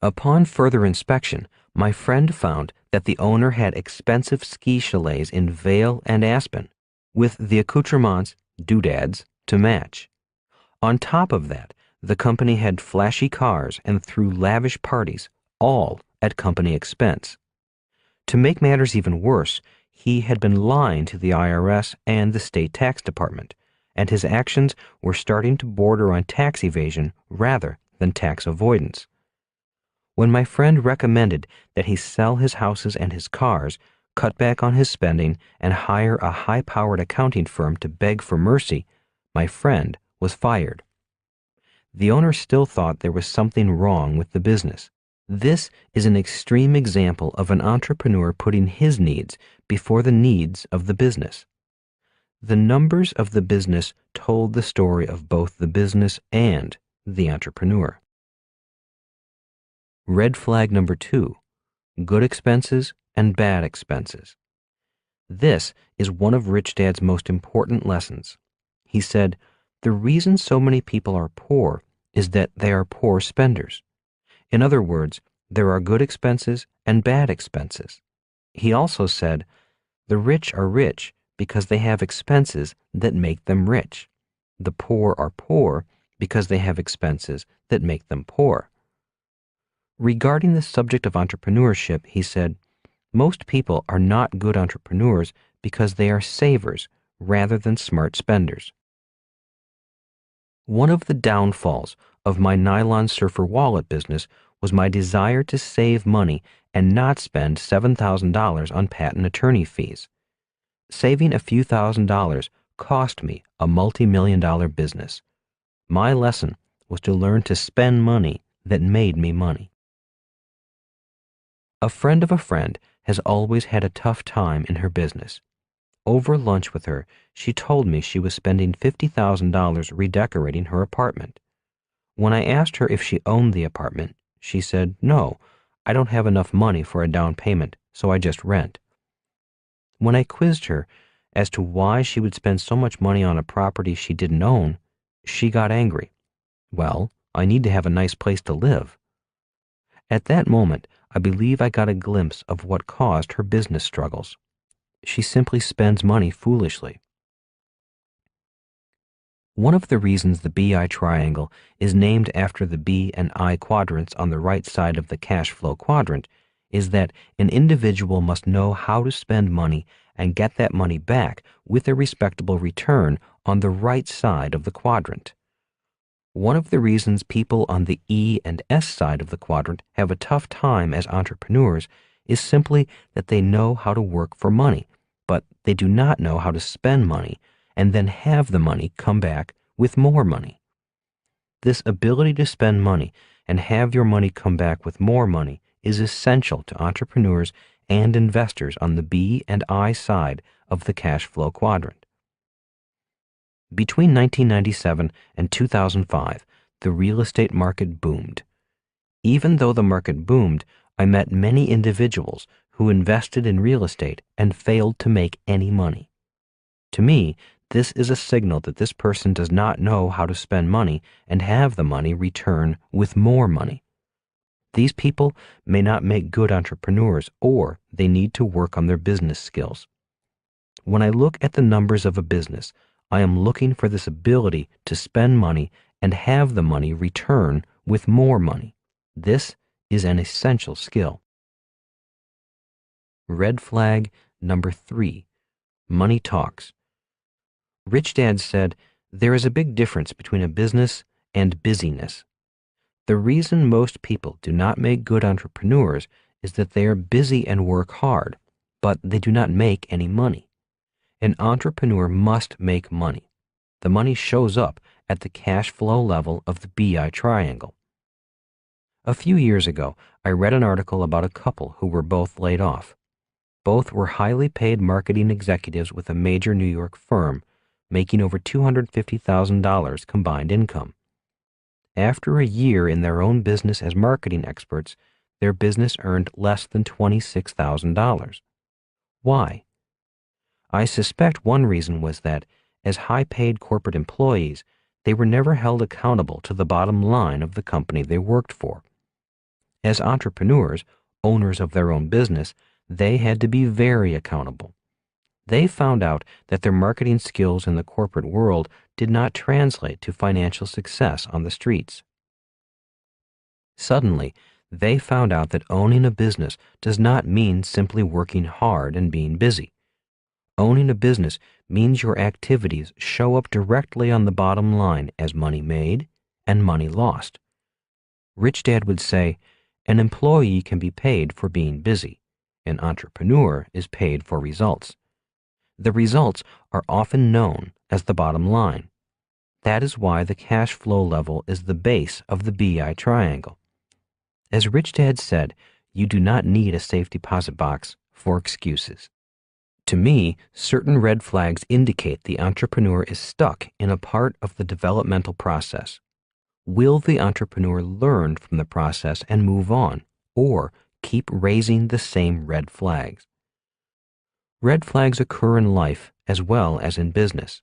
Upon further inspection, my friend found that the owner had expensive ski chalets in Vail and Aspen, with the accoutrements, doodads, to match. On top of that, the company had flashy cars and threw lavish parties, all at company expense. To make matters even worse, he had been lying to the IRS and the state tax department, and his actions were starting to border on tax evasion rather than tax avoidance. When my friend recommended that he sell his houses and his cars, cut back on his spending, and hire a high-powered accounting firm to beg for mercy, my friend was fired. The owner still thought there was something wrong with the business. This is an extreme example of an entrepreneur putting his needs before the needs of the business. The numbers of the business told the story of both the business and the entrepreneur. Red flag number 2, good expenses and bad expenses. This is one of Rich Dad's most important lessons. He said, "The reason so many people are poor is that they are poor spenders." In other words, there are good expenses and bad expenses. He also said, "The rich are rich because they have expenses that make them rich. The poor are poor because they have expenses that make them poor." Regarding the subject of entrepreneurship, he said, "Most people are not good entrepreneurs because they are savers rather than smart spenders." One of the downfalls of my nylon surfer wallet business was my desire to save money and not spend $7,000 on patent attorney fees. Saving a few $1,000s cost me a multi-million-dollar business. My lesson was to learn to spend money that made me money. A friend of a friend has always had a tough time in her business. Over lunch with her, she told me she was spending $50,000 redecorating her apartment. When I asked her if she owned the apartment, she said, "No, I don't have enough money for a down payment, so I just rent." When I quizzed her as to why she would spend so much money on a property she didn't own, she got angry. "Well, I need to have a nice place to live." At that moment, I believe I got a glimpse of what caused her business struggles. She simply spends money foolishly. One of the reasons the BI triangle is named after the B and I quadrants on the right side of the cash flow quadrant is that an individual must know how to spend money and get that money back with a respectable return on the right side of the quadrant. One of the reasons people on the E and S side of the quadrant have a tough time as entrepreneurs is simply that they know how to work for money, but they do not know how to spend money and then have the money come back with more money. This ability to spend money and have your money come back with more money is essential to entrepreneurs and investors on the B and I side of the cash flow quadrant. Between 1997 and 2005, the real estate market boomed. Even though the market boomed, I met many individuals who invested in real estate and failed to make any money. To me, this is a signal that this person does not know how to spend money and have the money return with more money. These people may not make good entrepreneurs, or they need to work on their business skills. When I look at the numbers of a business, I am looking for this ability to spend money and have the money return with more money. This is an essential skill. Red flag number 3, money talks. Rich Dad said, "There is a big difference between a business and busyness." The reason most people do not make good entrepreneurs is that they are busy and work hard, but they do not make any money. An entrepreneur must make money. The money shows up at the cash flow level of the BI triangle. A few years ago, I read an article about a couple who were both laid off. Both were highly paid marketing executives with a major New York firm, making over $250,000 combined income. After a year in their own business as marketing experts, their business earned less than $26,000. Why? I suspect one reason was that, as high-paid corporate employees, they were never held accountable to the bottom line of the company they worked for. As entrepreneurs, owners of their own business, they had to be very accountable. They found out that their marketing skills in the corporate world did not translate to financial success on the streets. Suddenly, they found out that owning a business does not mean simply working hard and being busy. Owning a business means your activities show up directly on the bottom line as money made and money lost. Rich Dad would say, an employee can be paid for being busy. An entrepreneur is paid for results. The results are often known as the bottom line. That is why the cash flow level is the base of the BI triangle. As Rich Dad said, you do not need a safe deposit box for excuses. To me, certain red flags indicate the entrepreneur is stuck in a part of the developmental process. Will the entrepreneur learn from the process and move on, or keep raising the same red flags? Red flags occur in life as well as in business.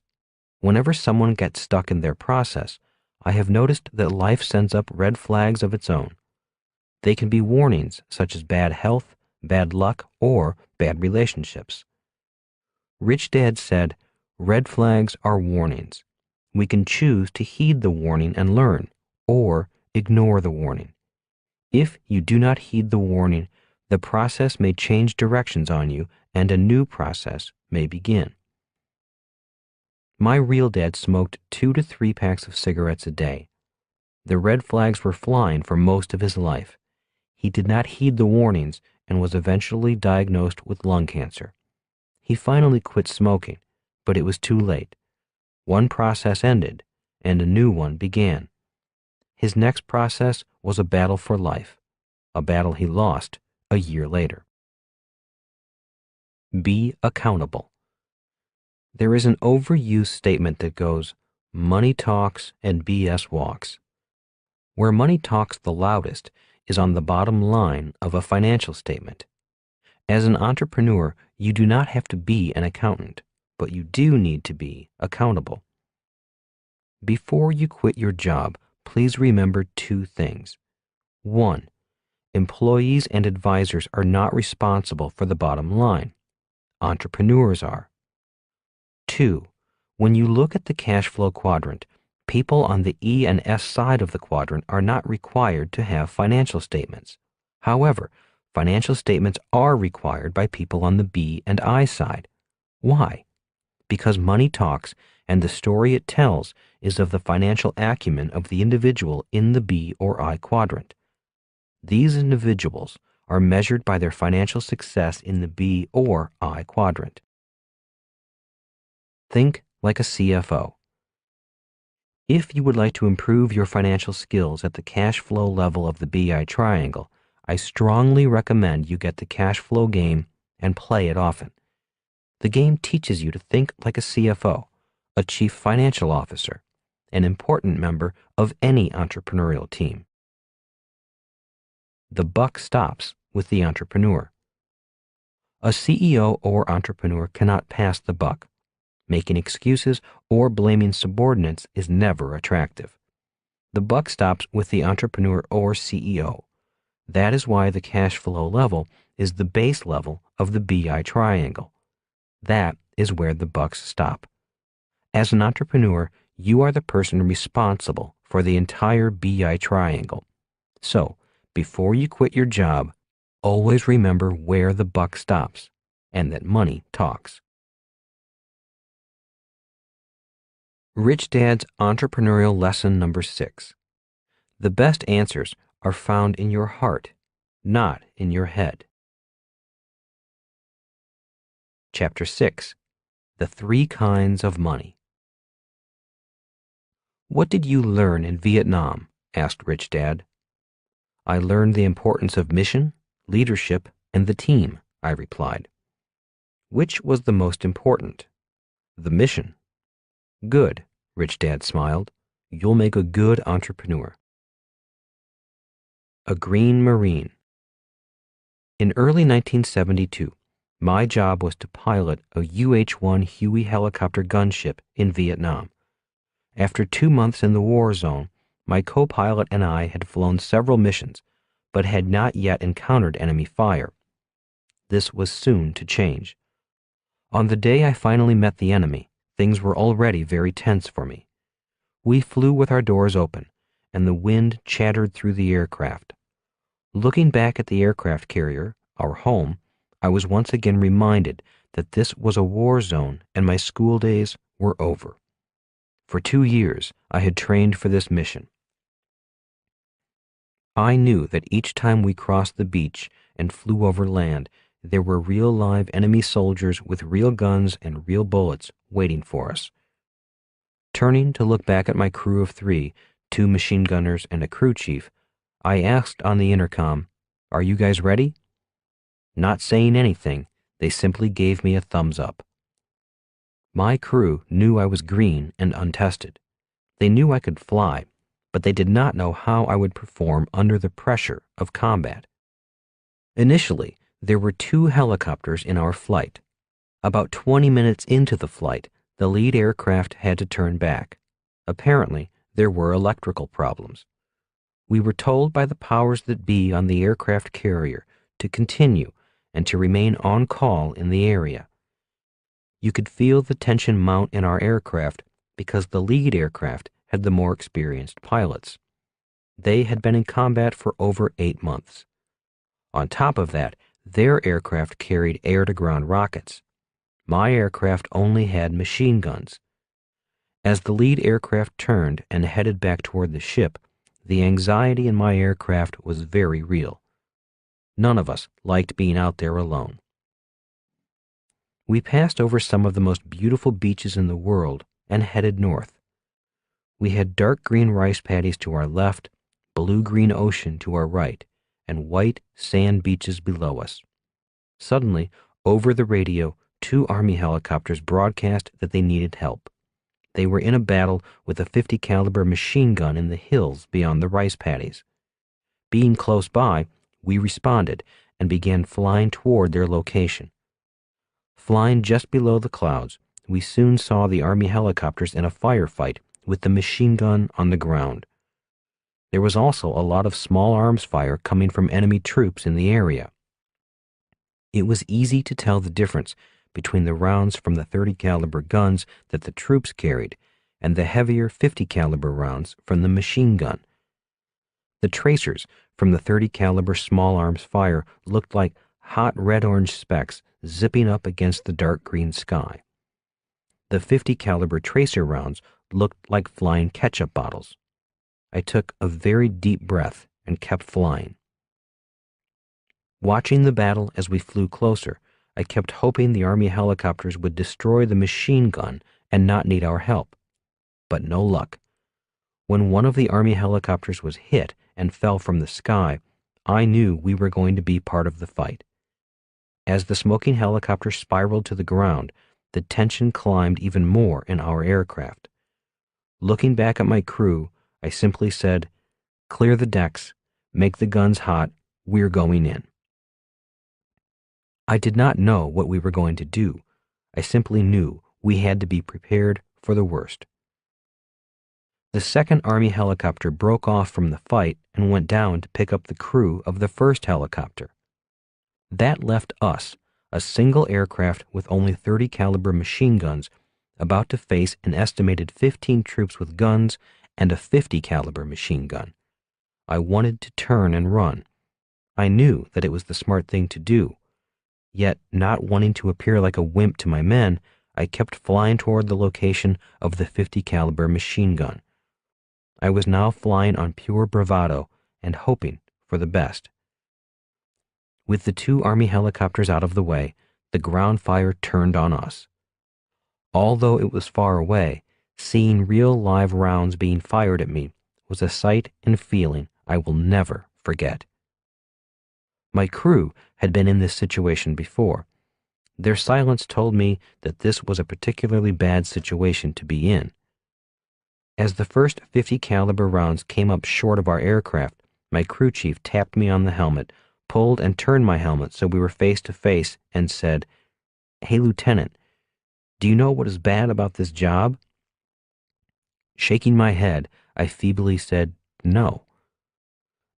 Whenever someone gets stuck in their process, I have noticed that life sends up red flags of its own. They can be warnings such as bad health, bad luck, or bad relationships. Rich Dad said, red flags are warnings. We can choose to heed the warning and learn, or ignore the warning. If you do not heed the warning, the process may change directions on you and a new process may begin. My real dad smoked 2 to 3 packs of cigarettes a day. The red flags were flying for most of his life. He did not heed the warnings and was eventually diagnosed with lung cancer. He finally quit smoking, but it was too late. One process ended and a new one began. His next process was a battle for life, a battle he lost a year later. Be accountable. There is an overused statement that goes, money talks and BS walks. Where money talks the loudest is on the bottom line of a financial statement. As an entrepreneur, you do not have to be an accountant, but you do need to be accountable. Before you quit your job, please remember 2 things. 1. Employees and advisors are not responsible for the bottom line. Entrepreneurs are. 2. When you look at the cash flow quadrant, people on the E and S side of the quadrant are not required to have financial statements. However, financial statements are required by people on the B and I side. Why? Because money talks, and the story it tells is of the financial acumen of the individual in the B or I quadrant. These individuals are measured by their financial success in the B or I quadrant. Think like a CFO. If you would like to improve your financial skills at the cash flow level of the BI triangle, I strongly recommend you get the cash flow game and play it often. The game teaches you to think like a CFO, a chief financial officer, an important member of any entrepreneurial team. The buck stops with the entrepreneur. A CEO or entrepreneur cannot pass the buck. Making excuses or blaming subordinates is never attractive. The buck stops with the entrepreneur or CEO. That is why the cash flow level is the base level of the BI triangle. That is where the bucks stop. As an entrepreneur, you are the person responsible for the entire BI triangle. So, before you quit your job, always remember where the buck stops and that money talks. Rich Dad's entrepreneurial lesson number 6. The best answers are found in your heart, not in your head. Chapter 6. The 3 kinds of money. What did you learn in Vietnam? Asked Rich Dad. I learned the importance of mission, leadership, and the team, I replied. Which was the most important? The mission. Good, Rich Dad smiled. You'll make a good entrepreneur. A green marine. In early 1972, my job was to pilot a UH-1 Huey helicopter gunship in Vietnam. After 2 months in the war zone, my co-pilot and I had flown several missions, but had not yet encountered enemy fire. This was soon to change. On the day I finally met the enemy, things were already very tense for me. We flew with our doors open, and the wind chattered through the aircraft. Looking back at the aircraft carrier, our home, I was once again reminded that this was a war zone and my school days were over. For 2 years, I had trained for this mission. I knew that each time we crossed the beach and flew over land, there were real live enemy soldiers with real guns and real bullets waiting for us. Turning to look back at my crew of 3, 2 machine gunners and a crew chief, I asked on the intercom, "Are you guys ready?" Not saying anything, they simply gave me a thumbs up. My crew knew I was green and untested. They knew I could fly, but they did not know how I would perform under the pressure of combat. Initially, there were 2 helicopters in our flight. About 20 minutes into the flight, the lead aircraft had to turn back. Apparently, there were electrical problems. We were told by the powers that be on the aircraft carrier to continue and to remain on call in the area. You could feel the tension mount in our aircraft because the lead aircraft had the more experienced pilots. They had been in combat for over 8 months. On top of that, their aircraft carried air-to-ground rockets. My aircraft only had machine guns. As the lead aircraft turned and headed back toward the ship, the anxiety in my aircraft was very real. None of us liked being out there alone. We passed over some of the most beautiful beaches in the world and headed north. We had dark green rice paddies to our left, blue-green ocean to our right, and white sand beaches below us. Suddenly, over the radio, 2 Army helicopters broadcast that they needed help. They were in a battle with a .50 caliber machine gun in the hills beyond the rice paddies. Being close by, we responded and began flying toward their location. Flying just below the clouds, we soon saw the Army helicopters in a firefight with the machine gun on the ground. There was also a lot of small arms fire coming from enemy troops in the area. It was easy to tell the difference between the rounds from the .30 caliber guns that the troops carried and the heavier .50 caliber rounds from the machine gun. The tracers from the .30 caliber small arms fire looked like hot red-orange specks zipping up against the dark green sky. The .50 caliber tracer rounds looked like flying ketchup bottles. I took a very deep breath and kept flying. Watching the battle as we flew closer, I kept hoping the Army helicopters would destroy the machine gun and not need our help. But no luck. When one of the Army helicopters was hit and fell from the sky, I knew we were going to be part of the fight. As the smoking helicopter spiraled to the ground, the tension climbed even more in our aircraft. Looking back at my crew, I simply said, "Clear the decks, make the guns hot, we're going in." I did not know what we were going to do. I simply knew we had to be prepared for the worst. The second Army helicopter broke off from the fight and went down to pick up the crew of the first helicopter. That left us, a single aircraft with only .30 caliber machine guns, about to face an estimated 15 troops with guns and a .50 caliber machine gun. I wanted to turn and run. I knew that it was the smart thing to do. Yet, not wanting to appear like a wimp to my men, I kept flying toward the location of the .50 caliber machine gun. I was now flying on pure bravado and hoping for the best. With the 2 Army helicopters out of the way, the ground fire turned on us. Although it was far away, seeing real live rounds being fired at me was a sight and feeling I will never forget. My crew had been in this situation before. Their silence told me that this was a particularly bad situation to be in. As the first .50 caliber rounds came up short of our aircraft, my crew chief tapped me on the helmet, pulled and turned my helmet so we were face to face, and said, "Hey, Lieutenant, do you know what is bad about this job?" Shaking my head, I feebly said, "No."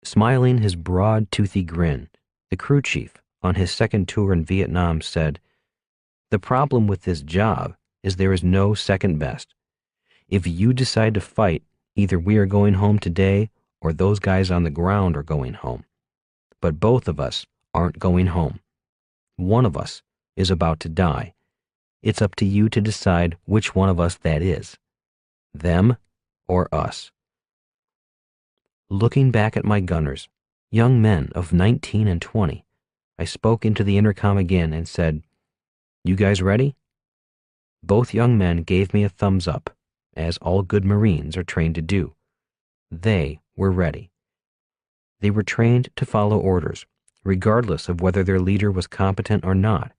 Smiling his broad, toothy grin, the crew chief, on his second tour in Vietnam, said, "The problem with this job is there is no second best. If you decide to fight, either we are going home today or those guys on the ground are going home. But both of us aren't going home. One of us is about to die. It's up to you to decide which one of us that is. Them or us." Looking back at my gunners, young men of 19 and 20, I spoke into the intercom again and said, "You guys ready?" Both young men gave me a thumbs up, as all good Marines are trained to do. They were ready. They were trained to follow orders, regardless of whether their leader was competent or not.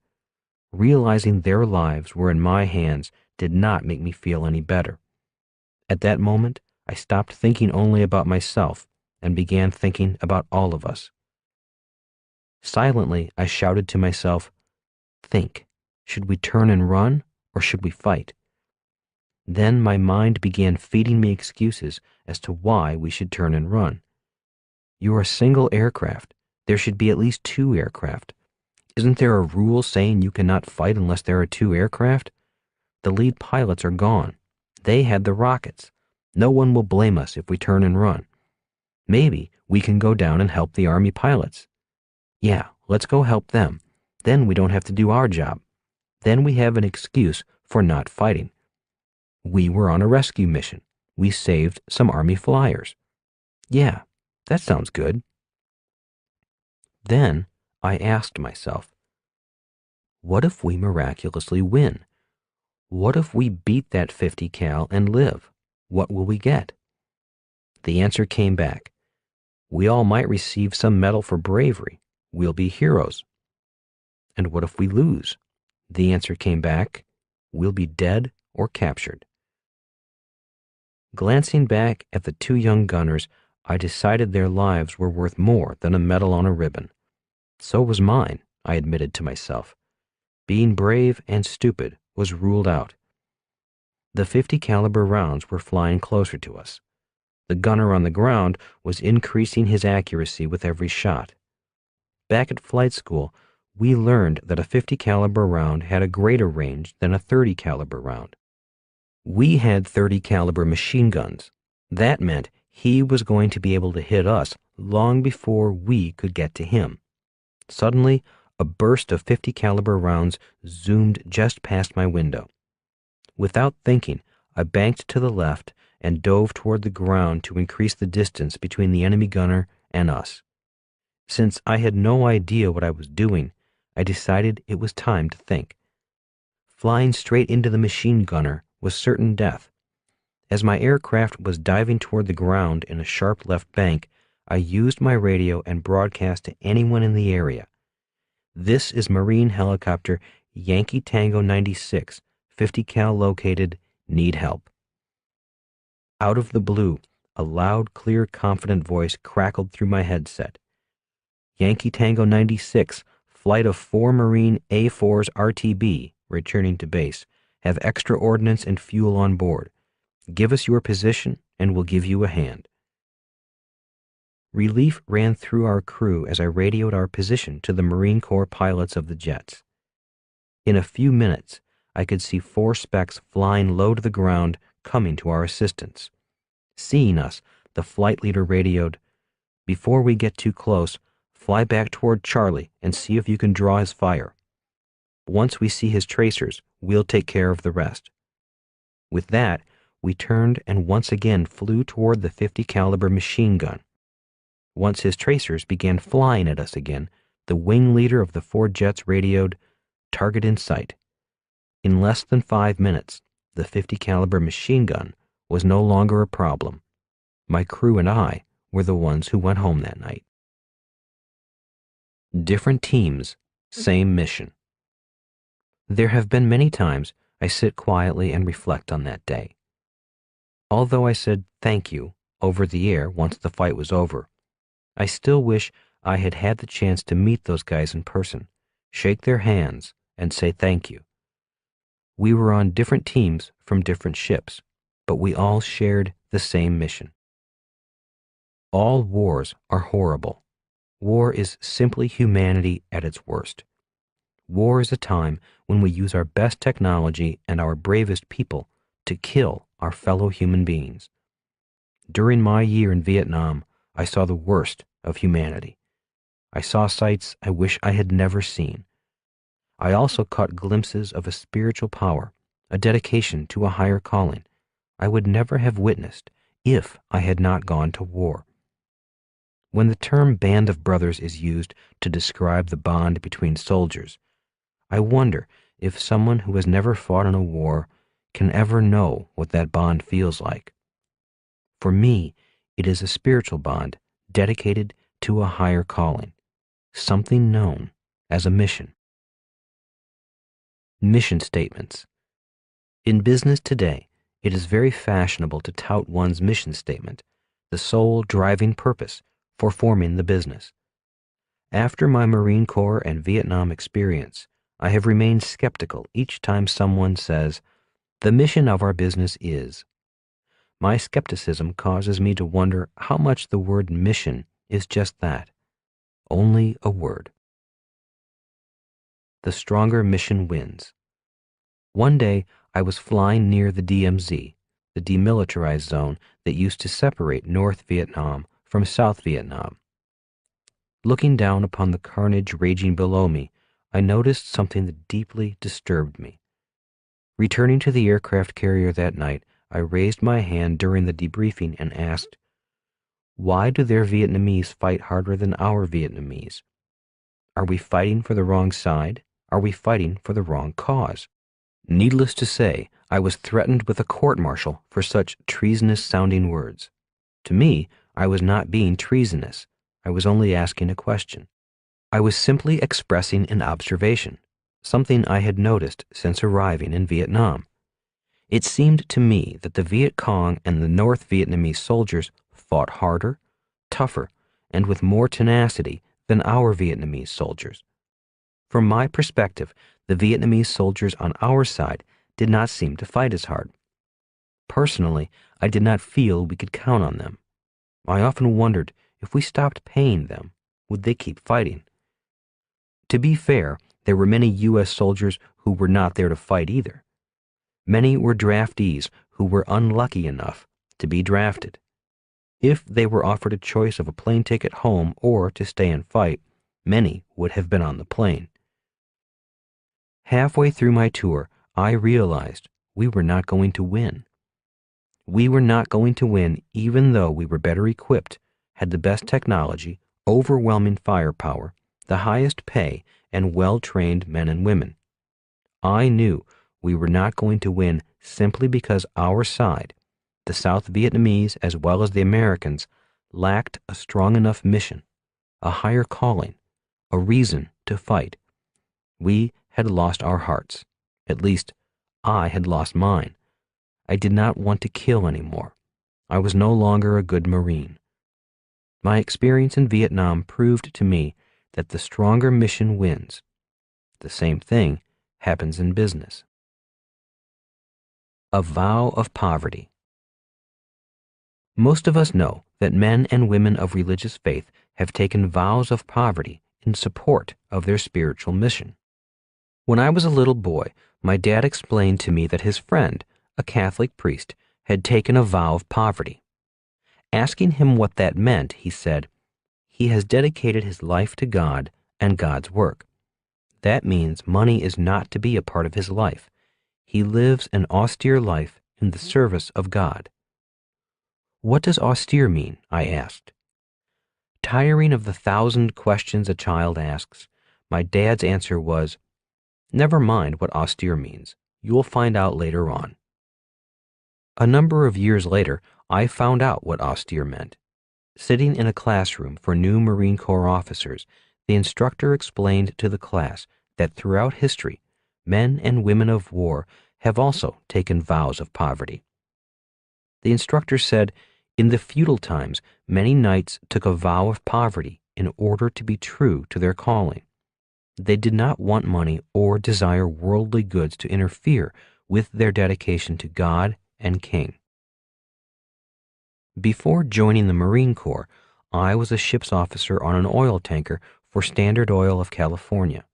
Realizing their lives were in my hands did not make me feel any better. At that moment, I stopped thinking only about myself and began thinking about all of us. Silently, I shouted to myself, "Think, should we turn and run, or should we fight?" Then my mind began feeding me excuses as to why we should turn and run. You're a single aircraft. There should be at least 2 aircraft. Isn't there a rule saying you cannot fight unless there are 2 aircraft? The lead pilots are gone. They had the rockets. No one will blame us if we turn and run. Maybe we can go down and help the Army pilots. Yeah, let's go help them. Then we don't have to do our job. Then we have an excuse for not fighting. We were on a rescue mission. We saved some Army flyers. Yeah, that sounds good. Then I asked myself, what if we miraculously win? What if we beat that 50 cal and live? What will we get? The answer came back. We all might receive some medal for bravery. We'll be heroes. And what if we lose? The answer came back. We'll be dead or captured. Glancing back at the 2 young gunners, I decided their lives were worth more than a medal on a ribbon. So was mine, I admitted to myself. Being brave and stupid was ruled out. The 50 caliber rounds were flying closer to us. The gunner on the ground was increasing his accuracy with every shot. Back at flight school, we learned that a 50 caliber round had a greater range than a 30 caliber round. We had 30 caliber machine guns. That meant he was going to be able to hit us long before we could get to him. Suddenly, a burst of 50 caliber rounds zoomed just past my window. Without thinking, I banked to the left and dove toward the ground to increase the distance between the enemy gunner and us. Since I had no idea what I was doing, I decided it was time to think. Flying straight into the machine gunner was certain death. As my aircraft was diving toward the ground in a sharp left bank, I used my radio and broadcast to anyone in the area. "This is Marine helicopter Yankee Tango 96, 50 cal located, need help." Out of the blue, a loud, clear, confident voice crackled through my headset. "Yankee Tango 96, flight of 4 Marine A4s RTB, returning to base, have extra ordnance and fuel on board. Give us your position and we'll give you a hand." Relief ran through our crew as I radioed our position to the Marine Corps pilots of the jets. In a few minutes, I could see 4 specks flying low to the ground, coming to our assistance. Seeing us, the flight leader radioed, "Before we get too close, fly back toward Charlie and see if you can draw his fire. Once we see his tracers, we'll take care of the rest." With that, we turned and once again flew toward the 50 caliber machine gun. Once his tracers began flying at us again, the wing leader of the 4 jets radioed, "Target in sight." In less than 5 minutes, the 50 caliber machine gun was no longer a problem. My crew and I were the ones who went home that night. Different teams, same mission. There have been many times I sit quietly and reflect on that day. Although I said thank you over the air once the fight was over, I still wish I had had the chance to meet those guys in person, shake their hands, and say thank you. We were on different teams from different ships, but we all shared the same mission. All wars are horrible. War is simply humanity at its worst. War is a time when we use our best technology and our bravest people to kill our fellow human beings. During my year in Vietnam, I saw the worst of humanity. I saw sights I wish I had never seen. I also caught glimpses of a spiritual power, a dedication to a higher calling I would never have witnessed if I had not gone to war. When the term band of brothers is used to describe the bond between soldiers, I wonder if someone who has never fought in a war can ever know what that bond feels like. For me, it is a spiritual bond dedicated to a higher calling, something known as a mission. Mission statements. In business today, it is very fashionable to tout one's mission statement, the sole driving purpose for forming the business. After my Marine Corps and Vietnam experience, I have remained skeptical each time someone says, "The mission of our business is." My skepticism causes me to wonder how much the word mission is just that, only a word. The stronger mission wins. One day, I was flying near the DMZ, the demilitarized zone that used to separate North Vietnam from South Vietnam. Looking down upon the carnage raging below me, I noticed something that deeply disturbed me. Returning to the aircraft carrier that night, I raised my hand during the debriefing and asked, "Why do their Vietnamese fight harder than our Vietnamese? Are we fighting for the wrong side? Are we fighting for the wrong cause?" Needless to say, I was threatened with a court-martial for such treasonous-sounding words. To me, I was not being treasonous. I was only asking a question. I was simply expressing an observation, something I had noticed since arriving in Vietnam. It seemed to me that the Viet Cong and the North Vietnamese soldiers fought harder, tougher, and with more tenacity than our Vietnamese soldiers. From my perspective, the Vietnamese soldiers on our side did not seem to fight as hard. Personally, I did not feel we could count on them. I often wondered if we stopped paying them, would they keep fighting? To be fair, there were many U.S. soldiers who were not there to fight either. Many were draftees who were unlucky enough to be drafted. If they were offered a choice of a plane ticket home or to stay and fight, many would have been on the plane. Halfway through my tour, I realized we were not going to win. We were not going to win even though we were better equipped, had the best technology, overwhelming firepower, the highest pay, and well-trained men and women. I knew we were not going to win simply because our side, the South Vietnamese as well as the Americans, lacked a strong enough mission, a higher calling, a reason to fight. We had lost our hearts. At least, I had lost mine. I did not want to kill anymore. I was no longer a good Marine. My experience in Vietnam proved to me that the stronger mission wins. The same thing happens in business. A vow of poverty. Most of us know that men and women of religious faith have taken vows of poverty in support of their spiritual mission. When I was a little boy, my dad explained to me that his friend, a Catholic priest, had taken a vow of poverty. Asking him what that meant, he said, "He has dedicated his life to God and God's work. That means money is not to be a part of his life. He lives an austere life in the service of God." "What does austere mean?" I asked. Tiring of the 1,000 questions a child asks, my dad's answer was, "Never mind what austere means. You'll find out later on." A number of years later, I found out what austere meant. Sitting in a classroom for new Marine Corps officers, the instructor explained to the class that throughout history, men and women of war have also taken vows of poverty. The instructor said, in the feudal times, many knights took a vow of poverty in order to be true to their calling. They did not want money or desire worldly goods to interfere with their dedication to God and King. Before joining the Marine Corps, I was a ship's officer on an oil tanker for Standard Oil of California.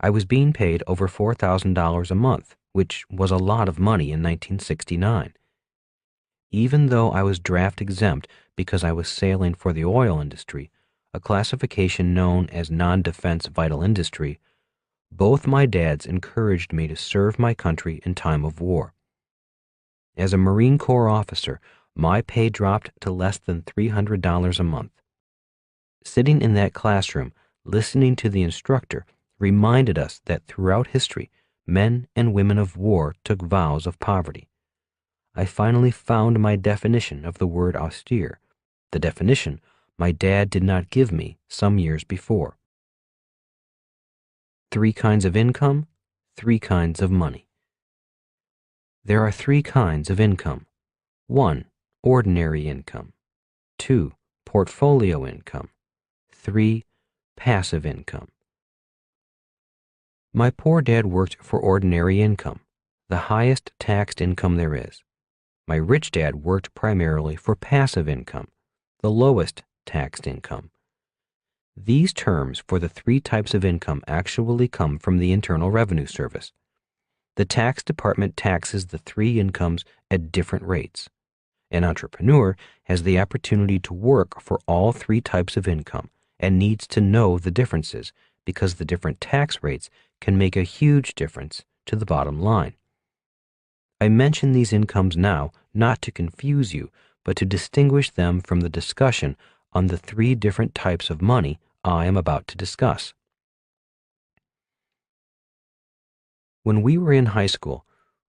I was being paid over $4,000 a month, which was a lot of money in 1969. Even though I was draft exempt because I was sailing for the oil industry, a classification known as non-defense vital industry, both my dads encouraged me to serve my country in time of war. As a Marine Corps officer, my pay dropped to less than $300 a month. Sitting in that classroom, listening to the instructor, reminded us that throughout history, men and women of war took vows of poverty. I finally found my definition of the word austere, the definition my dad did not give me some years before. 3 kinds of income, 3 kinds of money. There are 3 kinds of income. 1. Ordinary income. 2. Portfolio income. 3. Passive income. My poor dad worked for ordinary income, the highest taxed income there is. My rich dad worked primarily for passive income, the lowest taxed income. These terms for the 3 types of income actually come from the Internal Revenue Service. The tax department taxes the 3 incomes at different rates. An entrepreneur has the opportunity to work for all 3 types of income and needs to know the differences because the different tax rates can make a huge difference to the bottom line. I mention these incomes now not to confuse you, but to distinguish them from the discussion on the 3 different types of money I am about to discuss. When we were in high school,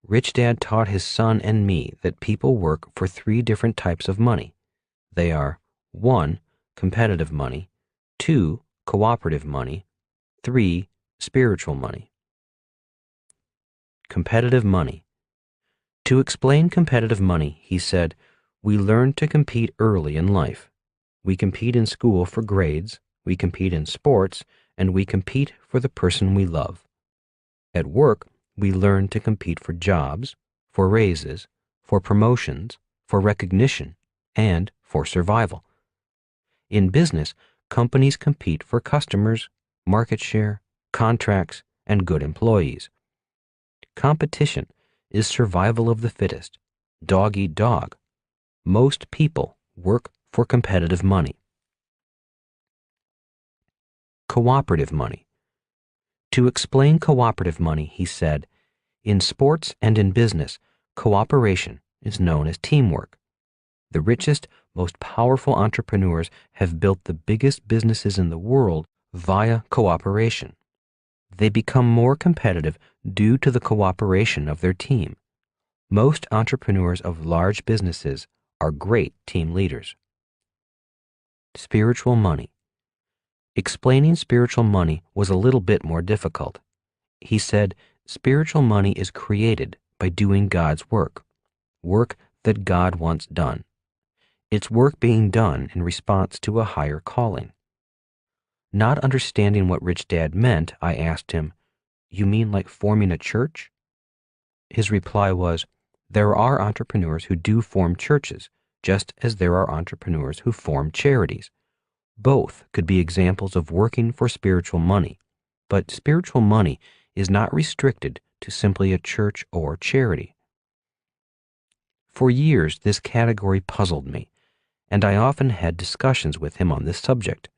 Rich Dad taught his son and me that people work for 3 different types of money. They are 1. Competitive money, 2. Cooperative money, 3. Spiritual money. Competitive money. To explain competitive money, he said, we learn to compete early in life. We compete in school for grades, we compete in sports, and we compete for the person we love. At work, we learn to compete for jobs, for raises, for promotions, for recognition, and for survival. In business, companies compete for customers, market share, contracts, and good employees. Competition is survival of the fittest, dog eat dog. Most people work for competitive money. Cooperative money. To explain cooperative money, he said, in sports and in business, cooperation is known as teamwork. The richest, most powerful entrepreneurs have built the biggest businesses in the world via cooperation. They become more competitive due to the cooperation of their team. Most entrepreneurs of large businesses are great team leaders. Spiritual money. Explaining spiritual money was a little bit more difficult. He said, spiritual money is created by doing God's work that God wants done. It's work being done in response to a higher calling. Not understanding what Rich Dad meant, I asked him, you mean like forming a church? His reply was, there are entrepreneurs who do form churches, just as there are entrepreneurs who form charities. Both could be examples of working for spiritual money, but spiritual money is not restricted to simply a church or charity. For years, this category puzzled me, and I often had discussions with him on this subject.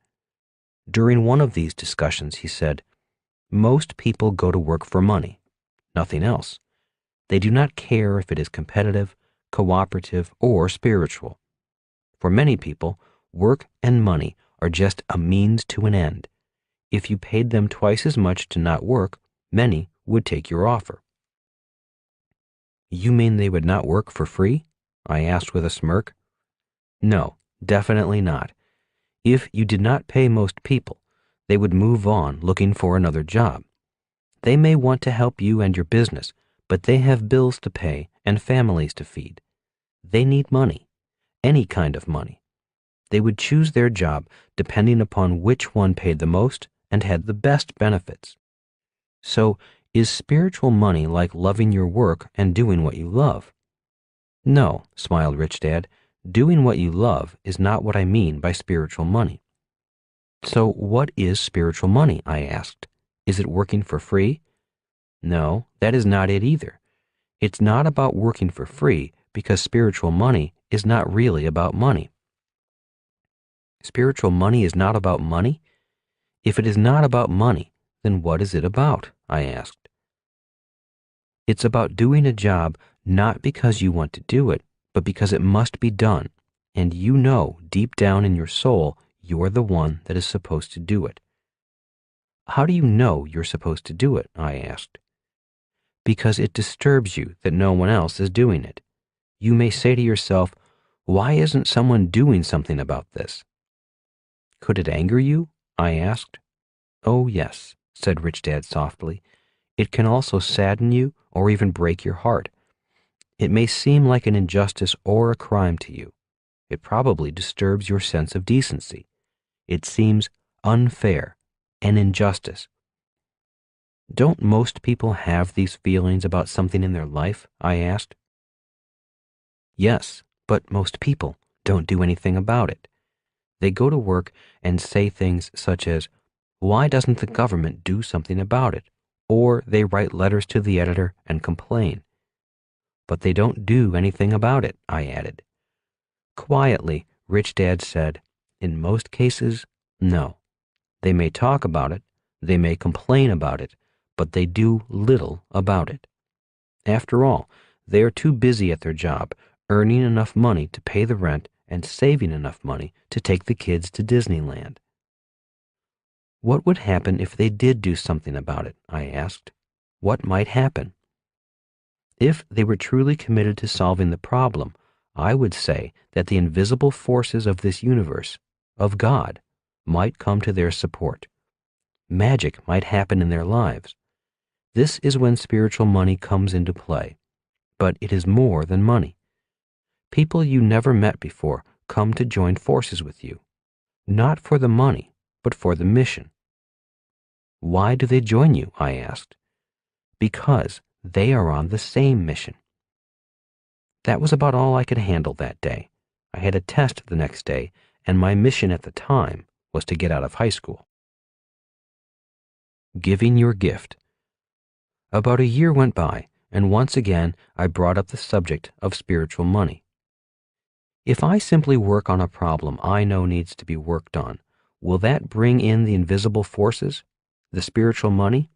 During one of these discussions, he said, most people go to work for money, nothing else. They do not care if it is competitive, cooperative, or spiritual. For many people, work and money are just a means to an end. If you paid them twice as much to not work, many would take your offer. You mean they would not work for free? I asked with a smirk. No, definitely not. If you did not pay most people, they would move on looking for another job. They may want to help you and your business, but they have bills to pay and families to feed. They need money, any kind of money. They would choose their job depending upon which one paid the most and had the best benefits. So, is spiritual money like loving your work and doing what you love? No, smiled Rich Dad. Doing what you love is not what I mean by spiritual money. So, what is spiritual money? I asked. Is it working for free? No, that is not it either. It's not about working for free because spiritual money is not really about money. Spiritual money is not about money? If it is not about money, then what is it about? I asked. It's about doing a job not because you want to do it, but because it must be done, and you know deep down in your soul you're the one that is supposed to do it. How do you know you're supposed to do it? I asked. Because it disturbs you that no one else is doing it. You may say to yourself, why isn't someone doing something about this? Could it anger you? I asked. Oh, yes, said Rich Dad softly. It can also sadden you or even break your heart. It may seem like an injustice or a crime to you. It probably disturbs your sense of decency. It seems unfair, an injustice. Don't most people have these feelings about something in their life? I asked. Yes, but most people don't do anything about it. They go to work and say things such as, why doesn't the government do something about it? Or they write letters to the editor and complain. But they don't do anything about it, I added. Quietly, Rich Dad said, in most cases, no. They may talk about it, they may complain about it, but they do little about it. After all, they are too busy at their job, earning enough money to pay the rent and saving enough money to take the kids to Disneyland. What would happen if they did do something about it? I asked. What might happen? If they were truly committed to solving the problem, I would say that the invisible forces of this universe, of God, might come to their support. Magic might happen in their lives. This is when spiritual money comes into play. But it is more than money. People you never met before come to join forces with you, not for the money, but for the mission. Why do they join you? I asked. Because they are on the same mission. That was about all I could handle that day. I had a test the next day, and my mission at the time was to get out of high school. Giving your gift. About a year went by, and once again I brought up the subject of spiritual money. If I simply work on a problem I know needs to be worked on, will that bring in the invisible forces, the spiritual money?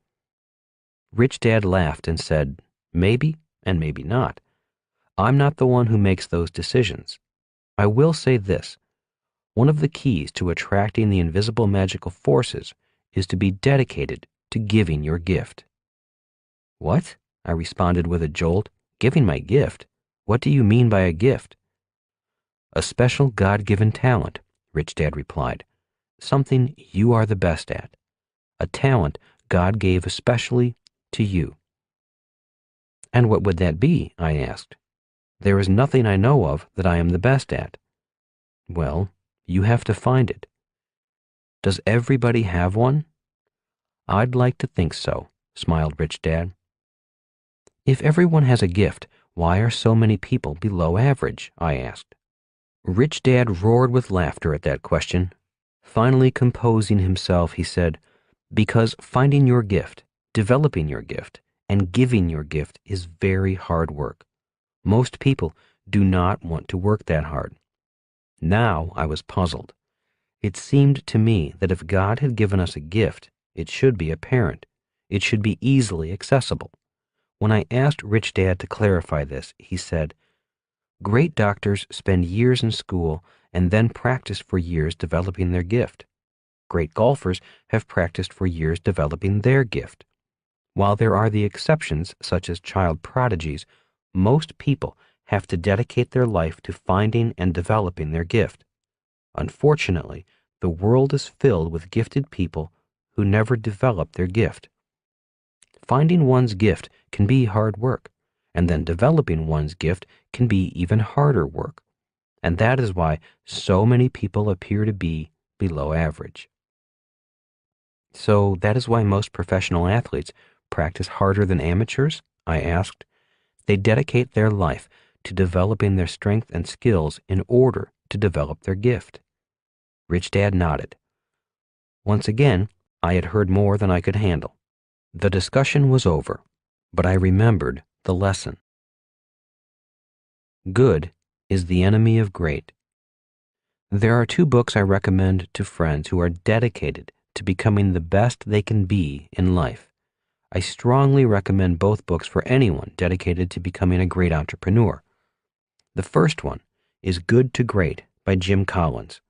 Rich Dad laughed and said, maybe and maybe not. I'm not the one who makes those decisions. I will say this. One of the keys to attracting the invisible magical forces is to be dedicated to giving your gift. What? I responded with a jolt. Giving my gift? What do you mean by a gift? A special God-given talent, Rich Dad replied. Something you are the best at. A talent God gave especially to you. And what would that be? I asked. There is nothing I know of that I am the best at. Well, you have to find it. Does everybody have one? I'd like to think so, smiled Rich Dad. If everyone has a gift, why are so many people below average? I asked. Rich Dad roared with laughter at that question. Finally composing himself, he said, because finding your gift, developing your gift, and giving your gift is very hard work. Most people do not want to work that hard. Now I was puzzled. It seemed to me that if God had given us a gift, it should be apparent. It should be easily accessible. When I asked Rich Dad to clarify this, he said, great doctors spend years in school and then practice for years developing their gift. Great golfers have practiced for years developing their gift. While there are the exceptions, such as child prodigies, most people have to dedicate their life to finding and developing their gift. Unfortunately, the world is filled with gifted people who never develop their gift. Finding one's gift can be hard work, and then developing one's gift can be even harder work. And that is why so many people appear to be below average. So that is why most professional athletes practice harder than amateurs? I asked. They dedicate their life to developing their strength and skills in order to develop their gift. Rich Dad nodded. Once again, I had heard more than I could handle. The discussion was over, but I remembered the lesson. Good is the enemy of great. There are 2 books I recommend to friends who are dedicated to becoming the best they can be in life. I strongly recommend both books for anyone dedicated to becoming a great entrepreneur. The first one is Good to Great by Jim Collins.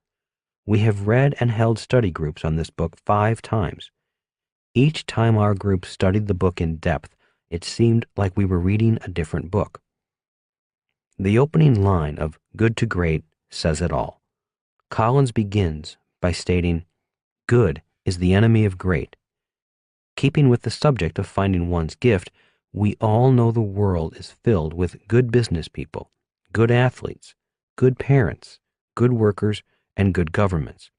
We have read and held study groups on this book 5 times. Each time our group studied the book in depth, it seemed like we were reading a different book. The opening line of Good to Great says it all. Collins begins by stating, "Good is the enemy of great." Keeping with the subject of finding one's gift, we all know the world is filled with good business people, good athletes, good parents, good workers, and good governments.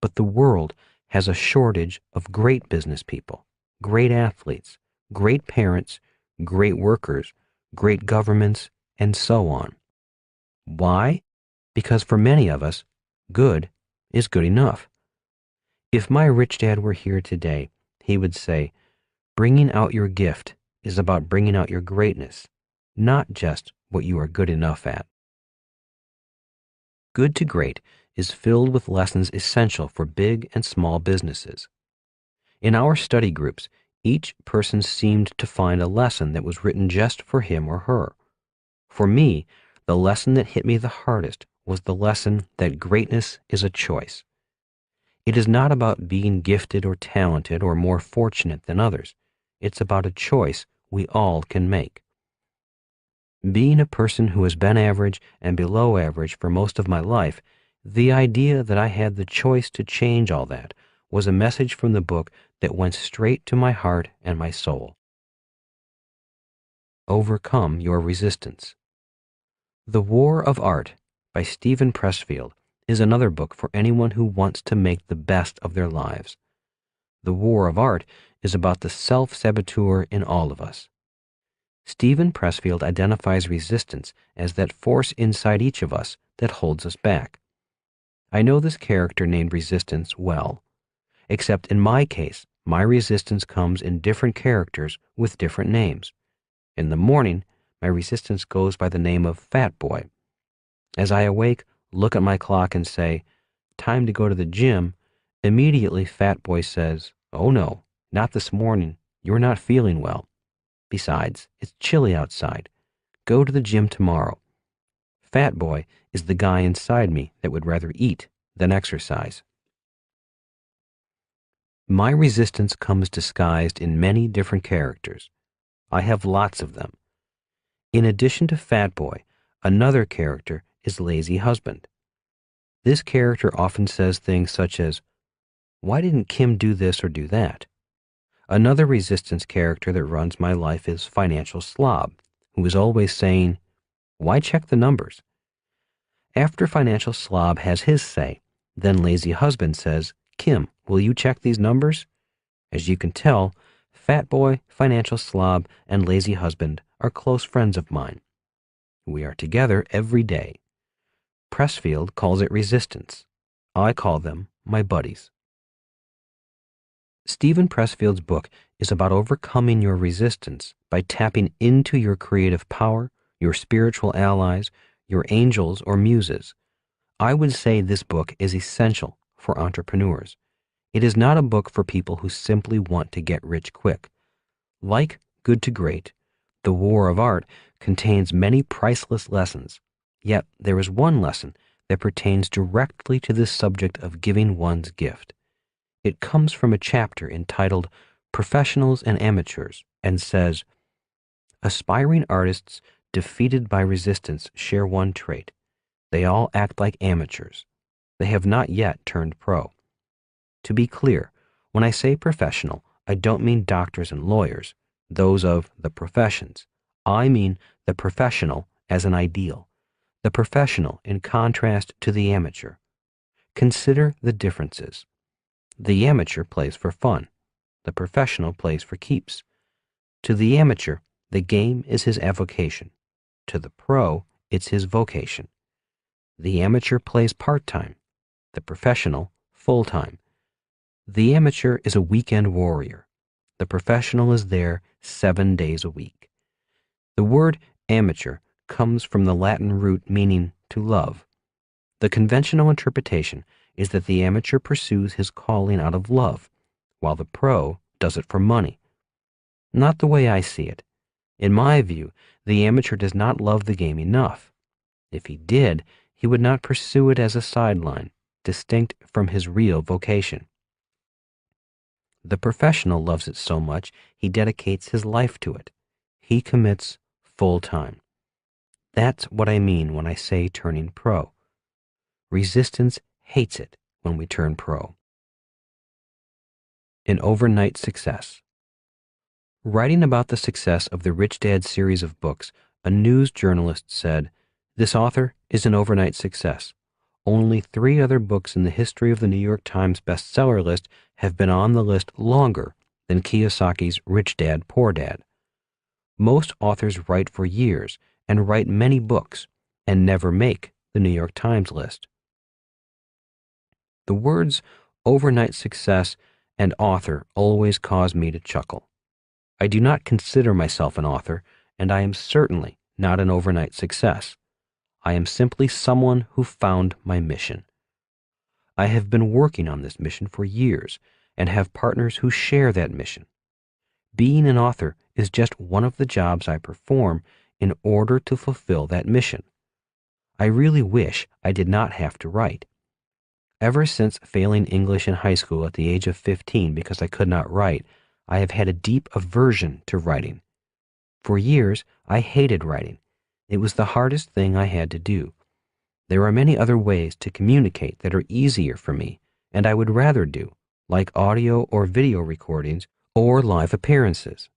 But the world has a shortage of great business people, great athletes, great parents, great workers, great governments, and so on. Why? Because for many of us, good is good enough. If my rich dad were here today, he would say, bringing out your gift is about bringing out your greatness, not just what you are good enough at. Good to Great is filled with lessons essential for big and small businesses. In our study groups, each person seemed to find a lesson that was written just for him or her. For me, the lesson that hit me the hardest was the lesson that greatness is a choice. It is not about being gifted or talented or more fortunate than others. It's about a choice we all can make. Being a person who has been average and below average for most of my life, the idea that I had the choice to change all that was a message from the book that went straight to my heart and my soul. Overcome Your Resistance. The War of Art by Steven Pressfield is another book for anyone who wants to make the best of their lives. The War of Art is about the self-saboteur in all of us. Steven Pressfield identifies resistance as that force inside each of us that holds us back. I know this character named Resistance well, except in my case, my resistance comes in different characters with different names. In the morning, my resistance goes by the name of Fat Boy. As I awake, look at my clock and say, "Time to go to the gym," immediately Fat Boy says, "Oh no, not this morning. You're not feeling well. Besides, it's chilly outside. Go to the gym tomorrow." Fat Boy is the guy inside me that would rather eat than exercise. My resistance comes disguised in many different characters. I have lots of them. In addition to Fat Boy, another character is Lazy Husband. This character often says things such as, "Why didn't Kim do this or do that?" Another resistance character that runs my life is Financial Slob, who is always saying, "Why check the numbers?" After Financial Slob has his say, then Lazy Husband says, "Kim, will you check these numbers?" As you can tell, Fat Boy, Financial Slob, and Lazy Husband are close friends of mine. We are together every day. Pressfield calls it resistance. I call them my buddies. Steven Pressfield's book is about overcoming your resistance by tapping into your creative power, your spiritual allies, your angels or muses. I would say this book is essential for entrepreneurs. It is not a book for people who simply want to get rich quick. Like Good to Great, The War of Art contains many priceless lessons, yet there is one lesson that pertains directly to this subject of giving one's gift. It comes from a chapter entitled Professionals and Amateurs and says, "Aspiring artists defeated by resistance share one trait. They all act like amateurs. They have not yet turned pro." To be clear, when I say professional, I don't mean doctors and lawyers, those of the professions. I mean the professional as an ideal. the professional in contrast to the amateur. Consider the differences. The amateur plays for fun. The professional plays for keeps. To the amateur, the game is his avocation. To the pro, it's his vocation. The amateur plays part-time. The professional, full-time. The amateur is a weekend warrior. The professional is there 7 days a week. The word amateur comes from the Latin root meaning to love. The conventional interpretation is that the amateur pursues his calling out of love, while the pro does it for money. Not the way I see it. In my view, the amateur does not love the game enough. If he did, he would not pursue it as a sideline, distinct from his real vocation. The professional loves it so much he dedicates his life to it. He commits full time. That's what I mean when I say turning pro. Resistance hates it when we turn pro. An overnight success. Writing about the success of the Rich Dad series of books, a news journalist said, "This author is an overnight success. Only 3 other books in the history of the New York Times bestseller list have been on the list longer than Kiyosaki's Rich Dad, Poor Dad. Most authors write for years and write many books and never make the New York Times list." The words overnight success and author always cause me to chuckle. I do not consider myself an author, and I am certainly not an overnight success. I am simply someone who found my mission. I have been working on this mission for years and have partners who share that mission. Being an author is just one of the jobs I perform in order to fulfill that mission. I really wish I did not have to write. Ever since failing English in high school at the age of 15 because I could not write, I have had a deep aversion to writing. For years, I hated writing. It was the hardest thing I had to do. There are many other ways to communicate that are easier for me, and I would rather do, like audio or video recordings or live appearances.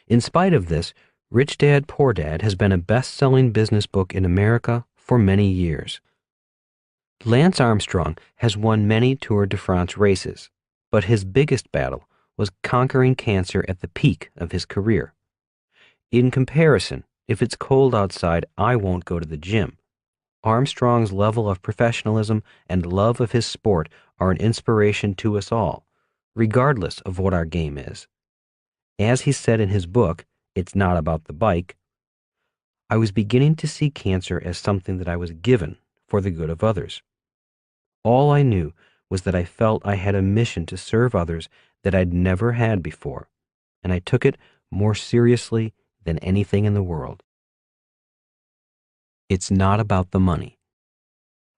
In spite of this, Rich Dad, Poor Dad has been a best-selling business book in America for many years. Lance Armstrong has won many Tour de France races, but his biggest battle was conquering cancer at the peak of his career. In comparison, if it's cold outside, I won't go to the gym. Armstrong's level of professionalism and love of his sport are an inspiration to us all, regardless of what our game is. As he said in his book, It's Not About the Bike, I was beginning to see cancer as something that I was given for the good of others. All I knew was that I felt I had a mission to serve others that I'd never had before, and I took it more seriously than anything in the world. It's not about the money.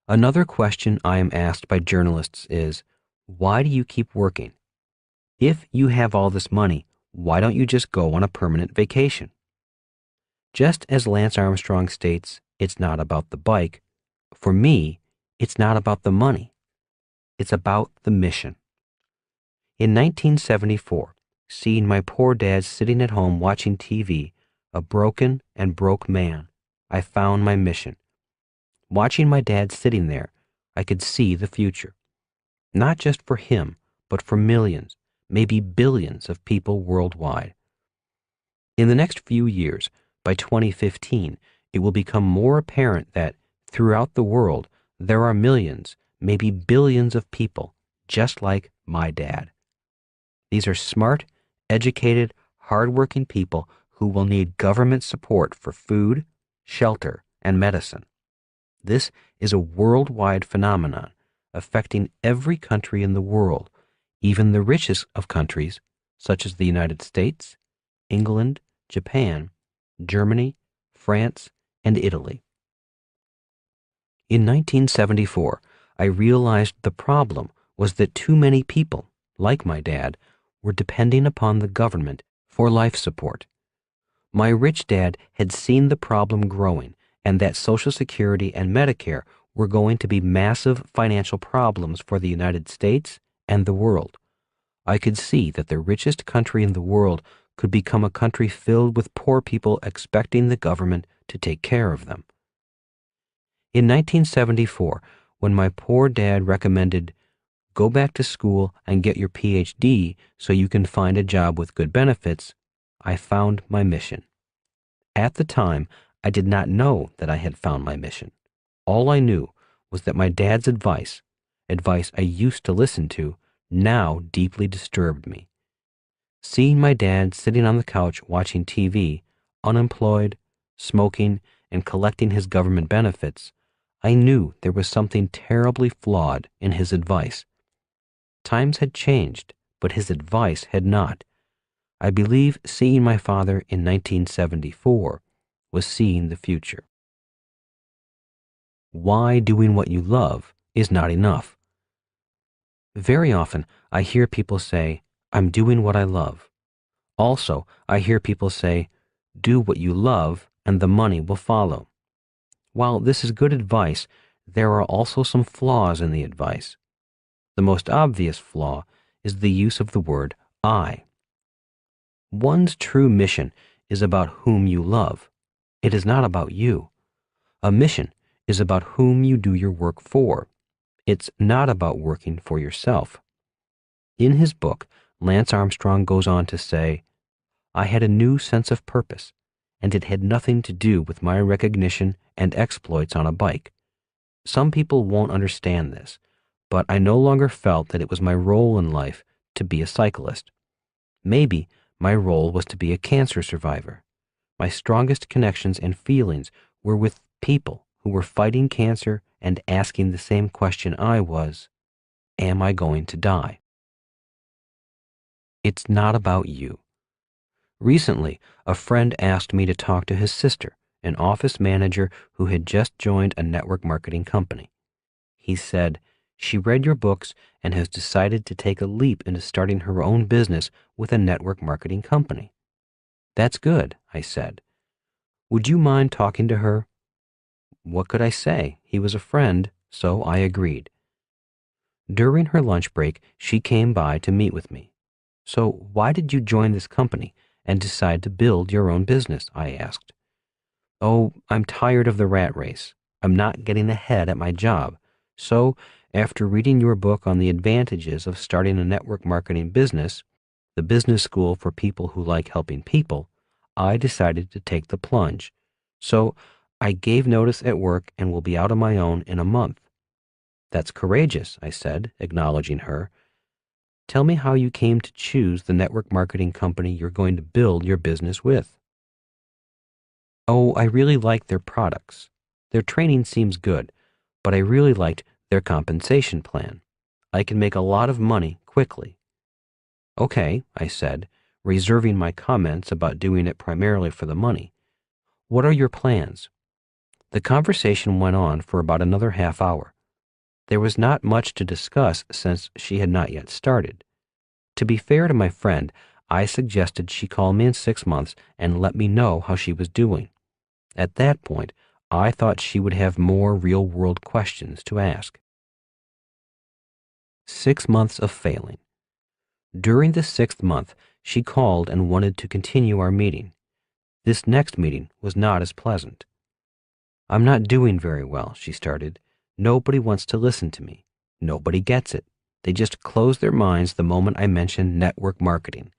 Another question I am asked by journalists is, why do you keep working? If you have all this money, why don't you just go on a permanent vacation? Just as Lance Armstrong states, it's not about the bike, for me, it's not about the money. It's about the mission. In 1974, seeing my poor dad sitting at home watching TV, a broken and broke man, I found my mission. Watching my dad sitting there, I could see the future. Not just for him, but for millions, maybe billions of people worldwide. In the next few years, by 2015, it will become more apparent that, throughout the world, there are millions, maybe billions of people, just like my dad. These are smart, educated, hardworking people who will need government support for food, shelter, and medicine. This is a worldwide phenomenon affecting every country in the world, even the richest of countries, such as the United States, England, Japan, Germany, France, and Italy. In 1974, I realized the problem was that too many people, like my dad, were depending upon the government for life support. My rich dad had seen the problem growing and that Social Security and Medicare were going to be massive financial problems for the United States and the world. I could see that the richest country in the world could become a country filled with poor people expecting the government to take care of them. In 1974, when my poor dad recommended, "Go back to school and get your PhD so you can find a job with good benefits," I found my mission. At the time, I did not know that I had found my mission. All I knew was that my dad's advice I used to listen to, now deeply disturbed me. Seeing my dad sitting on the couch watching TV, unemployed, smoking, and collecting his government benefits, I knew there was something terribly flawed in his advice. Times had changed, but his advice had not. I believe seeing my father in 1974 was seeing the future. Why doing what you love is not enough. Very often, I hear people say, "I'm doing what I love." Also, I hear people say, "Do what you love and the money will follow." While this is good advice, there are also some flaws in the advice. The most obvious flaw is the use of the word "I." One's true mission is about whom you love. It is not about you. A mission is about whom you do your work for. It's not about working for yourself. In his book, Lance Armstrong goes on to say, "I had a new sense of purpose, and it had nothing to do with my recognition and exploits on a bike. Some people won't understand this, but I no longer felt that it was my role in life to be a cyclist. Maybe my role was to be a cancer survivor. My strongest connections and feelings were with people who were fighting cancer and asking the same question I was, am I going to die?" It's not about you. Recently, a friend asked me to talk to his sister, an office manager who had just joined a network marketing company. He said, "She read your books and has decided to take a leap into starting her own business with a network marketing company." "That's good," I said. "Would you mind talking to her?" What could I say? He was a friend, so I agreed. During her lunch break, she came by to meet with me. "So why did you join this company and decide to build your own business?" I asked. "Oh, I'm tired of the rat race. I'm not getting ahead at my job. So, after reading your book on the advantages of starting a network marketing business, the business school for people who like helping people, I decided to take the plunge. So, I gave notice at work and will be out on my own in a month." "That's courageous," I said, acknowledging her. "Tell me how you came to choose the network marketing company you're going to build your business with." "Oh, I really like their products. Their training seems good, but I really liked their compensation plan. I can make a lot of money quickly." "Okay," I said, reserving my comments about doing it primarily for the money. "What are your plans?" The conversation went on for about another half hour. There was not much to discuss since she had not yet started. To be fair to my friend, I suggested she call me in 6 months and let me know how she was doing. At that point, I thought she would have more real-world questions to ask. 6 months of failing. During the 6th month, she called and wanted to continue our meeting. This next meeting was not as pleasant. "I'm not doing very well," she started. "Nobody wants to listen to me. Nobody gets it. They just close their minds the moment I mention network marketing.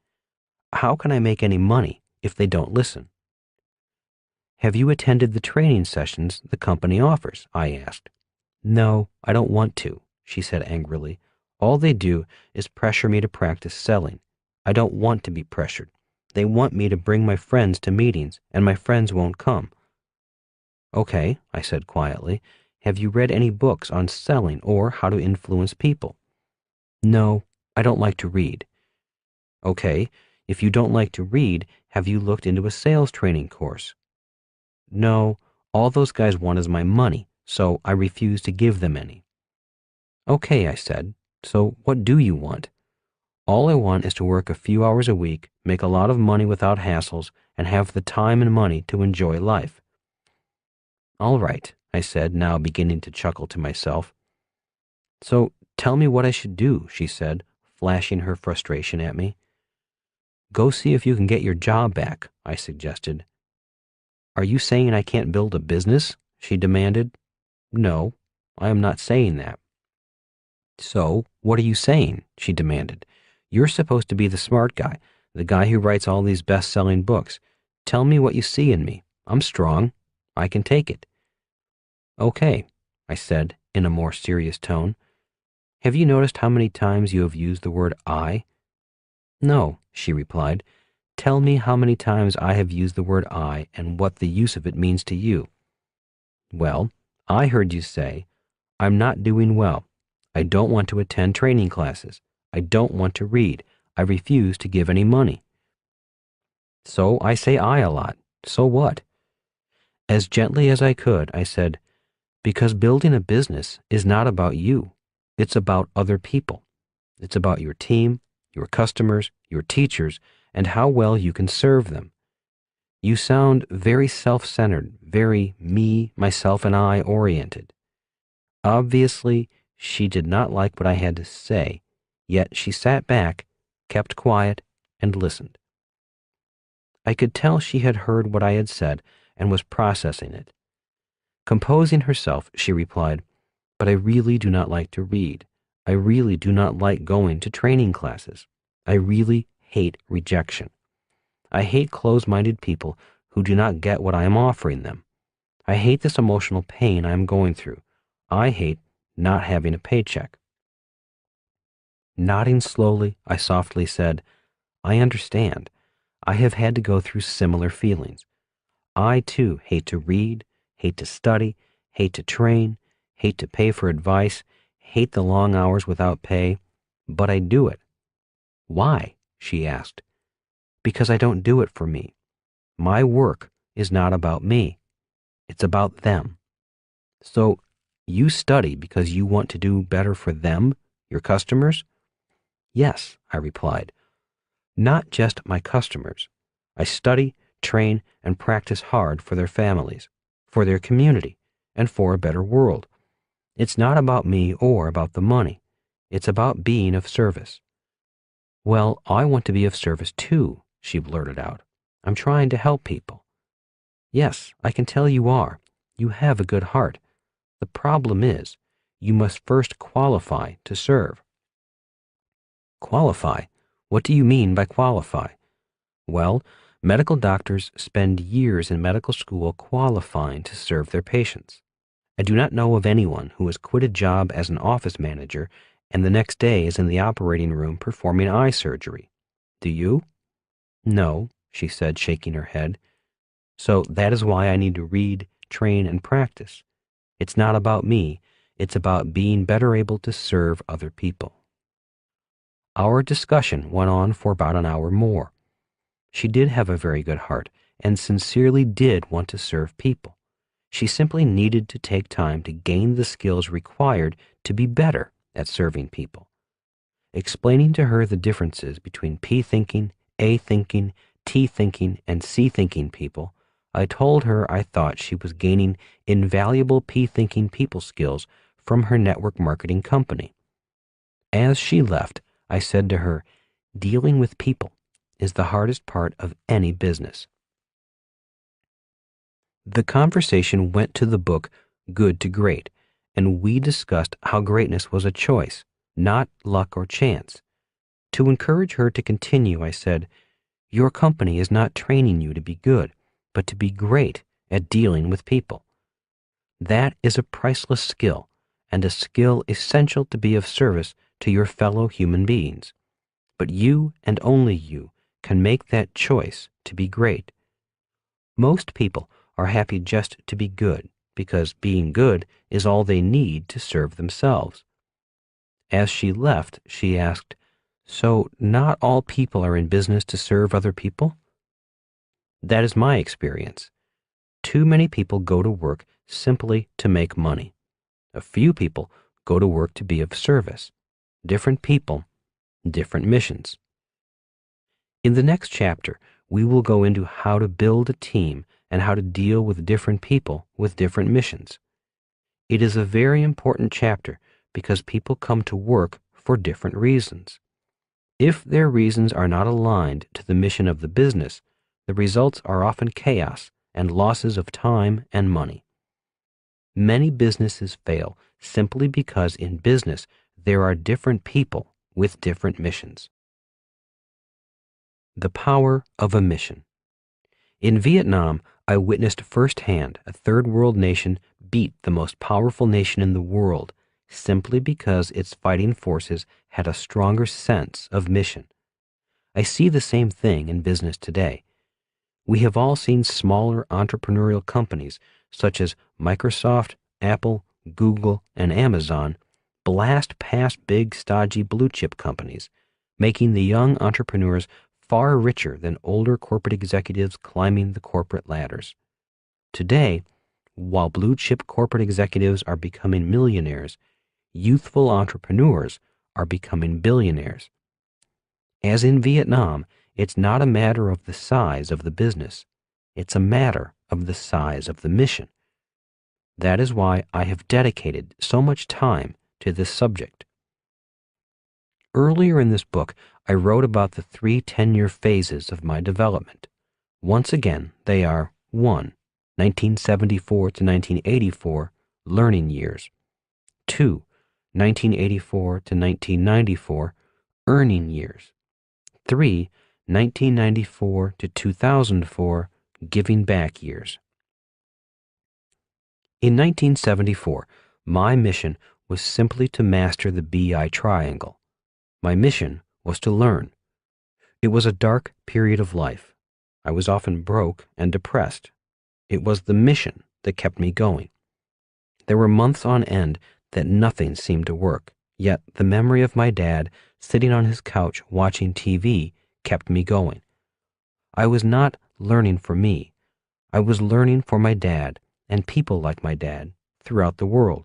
How can I make any money if they don't listen?" "Have you attended the training sessions the company offers?" I asked. "No, I don't want to," she said angrily. "All they do is pressure me to practice selling. I don't want to be pressured. They want me to bring my friends to meetings, and my friends won't come." "Okay," I said quietly. "Have you read any books on selling or how to influence people?" "No, I don't like to read." "Okay, if you don't like to read, have you looked into a sales training course?" "No, all those guys want is my money, so I refuse to give them any." "Okay," I said. "So what do you want?" "All I want is to work a few hours a week, make a lot of money without hassles, and have the time and money to enjoy life." "All right," I said, now beginning to chuckle to myself. "So tell me what I should do," she said, flashing her frustration at me. "Go see if you can get your job back," I suggested. "Are you saying I can't build a business?" she demanded. No, I am not saying that. So, what are you saying? She demanded. You're supposed to be the smart guy, the guy who writes all these best-selling books. Tell me what you see in me. I'm strong. I can take it. Okay, I said in a more serious tone. Have you noticed how many times you have used the word I? No, she replied. Tell me how many times I have used the word I and what the use of it means to you. Well, I heard you say, I'm not doing well. I don't want to attend training classes. I don't want to read. I refuse to give any money. So I say I a lot. So what? As gently as I could, I said, because building a business is not about you. It's about other people. It's about your team, your customers, your teachers, and how well you can serve them. You sound very self-centered, very me, myself, and I oriented. Obviously, she did not like what I had to say, yet she sat back, kept quiet, and listened. I could tell she had heard what I had said and was processing it. Composing herself, she replied, but I really do not like to read. I really do not like going to training classes. I really hate rejection. I hate closed-minded people who do not get what I am offering them. I hate this emotional pain I am going through. I hate not having a paycheck. Nodding slowly, I softly said, I understand. I have had to go through similar feelings. I, too, hate to read, hate to study, hate to train, hate to pay for advice, hate the long hours without pay, but I do it. Why? She asked. Because I don't do it for me. My work is not about me. It's about them. So you study because you want to do better for them, your customers? Yes, I replied. Not just my customers. I study, train, and practice hard for their families, for their community, and for a better world. It's not about me or about the money. It's about being of service. Well, I want to be of service too, she blurted out. I'm trying to help people. Yes, I can tell you are. You have a good heart. The problem is, you must first qualify to serve. Qualify? What do you mean by qualify? Well, medical doctors spend years in medical school qualifying to serve their patients. I do not know of anyone who has quit a job as an office manager and the next day is in the operating room performing eye surgery. Do you? No, she said, shaking her head. So that is why I need to read, train, and practice. It's not about me. It's about being better able to serve other people. Our discussion went on for about an hour more. She did have a very good heart and sincerely did want to serve people. She simply needed to take time to gain the skills required to be better at serving people. Explaining to her the differences between P thinking, A thinking, T thinking, and C thinking people, I told her I thought she was gaining invaluable P thinking people skills from her network marketing company. As she left, I said to her, dealing with people is the hardest part of any business. The conversation went to the book Good to Great, and we discussed how greatness was a choice, not luck or chance. To encourage her to continue, I said, your company is not training you to be good, but to be great at dealing with people. That is a priceless skill, and a skill essential to be of service to your fellow human beings. But you and only you can make that choice to be great. Most people are happy just to be good because being good is all they need to serve themselves. As she left, she asked, so not all people are in business to serve other people? That is my experience. Too many people go to work simply to make money. A few people go to work to be of service. Different people, different missions. In the next chapter, we will go into how to build a team and how to deal with different people with different missions. It is a very important chapter because people come to work for different reasons. If their reasons are not aligned to the mission of the business, the results are often chaos and losses of time and money. Many businesses fail simply because in business there are different people with different missions. The power of a mission. In Vietnam, I witnessed firsthand a third world nation beat the most powerful nation in the world simply because its fighting forces had a stronger sense of mission. I see the same thing in business today. We have all seen smaller entrepreneurial companies such as Microsoft, Apple, Google, and Amazon blast past big, stodgy blue-chip companies, making the young entrepreneurs far richer than older corporate executives climbing the corporate ladders. Today, while blue-chip corporate executives are becoming millionaires, youthful entrepreneurs are becoming billionaires. As in Vietnam, it's not a matter of the size of the business. It's a matter of the size of the mission. That is why I have dedicated so much time to this subject. Earlier in this book, I wrote about the 3 10-year phases of my development. Once again, they are 1. 1974 to 1984, learning years. 2. 1984 to 1994, earning years. 3. 1994 to 2004, giving back years. In 1974, my mission was simply to master the BI triangle. My mission was to learn. It was a dark period of life. I was often broke and depressed. It was the mission that kept me going. There were months on end that nothing seemed to work, yet the memory of my dad sitting on his couch watching TV kept me going. I was not learning for me. I was learning for my dad and people like my dad throughout the world.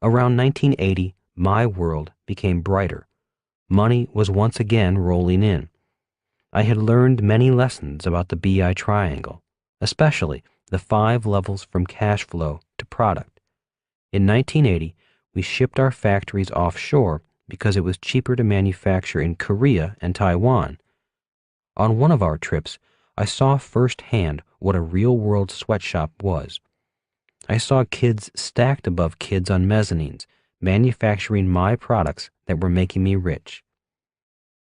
Around 1980, my world became brighter. Money was once again rolling in. I had learned many lessons about the BI triangle, especially the 5 levels from cash flow to product. In 1980, we shipped our factories offshore because it was cheaper to manufacture in Korea and Taiwan. On one of our trips, I saw firsthand what a real-world sweatshop was. I saw kids stacked above kids on mezzanines, manufacturing my products that were making me rich.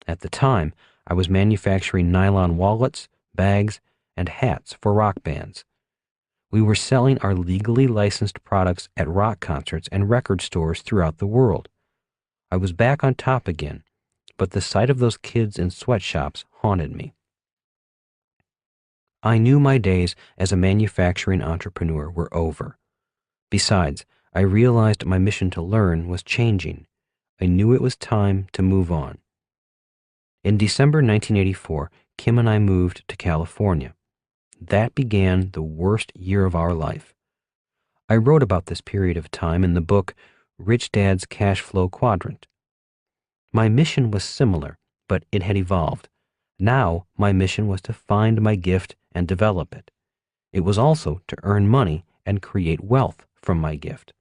At the time, I was manufacturing nylon wallets, bags, and hats for rock bands. We were selling our legally licensed products at rock concerts and record stores throughout the world. I was back on top again, but the sight of those kids in sweatshops haunted me. I knew my days as a manufacturing entrepreneur were over. Besides, I realized my mission to learn was changing. I knew it was time to move on. In December 1984, Kim and I moved to California. That began the worst year of our life. I wrote about this period of time in the book Rich Dad's Cash Flow Quadrant. My mission was similar, but it had evolved. Now my mission was to find my gift and develop it. It was also to earn money and create wealth from my gift.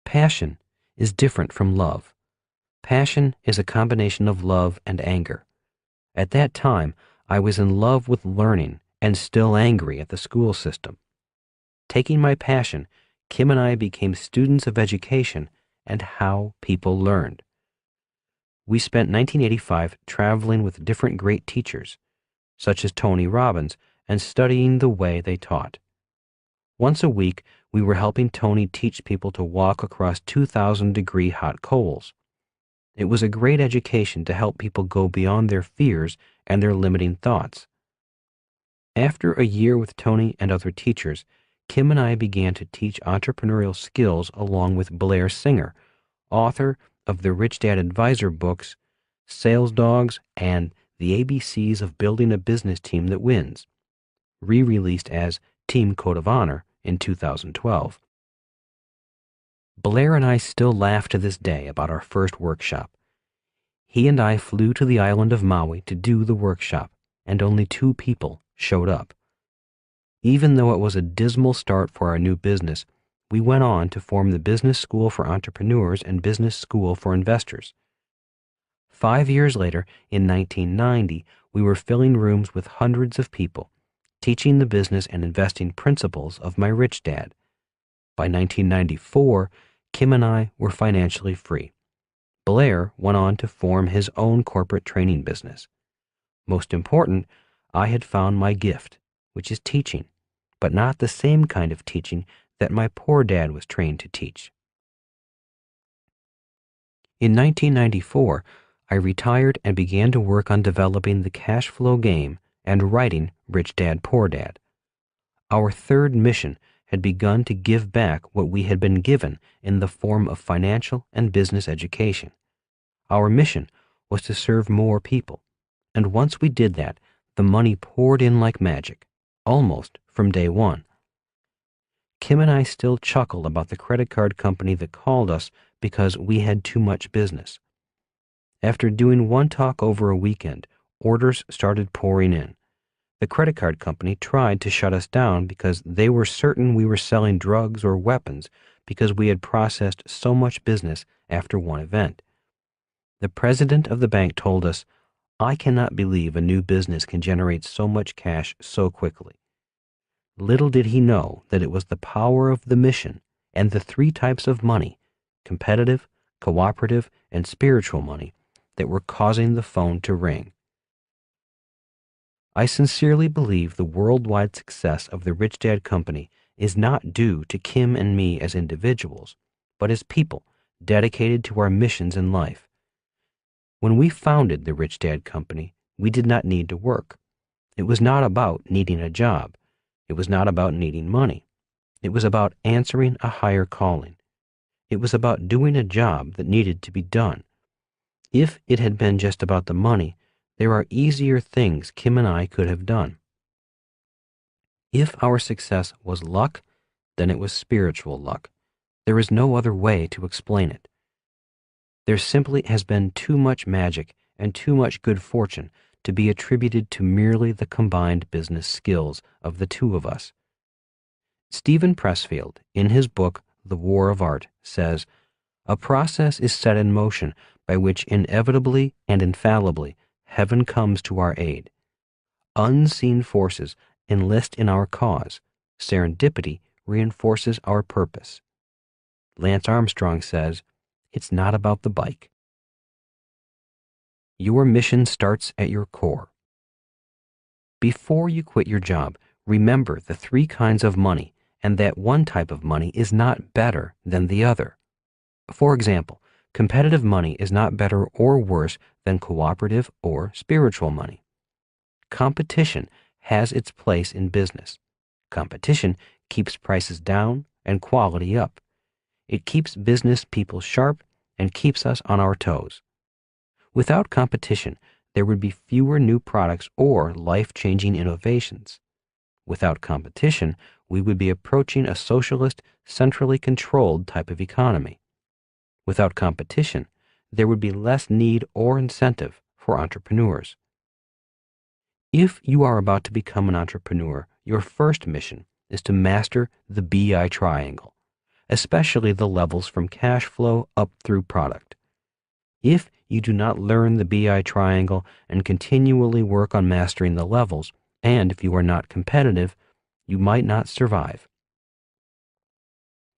Passion is different from love. Passion is a combination of love and anger. At that time, I was in love with learning and still angry at the school system. Taking my passion, Kim and I became students of education and how people learned. We spent 1985 traveling with different great teachers, such as Tony Robbins, and studying the way they taught. Once a week, we were helping Tony teach people to walk across 2,000-degree hot coals. It was a great education to help people go beyond their fears and their limiting thoughts. After a year with Tony and other teachers, Kim and I began to teach entrepreneurial skills along with Blair Singer, author of the Rich Dad Advisor books, Sales Dogs, and The ABCs of Building a Business Team That Wins, re-released as Team Code of Honor in 2012. Blair and I still laugh to this day about our first workshop. He and I flew to the island of Maui to do the workshop, and only 2 people showed up. Even though it was a dismal start for our new business, we went on to form the Business School for Entrepreneurs and Business School for Investors. 5 years later, in 1990, we were filling rooms with hundreds of people, teaching the business and investing principles of my rich dad. By 1994, Kim and I were financially free. Blair went on to form his own corporate training business. Most important, I had found my gift, which is teaching, but not the same kind of teaching that my poor dad was trained to teach. In 1994, I retired and began to work on developing the cash flow game and writing Rich Dad, Poor Dad. Our third mission had begun to give back what we had been given in the form of financial and business education. Our mission was to serve more people, and once we did that, the money poured in like magic, almost from day one. Kim and I still chuckle about the credit card company that called us because we had too much business. After doing one talk over a weekend, orders started pouring in. The credit card company tried to shut us down because they were certain we were selling drugs or weapons because we had processed so much business after one event. The president of the bank told us, "I cannot believe a new business can generate so much cash so quickly." Little did he know that it was the power of the mission and the three types of money, competitive, cooperative, and spiritual money, that were causing the phone to ring. I sincerely believe the worldwide success of the Rich Dad Company is not due to Kim and me as individuals, but as people dedicated to our missions in life. When we founded the Rich Dad Company, we did not need to work. It was not about needing a job. It was not about needing money. It was about answering a higher calling. It was about doing a job that needed to be done. If it had been just about the money, there are easier things Kim and I could have done. If our success was luck, then it was spiritual luck. There is no other way to explain it. There simply has been too much magic and too much good fortune to be attributed to merely the combined business skills of the two of us. Stephen Pressfield, in his book The War of Art, says, "A process is set in motion by which inevitably and infallibly heaven comes to our aid. Unseen forces enlist in our cause. Serendipity reinforces our purpose." Lance Armstrong says, "It's not about the bike." Your mission starts at your core. Before you quit your job, remember the three kinds of money and that one type of money is not better than the other. For example, competitive money is not better or worse than cooperative or spiritual money. Competition has its place in business. Competition keeps prices down and quality up. It keeps business people sharp and keeps us on our toes. Without competition, there would be fewer new products or life-changing innovations. Without competition, we would be approaching a socialist, centrally controlled type of economy. Without competition, there would be less need or incentive for entrepreneurs. If you are about to become an entrepreneur, your first mission is to master the BI triangle, especially the levels from cash flow up through product. If you do not learn the BI triangle and continually work on mastering the levels, and if you are not competitive, you might not survive.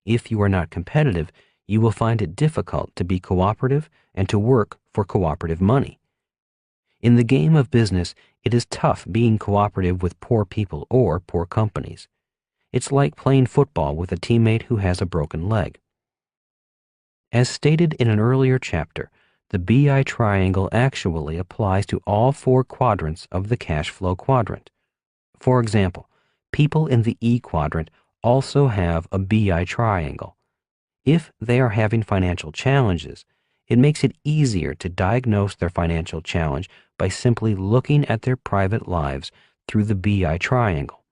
If you are not competitive, you will find it difficult to be cooperative and to work for cooperative money. In the game of business, it is tough being cooperative with poor people or poor companies. It's like playing football with a teammate who has a broken leg. As stated in an earlier chapter, the BI triangle actually applies to all four quadrants of the cash flow quadrant. For example, people in the E quadrant also have a BI triangle. If they are having financial challenges, it makes it easier to diagnose their financial challenge by simply looking at their private lives through the BI triangle.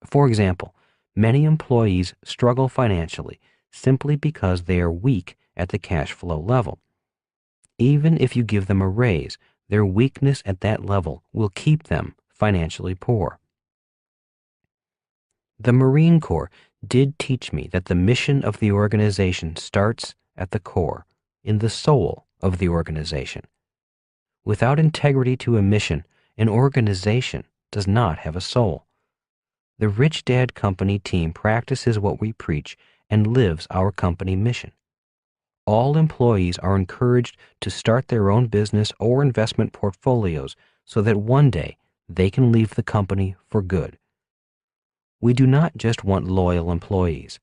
For example, many employees struggle financially simply because they are weak at the cash flow level. Even if you give them a raise, their weakness at that level will keep them financially poor. The Marine Corps did teach me that the mission of the organization starts at the core, in the soul of the organization. Without integrity to a mission, an organization does not have a soul. The Rich Dad Company team practices what we preach and lives our company mission. All employees are encouraged to start their own business or investment portfolios so that one day they can leave the company for good. We do not just want loyal employees.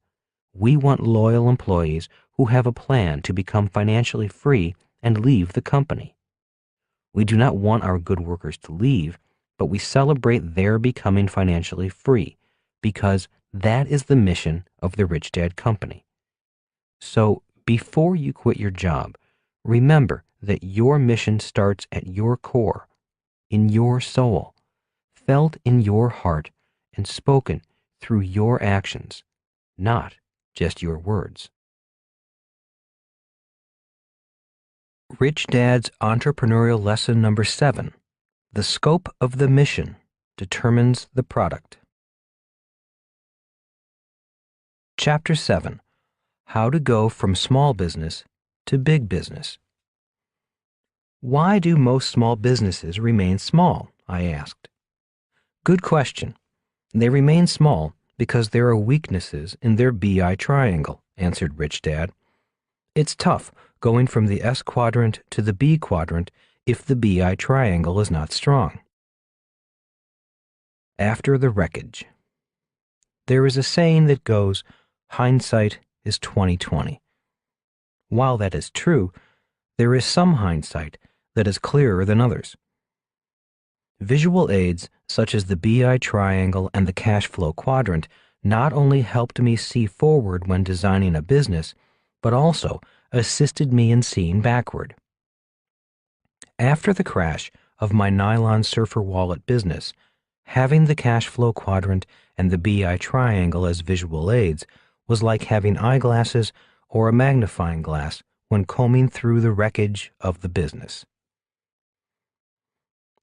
We want loyal employees who have a plan to become financially free and leave the company. We do not want our good workers to leave, but we celebrate their becoming financially free because that is the mission of the Rich Dad Company. So, before you quit your job, remember that your mission starts at your core, in your soul, felt in your heart, and spoken through your actions, not just your words. Rich Dad's Entrepreneurial Lesson Number 7. The scope of the mission determines the product. Chapter 7. How to go from small business to big business. Why do most small businesses remain small? I asked. Good question. They remain small because there are weaknesses in their BI triangle, answered Rich Dad. It's tough going from the S quadrant to the B quadrant if the BI triangle is not strong. After the wreckage. There is a saying that goes, hindsight is 20/20. While that is true, there is some hindsight that is clearer than others. Visual aids such as the BI triangle and the cash flow quadrant not only helped me see forward when designing a business, but also assisted me in seeing backward. After the crash of my nylon surfer wallet business, having the cash flow quadrant and the BI triangle as visual aids was like having eyeglasses or a magnifying glass when combing through the wreckage of the business.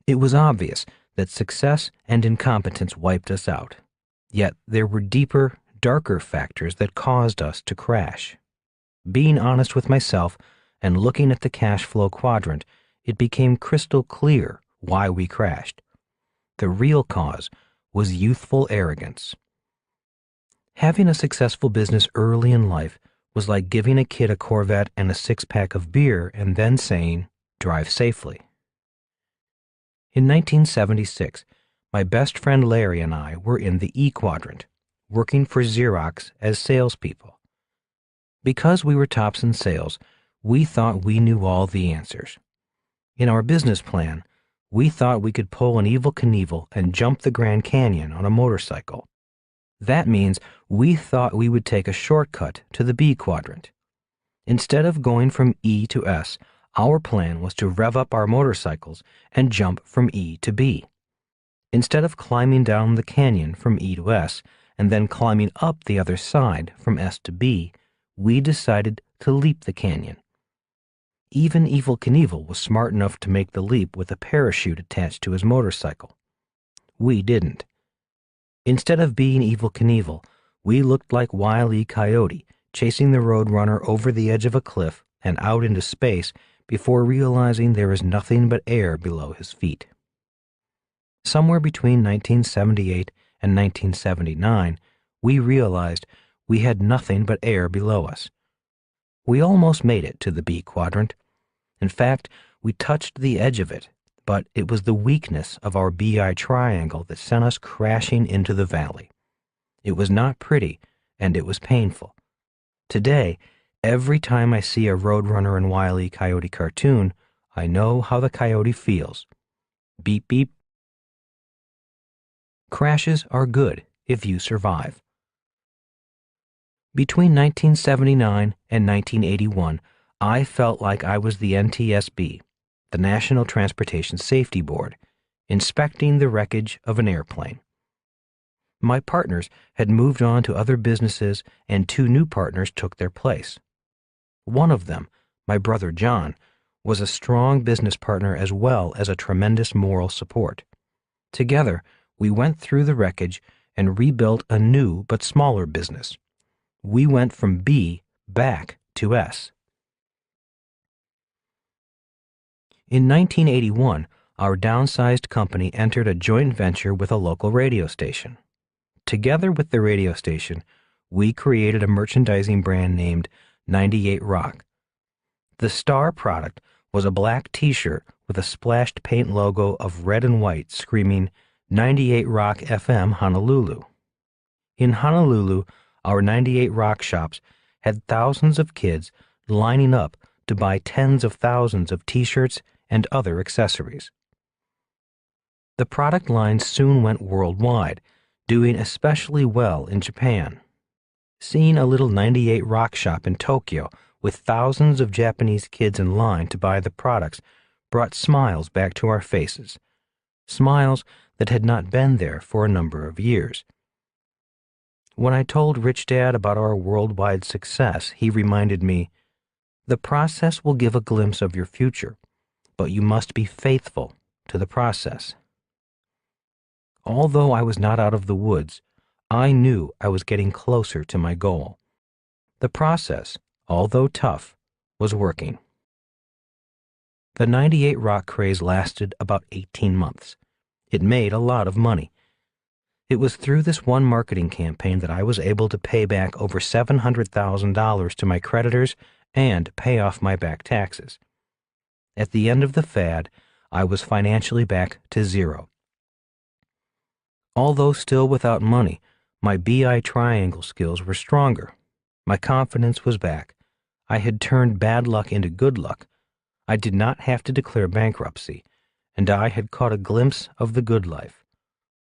It was obvious that success and incompetence wiped us out, yet there were deeper, darker factors that caused us to crash. Being honest with myself and looking at the cash flow quadrant, it became crystal clear why we crashed. The real cause was youthful arrogance. Having a successful business early in life was like giving a kid a Corvette and a six-pack of beer and then saying, "Drive safely." In 1976, my best friend Larry and I were in the E quadrant, working for Xerox as salespeople. Because we were tops in sales, we thought we knew all the answers. In our business plan, we thought we could pull an Evel Knievel and jump the Grand Canyon on a motorcycle. That means we thought we would take a shortcut to the B quadrant. Instead of going from E to S, our plan was to rev up our motorcycles and jump from E to B. Instead of climbing down the canyon from E to S and then climbing up the other side from S to B, we decided to leap the canyon. Even Evel Knievel was smart enough to make the leap with a parachute attached to his motorcycle. We didn't. Instead of being Evel Knievel, we looked like Wile E. Coyote chasing the Roadrunner over the edge of a cliff and out into space before realizing there is nothing but air below his feet. Somewhere between 1978 and 1979, we realized we had nothing but air below us. We almost made it to the B quadrant. In fact, we touched the edge of it, but it was the weakness of our BI triangle that sent us crashing into the valley. It was not pretty, and it was painful. Today, every time I see a Roadrunner and Wile E. Coyote cartoon, I know how the coyote feels. Beep, beep. Crashes are good if you survive. Between 1979 and 1981, I felt like I was the NTSB, the National Transportation Safety Board, inspecting the wreckage of an airplane. My partners had moved on to other businesses and 2 new partners took their place. One of them, my brother John, was a strong business partner as well as a tremendous moral support. Together, we went through the wreckage and rebuilt a new but smaller business. We went from B back to S. In 1981, our downsized company entered a joint venture with a local radio station. Together with the radio station, we created a merchandising brand named 98 Rock. The star product was a black t-shirt with a splashed paint logo of red and white screaming 98 Rock FM Honolulu. In Honolulu, our 98 Rock shops had thousands of kids lining up to buy tens of thousands of t-shirts and other accessories. The product line soon went worldwide, doing especially well in Japan. Seeing a little 98 Rock shop in Tokyo with thousands of Japanese kids in line to buy the products brought smiles back to our faces, smiles that had not been there for a number of years. When I told Rich Dad about our worldwide success, he reminded me, "The process will give a glimpse of your future, but you must be faithful to the process." Although I was not out of the woods, I knew I was getting closer to my goal. The process, although tough, was working. The 98 Rock craze lasted about 18 months. It made a lot of money. It was through this one marketing campaign that I was able to pay back over $700,000 to my creditors and pay off my back taxes. At the end of the fad, I was financially back to zero. Although still without money, my BI triangle skills were stronger. My confidence was back. I had turned bad luck into good luck. I did not have to declare bankruptcy, and I had caught a glimpse of the good life,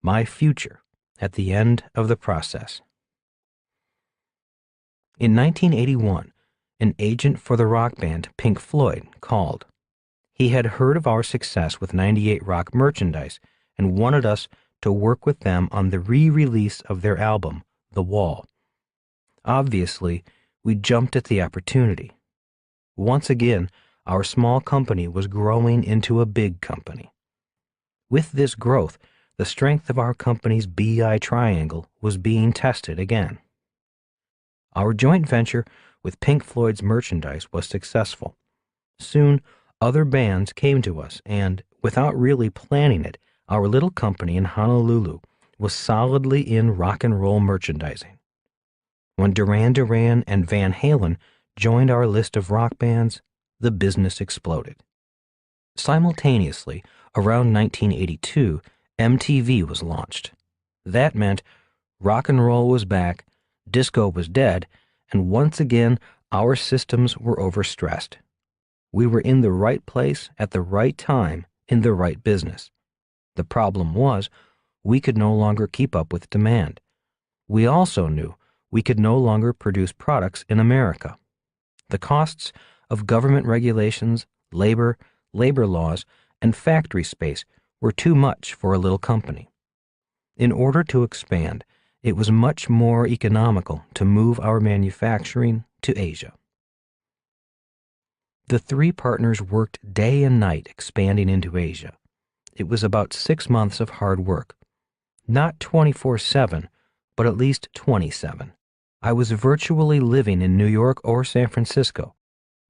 my future, at the end of the process. In 1981, an agent for the rock band Pink Floyd called. He had heard of our success with 98 Rock merchandise and wanted us to work with them on the re-release of their album, The Wall. Obviously, we jumped at the opportunity. Once again, our small company was growing into a big company. With this growth, the strength of our company's BI triangle was being tested again. Our joint venture with Pink Floyd's merchandise was successful. Soon, other bands came to us, and, without really planning it, our little company in Honolulu was solidly in rock and roll merchandising. When Duran Duran and Van Halen joined our list of rock bands, the business exploded. Simultaneously, around 1982, MTV was launched. That meant rock and roll was back, disco was dead, and once again our systems were overstressed. We were in the right place at the right time in the right business. The problem was, we could no longer keep up with demand. We also knew we could no longer produce products in America. The costs of government regulations, labor laws, and factory space were too much for a little company. In order to expand, it was much more economical to move our manufacturing to Asia. The three partners worked day and night expanding into Asia. It was about 6 months of hard work. Not 24/7, but at least 27. I was virtually living in New York or San Francisco.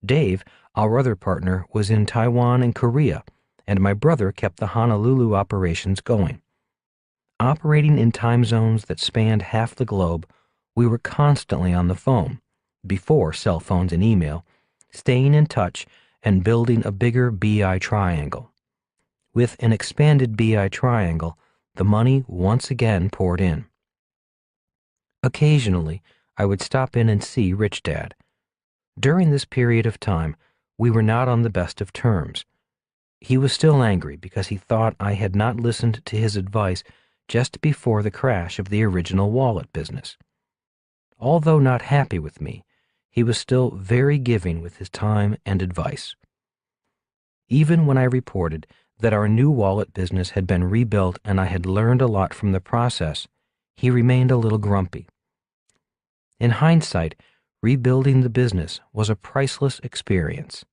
Dave, our other partner, was in Taiwan and Korea, and my brother kept the Honolulu operations going. Operating in time zones that spanned half the globe, we were constantly on the phone, before cell phones and email, staying in touch and building a bigger BI triangle. With an expanded BI triangle, the money once again poured in. Occasionally, I would stop in and see Rich Dad. During this period of time, we were not on the best of terms. He was still angry because he thought I had not listened to his advice just before the crash of the original wallet business. Although not happy with me, he was still very giving with his time and advice. Even when I reported that our new wallet business had been rebuilt and I had learned a lot from the process, he remained a little grumpy. In hindsight, rebuilding the business was a priceless experience.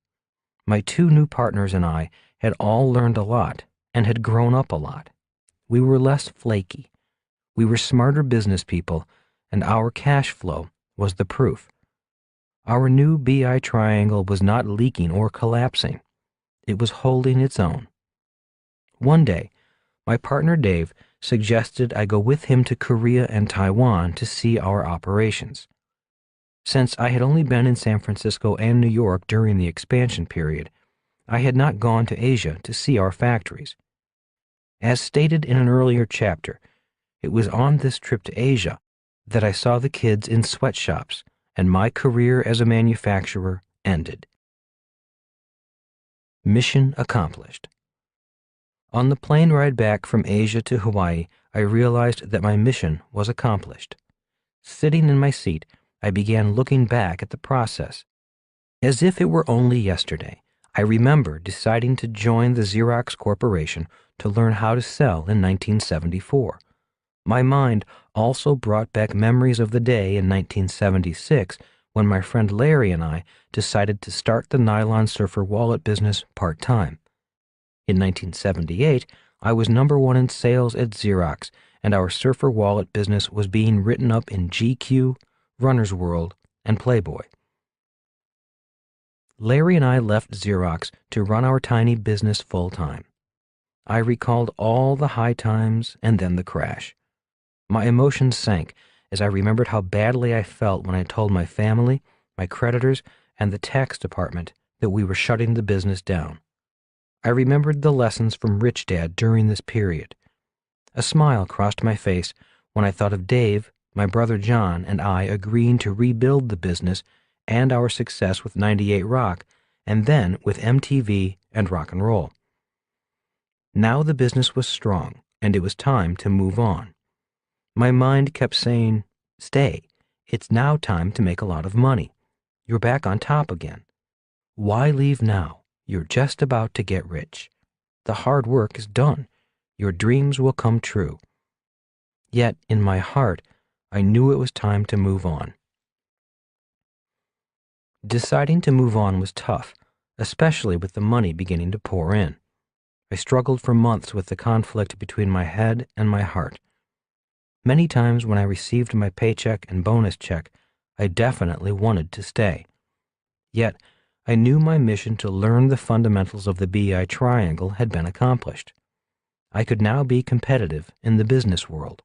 My two new partners and I had all learned a lot and had grown up a lot. We were less flaky. We were smarter business people, and our cash flow was the proof. Our new BI triangle was not leaking or collapsing. It was holding its own. One day, My partner Dave suggested I go with him to Korea and Taiwan to see our operations. Since I had only been in San Francisco and New York during the expansion period, I had not gone to Asia to see our factories. As stated in an earlier chapter, it was on this trip to Asia that I saw the kids in sweatshops and my career as a manufacturer ended. Mission accomplished. On the plane ride back from Asia to Hawaii, I realized that my mission was accomplished. Sitting in my seat, I began looking back at the process. As if it were only yesterday, I remember deciding to join the Xerox Corporation to learn how to sell in 1974. My mind also brought back memories of the day in 1976 when my friend Larry and I decided to start the nylon surfer wallet business part-time. In 1978, I was #1 in sales at Xerox, and our surfer wallet business was being written up in GQ, Runner's World, and Playboy. Larry and I left Xerox to run our tiny business full-time. I recalled all the high times and then the crash. My emotions sank as I remembered how badly I felt when I told my family, my creditors, and the tax department that we were shutting the business down. I remembered the lessons from Rich Dad during this period. A smile crossed my face when I thought of Dave, my brother John, and I agreeing to rebuild the business and our success with 98 Rock, and then with MTV and rock and roll. Now the business was strong, and it was time to move on. My mind kept saying, "Stay. It's now time to make a lot of money. You're back on top again. Why leave now? You're just about to get rich. The hard work is done. Your dreams will come true." Yet, in my heart, I knew it was time to move on. Deciding to move on was tough, especially with the money beginning to pour in. I struggled for months with the conflict between my head and my heart. Many times when I received my paycheck and bonus check, I definitely wanted to stay. Yet, I knew my mission to learn the fundamentals of the BI triangle had been accomplished. I could now be competitive in the business world.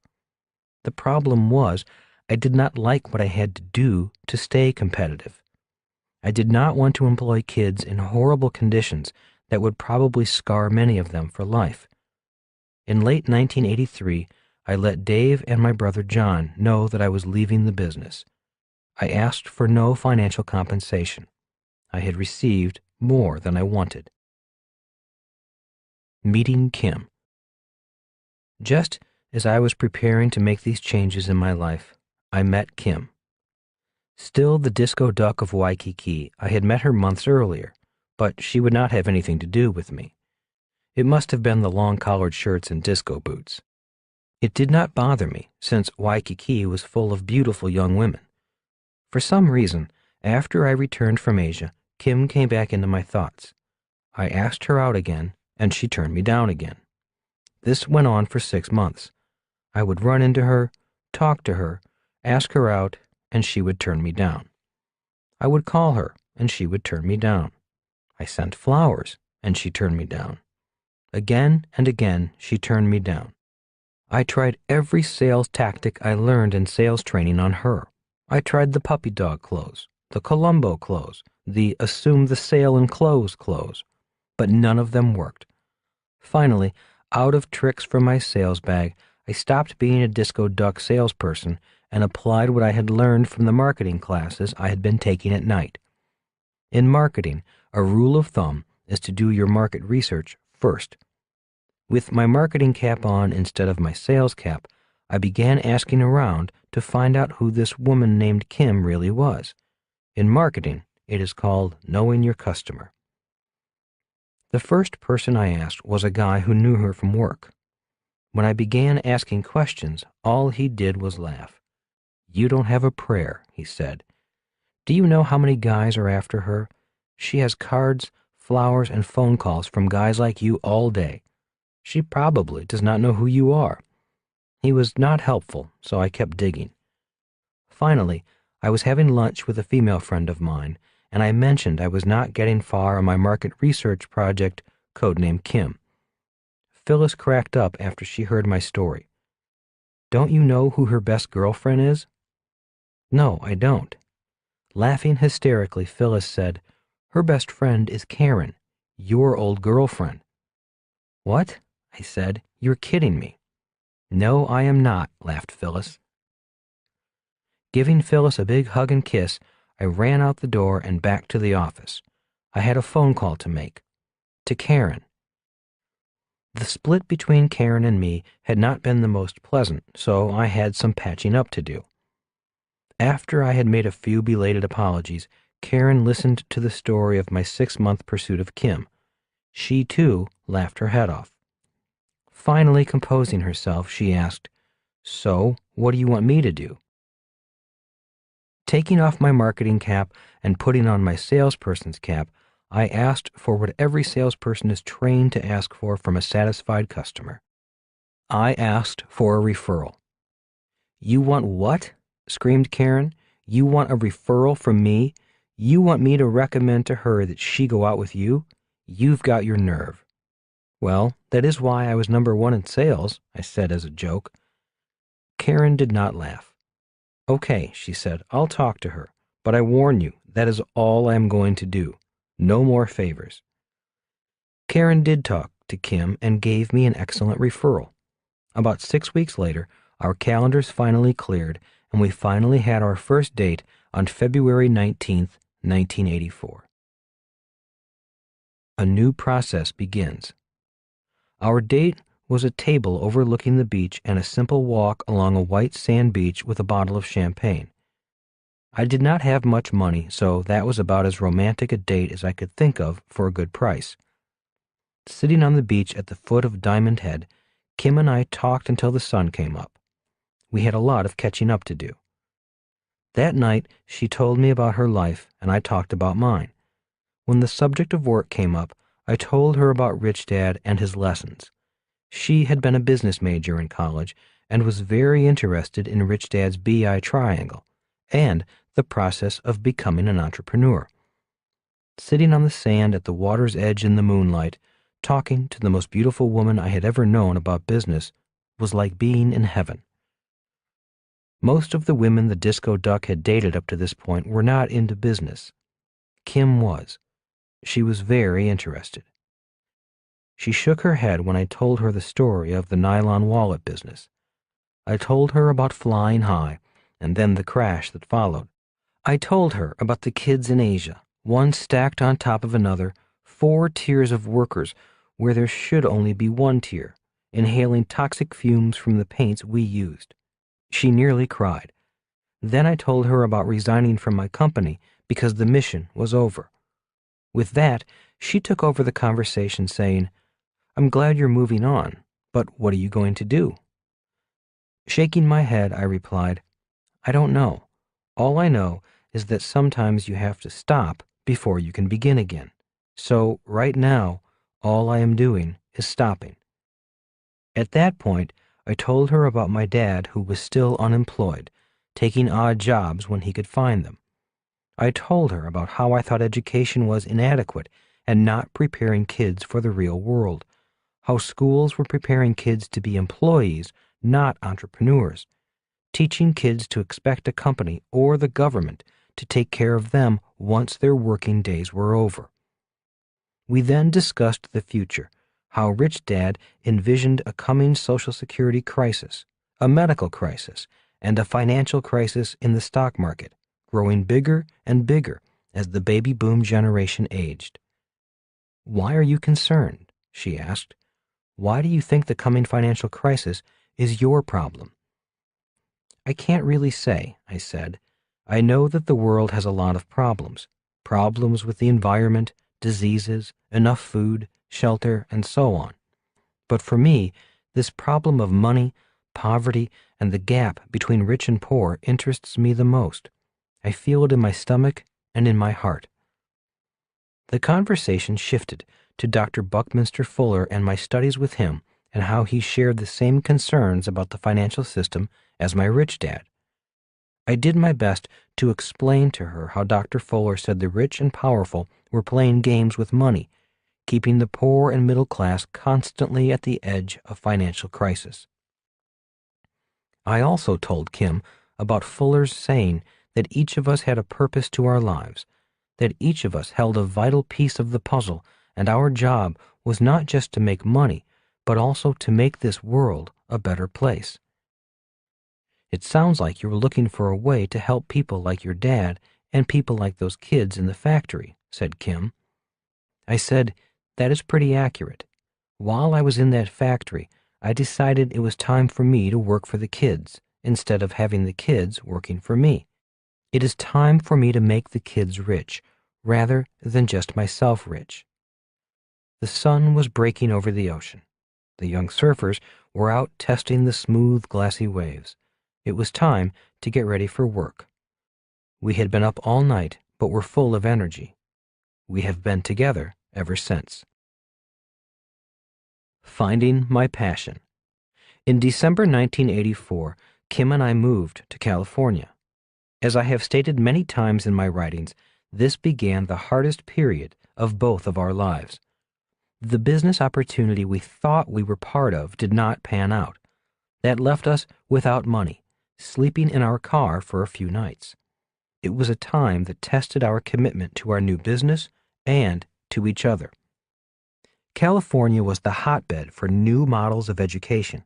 The problem was, I did not like what I had to do to stay competitive. I did not want to employ kids in horrible conditions that would probably scar many of them for life. In late 1983, I let Dave and my brother John know that I was leaving the business. I asked for no financial compensation. I had received more than I wanted. Meeting Kim. Just as I was preparing to make these changes in my life, I met Kim. Still the disco duck of Waikiki, I had met her months earlier, but she would not have anything to do with me. It must have been the long-collared shirts and disco boots. It did not bother me, since Waikiki was full of beautiful young women. For some reason, after I returned from Asia, Kim came back into my thoughts. I asked her out again, and she turned me down again. This went on for 6 months. I would run into her, talk to her, ask her out, and she would turn me down. I would call her, and she would turn me down. I sent flowers, and she turned me down. Again and again, she turned me down. I tried every sales tactic I learned in sales training on her. I tried the puppy dog close, the Columbo close, the assume the sale and close, but none of them worked. Finally, out of tricks from my sales bag, I stopped being a disco duck salesperson and applied what I had learned from the marketing classes I had been taking at night. In marketing, a rule of thumb is to do your market research first. With my marketing cap on instead of my sales cap, I began asking around to find out who this woman named Kim really was. In marketing, it is called knowing your customer. The first person I asked was a guy who knew her from work. When I began asking questions, all he did was laugh. "You don't have a prayer," he said. "Do you know how many guys are after her? She has cards, flowers, and phone calls from guys like you all day. She probably does not know who you are." He was not helpful, so I kept digging. Finally, I was having lunch with a female friend of mine, and I mentioned I was not getting far on my market research project, codenamed Kim. Phyllis cracked up after she heard my story. "Don't you know who her best girlfriend is?" "No, I don't." Laughing hysterically, Phyllis said, "Her best friend is Karen, your old girlfriend." "What?" I said. "You're kidding me." "No, I am not," laughed Phyllis. Giving Phyllis a big hug and kiss, I ran out the door and back to the office. I had a phone call to make. To Karen. The split between Karen and me had not been the most pleasant, so I had some patching up to do. After I had made a few belated apologies, Karen listened to the story of my 6-month pursuit of Kim. She, too, laughed her head off. Finally composing herself, she asked, "So, what do you want me to do?" Taking off my marketing cap and putting on my salesperson's cap, I asked for what every salesperson is trained to ask for from a satisfied customer. I asked for a referral. "You want what?" screamed Karen. "You want a referral from me? You want me to recommend to her that she go out with you? You've got your nerve." "Well, that is why I was number 1 in sales," I said as a joke. Karen did not laugh. "Okay," she said, "I'll talk to her, but I warn you, that is all I am going to do. No more favors." Karen did talk to Kim and gave me an excellent referral. About 6 weeks later, our calendars finally cleared, and we finally had our first date on February 19th, 1984. A new process begins. Our date was a table overlooking the beach and a simple walk along a white sand beach with a bottle of champagne. I did not have much money, so that was about as romantic a date as I could think of for a good price. Sitting on the beach at the foot of Diamond Head, Kim and I talked until the sun came up. We had a lot of catching up to do. That night, she told me about her life, and I talked about mine. When the subject of work came up, I told her about Rich Dad and his lessons. She had been a business major in college and was very interested in Rich Dad's BI triangle and the process of becoming an entrepreneur. Sitting on the sand at the water's edge in the moonlight, talking to the most beautiful woman I had ever known about business was like being in heaven. Most of the women the Disco Duck had dated up to this point were not into business. Kim was. She was very interested. She shook her head when I told her the story of the nylon wallet business. I told her about flying high, and then the crash that followed. I told her about the kids in Asia, one stacked on top of another, 4 tiers of workers where there should only be 1 tier, inhaling toxic fumes from the paints we used. She nearly cried. Then I told her about resigning from my company because the mission was over. With that, she took over the conversation saying, "I'm glad you're moving on, but what are you going to do?" Shaking my head, I replied, "I don't know. All I know is that sometimes you have to stop before you can begin again. So right now, all I am doing is stopping." At that point, I told her about my dad who was still unemployed, taking odd jobs when he could find them. I told her about how I thought education was inadequate and not preparing kids for the real world, how schools were preparing kids to be employees, not entrepreneurs, teaching kids to expect a company or the government to take care of them once their working days were over. We then discussed the future, how Rich Dad envisioned a coming Social Security crisis, a medical crisis, and a financial crisis in the stock market, growing bigger and bigger as the baby boom generation aged. "Why are you concerned?" she asked. "Why do you think the coming financial crisis is your problem?" "I can't really say," I said. "I know that the world has a lot of problems. Problems with the environment, diseases, enough food, shelter, and so on. But for me, this problem of money, poverty, and the gap between rich and poor interests me the most. I feel it in my stomach and in my heart." The conversation shifted to Dr. Buckminster Fuller and my studies with him and how he shared the same concerns about the financial system as my rich dad. I did my best to explain to her how Dr. Fuller said the rich and powerful were playing games with money, keeping the poor and middle class constantly at the edge of financial crisis. I also told Kim about Fuller's saying that each of us had a purpose to our lives, that each of us held a vital piece of the puzzle, and our job was not just to make money, but also to make this world a better place. It sounds like you were looking for a way to help people like your dad and people like those kids in the factory, said Kim. I said, that is pretty accurate. While I was in that factory, I decided it was time for me to work for the kids instead of having the kids working for me. It is time for me to make the kids rich, rather than just myself rich. The sun was breaking over the ocean. The young surfers were out testing the smooth, glassy waves. It was time to get ready for work. We had been up all night, but were full of energy. We have been together ever since. Finding my passion. In December 1984, Kim and I moved to California. As I have stated many times in my writings, this began the hardest period of both of our lives. The business opportunity we thought we were part of did not pan out. That left us without money, sleeping in our car for a few nights. It was a time that tested our commitment to our new business and to each other. California was the hotbed for new models of education.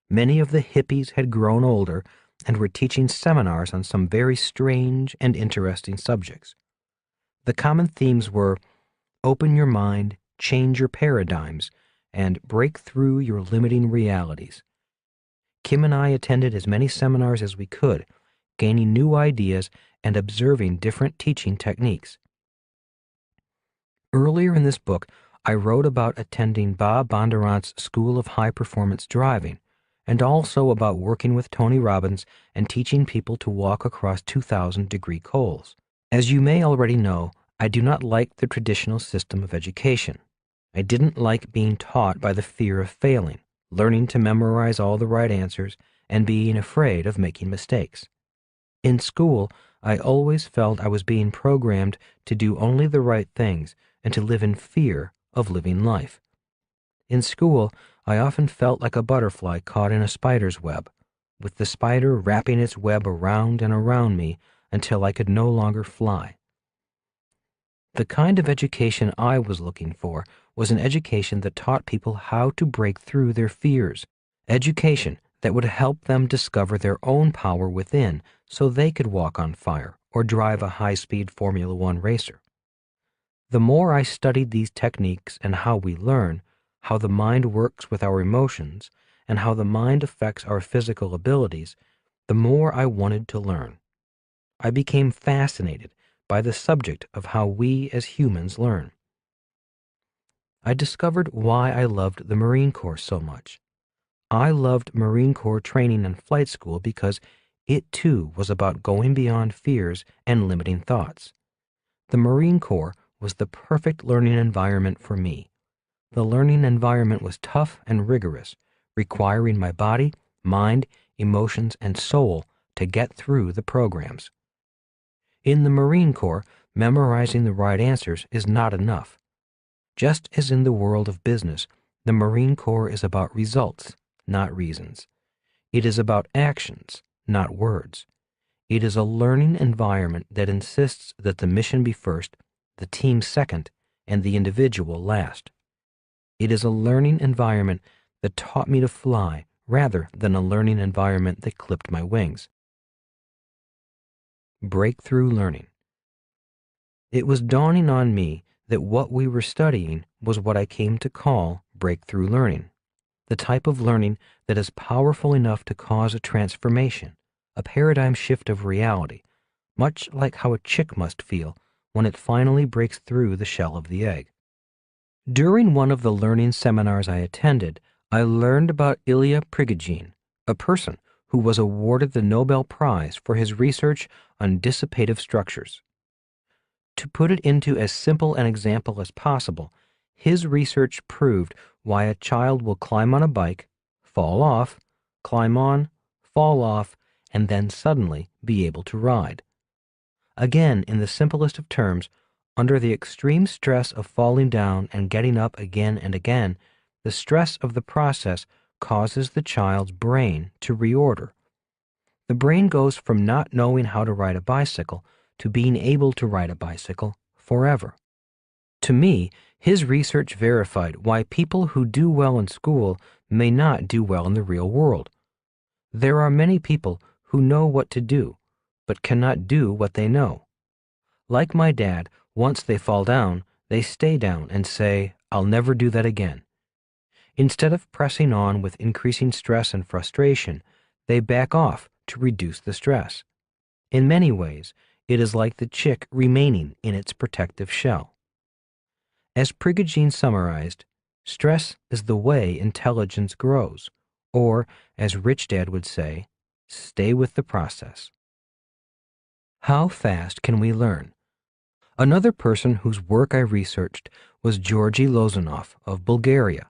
Many of the hippies had grown older and were teaching seminars on some very strange and interesting subjects. The common themes were open your mind, change your paradigms, and break through your limiting realities. Kim and I attended as many seminars as we could, gaining new ideas and observing different teaching techniques. Earlier in this book, I wrote about attending Bob Bondurant's School of High Performance Driving, and also about working with Tony Robbins and teaching people to walk across 2,000-degree coals. As you may already know, I do not like the traditional system of education. I didn't like being taught by the fear of failing, learning to memorize all the right answers, and being afraid of making mistakes. In school, I always felt I was being programmed to do only the right things and to live in fear of living life. In school, I often felt like a butterfly caught in a spider's web, with the spider wrapping its web around and around me until I could no longer fly. The kind of education I was looking for was an education that taught people how to break through their fears, education that would help them discover their own power within so they could walk on fire or drive a high-speed Formula One racer. The more I studied these techniques and how we learn, how the mind works with our emotions, and how the mind affects our physical abilities, the more I wanted to learn. I became fascinated by the subject of how we as humans learn. I discovered why I loved the Marine Corps so much. I loved Marine Corps training and flight school because it too was about going beyond fears and limiting thoughts. The Marine Corps was the perfect learning environment for me. The learning environment was tough and rigorous, requiring my body, mind, emotions, and soul to get through the programs. In the Marine Corps, memorizing the right answers is not enough. Just as in the world of business, the Marine Corps is about results, not reasons. It is about actions, not words. It is a learning environment that insists that the mission be first, the team second, and the individual last. It is a learning environment that taught me to fly rather than a learning environment that clipped my wings. Breakthrough learning. It was dawning on me that what we were studying was what I came to call breakthrough learning, the type of learning that is powerful enough to cause a transformation, a paradigm shift of reality, much like how a chick must feel when it finally breaks through the shell of the egg. During one of the learning seminars I attended, I learned about Ilya Prigogine, a person who was awarded the Nobel Prize for his research on dissipative structures. To put it into as simple an example as possible, his research proved why a child will climb on a bike, fall off, climb on, fall off, and then suddenly be able to ride. Again, in the simplest of terms, Under the extreme stress of falling down and getting up again and again, the stress of the process causes the child's brain to reorder. The brain goes from not knowing how to ride a bicycle to being able to ride a bicycle forever. To me, his research verified why people who do well in school may not do well in the real world. There are many people who know what to do, but cannot do what they know. Like my dad, once they fall down, they stay down and say, "I'll never do that again." Instead of pressing on with increasing stress and frustration, they back off to reduce the stress. In many ways, it is like the chick remaining in its protective shell. As Prigogine summarized, stress is the way intelligence grows, or, as Rich Dad would say, stay with the process. How fast can we learn? Another person whose work I researched was Georgy Lozanov of Bulgaria,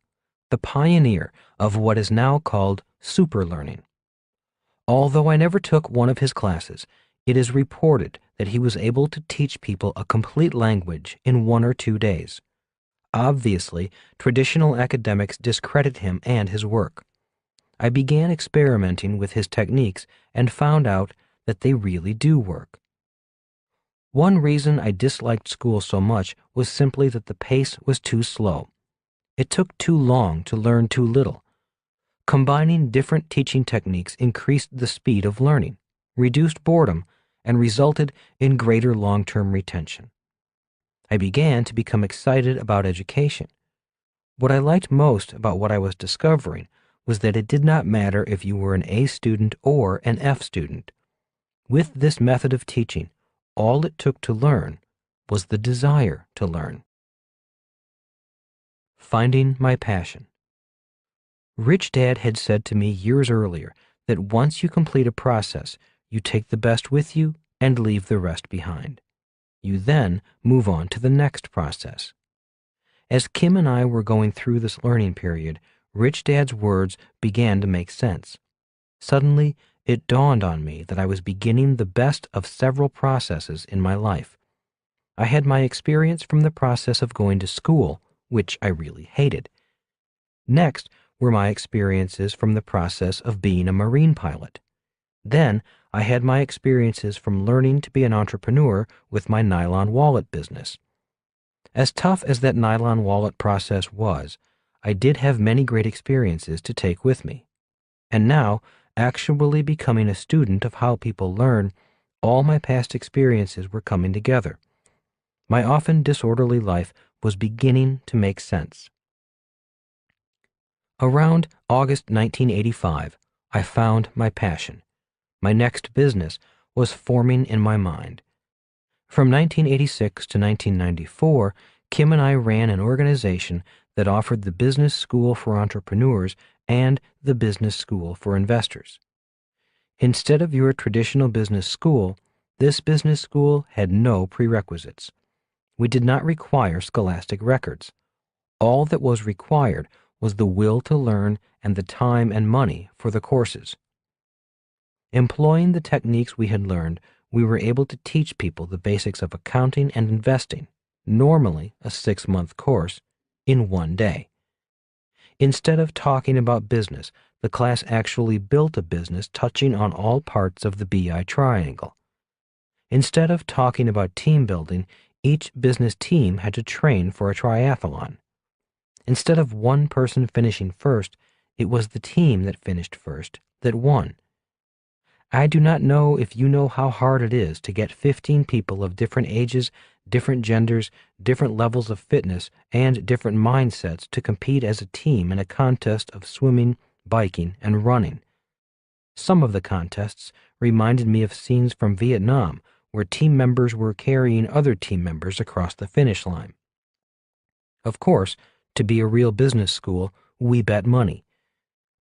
the pioneer of what is now called superlearning. Although I never took one of his classes, it is reported that he was able to teach people a complete language in 1 or 2 days. Obviously, traditional academics discredit him and his work. I began experimenting with his techniques and found out that they really do work. One reason I disliked school so much was simply that the pace was too slow. It took too long to learn too little. Combining different teaching techniques increased the speed of learning, reduced boredom, and resulted in greater long-term retention. I began to become excited about education. What I liked most about what I was discovering was that it did not matter if you were an A student or an F student. With this method of teaching, all it took to learn was the desire to learn. Finding my passion. Rich Dad had said to me years earlier that once you complete a process, you take the best with you and leave the rest behind. You then move on to the next process. As Kim and I were going through this learning period, Rich Dad's words began to make sense. Suddenly, it dawned on me that I was beginning the best of several processes in my life. I had my experience from the process of going to school, which I really hated. Next were my experiences from the process of being a marine pilot. Then I had my experiences from learning to be an entrepreneur with my nylon wallet business. As tough as that nylon wallet process was, I did have many great experiences to take with me. And now, actually becoming a student of how people learn, all my past experiences were coming together. My often disorderly life was beginning to make sense. Around August 1985, I found my passion. My next business was forming in my mind. From 1986 to 1994, Kim and I ran an organization that offered the Business School for Entrepreneurs and the Business School for Investors. Instead of your traditional business school, this business school had no prerequisites. We did not require scholastic records. All that was required was the will to learn and the time and money for the courses. Employing the techniques we had learned, we were able to teach people the basics of accounting and investing, normally a 6-month course, in 1 day. Instead of talking about business, the class actually built a business touching on all parts of the BI triangle. Instead of talking about team building, each business team had to train for a triathlon. Instead of one person finishing first, it was the team that finished first that won. I do not know if you know how hard it is to get 15 people of different ages, different genders, different levels of fitness, and different mindsets to compete as a team in a contest of swimming, biking, and running. Some of the contests reminded me of scenes from Vietnam, where team members were carrying other team members across the finish line. Of course, to be a real business school, we bet money.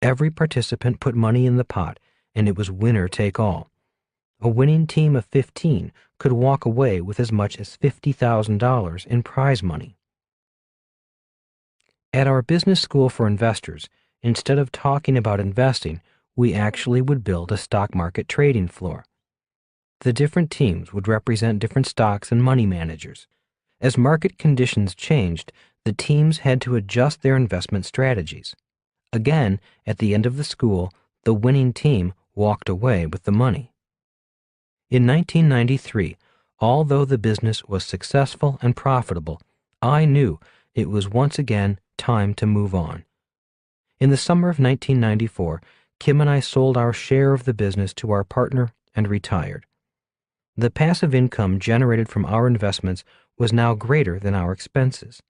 Every participant put money in the pot, and it was winner take all. A winning team of 15 could walk away with as much as $50,000 in prize money. At our business school for investors, instead of talking about investing, we actually would build a stock market trading floor. The different teams would represent different stocks and money managers. As market conditions changed, the teams had to adjust their investment strategies. Again, at the end of the school, the winning team walked away with the money. In 1993, although the business was successful and profitable, I knew it was once again time to move on. In the summer of 1994, Kim and I sold our share of the business to our partner and retired. The passive income generated from our investments was now greater than our expenses.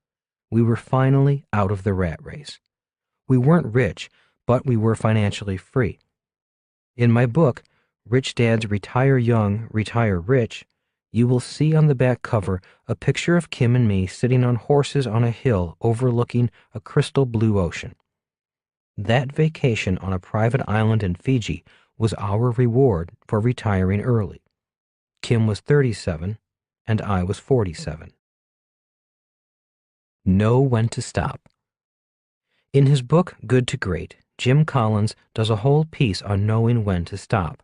We were finally out of the rat race. We weren't rich, but we were financially free. In my book, Rich Dads Retire Young, Retire Rich, you will see on the back cover a picture of Kim and me sitting on horses on a hill overlooking a crystal blue ocean. That vacation on a private island in Fiji was our reward for retiring early. Kim was 37, and I was 47. Know when to stop. In his book, Good to Great, Jim Collins does a whole piece on knowing when to stop.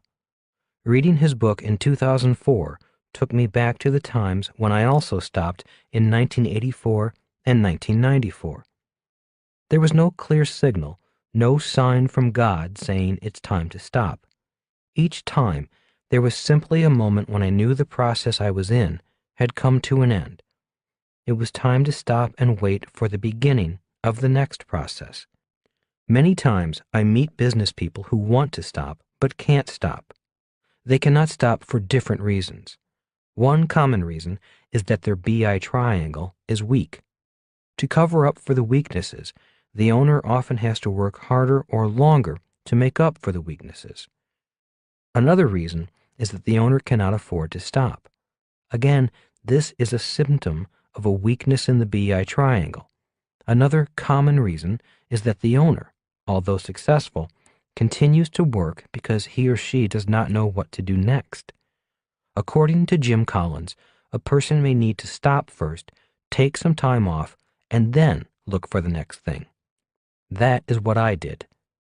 Reading his book in 2004 took me back to the times when I also stopped in 1984 and 1994. There was no clear signal, no sign from God saying it's time to stop. Each time, there was simply a moment when I knew the process I was in had come to an end. It was time to stop and wait for the beginning of the next process. Many times I meet business people who want to stop but can't stop. They cannot stop for different reasons. One common reason is that their BI triangle is weak. To cover up for the weaknesses, the owner often has to work harder or longer to make up for the weaknesses. Another reason is that the owner cannot afford to stop. Again, this is a symptom of a weakness in the BI triangle. Another common reason is that the owner, although successful, continues to work because he or she does not know what to do next. According to Jim Collins, a person may need to stop first, take some time off, and then look for the next thing. That is what I did.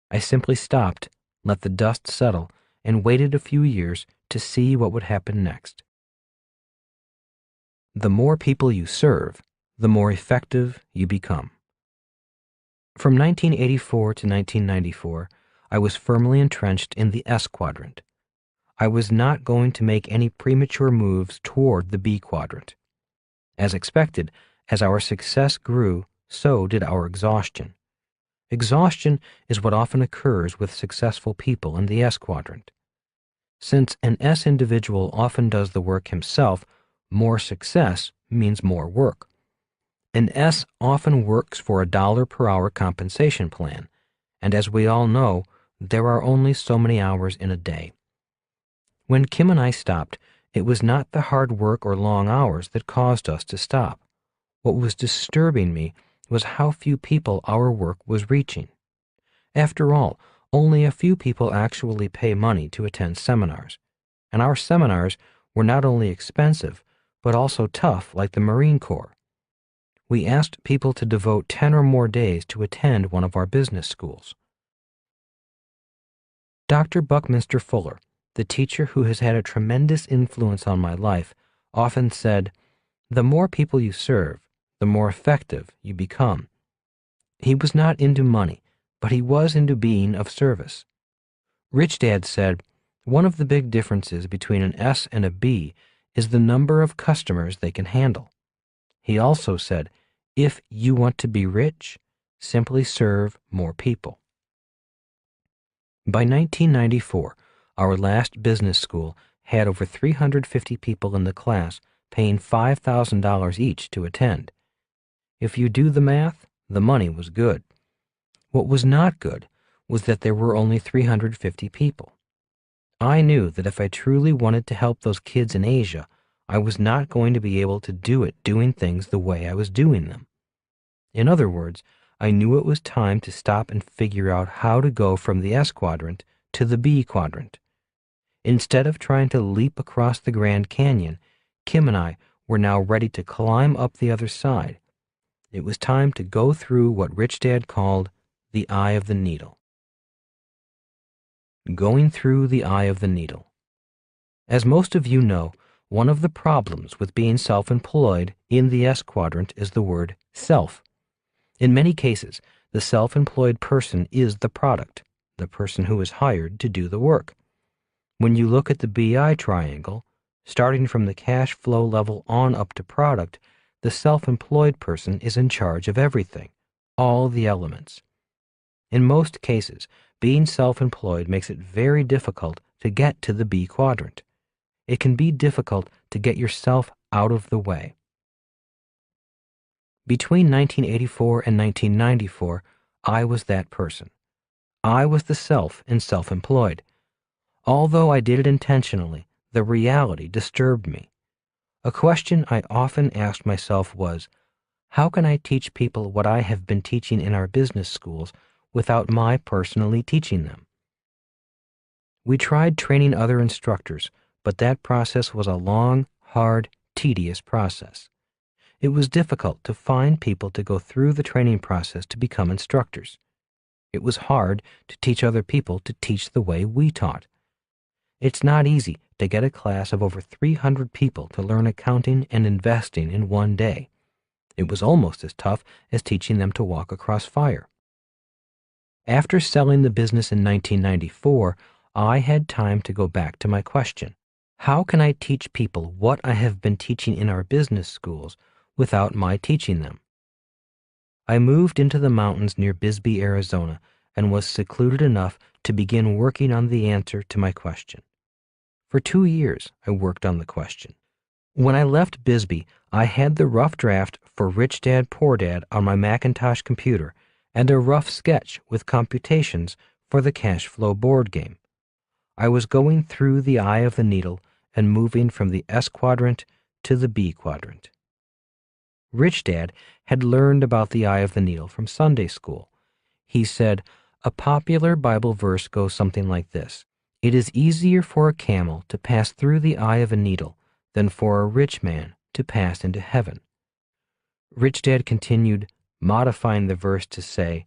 I simply stopped, let the dust settle, and waited a few years to see what would happen next. The more people you serve, the more effective you become. From 1984 to 1994, I was firmly entrenched in the S quadrant. I was not going to make any premature moves toward the B quadrant. As expected, as our success grew, so did our exhaustion. Exhaustion is what often occurs with successful people in the S quadrant. Since an S individual often does the work himself, more success means more work. An S often works for a $1 per hour compensation plan, and as we all know, there are only so many hours in a day. When Kim and I stopped, it was not the hard work or long hours that caused us to stop. What was disturbing me was how few people our work was reaching. After all, only a few people actually pay money to attend seminars, and our seminars were not only expensive, but also tough like the Marine Corps. We asked people to devote 10 or more days to attend one of our business schools. Dr. Buckminster Fuller, the teacher who has had a tremendous influence on my life, often said, "The more people you serve, the more effective you become." He was not into money, but he was into being of service. Rich Dad said, "One of the big differences between an S and a B is the number of customers they can handle." He also said, "If you want to be rich, simply serve more people." By 1994, our last business school had over 350 people in the class paying $5,000 each to attend. If you do the math, the money was good. What was not good was that there were only 350 people. I knew that if I truly wanted to help those kids in Asia, I was not going to be able to do it doing things the way I was doing them. In other words, I knew it was time to stop and figure out how to go from the S quadrant to the B quadrant. Instead of trying to leap across the Grand Canyon, Kim and I were now ready to climb up the other side. It was time to go through what Rich Dad called the eye of the needle. Going through the eye of the needle. As most of you know, One of the problems with being self-employed in the S quadrant is the word self. In many cases, the self-employed person is the product, the person who is hired to do the work. When you look at the BI triangle, starting from the cash flow level on up to product, the self-employed person is in charge of everything, all the elements. In most cases, being self-employed makes it very difficult to get to the B quadrant. It can be difficult to get yourself out of the way. Between 1984 and 1994, I was that person. I was the self in self-employed. Although I did it intentionally, the reality disturbed me. A question I often asked myself was, how can I teach people what I have been teaching in our business schools without my personally teaching them? We tried training other instructors, but that process was a long, hard, tedious process. It was difficult to find people to go through the training process to become instructors. It was hard to teach other people to teach the way we taught. It's not easy to get a class of over 300 people to learn accounting and investing in one day. It was almost as tough as teaching them to walk across fire. After selling the business in 1994, I had time to go back to my question. How can I teach people what I have been teaching in our business schools without my teaching them? I moved into the mountains near Bisbee, Arizona, and was secluded enough to begin working on the answer to my question. For 2 years, I worked on the question. When I left Bisbee, I had the rough draft for Rich Dad, Poor Dad on my Macintosh computer and a rough sketch with computations for the cash flow board game. I was going through the eye of the needle and moving from the S quadrant to the B quadrant. Rich Dad had learned about the eye of the needle from Sunday school. He said, a popular Bible verse goes something like this: "It is easier for a camel to pass through the eye of a needle than for a rich man to pass into heaven." Rich Dad continued, modifying the verse to say,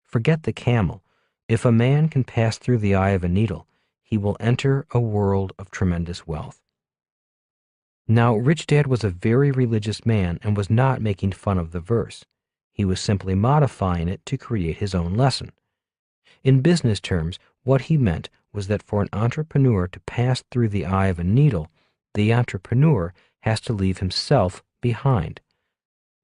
"Forget the camel. If a man can pass through the eye of a needle, he will enter a world of tremendous wealth." Now, Rich Dad was a very religious man and was not making fun of the verse. He was simply modifying it to create his own lesson. In business terms, what he meant was that for an entrepreneur to pass through the eye of a needle, the entrepreneur has to leave himself behind.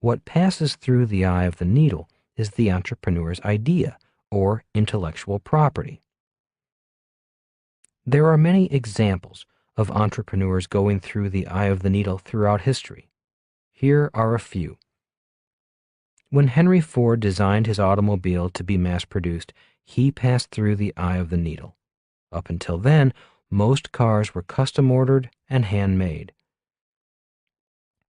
What passes through the eye of the needle is the entrepreneur's idea or intellectual property. There are many examples of entrepreneurs going through the eye of the needle throughout history. Here are a few. When Henry Ford designed his automobile to be mass-produced, he passed through the eye of the needle. Up until then, most cars were custom-ordered and handmade.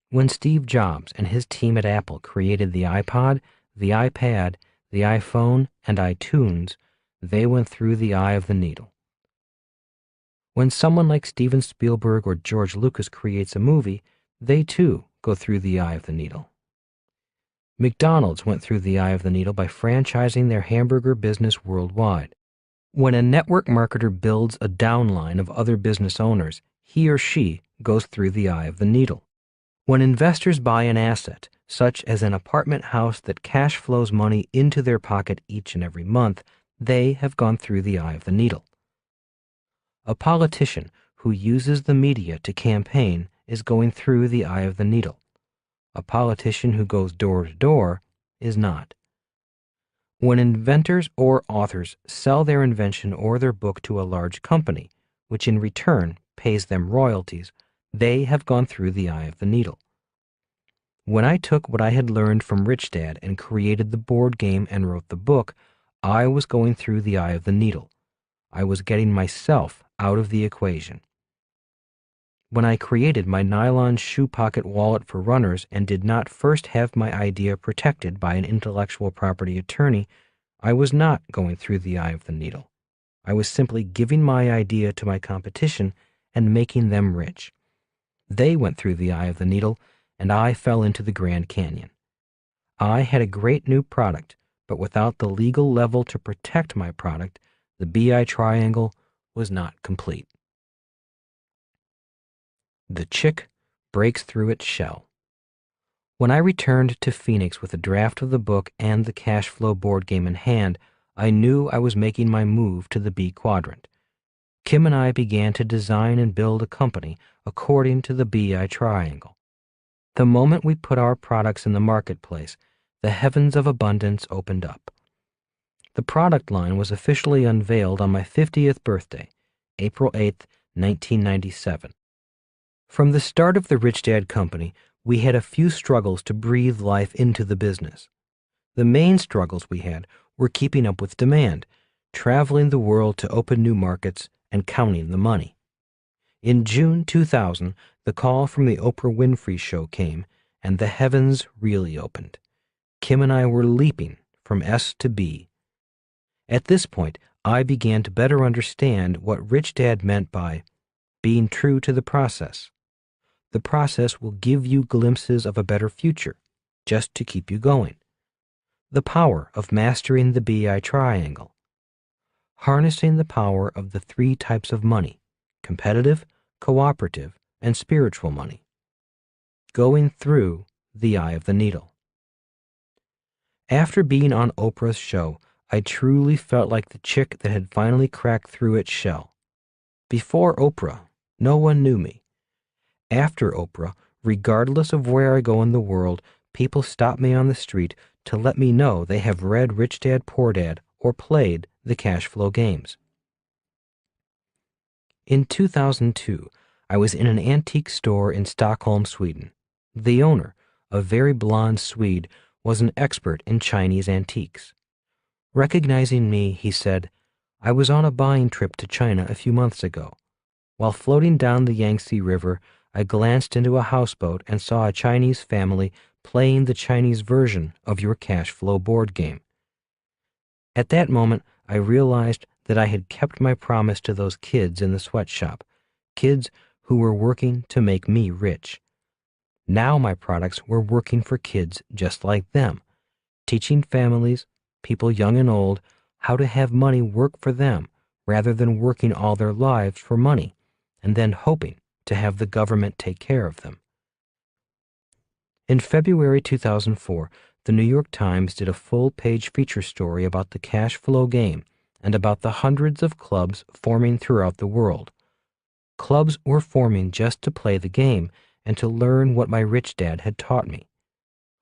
When Steve Jobs and his team at Apple created the iPod, the iPad, the iPhone, and iTunes, they went through the eye of the needle. When someone like Steven Spielberg or George Lucas creates a movie, they too go through the eye of the needle. McDonald's went through the eye of the needle by franchising their hamburger business worldwide. When a network marketer builds a downline of other business owners, he or she goes through the eye of the needle. When investors buy an asset, such as an apartment house that cash flows money into their pocket each and every month, they have gone through the eye of the needle. A politician who uses the media to campaign is going through the eye of the needle. A politician who goes door to door is not. When inventors or authors sell their invention or their book to a large company, which in return pays them royalties, they have gone through the eye of the needle. When I took what I had learned from Rich Dad and created the board game and wrote the book, I was going through the eye of the needle. I was getting myself out of the equation. When I created my nylon shoe pocket wallet for runners and did not first have my idea protected by an intellectual property attorney, I was not going through the eye of the needle. I was simply giving my idea to my competition and making them rich. They went through the eye of the needle, and I fell into the Grand Canyon. I had a great new product, but without the legal level to protect my product, the BI triangle was not complete. The chick breaks through its shell. When I returned to Phoenix with a draft of the book and the cash flow board game in hand, I knew I was making my move to the B quadrant. Kim and I began to design and build a company according to the BI triangle. The moment we put our products in the marketplace, the heavens of abundance opened up. The product line was officially unveiled on my 50th birthday, April 8, 1997. From the start of the Rich Dad Company, we had a few struggles to breathe life into the business. The main struggles we had were keeping up with demand, traveling the world to open new markets, and counting the money. In June 2000, the call from the Oprah Winfrey Show came, and the heavens really opened. Kim and I were leaping from S to B. At this point, I began to better understand what Rich Dad meant by being true to the process. The process will give you glimpses of a better future, just to keep you going. The power of mastering the BI triangle. Harnessing the power of the 3 types of money: competitive, cooperative, and spiritual money. Going through the eye of the needle. After being on Oprah's show, I truly felt like the chick that had finally cracked through its shell. Before Oprah, no one knew me. After Oprah, regardless of where I go in the world, people stop me on the street to let me know they have read Rich Dad Poor Dad or played the cash flow games. In 2002, I was in an antique store in Stockholm, Sweden. The owner, a very blonde Swede, was an expert in Chinese antiques. Recognizing me, he said, "I was on a buying trip to China a few months ago. While floating down the Yangtze River, I glanced into a houseboat and saw a Chinese family playing the Chinese version of your cash flow board game." At that moment, I realized that I had kept my promise to those kids in the sweatshop, kids who were working to make me rich. Now my products were working for kids just like them, teaching families, people young and old, how to have money work for them rather than working all their lives for money and then hoping to have the government take care of them. In February 2004, the New York Times did a full-page feature story about the cash flow game and about the hundreds of clubs forming throughout the world. Clubs were forming just to play the game and to learn what my rich dad had taught me.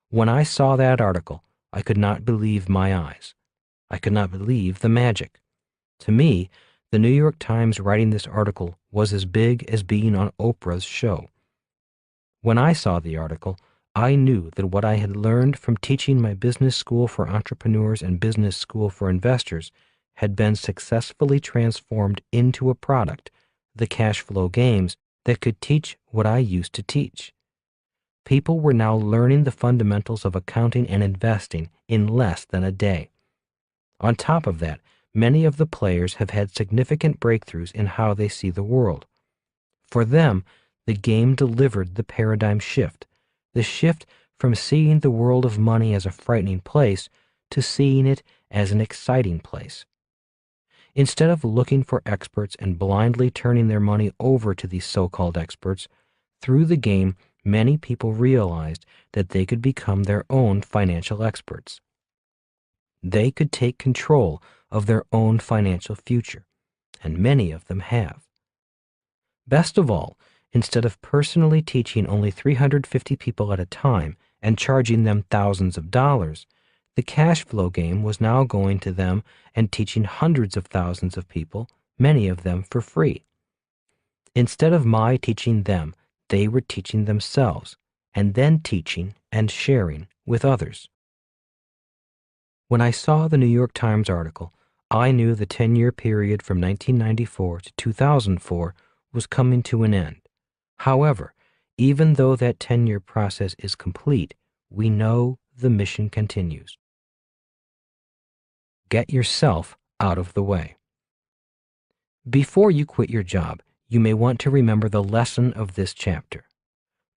When I saw that article, I could not believe my eyes. I could not believe the magic. To me, the New York Times writing this article was as big as being on Oprah's show. When I saw the article, I knew that what I had learned from teaching my business school for entrepreneurs and business school for investors had been successfully transformed into a product, the cash flow games, that could teach what I used to teach. People were now learning the fundamentals of accounting and investing in less than a day. On top of that, many of the players have had significant breakthroughs in how they see the world. For them, the game delivered the paradigm shift, the shift from seeing the world of money as a frightening place to seeing it as an exciting place. Instead of looking for experts and blindly turning their money over to these so-called experts, through the game, many people realized that they could become their own financial experts. They could take control of their own financial future, and many of them have. Best of all, instead of personally teaching only 350 people at a time and charging them thousands of dollars, the cash flow game was now going to them and teaching hundreds of thousands of people, many of them for free. Instead of my teaching them, they were teaching themselves, and then teaching and sharing with others. When I saw the New York Times article, I knew the 10-year period from 1994 to 2004 was coming to an end. However, even though that 10-year process is complete, we know the mission continues. Get yourself out of the way. Before you quit your job, you may want to remember the lesson of this chapter.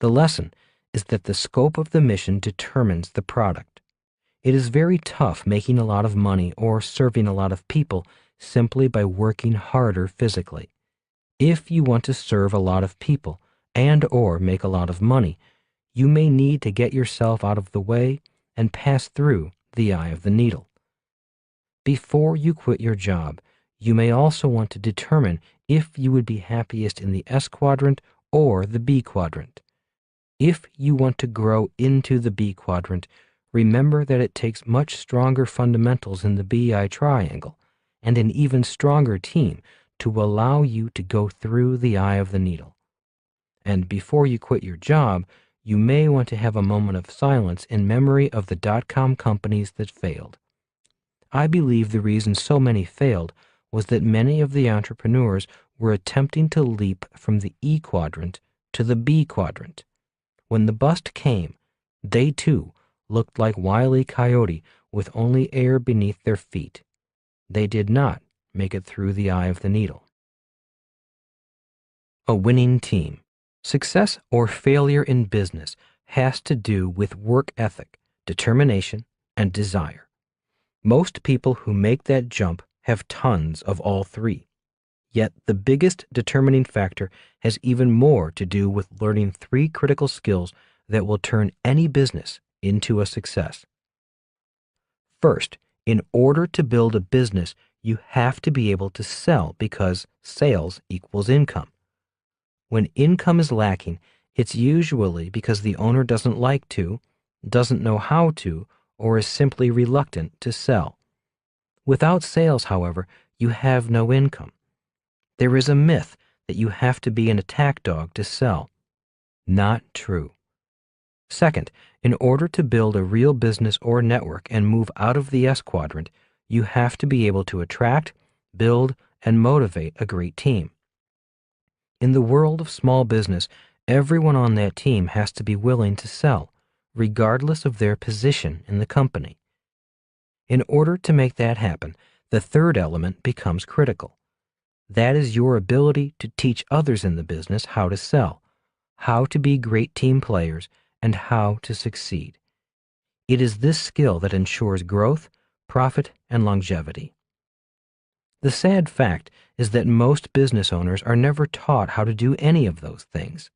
The lesson is that the scope of the mission determines the product. It is very tough making a lot of money or serving a lot of people simply by working harder physically. If you want to serve a lot of people, and/or make a lot of money, you may need to get yourself out of the way and pass through the eye of the needle. Before you quit your job, you may also want to determine if you would be happiest in the S quadrant or the B quadrant. If you want to grow into the B quadrant, remember that it takes much stronger fundamentals in the BI triangle and an even stronger team to allow you to go through the eye of the needle. And before you quit your job, you may want to have a moment of silence in memory of the dot-com companies that failed. I believe the reason so many failed was that many of the entrepreneurs were attempting to leap from the E quadrant to the B quadrant. When the bust came, they too looked like Wile E. Coyote with only air beneath their feet. They did not make it through the eye of the needle. A winning team. Success or failure in business has to do with work ethic, determination, and desire. Most people who make that jump have tons of all three. Yet the biggest determining factor has even more to do with learning three critical skills that will turn any business into a success. First, in order to build a business, you have to be able to sell because sales equals income. When income is lacking, it's usually because the owner doesn't like to, doesn't know how to, or is simply reluctant to sell. Without sales, however, you have no income. There is a myth that you have to be an attack dog to sell. Not true. Second, in order to build a real business or network and move out of the S quadrant, you have to be able to attract, build, and motivate a great team. In the world of small business, everyone on that team has to be willing to sell, regardless of their position in the company. In order to make that happen, the third element becomes critical. That is your ability to teach others in the business how to sell, how to be great team players, and how to succeed. It is this skill that ensures growth, profit, and longevity. The sad fact is that most business owners are never taught how to do any of those things.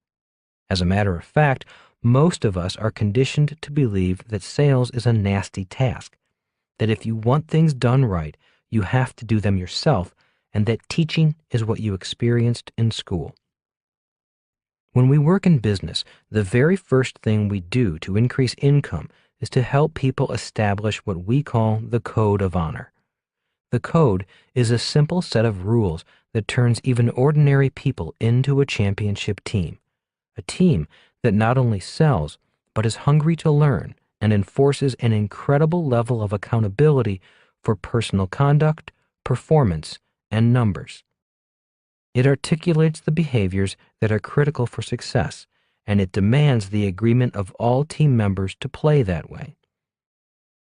As a matter of fact, most of us are conditioned to believe that sales is a nasty task, that if you want things done right, you have to do them yourself, and that teaching is what you experienced in school. When we work in business, the very first thing we do to increase income is to help people establish what we call the code of honor. The code is a simple set of rules that turns even ordinary people into a championship team, a team that not only sells, but is hungry to learn and enforces an incredible level of accountability for personal conduct, performance, and numbers. It articulates the behaviors that are critical for success, and it demands the agreement of all team members to play that way.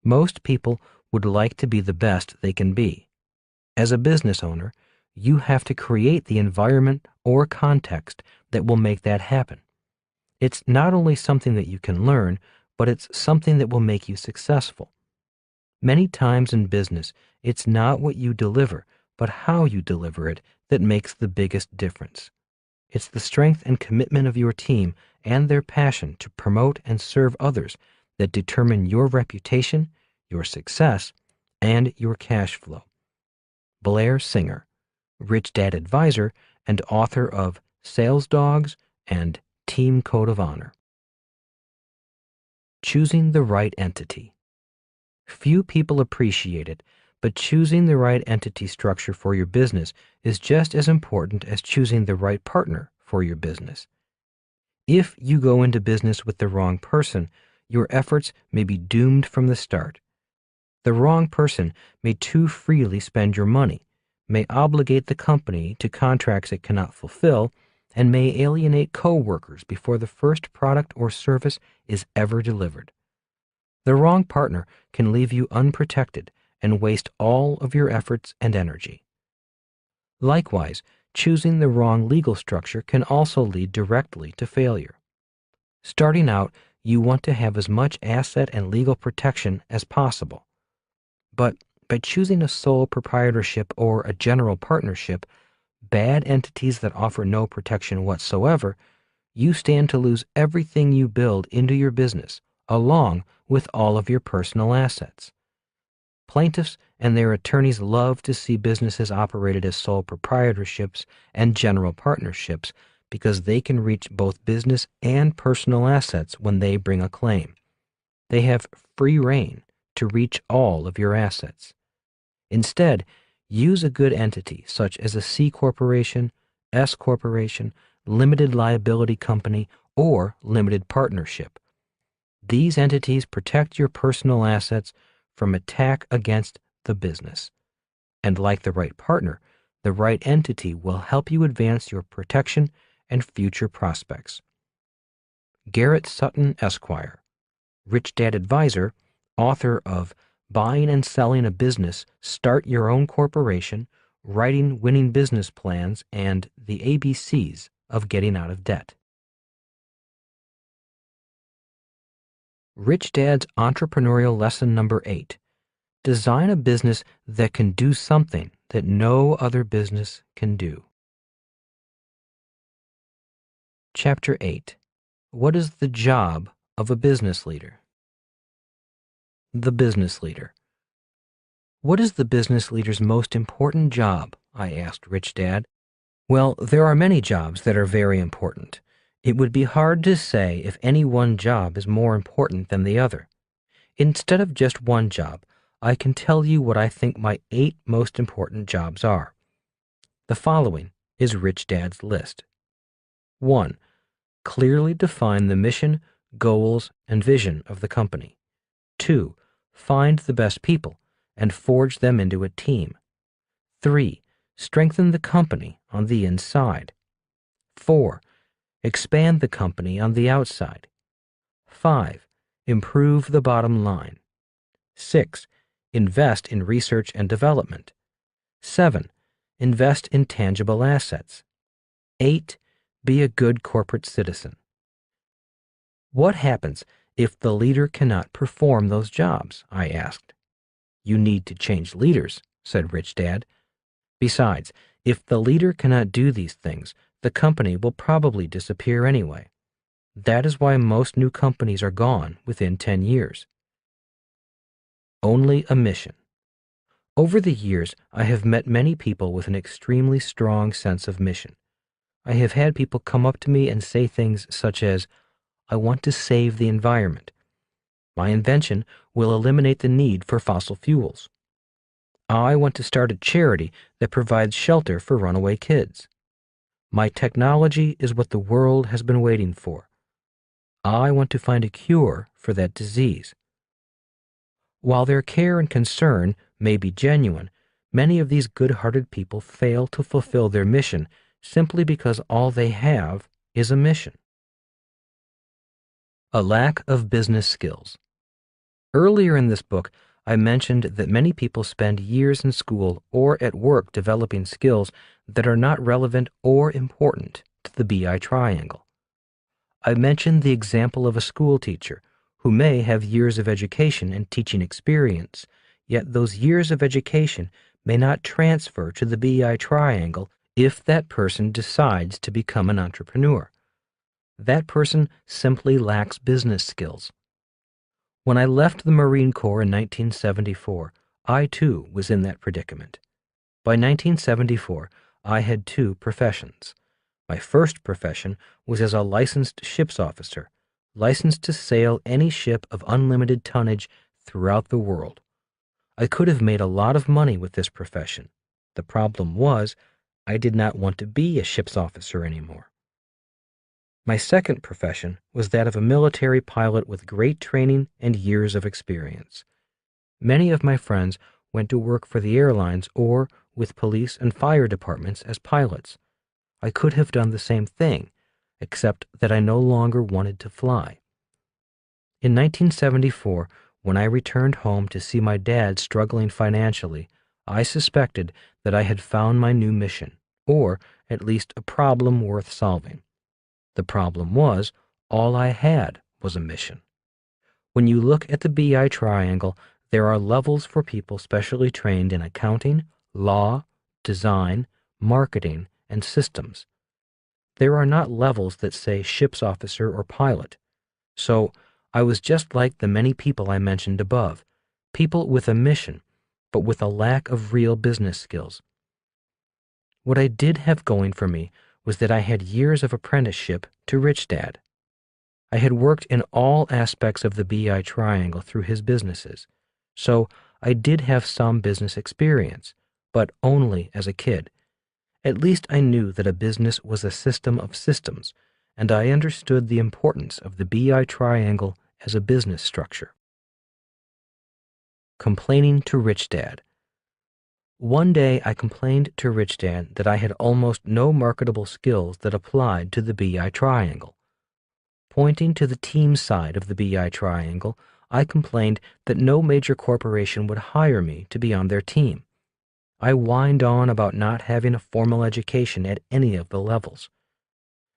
Most people would like to be the best they can be. As a business owner, you have to create the environment or context that will make that happen. It's not only something that you can learn, but it's something that will make you successful. Many times in business, it's not what you deliver, but how you deliver it that makes the biggest difference. It's the strength and commitment of your team and their passion to promote and serve others that determine your reputation, your success, and your cash flow. Blair Singer, Rich Dad Advisor and author of Sales Dogs and Team Code of Honor. Choosing the right entity. Few people appreciate it, but choosing the right entity structure for your business is just as important as choosing the right partner for your business. If you go into business with the wrong person, your efforts may be doomed from the start. The wrong person may too freely spend your money, may obligate the company to contracts it cannot fulfill, and may alienate co-workers before the first product or service is ever delivered. The wrong partner can leave you unprotected and waste all of your efforts and energy. Likewise, choosing the wrong legal structure can also lead directly to failure. Starting out, you want to have as much asset and legal protection as possible. But by choosing a sole proprietorship or a general partnership, bad entities that offer no protection whatsoever, you stand to lose everything you build into your business, along with all of your personal assets. Plaintiffs and their attorneys love to see businesses operated as sole proprietorships and general partnerships because they can reach both business and personal assets when they bring a claim. They have free rein to reach all of your assets. Instead, use a good entity such as a C corporation, S corporation, limited liability company, or limited partnership. These entities protect your personal assets from attack against the business. And like the right partner, the right entity will help you advance your protection and future prospects. Garrett Sutton, Esquire, Rich Dad Advisor, author of Buying and Selling a Business, Start Your Own Corporation, Writing Winning Business Plans, and the ABCs of Getting Out of Debt. Rich Dad's Entrepreneurial Lesson Number 8. Design a business that can do something that no other business can do. Chapter 8. What is the job of a business leader? The business leader. What is the business leader's most important job? I asked Rich Dad. Well, there are many jobs that are very important. It would be hard to say if any one job is more important than the other. Instead of just one job, I can tell you what I think my 8 most important jobs are. The following is Rich Dad's list. 1. Clearly define the mission, goals, and vision of the company. 2. Find the best people and forge them into a team. 3. Strengthen the company on the inside. 4. Expand the company on the outside. 5. Improve the bottom line. 6. Invest in research and development. 7. Invest in tangible assets. 8. Be a good corporate citizen. What happens if the leader cannot perform those jobs? I asked. You need to change leaders, said Rich Dad. Besides, if the leader cannot do these things, the company will probably disappear anyway. That is why most new companies are gone within 10 years. Only a mission. Over the years, I have met many people with an extremely strong sense of mission. I have had people come up to me and say things such as, I want to save the environment. My invention will eliminate the need for fossil fuels. I want to start a charity that provides shelter for runaway kids. My technology is what the world has been waiting for. I want to find a cure for that disease. While their care and concern may be genuine, many of these good-hearted people fail to fulfill their mission simply because all they have is a mission. A lack of business skills. Earlier in this book, I mentioned that many people spend years in school or at work developing skills that are not relevant or important to the BI triangle. I mentioned the example of a school teacher who may have years of education and teaching experience, yet those years of education may not transfer to the BI triangle if that person decides to become an entrepreneur. That person simply lacks business skills. When I left the Marine Corps in 1974, I too was in that predicament. By 1974, I had 2 professions. My first profession was as a licensed ships officer, licensed to sail any ship of unlimited tonnage throughout the world. I could have made a lot of money with this profession. The problem was, I did not want to be a ship's officer anymore. My second profession was that of a military pilot with great training and years of experience. Many of my friends went to work for the airlines or with police and fire departments as pilots. I could have done the same thing, except that I no longer wanted to fly. In 1974, when I returned home to see my dad struggling financially, I suspected that I had found my new mission, or at least a problem worth solving. The problem was, all I had was a mission. When you look at the BI triangle, there are levels for people specially trained in accounting, law, design, marketing, and systems. There are not levels that say ship's officer or pilot. So I was just like the many people I mentioned above, people with a mission, but with a lack of real business skills. What I did have going for me was that I had years of apprenticeship to Rich Dad. I had worked in all aspects of the BI triangle through his businesses, so I did have some business experience, but only as a kid. At least I knew that a business was a system of systems, and I understood the importance of the BI triangle as a business structure. Complaining to Rich Dad. One day I complained to Rich Dad that I had almost no marketable skills that applied to the BI triangle. Pointing to the team side of the BI triangle, I complained that no major corporation would hire me to be on their team. I whined on about not having a formal education at any of the levels.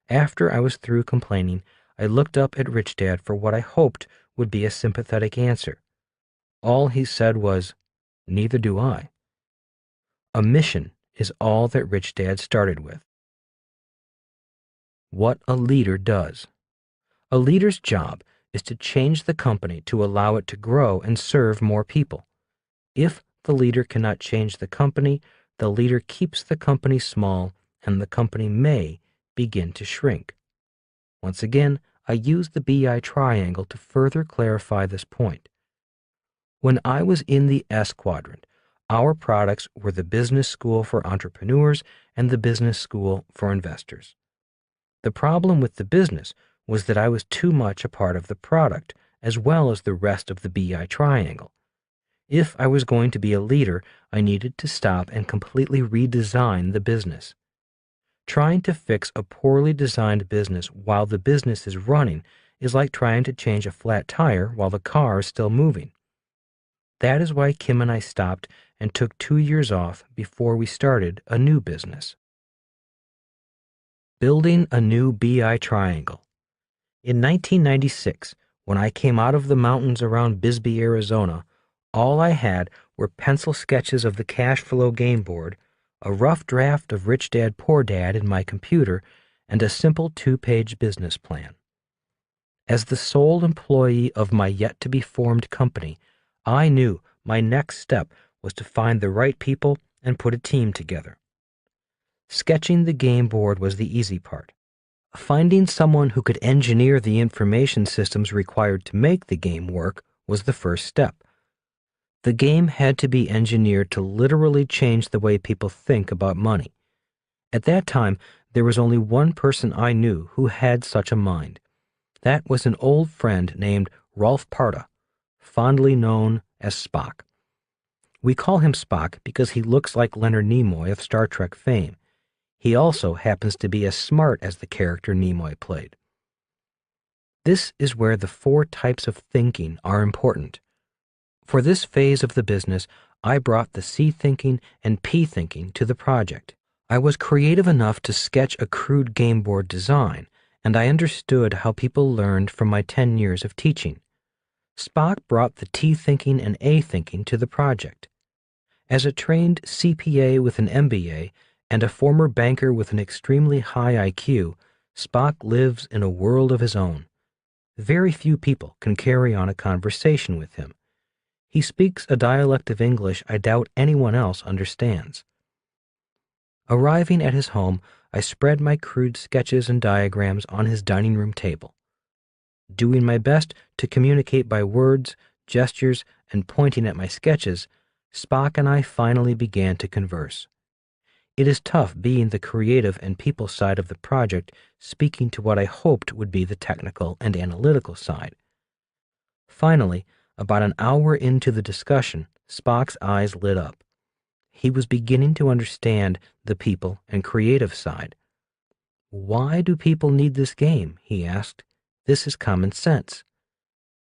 After I was through complaining, I looked up at Rich Dad for what I hoped would be a sympathetic answer. All he said was, "Neither do I." A mission is all that Rich Dad started with. What a leader does. A leader's job is to change the company to allow it to grow and serve more people. If the leader cannot change the company, the leader keeps the company small and the company may begin to shrink. Once again, I use the BI triangle to further clarify this point. When I was in the S quadrant, our products were the business school for entrepreneurs and the business school for investors. The problem with the business was that I was too much a part of the product as well as the rest of the BI triangle. If I was going to be a leader, I needed to stop and completely redesign the business. Trying to fix a poorly designed business while the business is running is like trying to change a flat tire while the car is still moving. That is why Kim and I stopped and took 2 years off before we started a new business. Building a new BI triangle. In 1996, when I came out of the mountains around Bisbee, Arizona, all I had were pencil sketches of the cash flow game board, a rough draft of Rich Dad Poor Dad in my computer, and a simple 2-page business plan. As the sole employee of my yet-to-be-formed company, I knew my next step was to find the right people and put a team together. Sketching the game board was the easy part. Finding someone who could engineer the information systems required to make the game work was the first step. The game had to be engineered to literally change the way people think about money. At that time, there was only one person I knew who had such a mind. That was an old friend named Rolf Parda, fondly known as Spock. We call him Spock because he looks like Leonard Nimoy of Star Trek fame. He also happens to be as smart as the character Nimoy played. This is where the 4 types of thinking are important. For this phase of the business, I brought the C thinking and P thinking to the project. I was creative enough to sketch a crude game board design, and I understood how people learned from my 10 years of teaching. Spock brought the T thinking and A thinking to the project. As a trained CPA with an MBA and a former banker with an extremely high IQ, Spock lives in a world of his own. Very few people can carry on a conversation with him. He speaks a dialect of English I doubt anyone else understands. Arriving at his home, I spread my crude sketches and diagrams on his dining room table. Doing my best to communicate by words, gestures, and pointing at my sketches, Spock and I finally began to converse. It is tough being the creative and people side of the project, speaking to what I hoped would be the technical and analytical side. Finally, about an hour into the discussion, Spock's eyes lit up. He was beginning to understand the people and creative side. "Why do people need this game?" he asked. "This is common sense."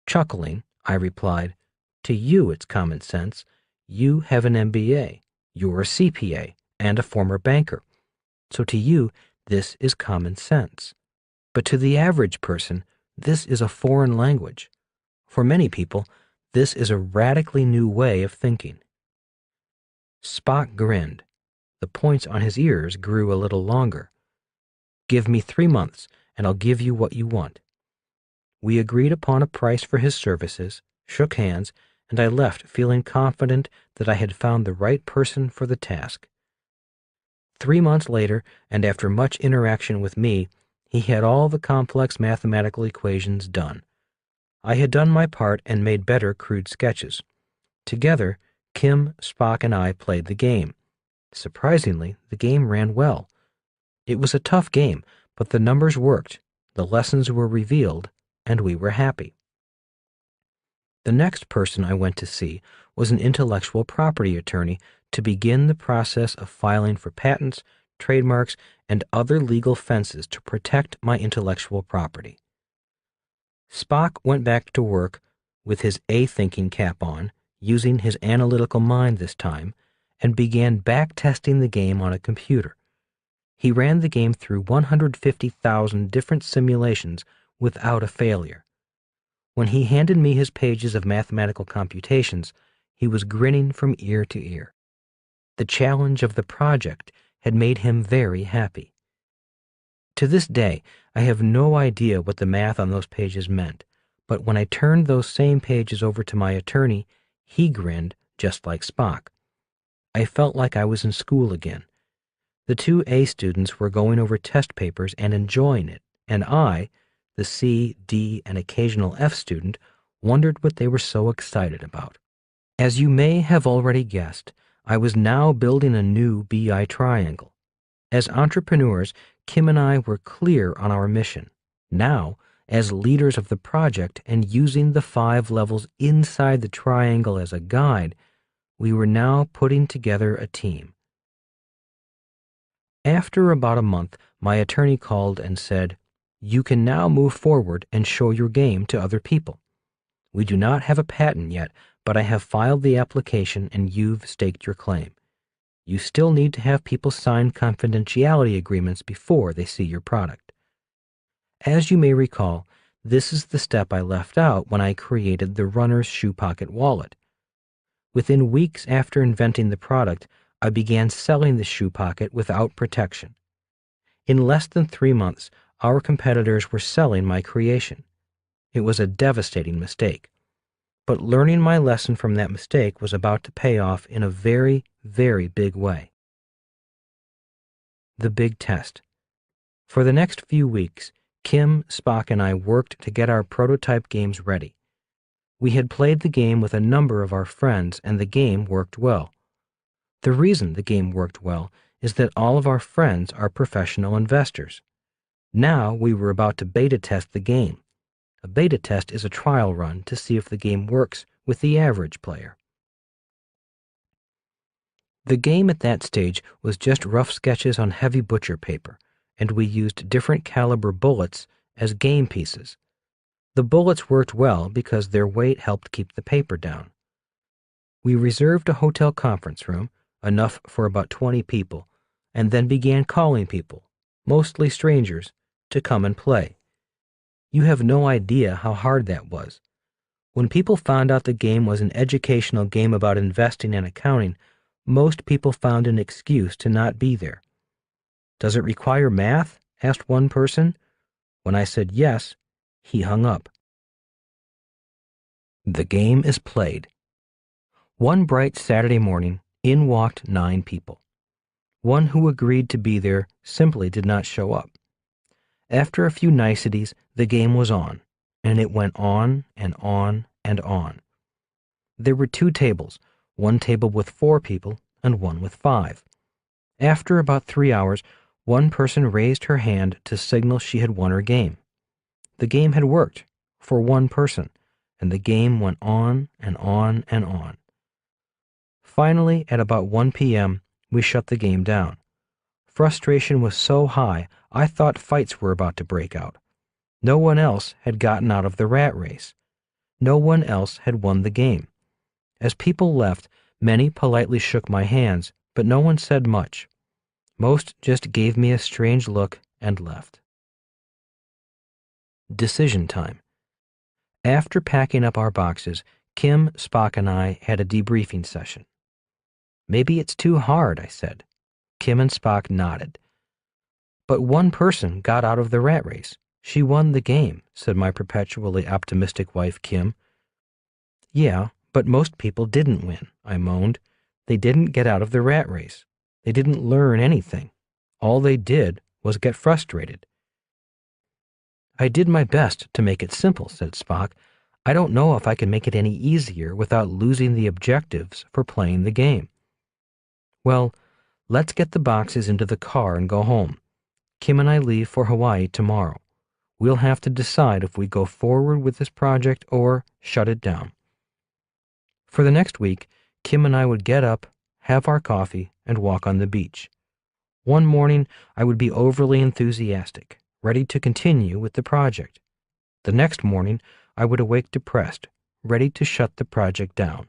Chuckling, I replied, "To you it's common sense. You have an MBA, you're a CPA, and a former banker. So to you, this is common sense. But to the average person, this is a foreign language. For many people, this is a radically new way of thinking." Spock grinned. The points on his ears grew a little longer. Give me 3 months, and I'll give you what you want. We agreed upon a price for his services, shook hands, and I left feeling confident that I had found the right person for the task. 3 months later, and after much interaction with me, he had all the complex mathematical equations done. I had done my part and made better crude sketches. Together, Kim, Spock, and I played the game. Surprisingly, the game ran well. It was a tough game, but the numbers worked, the lessons were revealed, and we were happy. The next person I went to see was an intellectual property attorney to begin the process of filing for patents, trademarks, and other legal fences to protect my intellectual property. Spock went back to work with his A-thinking cap on, using his analytical mind this time, and began back-testing the game on a computer. He ran the game through 150,000 different simulations without a failure. When he handed me his pages of mathematical computations, he was grinning from ear to ear. The challenge of the project had made him very happy. To this day, I have no idea what the math on those pages meant, but when I turned those same pages over to my attorney, he grinned just like Spock. I felt like I was in school again. The two A students were going over test papers and enjoying it, and I, the C, D, and occasional F student, wondered what they were so excited about. As you may have already guessed, I was now building a new BI triangle. As entrepreneurs, Kim and I were clear on our mission. Now, as leaders of the project and using the 5 levels inside the triangle as a guide, we were now putting together a team. After about a month, my attorney called and said, "You can now move forward and show your game to other people. We do not have a patent yet, but I have filed the application and you've staked your claim. You still need to have people sign confidentiality agreements before they see your product." As you may recall, this is the step I left out when I created the Runner's Shoe Pocket Wallet. Within weeks after inventing the product, I began selling the shoe pocket without protection. In less than 3 months, our competitors were selling my creation. It was a devastating mistake. But learning my lesson from that mistake was about to pay off in a very, very big way. The big test. For the next few weeks, Kim, Spock, and I worked to get our prototype games ready. We had played the game with a number of our friends, and the game worked well. The reason the game worked well is that all of our friends are professional investors. Now we were about to beta test the game. A beta test is a trial run to see if the game works with the average player. The game at that stage was just rough sketches on heavy butcher paper, and we used different caliber bullets as game pieces. The bullets worked well because their weight helped keep the paper down. We reserved a hotel conference room, enough for about 20 people, and then began calling people, mostly strangers, to come and play. You have no idea how hard that was. When people found out the game was an educational game about investing and accounting, most people found an excuse to not be there. "Does it require math?" asked one person. When I said yes, he hung up. The game is played. One bright Saturday morning, in walked 9 people. One who agreed to be there simply did not show up. After a few niceties, the game was on, and it went on and on and on. There were 2 tables, one table with 4 people and one with 5. After about 3 hours, one person raised her hand to signal she had won her game. The game had worked for one person, and the game went on and on and on. Finally, at about 1 p.m., we shut the game down. Frustration was so high, I thought fights were about to break out. No one else had gotten out of the rat race. No one else had won the game. As people left, many politely shook my hands, but no one said much. Most just gave me a strange look and left. Decision time. After packing up our boxes, Kim, Spock, and I had a debriefing session. "Maybe it's too hard," I said. Kim and Spock nodded. But one person got out of the rat race. She won the game, said my perpetually optimistic wife, Kim. Yeah, but most people didn't win, I moaned. They didn't get out of the rat race. They didn't learn anything. All they did was get frustrated. I did my best to make it simple, said Spock. I don't know if I can make it any easier without losing the objectives for playing the game. Well, let's get the boxes into the car and go home. Kim and I leave for Hawaii tomorrow. We'll have to decide if we go forward with this project or shut it down. For the next week, Kim and I would get up, have our coffee, and walk on the beach. One morning, I would be overly enthusiastic, ready to continue with the project. The next morning, I would awake depressed, ready to shut the project down.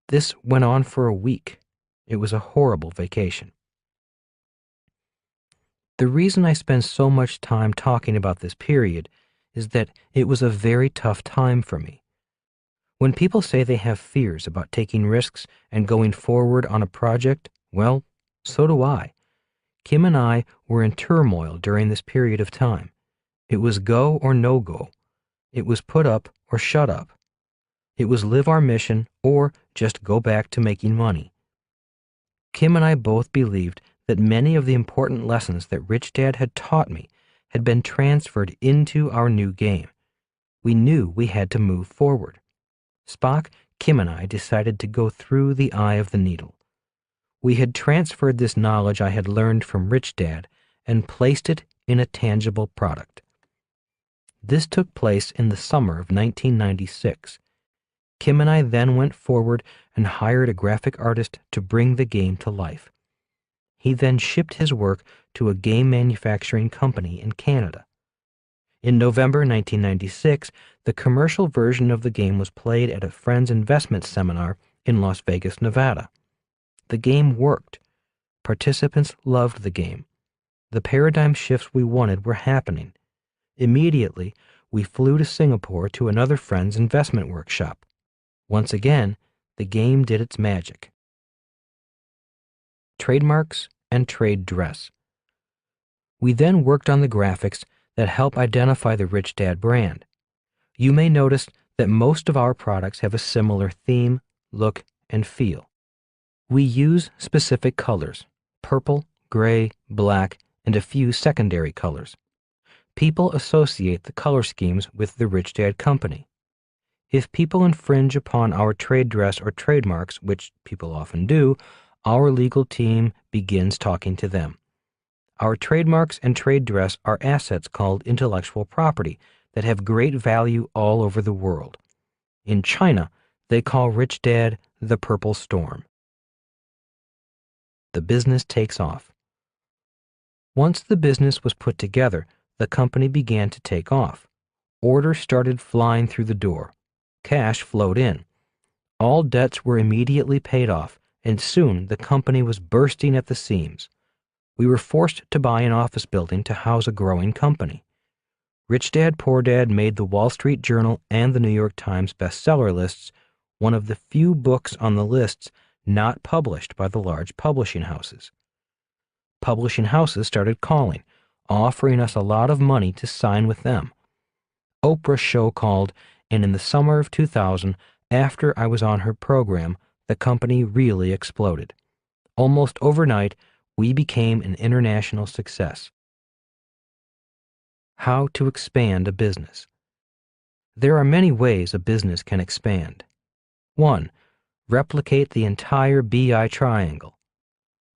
This went on for a week. It was a horrible vacation. The reason I spend so much time talking about this period is that it was a very tough time for me. When people say they have fears about taking risks and going forward on a project, well, so do I. Kim and I were in turmoil during this period of time. It was go or no go. It was put up or shut up. It was live our mission or just go back to making money. Kim and I both believed that many of the important lessons that Rich Dad had taught me had been transferred into our new game. We knew we had to move forward. Spock, Kim, and I decided to go through the eye of the needle. We had transferred this knowledge I had learned from Rich Dad and placed it in a tangible product. This took place in the summer of 1996. Kim and I then went forward and hired a graphic artist to bring the game to life. He then shipped his work to a game manufacturing company in Canada. In November 1996, the commercial version of the game was played at a friend's investment seminar in Las Vegas, Nevada. The game worked. Participants loved the game. The paradigm shifts we wanted were happening. Immediately, we flew to Singapore to another friend's investment workshop. Once again, the game did its magic. Trademarks and trade dress. We then worked on the graphics that help identify the Rich Dad brand. You may notice that most of our products have a similar theme, look, and feel. We use specific colors: purple, gray, black, and a few secondary colors. People associate the color schemes with the Rich Dad Company. If people infringe upon our trade dress or trademarks, which people often do, our legal team begins talking to them. Our trademarks and trade dress are assets called intellectual property that have great value all over the world. In China, they call Rich Dad the Purple Storm. The business takes off. Once the business was put together, the company began to take off. Orders started flying through the door. Cash flowed in. All debts were immediately paid off, and soon the company was bursting at the seams. We were forced to buy an office building to house a growing company. Rich Dad, Poor Dad made the Wall Street Journal and the New York Times bestseller lists, one of the few books on the lists not published by the large publishing houses. Publishing houses started calling, offering us a lot of money to sign with them. Oprah's show called, and in the summer of 2000, after I was on her program, the company really exploded. Almost overnight, we became an international success. How to expand a business. There are many ways a business can expand. 1. Replicate the entire BI triangle.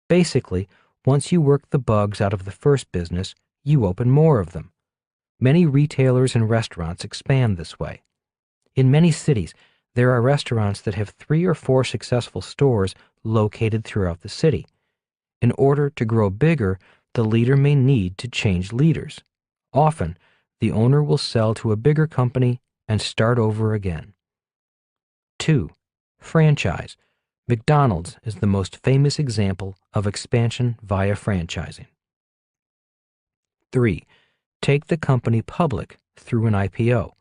Basically, once you work the bugs out of the first business, you open more of them. Many retailers and restaurants expand this way. In many cities, there are restaurants that have 3 or 4 successful stores located throughout the city. In order to grow bigger, the leader may need to change leaders. Often, the owner will sell to a bigger company and start over again. 2. Franchise. McDonald's is the most famous example of expansion via franchising. 3. Take the company public through an IPO.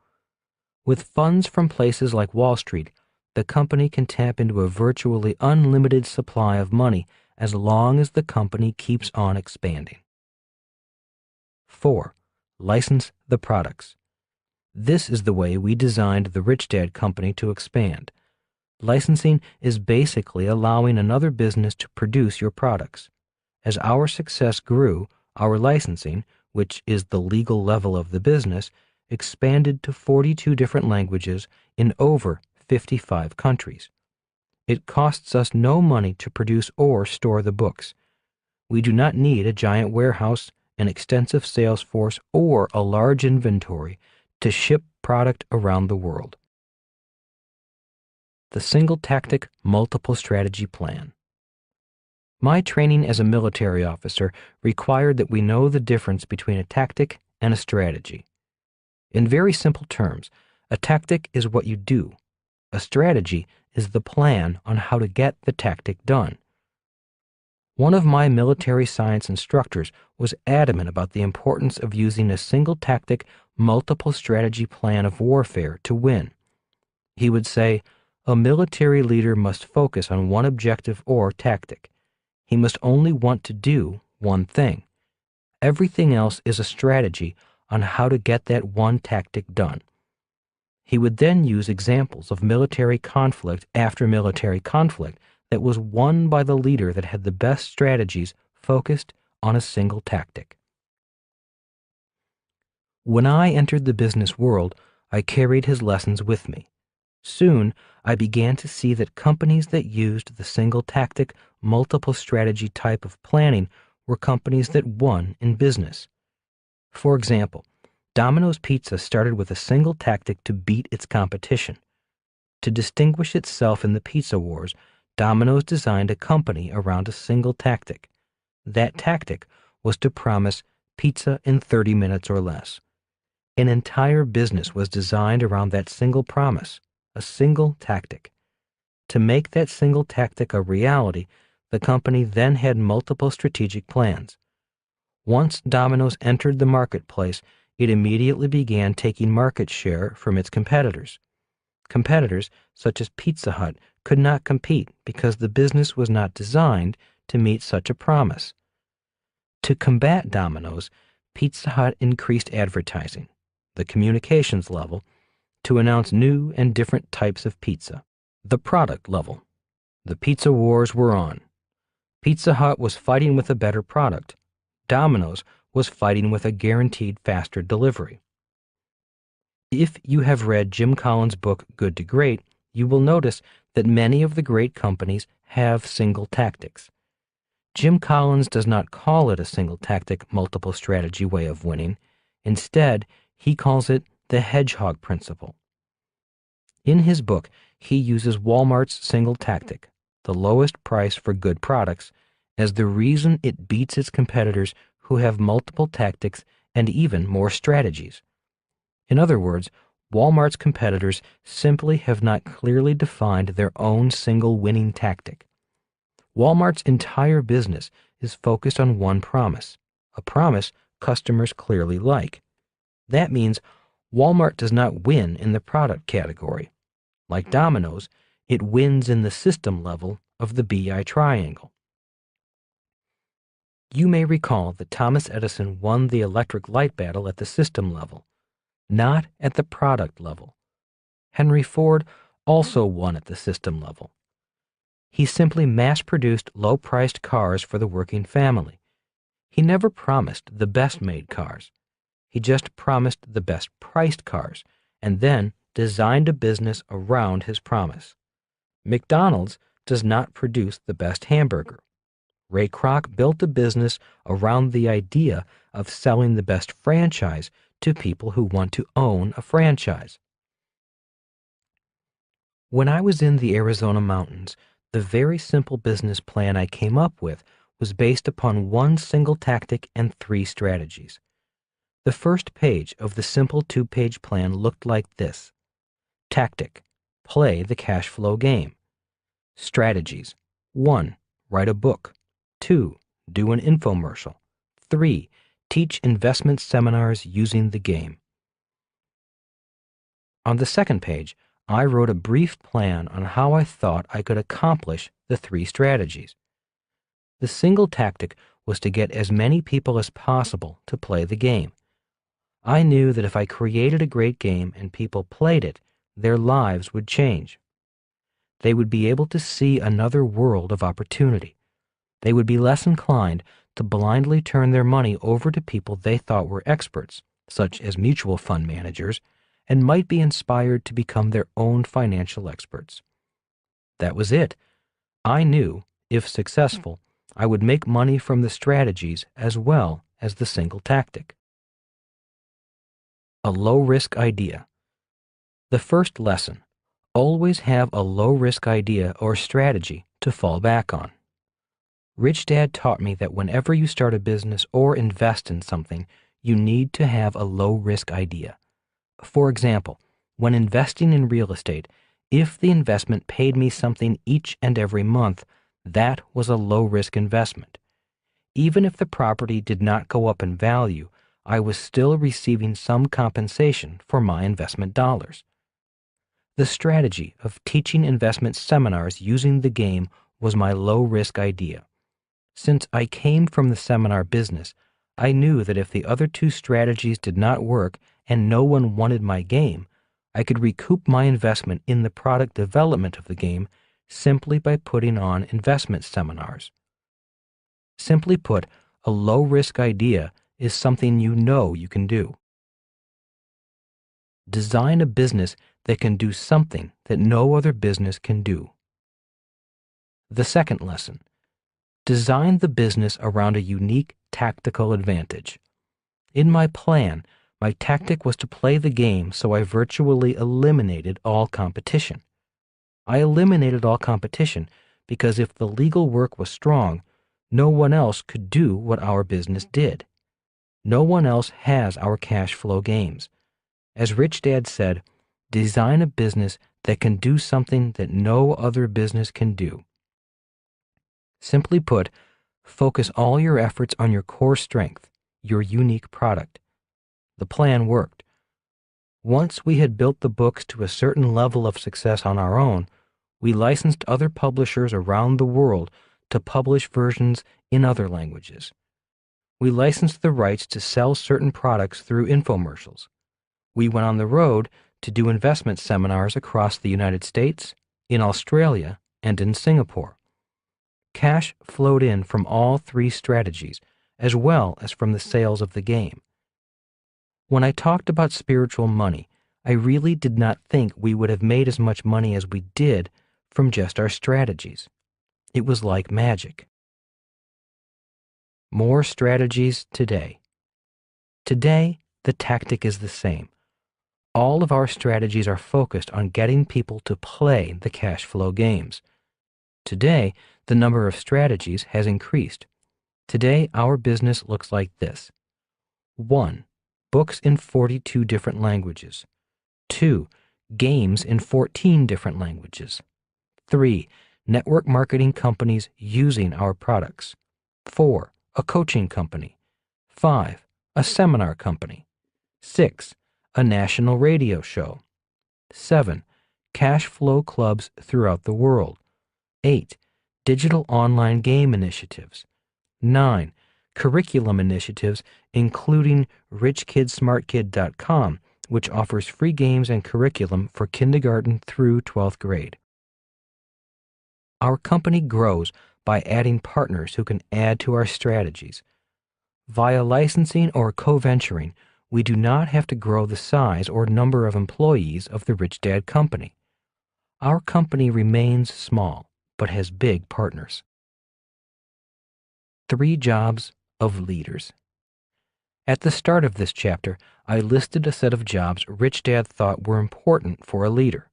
With funds from places like Wall Street, the company can tap into a virtually unlimited supply of money as long as the company keeps on expanding. 4. License the products. This is the way we designed the Rich Dad Company to expand. Licensing is basically allowing another business to produce your products. As our success grew, our licensing, which is the legal level of the business, expanded to 42 different languages in over 55 countries. It costs us no money to produce or store the books. We do not need a giant warehouse, an extensive sales force, or a large inventory to ship product around the world. The Single Tactic Multiple Strategy Plan. My training as a military officer required that we know the difference between a tactic and a strategy. In very simple terms, a tactic is what you do. A strategy is the plan on how to get the tactic done. One of my military science instructors was adamant about the importance of using a single tactic, multiple strategy plan of warfare to win. He would say, a military leader must focus on one objective or tactic. He must only want to do one thing. Everything else is a strategy on how to get that one tactic done. He would then use examples of military conflict after military conflict that was won by the leader that had the best strategies focused on a single tactic. When I entered the business world, I carried his lessons with me. Soon, I began to see that companies that used the single tactic, multiple strategy type of planning were companies that won in business. For example, Domino's Pizza started with a single tactic to beat its competition. To distinguish itself in the pizza wars, Domino's designed a company around a single tactic. That tactic was to promise pizza in 30 minutes or less. An entire business was designed around that single promise, a single tactic. To make that single tactic a reality, the company then had multiple strategic plans. Once Domino's entered the marketplace, it immediately began taking market share from its competitors. Competitors, such as Pizza Hut, could not compete because the business was not designed to meet such a promise. To combat Domino's, Pizza Hut increased advertising, the communications level, to announce new and different types of pizza. The product level. The pizza wars were on. Pizza Hut was fighting with a better product. Domino's was fighting with a guaranteed faster delivery. If you have read Jim Collins' book Good to Great, you will notice that many of the great companies have single tactics. Jim Collins does not call it a single tactic, multiple strategy way of winning. Instead, he calls it the hedgehog principle. In his book, he uses Walmart's single tactic, the lowest price for good products, as the reason it beats its competitors who have multiple tactics and even more strategies. In other words, Walmart's competitors simply have not clearly defined their own single winning tactic. Walmart's entire business is focused on one promise, a promise customers clearly like. That means Walmart does not win in the product category. Like Domino's, it wins in the system level of the BI triangle. You may recall that Thomas Edison won the electric light battle at the system level, not at the product level. Henry Ford also won at the system level. He simply mass-produced low-priced cars for the working family. He never promised the best-made cars. He just promised the best-priced cars, and then designed a business around his promise. McDonald's does not produce the best hamburger. Ray Kroc built a business around the idea of selling the best franchise to people who want to own a franchise. When I was in the Arizona mountains, the very simple business plan I came up with was based upon one single tactic and 3 strategies. The first page of the simple 2-page plan looked like this. Tactic: play the cash flow game. Strategies: 1. Write a book. 2. Do an infomercial. 3. Teach investment seminars using the game. On the second page, I wrote a brief plan on how I thought I could accomplish the 3 strategies. The single tactic was to get as many people as possible to play the game. I knew that if I created a great game and people played it, their lives would change. They would be able to see another world of opportunity. They would be less inclined to blindly turn their money over to people they thought were experts, such as mutual fund managers, and might be inspired to become their own financial experts. That was it. I knew, if successful, I would make money from the strategies as well as the single tactic. A low-risk idea. The first lesson: always have a low-risk idea or strategy to fall back on. Rich Dad taught me that whenever you start a business or invest in something, you need to have a low-risk idea. For example, when investing in real estate, if the investment paid me something each and every month, that was a low-risk investment. Even if the property did not go up in value, I was still receiving some compensation for my investment dollars. The strategy of teaching investment seminars using the game was my low-risk idea. Since I came from the seminar business, I knew that if the other two strategies did not work and no one wanted my game, I could recoup my investment in the product development of the game simply by putting on investment seminars. Simply put, a low-risk idea is something you know you can do. Design a business that can do something that no other business can do. The second lesson: design the business around a unique tactical advantage. In my plan, my tactic was to play the game, so I virtually eliminated all competition. I eliminated all competition because if the legal work was strong, no one else could do what our business did. No one else has our cash flow games. As Rich Dad said, design a business that can do something that no other business can do. Simply put, focus all your efforts on your core strength, your unique product. The plan worked. Once we had built the books to a certain level of success on our own, we licensed other publishers around the world to publish versions in other languages. We licensed the rights to sell certain products through infomercials. We went on the road to do investment seminars across the United States, in Australia, and in Singapore. Cash flowed in from all three strategies, as well as from the sales of the game. When I talked about spiritual money, I really did not think we would have made as much money as we did from just our strategies. It was like magic. More strategies today. Today, the tactic is the same. All of our strategies are focused on getting people to play the cash flow games. Today, the number of strategies has increased. Today, our business looks like this. 1. Books in 42 different languages. 2. Games in 14 different languages. 3. Network marketing companies using our products. 4. A coaching company. 5. A seminar company. 6. A national radio show. 7. Cash flow clubs throughout the world. 8. Digital online game initiatives. 9. Curriculum initiatives, including richkidsmartkid.com, which offers free games and curriculum for kindergarten through 12th grade. Our company grows by adding partners who can add to our strategies. Via licensing or co-venturing, we do not have to grow the size or number of employees of the Rich Dad Company. Our company remains small, but has big partners. 3 jobs of leaders. At the start of this chapter, I listed a set of jobs Rich Dad thought were important for a leader.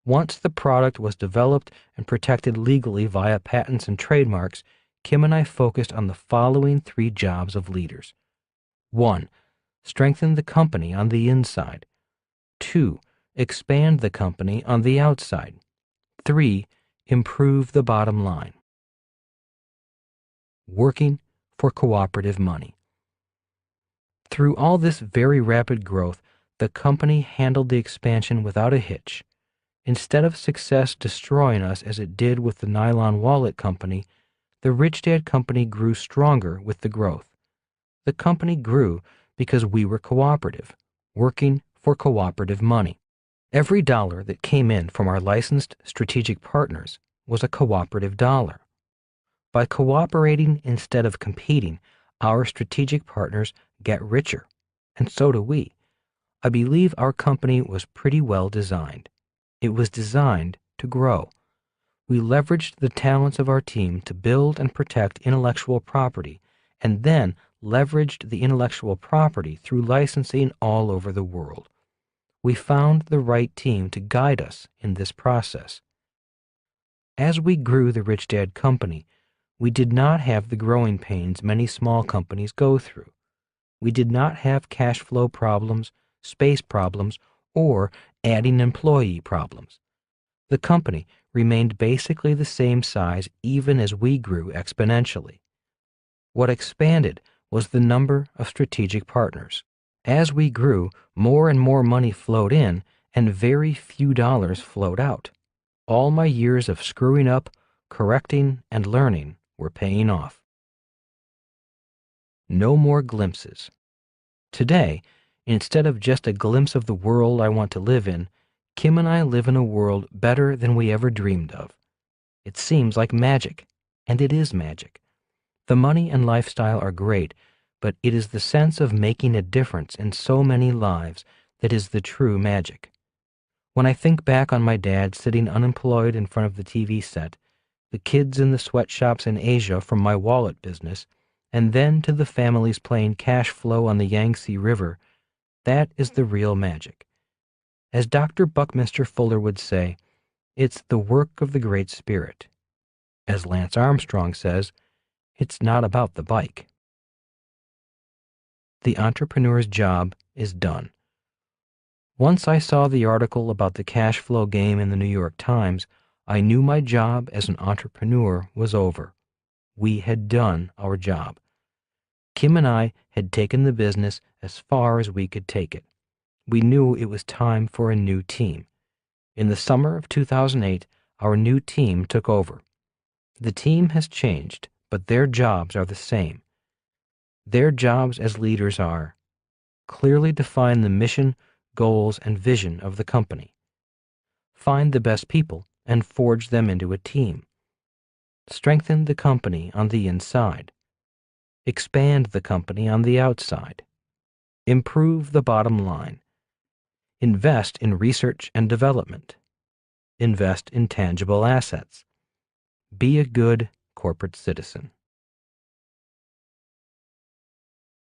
Once the product was developed and protected legally via patents and trademarks, Kim and I focused on the following 3 jobs of leaders. 1. Strengthen the company on the inside. 2. Expand the company on the outside. 3. Improve the bottom line. Working for cooperative money. Through all this very rapid growth, the company handled the expansion without a hitch. Instead of success destroying us as it did with the nylon wallet company, the Rich Dad Company grew stronger with the growth. The company grew because we were cooperative, working for cooperative money. Every dollar that came in from our licensed strategic partners was a cooperative dollar. By cooperating instead of competing, our strategic partners get richer, and so do we. I believe our company was pretty well designed. It was designed to grow. We leveraged the talents of our team to build and protect intellectual property, and then leveraged the intellectual property through licensing all over the world. We found the right team to guide us in this process. As we grew the Rich Dad Company, we did not have the growing pains many small companies go through. We did not have cash flow problems, space problems, or adding employee problems. The company remained basically the same size even as we grew exponentially. What expanded was the number of strategic partners. As we grew, more and more money flowed in and very few dollars flowed out. All my years of screwing up, correcting, and learning were paying off. No more glimpses. Today, instead of just a glimpse of the world I want to live in, Kim and I live in a world better than we ever dreamed of. It seems like magic, and it is magic. The money and lifestyle are great, but it is the sense of making a difference in so many lives that is the true magic. When I think back on my dad sitting unemployed in front of the TV set, the kids in the sweatshops in Asia from my wallet business, and then to the families playing cash flow on the Yangtze River, that is the real magic. As Dr. Buckminster Fuller would say, it's the work of the Great Spirit. As Lance Armstrong says, it's not about the bike. The entrepreneur's job is done. Once I saw the article about the cash flow game in the New York Times, I knew my job as an entrepreneur was over. We had done our job. Kim and I had taken the business as far as we could take it. We knew it was time for a new team. In the summer of 2008, our new team took over. The team has changed, but their jobs are the same. Their jobs as leaders are: clearly define the mission, goals, and vision of the company. Find the best people and forge them into a team. Strengthen the company on the inside. Expand the company on the outside. Improve the bottom line. Invest in research and development. Invest in tangible assets. Be a good corporate citizen.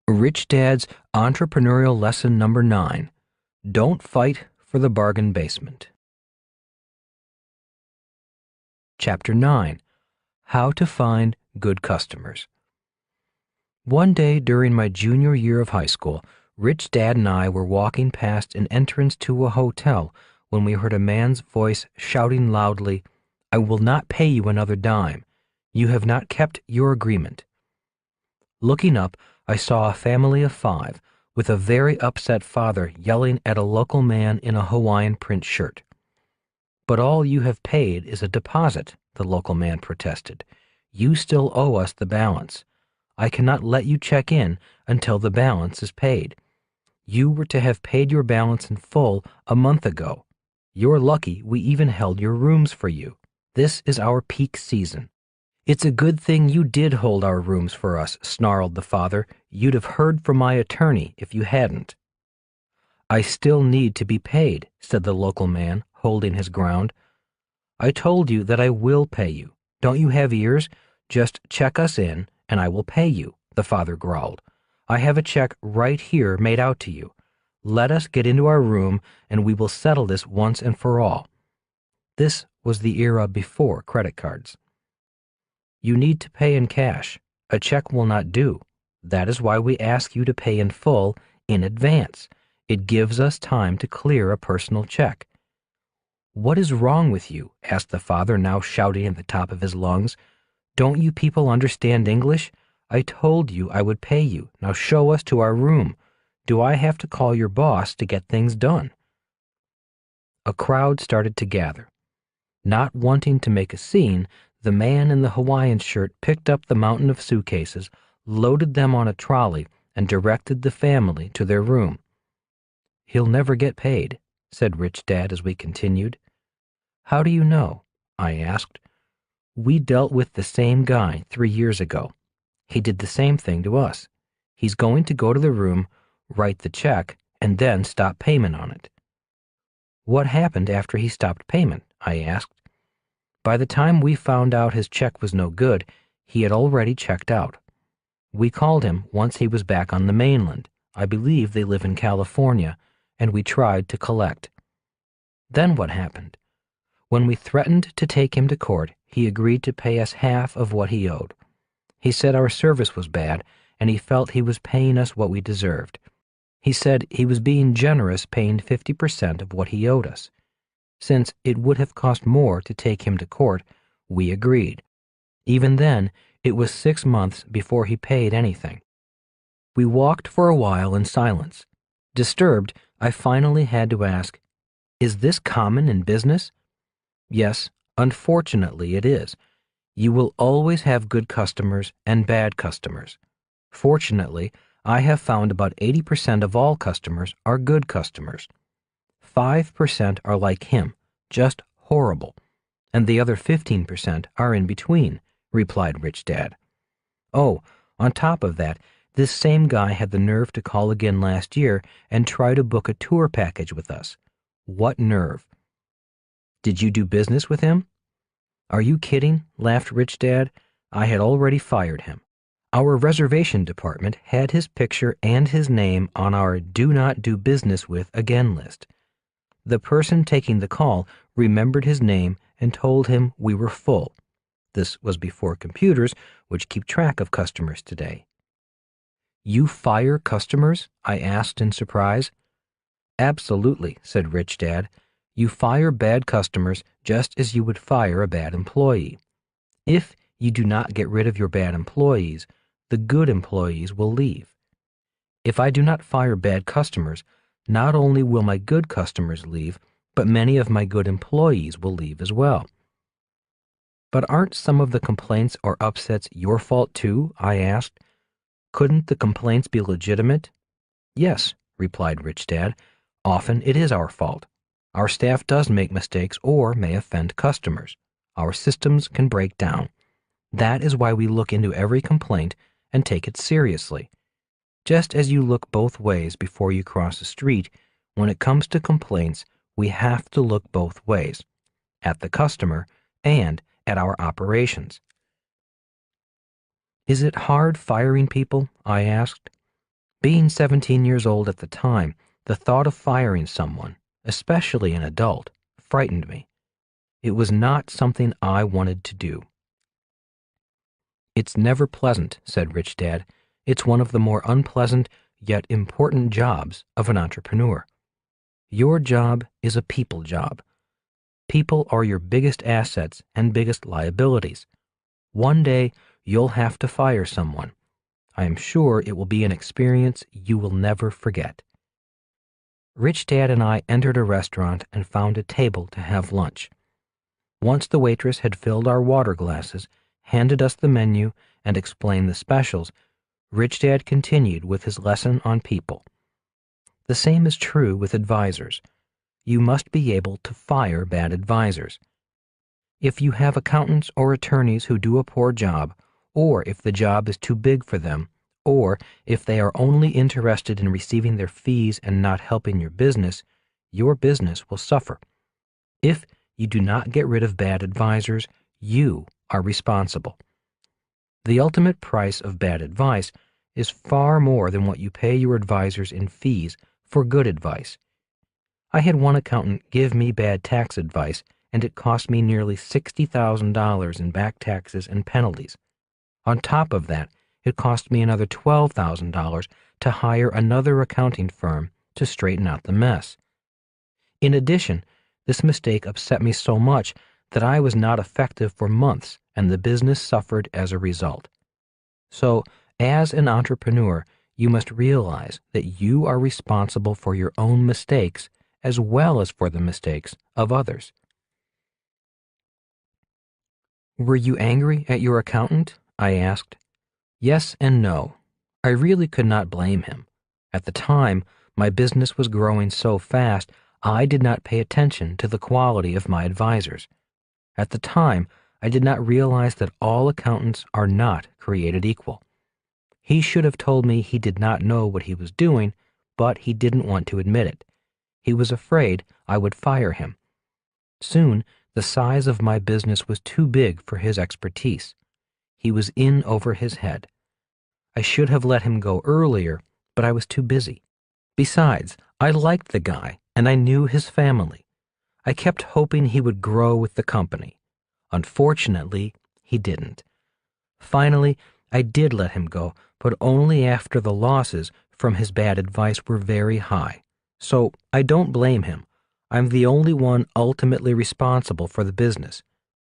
Rich Dad's Entrepreneurial Lesson Number 9. Don't fight for the bargain basement. Chapter 9. How to Find Good Customers. One day during my junior year of high school, Rich Dad and I were walking past an entrance to a hotel when we heard a man's voice shouting loudly, "I will not pay you another dime. You have not kept your agreement." Looking up, I saw a family of 5 with a very upset father yelling at a local man in a Hawaiian print shirt. "But all you have paid is a deposit," the local man protested. "You still owe us the balance. I cannot let you check in until the balance is paid. You were to have paid your balance in full a month ago. You're lucky we even held your rooms for you. This is our peak season." "It's a good thing you did hold our rooms for us," snarled the father. "You'd have heard from my attorney if you hadn't." "I still need to be paid," said the local man, holding his ground. "I told you that I will pay you. Don't you have ears? Just check us in, and I will pay you," the father growled. "I have a check right here made out to you. Let us get into our room, and we will settle this once and for all." This was the era before credit cards. "You need to pay in cash. A check will not do. That is why we ask you to pay in full, in advance. It gives us time to clear a personal check." "What is wrong with you?" asked the father, now shouting at the top of his lungs. "Don't you people understand English? I told you I would pay you. Now show us to our room. Do I have to call your boss to get things done?" A crowd started to gather. Not wanting to make a scene, The man in the Hawaiian shirt picked up the mountain of suitcases, loaded them on a trolley, and directed the family to their room. "He'll never get paid," said Rich Dad as we continued. "How do you know?" I asked. "We dealt with the same guy 3 years ago. He did the same thing to us. He's going to go to the room, write the check, and then stop payment on it." "What happened after he stopped payment?" I asked. "By the time we found out his check was no good, he had already checked out. We called him once he was back on the mainland. I believe they live in California, and we tried to collect." "Then what happened?" "When we threatened to take him to court, he agreed to pay us half of what he owed. He said our service was bad, and he felt he was paying us what we deserved. He said he was being generous, paying 50% of what he owed us. Since it would have cost more to take him to court, we agreed. Even then, it was 6 months before he paid anything." We walked for a while in silence. Disturbed, I finally had to ask, "Is this common in business?" "Yes, unfortunately it is. You will always have good customers and bad customers. Fortunately, I have found about 80% of all customers are good customers. 5% are like him, just horrible, and the other 15% are in between," replied Rich Dad. "Oh, on top of that, this same guy had the nerve to call again last year and try to book a tour package with us. What nerve!" "Did you do business with him?" "Are you kidding?" laughed Rich Dad. "I had already fired him. Our reservation department had his picture and his name on our Do Not Do Business With Again list. The person taking the call remembered his name and told him we were full. This was before computers, which keep track of customers today." "You fire customers?" I asked in surprise. "Absolutely," said Rich Dad. "You fire bad customers just as you would fire a bad employee. If you do not get rid of your bad employees, the good employees will leave. If I do not fire bad customers, not only will my good customers leave, but many of my good employees will leave as well." "But aren't some of the complaints or upsets your fault too?" I asked. "Couldn't the complaints be legitimate?" "Yes," replied Rich Dad. "Often it is our fault. Our staff does make mistakes or may offend customers. Our systems can break down. That is why we look into every complaint and take it seriously. Just as you look both ways before you cross the street, when it comes to complaints, we have to look both ways, at the customer and at our operations." "Is it hard firing people?" I asked. Being 17 years old at the time, the thought of firing someone, especially an adult, frightened me. It was not something I wanted to do. "It's never pleasant," said Rich Dad. "It's one of the more unpleasant yet important jobs of an entrepreneur. Your job is a people job. People are your biggest assets and biggest liabilities. One day you'll have to fire someone. I am sure it will be an experience you will never forget." Rich Dad and I entered a restaurant and found a table to have lunch. Once the waitress had filled our water glasses, handed us the menu, and explained the specials, Rich Dad continued with his lesson on people. "The same is true with advisors. You must be able to fire bad advisors. If you have accountants or attorneys who do a poor job, or if the job is too big for them, or if they are only interested in receiving their fees and not helping your business will suffer. If you do not get rid of bad advisors, you are responsible. The ultimate price of bad advice is far more than what you pay your advisors in fees for good advice. I had one accountant give me bad tax advice, and it cost me nearly $60,000 in back taxes and penalties. On top of that, it cost me another $12,000 to hire another accounting firm to straighten out the mess. In addition, this mistake upset me so much that I was not effective for months, and the business suffered as a result. So, as an entrepreneur, you must realize that you are responsible for your own mistakes as well as for the mistakes of others." Were you angry at your accountant? I asked. Yes and no. I really could not blame him. At the time, my business was growing so fast, I did not pay attention to the quality of my advisors. At the time, I did not realize that all accountants are not created equal. He should have told me he did not know what he was doing, but he didn't want to admit it. He was afraid I would fire him. Soon, the size of my business was too big for his expertise. He was in over his head. I should have let him go earlier, but I was too busy. Besides, I liked the guy, and I knew his family. I kept hoping he would grow with the company. Unfortunately, he didn't. Finally, I did let him go, but only after the losses from his bad advice were very high. So I don't blame him. I'm the only one ultimately responsible for the business.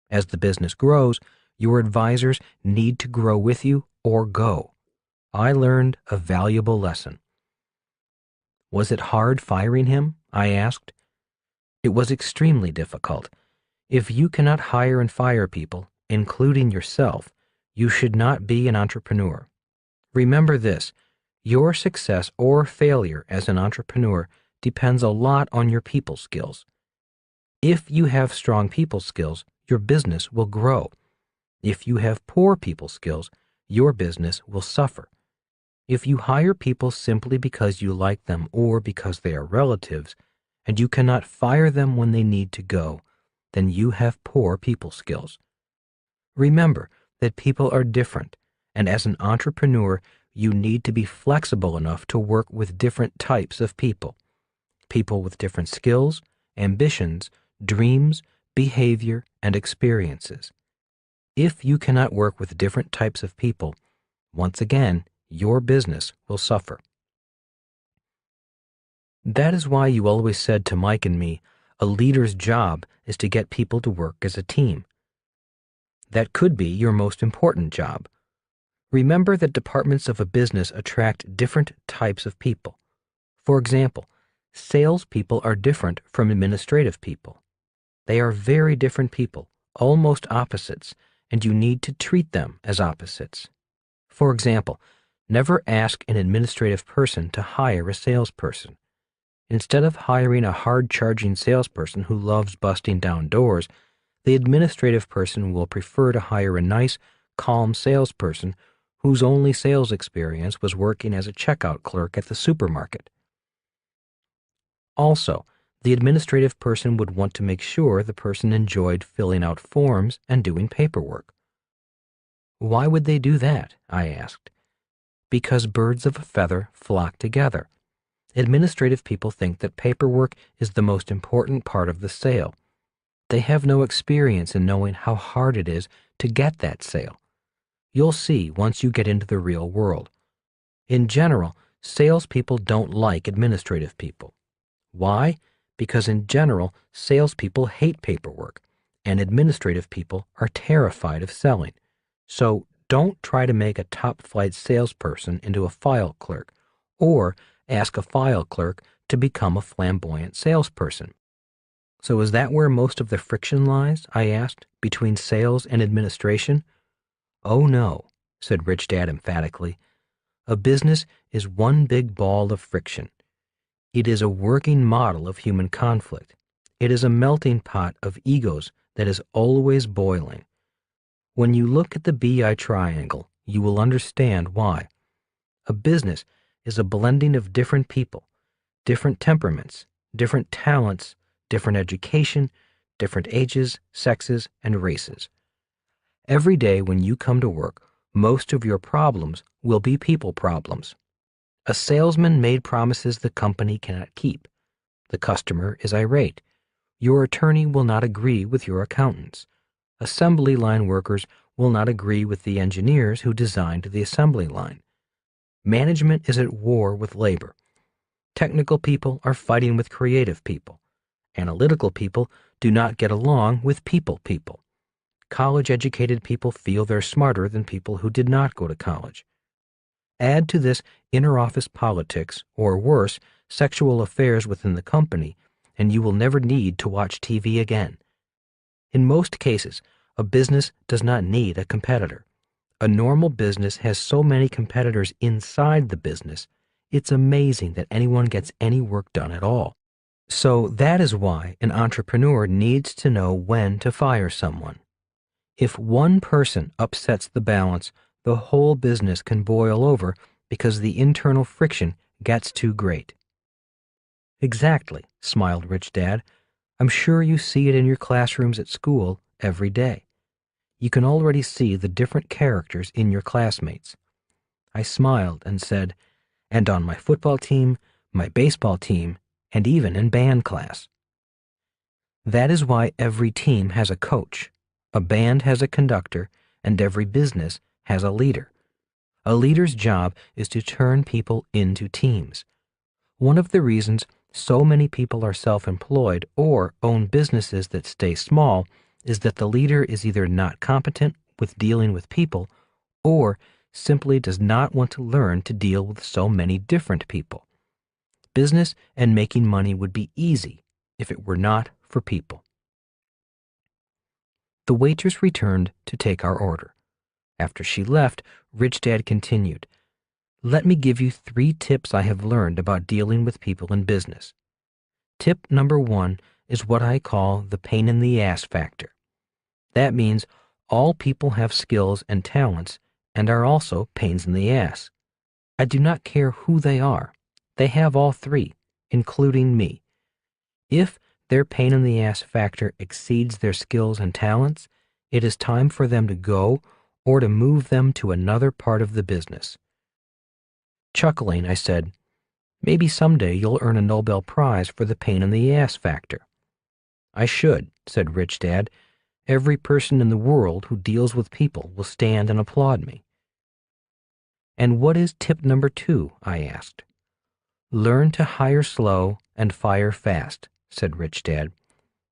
As the business grows, your advisors need to grow with you or go. I learned a valuable lesson. Was it hard firing him? I asked. It was extremely difficult. If you cannot hire and fire people, including yourself, you should not be an entrepreneur. Remember this, your success or failure as an entrepreneur depends a lot on your people skills. If you have strong people skills, your business will grow. If you have poor people skills, your business will suffer. If you hire people simply because you like them or because they are relatives, and you cannot fire them when they need to go, then you have poor people skills. Remember that people are different, and as an entrepreneur, you need to be flexible enough to work with different types of people. People with different skills, ambitions, dreams, behavior, and experiences. If you cannot work with different types of people, once again, your business will suffer. That is why you always said to Mike and me, a leader's job is to get people to work as a team. That could be your most important job. Remember that departments of a business attract different types of people. For example, salespeople are different from administrative people. They are very different people, almost opposites, and you need to treat them as opposites. For example, never ask an administrative person to hire a salesperson. Instead of hiring a hard-charging salesperson who loves busting down doors, the administrative person will prefer to hire a nice, calm salesperson whose only sales experience was working as a checkout clerk at the supermarket. Also, the administrative person would want to make sure the person enjoyed filling out forms and doing paperwork. Why would they do that? I asked. Because birds of a feather flock together. Administrative people think that paperwork is the most important part of the sale. They have no experience in knowing how hard it is to get that sale. You'll see once you get into the real world. In general, salespeople don't like administrative people. Why? Because in general, salespeople hate paperwork, and administrative people are terrified of selling. So don't try to make a top-flight salesperson into a file clerk, or ask a file clerk to become a flamboyant salesperson. So is that where most of the friction lies, I asked, between sales and administration? Oh no, said Rich Dad emphatically. A business is one big ball of friction. It is a working model of human conflict. It is a melting pot of egos that is always boiling. When you look at the BI triangle, you will understand why. A business is a blending of different people, different temperaments, different talents, different education, different ages, sexes, and races. Every day when you come to work, most of your problems will be people problems. A salesman made promises the company cannot keep. The customer is irate. Your attorney will not agree with your accountants. Assembly line workers will not agree with the engineers who designed the assembly line. Management is at war with labor. Technical people are fighting with creative people. Analytical people do not get along with people. College-educated people feel they're smarter than people who did not go to college. Add to this inter-office politics, or worse, sexual affairs within the company, and you will never need to watch TV again. In most cases, A business does not need a competitor. A normal business has so many competitors inside the business, it's amazing that anyone gets any work done at all. So that is why an entrepreneur needs to know when to fire someone. If one person upsets the balance, the whole business can boil over because the internal friction gets too great. Exactly, smiled Rich Dad. I'm sure you see it in your classrooms at school every day. You can already see the different characters in your classmates. I smiled and said, and on my football team, my baseball team, and even in band class. That is why every team has a coach, a band has a conductor, and every business has a leader. A leader's job is to turn people into teams. One of the reasons so many people are self-employed or own businesses that stay small is that the leader is either not competent with dealing with people or simply does not want to learn to deal with so many different people. Business and making money would be easy if it were not for people. The waitress returned to take our order. After she left, Rich Dad continued, "Let me give you 3 tips I have learned about dealing with people in business. Tip number 1 is what I call the pain in the ass factor. That means all people have skills and talents and are also pains in the ass. I do not care who they are. They have all 3, including me. If their pain in the ass factor exceeds their skills and talents, it is time for them to go or to move them to another part of the business." Chuckling, I said, "Maybe someday you'll earn a Nobel Prize for the pain in the ass factor." "I should," said Rich Dad. "Every person in the world who deals with people will stand and applaud me." "And what is tip number 2?" I asked. "Learn to hire slow and fire fast," said Rich Dad.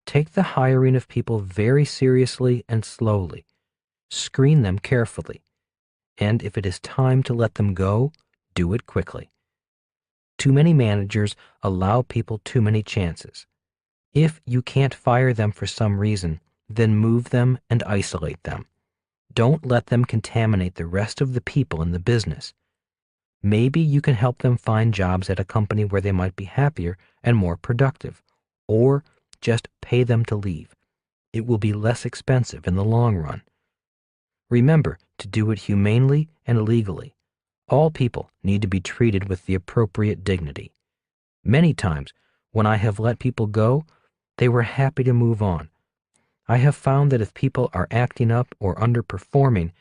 "Take the hiring of people very seriously and slowly. Screen them carefully. And if it is time to let them go, do it quickly. Too many managers allow people too many chances. If you can't fire them for some reason, then move them and isolate them. Don't let them contaminate the rest of the people in the business. Maybe you can help them find jobs at a company where they might be happier and more productive, or just pay them to leave. It will be less expensive in the long run. Remember to do it humanely and legally. All people need to be treated with the appropriate dignity. Many times, when I have let people go, they were happy to move on. I have found that if people are acting up or underperforming,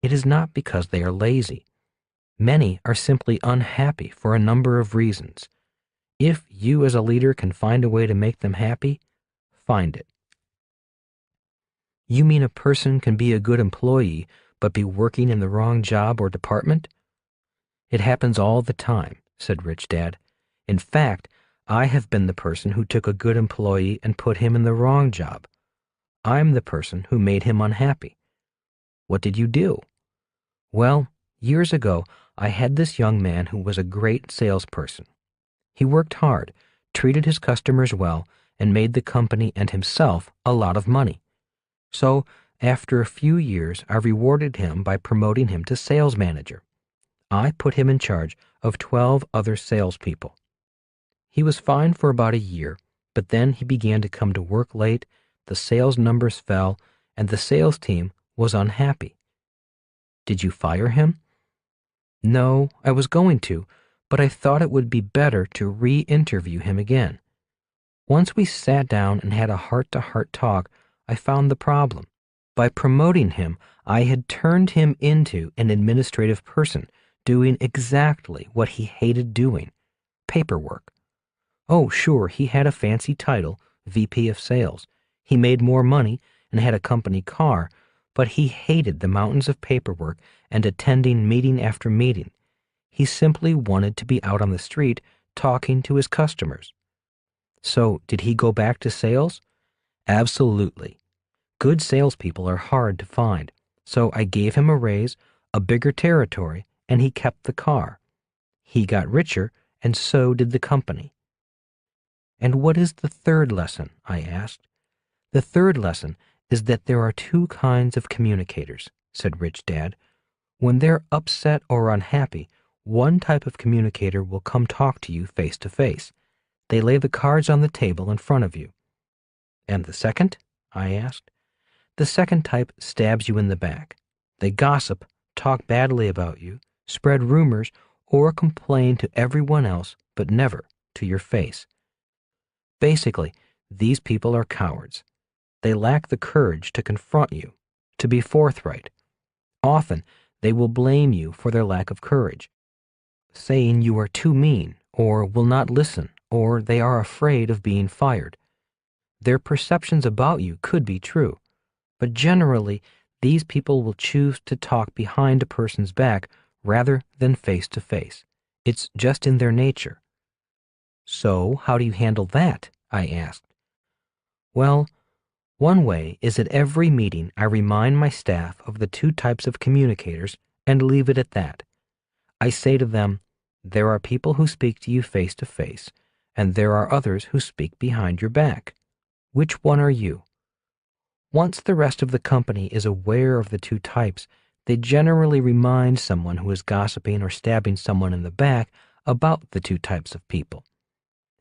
it is not because they are lazy. Many are simply unhappy for a number of reasons. If you as a leader can find a way to make them happy, find it. You mean a person can be a good employee but be working in the wrong job or department? It happens all the time, said Rich Dad. In fact, I have been the person who took a good employee and put him in the wrong job. I'm the person who made him unhappy. What did you do? Well, years ago, I had this young man who was a great salesperson. He worked hard, treated his customers well, and made the company and himself a lot of money. So, after a few years, I rewarded him by promoting him to sales manager. I put him in charge of 12 other salespeople. He was fine for about a year, but then he began to come to work late, the sales numbers fell, and the sales team was unhappy. Did you fire him? No, I was going to, but I thought it would be better to re-interview him again. Once we sat down and had a heart-to-heart talk, I found the problem. By promoting him, I had turned him into an administrative person, doing exactly what he hated doing, paperwork. Oh, sure, he had a fancy title, VP of Sales. He made more money and had a company car, but he hated the mountains of paperwork and attending meeting after meeting. He simply wanted to be out on the street talking to his customers. So, did he go back to sales? Absolutely. Good salespeople are hard to find, so I gave him a raise, a bigger territory, and he kept the car. He got richer, and so did the company. And what is the third lesson? I asked. The third lesson is that there are two kinds of communicators, said Rich Dad. When they're upset or unhappy, one type of communicator will come talk to you face to face. They lay the cards on the table in front of you. And the second? I asked. The second type stabs you in the back. They gossip, talk badly about you, spread rumors, or complain to everyone else, but never to your face. Basically, these people are cowards. They lack the courage to confront you, to be forthright. Often, they will blame you for their lack of courage, saying you are too mean, or will not listen, or they are afraid of being fired. Their perceptions about you could be true, but generally, these people will choose to talk behind a person's back rather than face to face. It's just in their nature. So, how do you handle that? I asked. Well, one way is at every meeting I remind my staff of the two types of communicators and leave it at that. I say to them, there are people who speak to you face to face, and there are others who speak behind your back. Which one are you? Once the rest of the company is aware of the two types, they generally remind someone who is gossiping or stabbing someone in the back about the two types of people.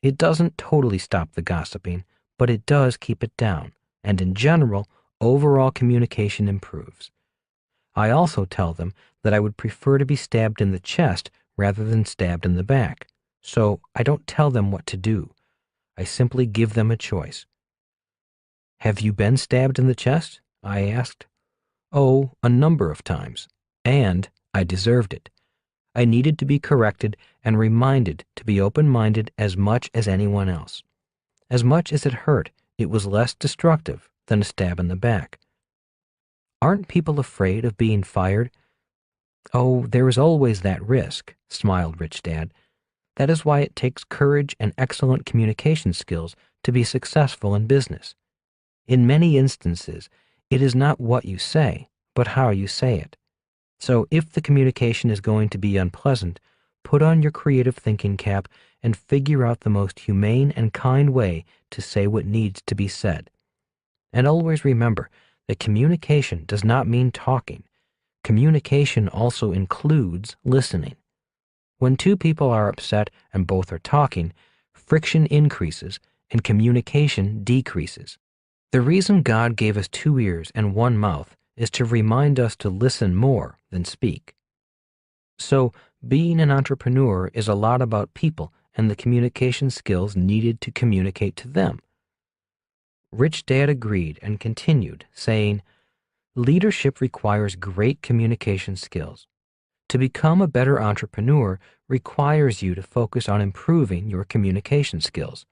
It doesn't totally stop the gossiping, but it does keep it down, and in general, overall communication improves. I also tell them that I would prefer to be stabbed in the chest rather than stabbed in the back, so I don't tell them what to do. I simply give them a choice. Have you been stabbed in the chest? I asked. Oh, a number of times, and I deserved it. I needed to be corrected and reminded to be open-minded as much as anyone else. As much as it hurt, it was less destructive than a stab in the back. Aren't people afraid of being fired? Oh, there is always that risk, smiled Rich Dad. That is why it takes courage and excellent communication skills to be successful in business. In many instances, it is not what you say, but how you say it. So if the communication is going to be unpleasant, put on your creative thinking cap and figure out the most humane and kind way to say what needs to be said. And always remember that communication does not mean talking. Communication also includes listening. When two people are upset and both are talking, friction increases and communication decreases. The reason God gave us 2 ears and 1 mouth is to remind us to listen more than speak. So, being an entrepreneur is a lot about people and the communication skills needed to communicate to them. Rich Dad agreed and continued, saying, leadership requires great communication skills. To become a better entrepreneur requires you to focus on improving your communication skills.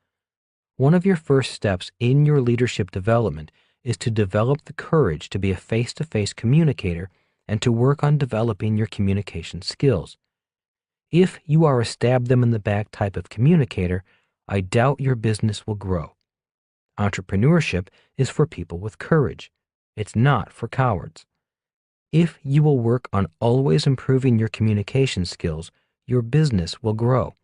One of your first steps in your leadership development is to develop the courage to be a face-to-face communicator and to work on developing your communication skills. If you are a stab-them-in-the-back type of communicator, I doubt your business will grow. Entrepreneurship is for people with courage. It's not for cowards. If you will work on always improving your communication skills, your business will grow.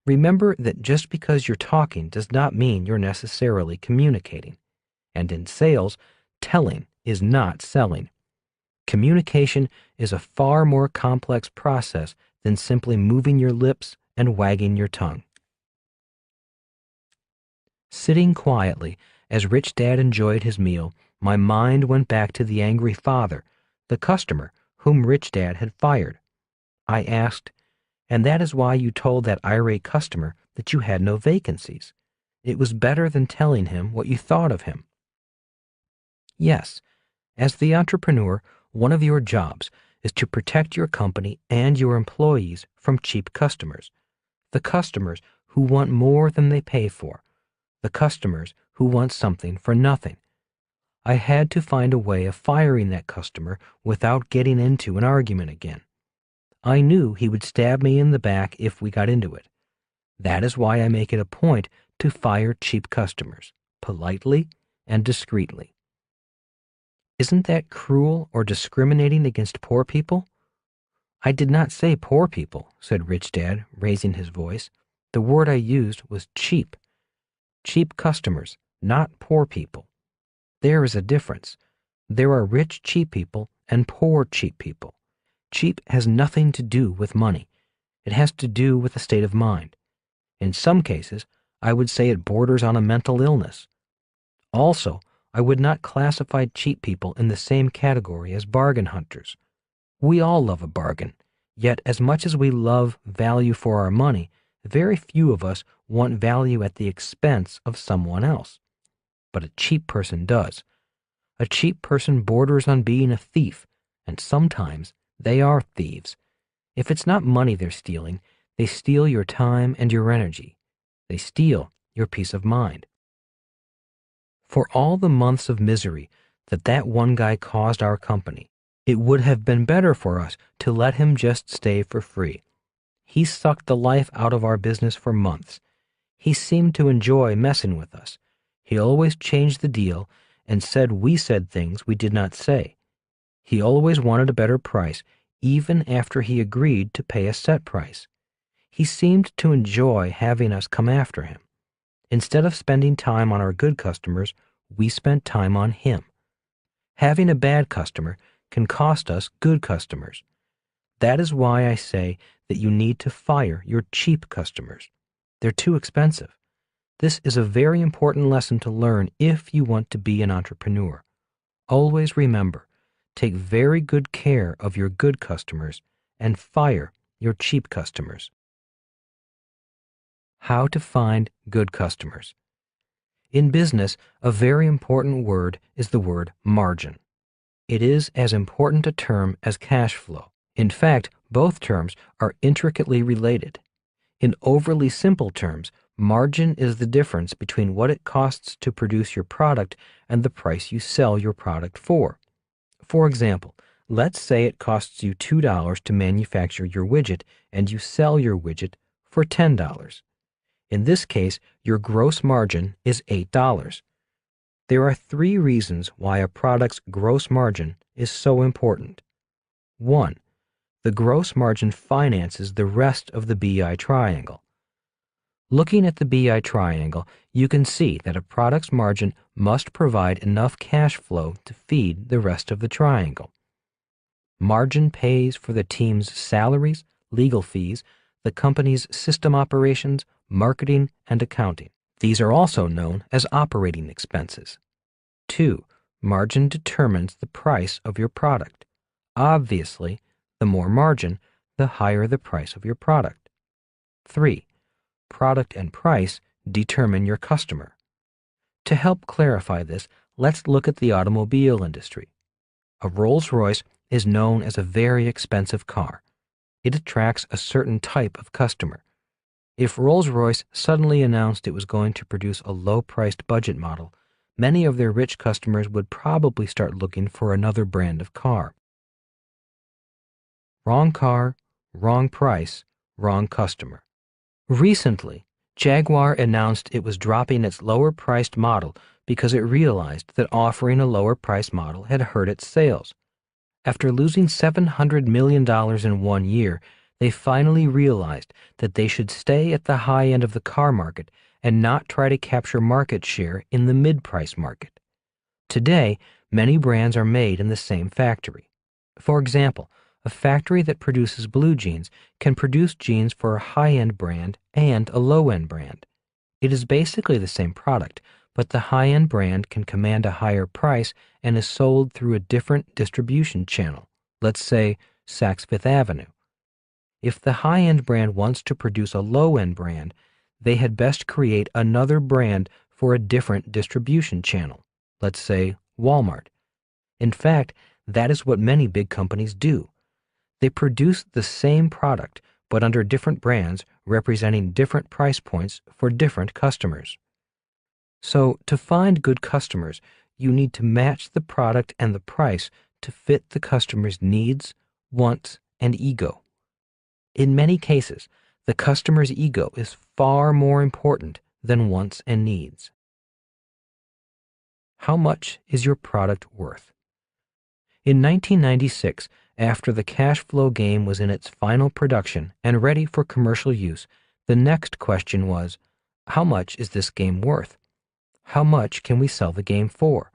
Remember that just because you're talking does not mean you're necessarily communicating. And in sales, telling is not selling. Communication is a far more complex process than simply moving your lips and wagging your tongue. Sitting quietly as Rich Dad enjoyed his meal, my mind went back to the angry father, the customer whom Rich Dad had fired. I asked, and that is why you told that irate customer that you had no vacancies. It was better than telling him what you thought of him. Yes, as the entrepreneur, one of your jobs is to protect your company and your employees from cheap customers, the customers who want more than they pay for, the customers who want something for nothing. I had to find a way of firing that customer without getting into an argument again. I knew he would stab me in the back if we got into it. That is why I make it a point to fire cheap customers, politely and discreetly. Isn't that cruel or discriminating against poor people? I did not say poor people, said Rich Dad, raising his voice. The word I used was cheap. Cheap customers, not poor people. There is a difference. There are rich, cheap people and poor, cheap people. Cheap has nothing to do with money. It has to do with a state of mind. In some cases, I would say it borders on a mental illness. Also, I would not classify cheap people in the same category as bargain hunters. We all love a bargain, yet as much as we love value for our money, very few of us want value at the expense of someone else. But a cheap person does. A cheap person borders on being a thief, and sometimes they are thieves. If it's not money they're stealing, they steal your time and your energy. They steal your peace of mind. For all the months of misery that one guy caused our company, it would have been better for us to let him just stay for free. He sucked the life out of our business for months. He seemed to enjoy messing with us. He always changed the deal and said we said things we did not say. He always wanted a better price, even after he agreed to pay a set price. He seemed to enjoy having us come after him. Instead of spending time on our good customers, we spent time on him. Having a bad customer can cost us good customers. That is why I say that you need to fire your cheap customers. They're too expensive. This is a very important lesson to learn if you want to be an entrepreneur. Always remember, take very good care of your good customers and fire your cheap customers. How to find good customers. In business, a very important word is the word margin. It is as important a term as cash flow. In fact, both terms are intricately related. In overly simple terms, margin is the difference between what it costs to produce your product and the price you sell your product for. For example, let's say it costs you $2 to manufacture your widget and you sell your widget for $10. In this case, your gross margin is $8. There are 3 reasons why a product's gross margin is so important. 1. The gross margin finances the rest of the BI triangle. Looking at the BI triangle, you can see that a product's margin must provide enough cash flow to feed the rest of the triangle. Margin pays for the team's salaries, legal fees, the company's system operations, marketing, and accounting. These are also known as operating expenses. 2. Margin determines the price of your product. Obviously, the more margin, the higher the price of your product. 3. Product and price determine your customer. To help clarify this, let's look at the automobile industry. A Rolls-Royce is known as a very expensive car. It attracts a certain type of customer. If Rolls-Royce suddenly announced it was going to produce a low-priced budget model, many of their rich customers would probably start looking for another brand of car. Wrong car, wrong price, wrong customer. Recently, Jaguar announced it was dropping its lower-priced model because it realized that offering a lower-priced model had hurt its sales. After losing $700 million in 1 year, they finally realized that they should stay at the high end of the car market and not try to capture market share in the mid-price market. Today, many brands are made in the same factory. For example, a factory that produces blue jeans can produce jeans for a high-end brand and a low-end brand. It is basically the same product, but the high-end brand can command a higher price and is sold through a different distribution channel, let's say Saks Fifth Avenue. If the high-end brand wants to produce a low-end brand, they had best create another brand for a different distribution channel, let's say Walmart. In fact, that is what many big companies do. They produce the same product, but under different brands representing different price points for different customers. So, to find good customers, you need to match the product and the price to fit the customer's needs, wants, and ego. In many cases, the customer's ego is far more important than wants and needs. How much is your product worth? In 1996, after the cash flow game was in its final production and ready for commercial use, the next question was, how much is this game worth? How much can we sell the game for?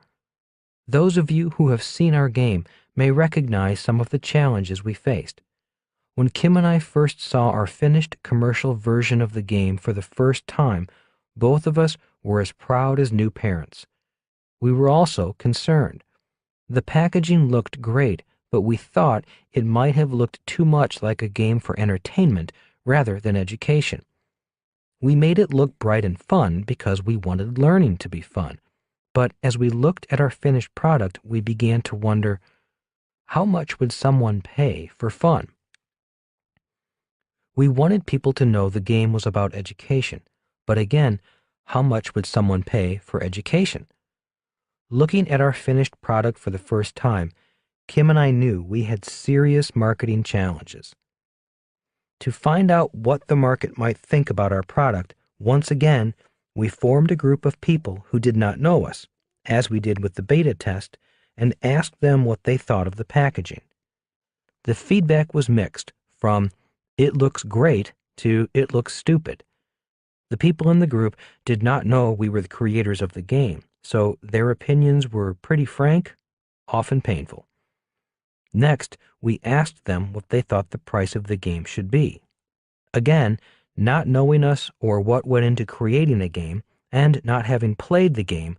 Those of you who have seen our game may recognize some of the challenges we faced. When Kim and I first saw our finished commercial version of the game for the first time, both of us were as proud as new parents. We were also concerned. The packaging looked great, but we thought it might have looked too much like a game for entertainment rather than education. We made it look bright and fun because we wanted learning to be fun. But as we looked at our finished product, we began to wonder, how much would someone pay for fun? We wanted people to know the game was about education, but again, how much would someone pay for education? Looking at our finished product for the first time, Kim and I knew we had serious marketing challenges. To find out what the market might think about our product, once again, we formed a group of people who did not know us, as we did with the beta test, and asked them what they thought of the packaging. The feedback was mixed, from "it looks great" to "it looks stupid." The people in the group did not know we were the creators of the game, so their opinions were pretty frank, often painful. Next, we asked them what they thought the price of the game should be. Again, not knowing us or what went into creating a game, and not having played the game,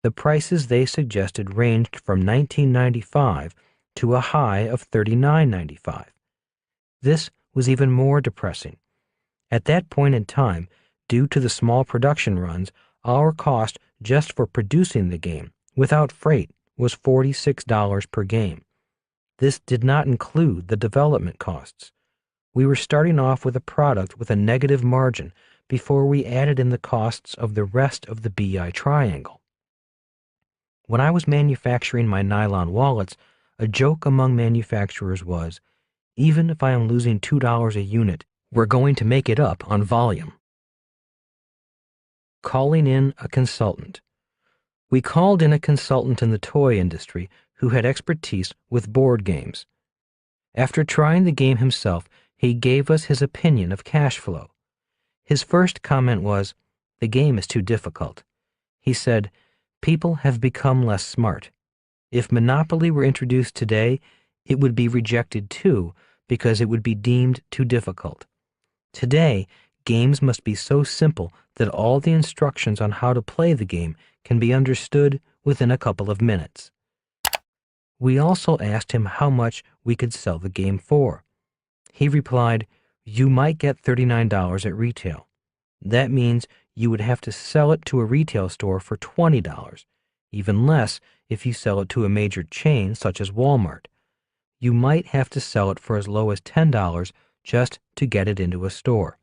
the prices they suggested ranged from $19.95 to a high of $39.95. This was even more depressing. At that point in time, due to the small production runs, our cost just for producing the game, without freight, was $46 per game. This did not include the development costs. We were starting off with a product with a negative margin before we added in the costs of the rest of the BI triangle. When I was manufacturing my nylon wallets, a joke among manufacturers was, even if I am losing $2 a unit, we're going to make it up on volume. Calling in a consultant. We called in a consultant in the toy industry who had expertise with board games. After trying the game himself, he gave us his opinion of cash flow. His first comment was, "The game is too difficult." He said, "People have become less smart. If Monopoly were introduced today, it would be rejected too because it would be deemed too difficult. Today, games must be so simple that all the instructions on how to play the game can be understood within a couple of minutes." We also asked him how much we could sell the game for. He replied, "You might get $39 at retail. That means you would have to sell it to a retail store for $20, even less if you sell it to a major chain such as Walmart. You might have to sell it for as low as $10 just to get it into a store.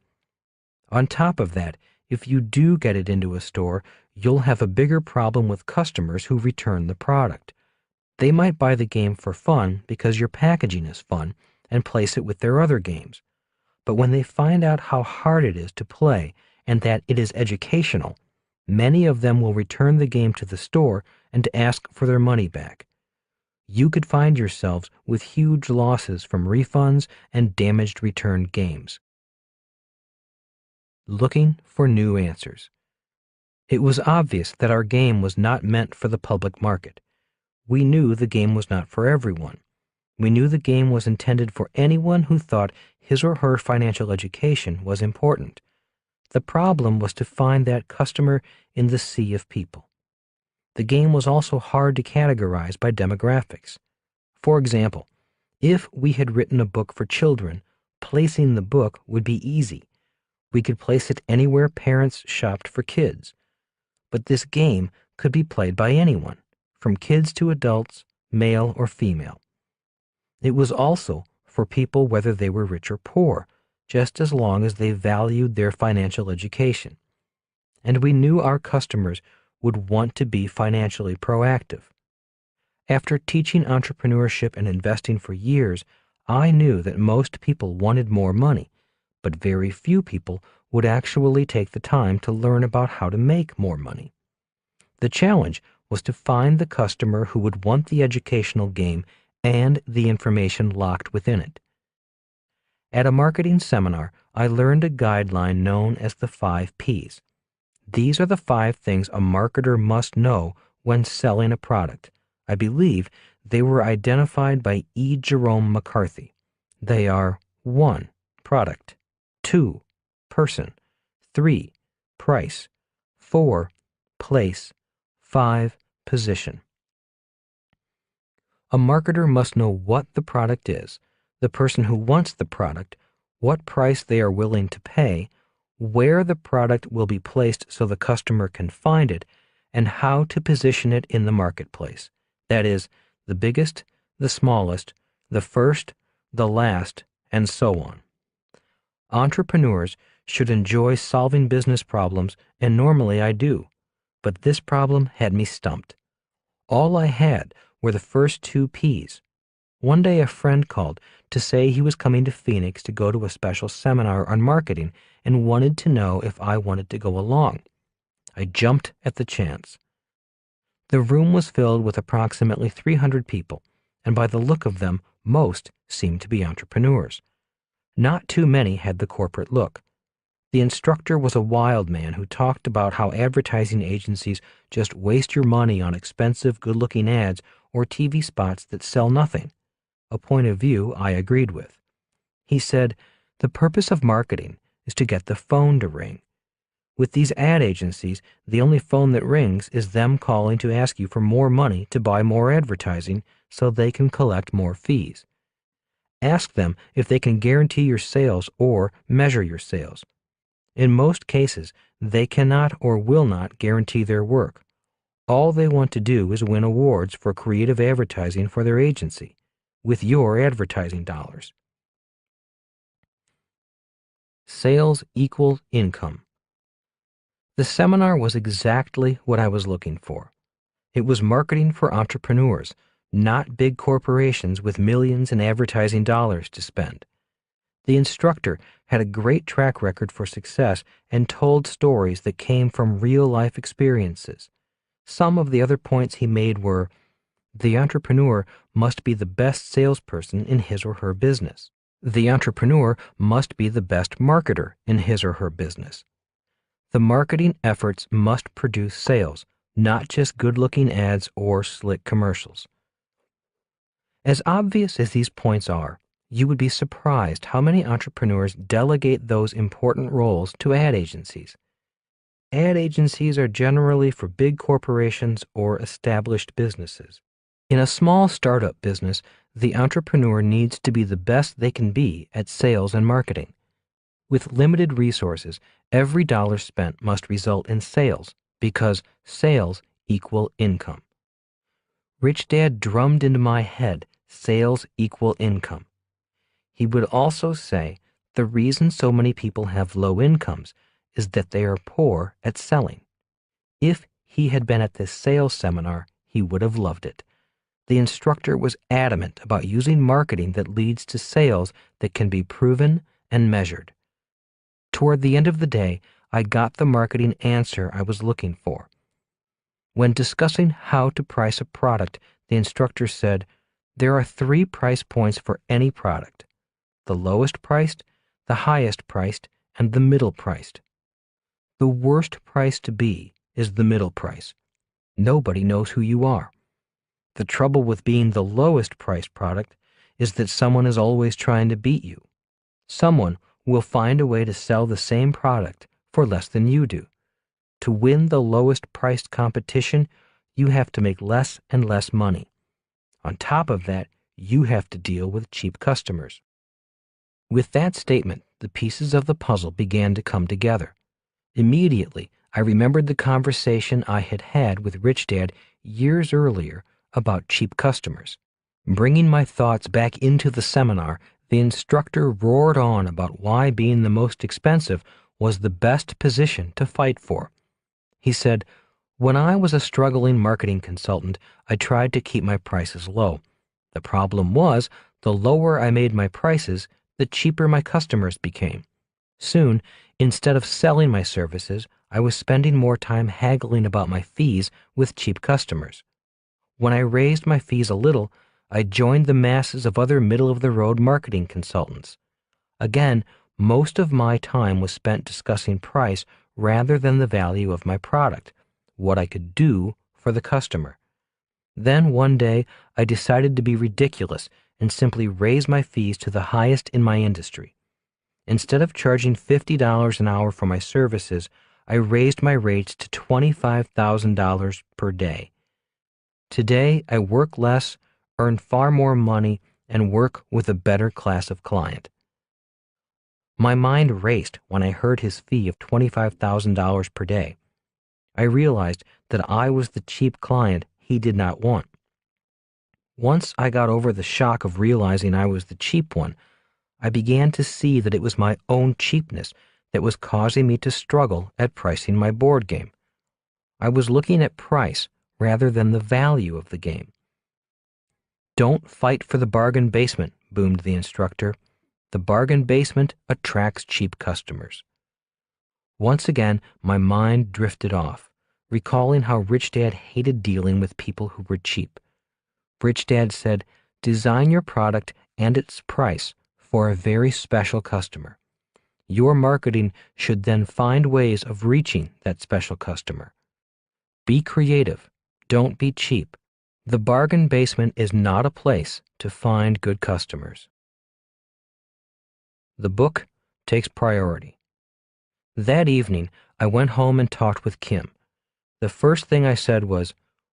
On top of that, if you do get it into a store, you'll have a bigger problem with customers who return the product. They might buy the game for fun because your packaging is fun and place it with their other games. But when they find out how hard it is to play and that it is educational, many of them will return the game to the store and ask for their money back. You could find yourselves with huge losses from refunds and damaged returned games. Looking for new answers. It was obvious that our game was not meant for the public market. We knew the game was not for everyone. We knew the game was intended for anyone who thought his or her financial education was important. The problem was to find that customer in the sea of people. The game was also hard to categorize by demographics. For example, if we had written a book for children, placing the book would be easy. We could place it anywhere parents shopped for kids. But this game could be played by anyone, from kids to adults, male or female. It was also for people whether they were rich or poor, just as long as they valued their financial education. And we knew our customers would want to be financially proactive. After teaching entrepreneurship and investing for years, I knew that most people wanted more money, but very few people would actually take the time to learn about how to make more money. The challenge was to find the customer who would want the educational game and the information locked within it. At a marketing seminar, I learned a guideline known as the 5 Ps. These are the 5 things a marketer must know when selling a product: I believe they were identified by E. Jerome McCarthy. They are 1. Product, 2. Person, 3. Price, 4. Place, 5. Position. A marketer must know what the product is, the person who wants the product, what price they are willing to pay, where the product will be placed so the customer can find it, and how to position it in the marketplace. That is, the biggest, the smallest, the first, the last, and so on. Entrepreneurs should enjoy solving business problems, and normally I do. But this problem had me stumped. All I had were the first 2 P's. One day a friend called to say he was coming to Phoenix to go to a special seminar on marketing and wanted to know if I wanted to go along. I jumped at the chance. The room was filled with approximately 300 people, and by the look of them, most seemed to be entrepreneurs. Not too many had the corporate look. The instructor was a wild man who talked about how advertising agencies just waste your money on expensive, good-looking ads or TV spots that sell nothing, a point of view I agreed with. He said, the purpose of marketing is to get the phone to ring. With these ad agencies, the only phone that rings is them calling to ask you for more money to buy more advertising so they can collect more fees. Ask them if they can guarantee your sales or measure your sales. In most cases, they cannot or will not guarantee their work. All they want to do is win awards for creative advertising for their agency, with your advertising dollars. Sales equals income. The seminar was exactly what I was looking for. It was marketing for entrepreneurs, not big corporations with millions in advertising dollars to spend. The instructor had a great track record for success and told stories that came from real-life experiences. Some of the other points he made were, the entrepreneur must be the best salesperson in his or her business. The entrepreneur must be the best marketer in his or her business. The marketing efforts must produce sales, not just good-looking ads or slick commercials. As obvious as these points are, you would be surprised how many entrepreneurs delegate those important roles to ad agencies. Ad agencies are generally for big corporations or established businesses. In a small startup business, the entrepreneur needs to be the best they can be at sales and marketing. With limited resources, every dollar spent must result in sales because sales equal income. Rich Dad drummed into my head, sales equal income. He would also say the reason so many people have low incomes is that they are poor at selling. If he had been at this sales seminar, he would have loved it. The instructor was adamant about using marketing that leads to sales that can be proven and measured. Toward the end of the day, I got the marketing answer I was looking for. When discussing how to price a product, the instructor said, there are 3 price points for any product: the lowest priced, the highest priced, and the middle priced. The worst price to be is the middle price. Nobody knows who you are. The trouble with being the lowest priced product is that someone is always trying to beat you. Someone will find a way to sell the same product for less than you do. To win the lowest priced competition, you have to make less and less money. On top of that, you have to deal with cheap customers. With that statement, the pieces of the puzzle began to come together. Immediately, I remembered the conversation I had had with Rich Dad years earlier about cheap customers. Bringing my thoughts back into the seminar, the instructor roared on about why being the most expensive was the best position to fight for. He said, when I was a struggling marketing consultant, I tried to keep my prices low. The problem was, the lower I made my prices, the cheaper my customers became. Soon, instead of selling my services, I was spending more time haggling about my fees with cheap customers. When I raised my fees a little, I joined the masses of other middle-of-the-road marketing consultants. Again, most of my time was spent discussing price rather than the value of my product, what I could do for the customer. Then one day, I decided to be ridiculous and simply raise my fees to the highest in my industry. Instead of charging $50 an hour for my services, I raised my rates to $25,000 per day. Today, I work less, earn far more money, and work with a better class of client. My mind raced when I heard his fee of $25,000 per day. I realized that I was the cheap client he did not want. Once I got over the shock of realizing I was the cheap one, I began to see that it was my own cheapness that was causing me to struggle at pricing my board game. I was looking at price rather than the value of the game. "Don't fight for the bargain basement," boomed the instructor. "The bargain basement attracts cheap customers." Once again, my mind drifted off, recalling how Rich Dad hated dealing with people who were cheap. Rich Dad said, "Design your product and its price for a very special customer. Your marketing should then find ways of reaching that special customer. Be creative. Don't be cheap. The bargain basement is not a place to find good customers." The book takes priority. That evening, I went home and talked with Kim. The first thing I said was,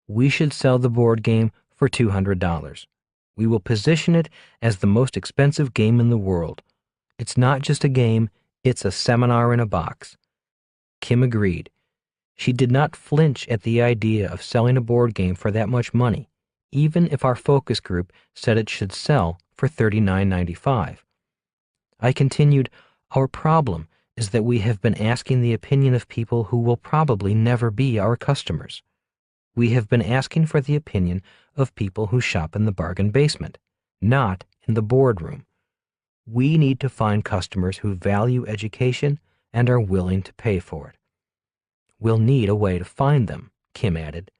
"We should sell the board game for $200. We will position it as the most expensive game in the world. It's not just a game, it's a seminar in a box." Kim agreed. She did not flinch at the idea of selling a board game for that much money, even if our focus group said it should sell for $39.95. I continued, "Our problem is that we have been asking the opinion of people who will probably never be our customers. We have been asking for the opinion of people who shop in the bargain basement, not in the boardroom. We need to find customers who value education and are willing to pay for it." "We'll need a way to find them," Kim added.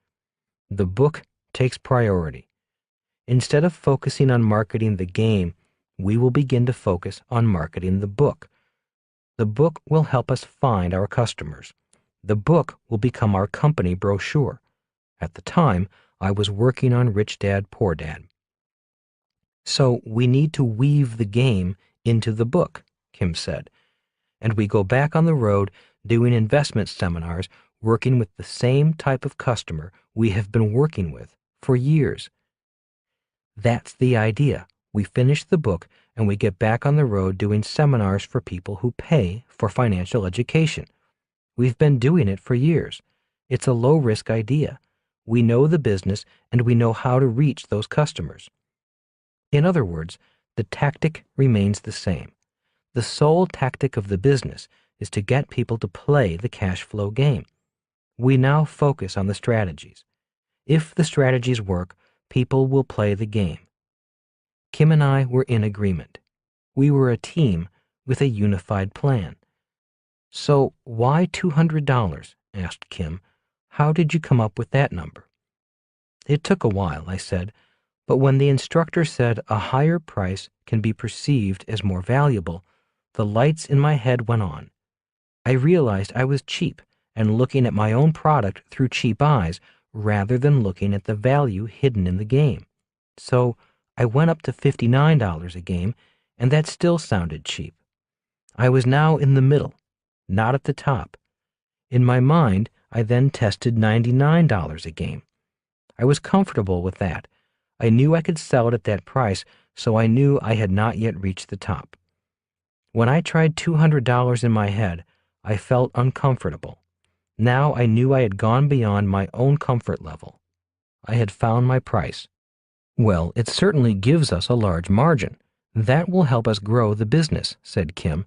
The book takes priority. Instead of focusing on marketing the game, we will begin to focus on marketing the book. The book will help us find our customers. The book will become our company brochure. At the time, I was working on Rich Dad, Poor Dad. "So we need to weave the game into the book," Kim said. And we go back on the road doing investment seminars, working with the same type of customer we have been working with for years. That's the idea. We finish the book and we get back on the road doing seminars for people who pay for financial education. We've been doing it for years. It's a low-risk idea. We know the business and we know how to reach those customers. In other words, the tactic remains the same. The sole tactic of the business is to get people to play the cash flow game. We now focus on the strategies. If the strategies work, people will play the game. Kim and I were in agreement. We were a team with a unified plan. "So why $200? Asked Kim. "How did you come up with that number?" "It took a while," I said, "but when the instructor said a higher price can be perceived as more valuable, the lights in my head went on. I realized I was cheap and looking at my own product through cheap eyes rather than looking at the value hidden in the game. So I went up to $59 a game, and that still sounded cheap. I was now in the middle, not at the top. In my mind, I then tested $99 a game. I was comfortable with that. I knew I could sell it at that price, so I knew I had not yet reached the top. When I tried $200 in my head, I felt uncomfortable. Now I knew I had gone beyond my own comfort level. I had found my price. Well, it certainly gives us a large margin. That will help us grow the business," said Kim.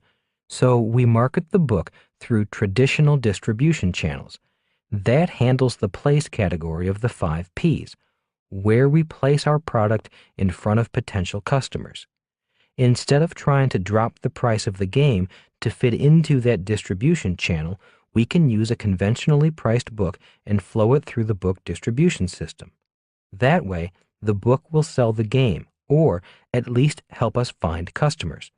"So we market the book through traditional distribution channels. That handles the place category of the 5 Ps, where we place our product in front of potential customers. Instead of trying to drop the price of the game to fit into that distribution channel, we can use a conventionally priced book and flow it through the book distribution system. That way, the book will sell the game, or at least help us find customers.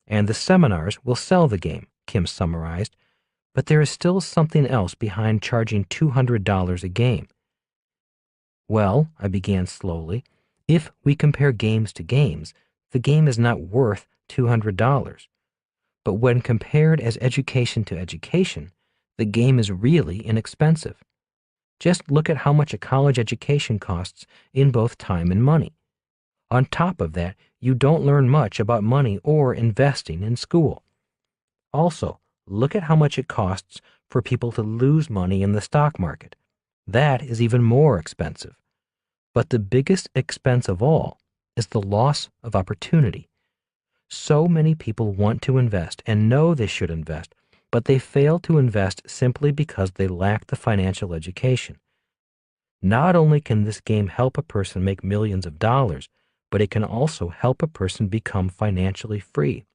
And the seminars will sell the game," Kim summarized. "But there is still something else behind charging $200 a game. Well, I began slowly, if we compare games to games, the game is not worth $200. But when compared as education to education, the game is really inexpensive. Just look at how much a college education costs in both time and money. On top of that, you don't learn much about money or investing in school. Also, look at how much it costs for people to lose money in the stock market. That is even more expensive. But the biggest expense of all is the loss of opportunity. So many people want to invest and know they should invest, but they fail to invest simply because they lack the financial education. Not only can this game help a person make millions of dollars, but it can also help a person become financially free.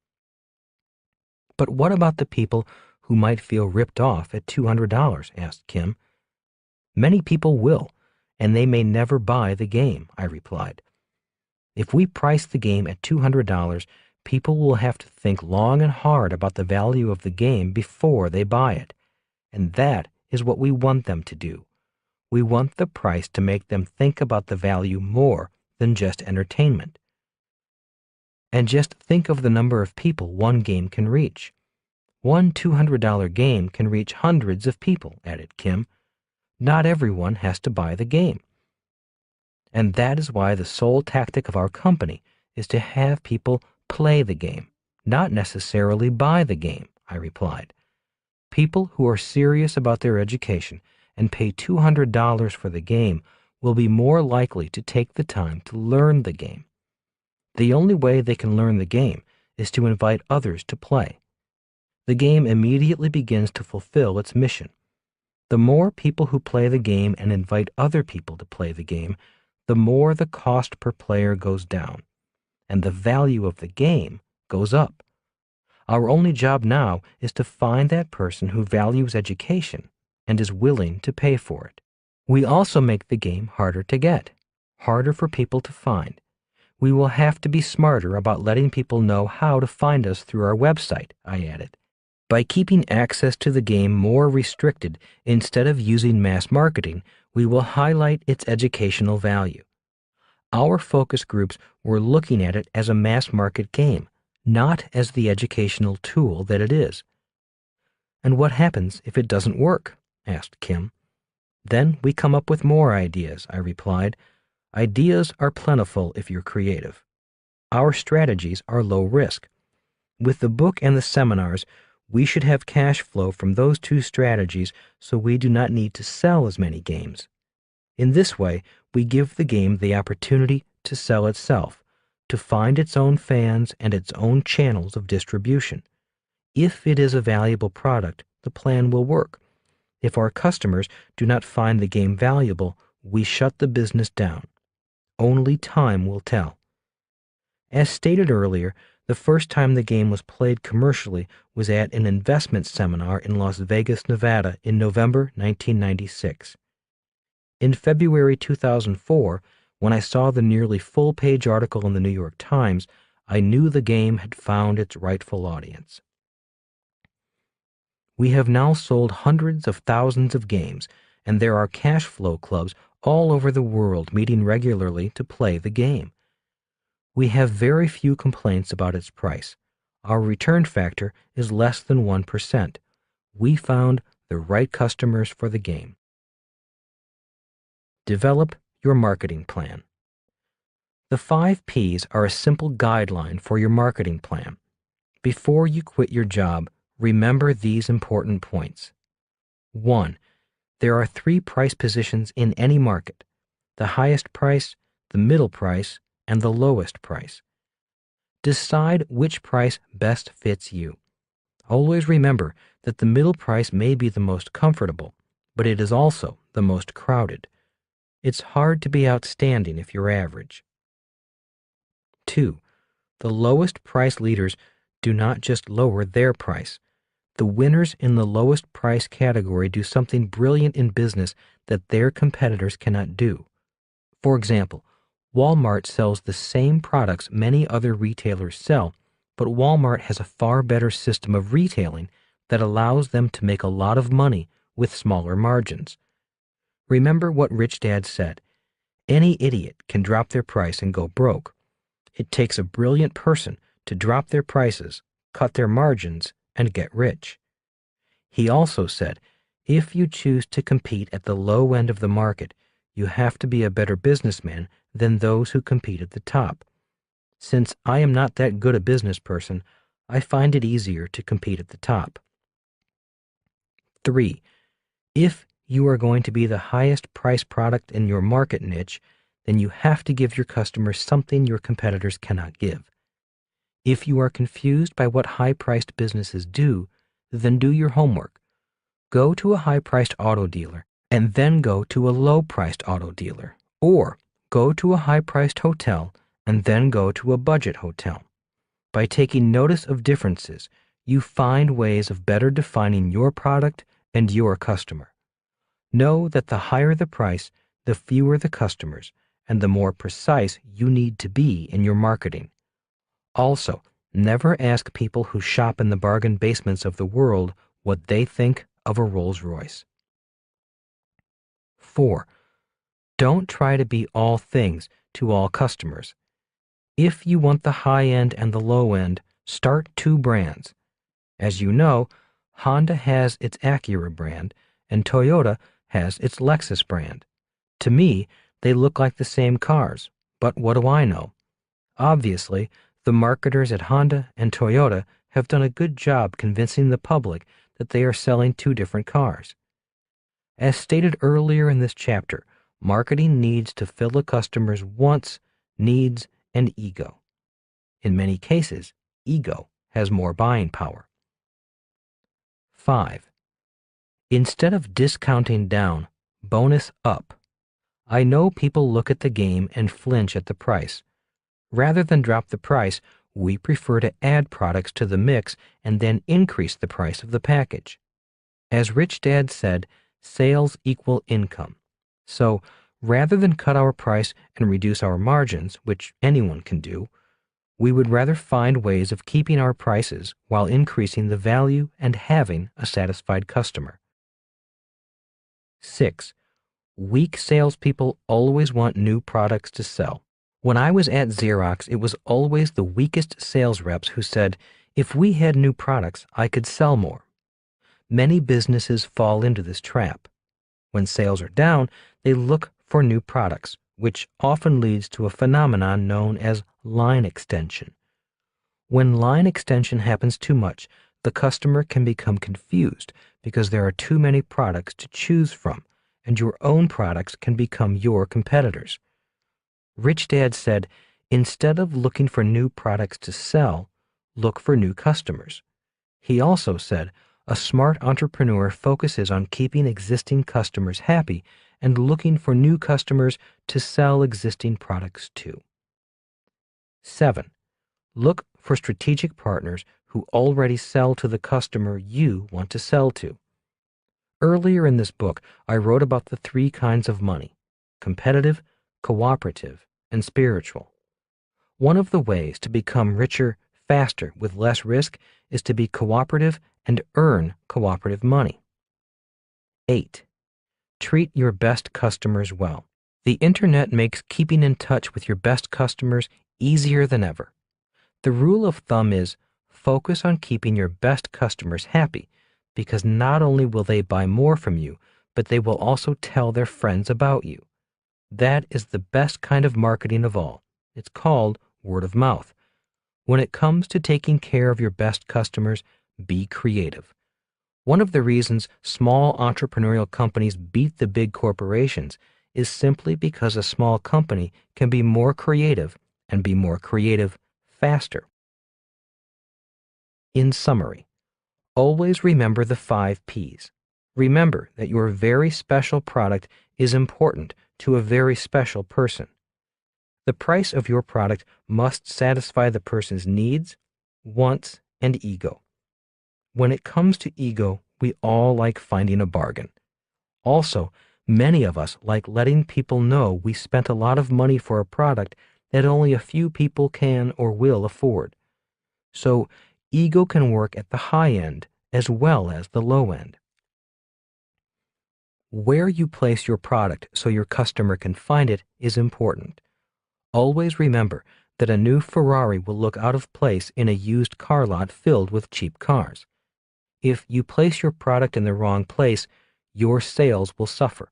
But what about the people who might feel ripped off at $200? Asked Kim. Many people will, and they may never buy the game, I replied. If we price the game at $200, people will have to think long and hard about the value of the game before they buy it. And that is what we want them to do. We want the price to make them think about the value more than just entertainment. And just think of the number of people one game can reach. One $200 game can reach hundreds of people, added Kim. Not everyone has to buy the game. And that is why the sole tactic of our company is to have people play the game, not necessarily buy the game, I replied. People who are serious about their education and pay $200 for the game will be more likely to take the time to learn the game. The only way they can learn the game is to invite others to play. The game immediately begins to fulfill its mission. The more people who play the game and invite other people to play the game, the more the cost per player goes down, and the value of the game goes up. Our only job now is to find that person who values education and is willing to pay for it. We also make the game harder to get, harder for people to find. We will have to be smarter about letting people know how to find us through our website, I added. By keeping access to the game more restricted instead of using mass marketing, we will highlight its educational value. Our focus groups were looking at it as a mass market game, not as the educational tool that it is. And what happens if it doesn't work? Asked Kim. Then we come up with more ideas, I replied. Ideas are plentiful if you're creative. Our strategies are low risk. With the book and the seminars, we should have cash flow from those two strategies so we do not need to sell as many games. In this way, we give the game the opportunity to sell itself, to find its own fans and its own channels of distribution. If it is a valuable product, the plan will work. If our customers do not find the game valuable, we shut the business down. Only time will tell. As stated earlier, the first time the game was played commercially was at an investment seminar in Las Vegas, Nevada in November 1996. In February 2004, when I saw the nearly full-page article in the New York Times, I knew the game had found its rightful audience. We have now sold hundreds of thousands of games, and there are cash flow clubs all over the world meeting regularly to play the game. We have very few complaints about its price. Our return factor is less than 1%. We found the right customers for the game. Develop your marketing plan. The 5 Ps are a simple guideline for your marketing plan. Before you quit your job, remember these important points. 1. There are 3 price positions in any market: the highest price, the middle price, and the lowest price. Decide which price best fits you. Always remember that the middle price may be the most comfortable, but it is also the most crowded. It's hard to be outstanding if you're average. 2. The lowest price leaders do not just lower their price. The winners in the lowest price category do something brilliant in business that their competitors cannot do. For example, Walmart sells the same products many other retailers sell, but Walmart has a far better system of retailing that allows them to make a lot of money with smaller margins. Remember what Rich Dad said: Any idiot can drop their price and go broke. It takes a brilliant person to drop their prices, cut their margins, and get rich. He also said, if you choose to compete at the low end of the market, you have to be a better businessman than those who compete at the top. Since I am not that good a business person, I find it easier to compete at the top. 3. If you are going to be the highest price product in your market niche, then you have to give your customers something your competitors cannot give. If you are confused by what high-priced businesses do, then do your homework. Go to a high-priced auto dealer and then go to a low-priced auto dealer, or go to a high-priced hotel and then go to a budget hotel. By taking notice of differences, you find ways of better defining your product and your customer. Know that the higher the price, the fewer the customers, and the more precise you need to be in your marketing. Also, never ask people who shop in the bargain basements of the world what they think of a Rolls-Royce. 4. Don't try to be all things to all customers. If you want the high end and the low end, start two brands. As you know, Honda has its Acura brand and Toyota has its Lexus brand. To me, they look like the same cars, but what do I know? Obviously, the marketers at Honda and Toyota have done a good job convincing the public that they are selling two different cars. As stated earlier in this chapter, marketing needs to fill a customer's wants, needs, and ego. In many cases, ego has more buying power. 5. Instead of discounting down, bonus up. I know people look at the game and flinch at the price. Rather than drop the price, we prefer to add products to the mix and then increase the price of the package. As Rich Dad said, sales equal income. So, rather than cut our price and reduce our margins, which anyone can do, we would rather find ways of keeping our prices while increasing the value and having a satisfied customer. 6. Weak salespeople always want new products to sell. When I was at Xerox, it was always the weakest sales reps who said, if we had new products, I could sell more. Many businesses fall into this trap. When sales are down, they look for new products, which often leads to a phenomenon known as line extension. When line extension happens too much, the customer can become confused because there are too many products to choose from, and your own products can become your competitors. Rich Dad said, instead of looking for new products to sell, look for new customers. He also said, a smart entrepreneur focuses on keeping existing customers happy and looking for new customers to sell existing products to. 7. Look for strategic partners who already sell to the customer you want to sell to. Earlier in this book, I wrote about the three kinds of money: competitive, cooperative, and spiritual. One of the ways to become richer faster with less risk is to be cooperative and earn cooperative money. 8. Treat your best customers well. The internet makes keeping in touch with your best customers easier than ever. The rule of thumb is focus on keeping your best customers happy, because not only will they buy more from you, but they will also tell their friends about you. That is the best kind of marketing of all. It's called word of mouth. When it comes to taking care of your best customers, be creative. One of the reasons small entrepreneurial companies beat the big corporations is simply because a small company can be more creative and be more creative faster. In summary, always remember the 5 P's. Remember that your very special product is important to a very special person. The price of your product must satisfy the person's needs, wants, and ego. When it comes to ego, we all like finding a bargain. Also, many of us like letting people know we spent a lot of money for a product that only a few people can or will afford. So, ego can work at the high end as well as the low end. Where you place your product so your customer can find it is important. Always remember that a new Ferrari will look out of place in a used car lot filled with cheap cars. If you place your product in the wrong place, your sales will suffer.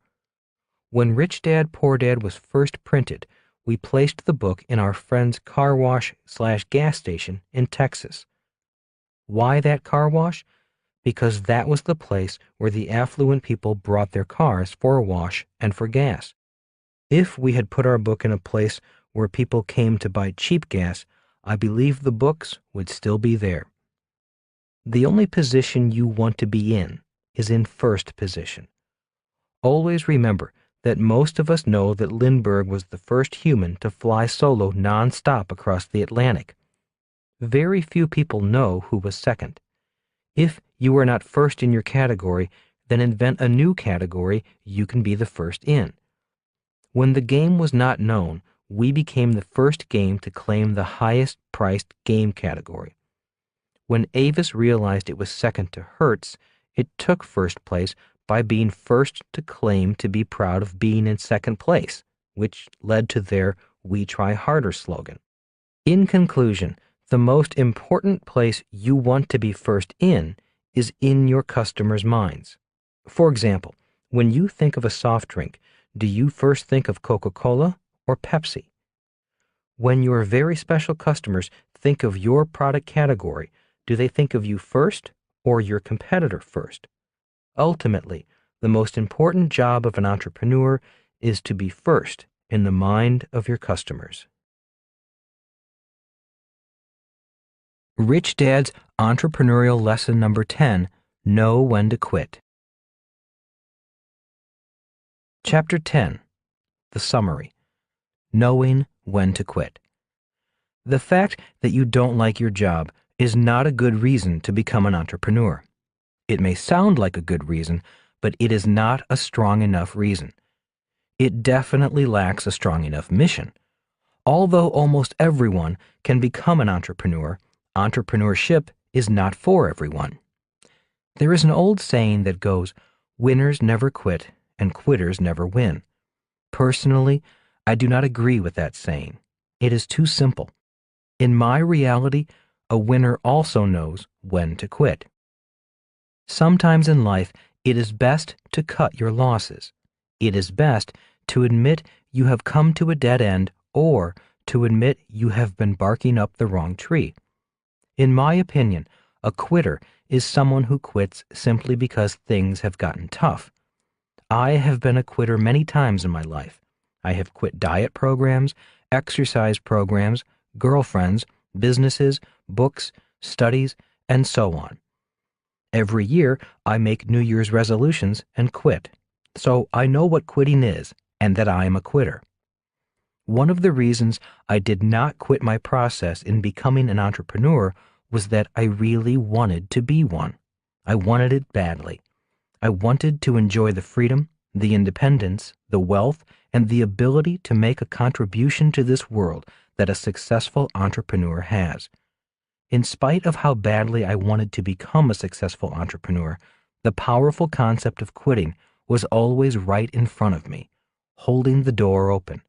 When Rich Dad, Poor Dad was first printed, we placed the book in our friend's car wash/gas station in Texas. Why that car wash? Because that was the place where the affluent people brought their cars for a wash and for gas. If we had put our book in a place where people came to buy cheap gas, I believe the books would still be there. The only position you want to be in is in first position. Always remember that most of us know that Lindbergh was the first human to fly solo non-stop across the Atlantic. Very few people know who was second. If you are not first in your category, then invent a new category you can be the first in. When the game was not known, we became the first game to claim the highest priced game category. When Avis realized it was second to Hertz, it took first place by being first to claim to be proud of being in second place, which led to their "We Try Harder" slogan. In conclusion, the most important place you want to be first in is in your customers' minds. For example, when you think of a soft drink, do you first think of Coca-Cola or Pepsi? When your very special customers think of your product category, do they think of you first or your competitor first? Ultimately, the most important job of an entrepreneur is to be first in the mind of your customers. Rich Dad's Entrepreneurial Lesson Number 10, Know When to Quit. Chapter 10, the summary, Knowing When to Quit. The fact that you don't like your job is not a good reason to become an entrepreneur. It may sound like a good reason, but it is not a strong enough reason. It definitely lacks a strong enough mission. Although almost everyone can become an entrepreneur, entrepreneurship is not for everyone. There is an old saying that goes, "Winners never quit and quitters never win." Personally, I do not agree with that saying. It is too simple. In my reality, a winner also knows when to quit. Sometimes in life, it is best to cut your losses. It is best to admit you have come to a dead end or to admit you have been barking up the wrong tree. In my opinion, a quitter is someone who quits simply because things have gotten tough. I have been a quitter many times in my life. I have quit diet programs, exercise programs, girlfriends, businesses, books, studies, and so on. Every year, I make New Year's resolutions and quit. So I know what quitting is and that I am a quitter. One of the reasons I did not quit my process in becoming an entrepreneur was that I really wanted to be one. I wanted it badly. I wanted to enjoy the freedom, the independence, the wealth, and the ability to make a contribution to this world that a successful entrepreneur has. In spite of how badly I wanted to become a successful entrepreneur, the powerful concept of quitting was always right in front of me, holding the door open.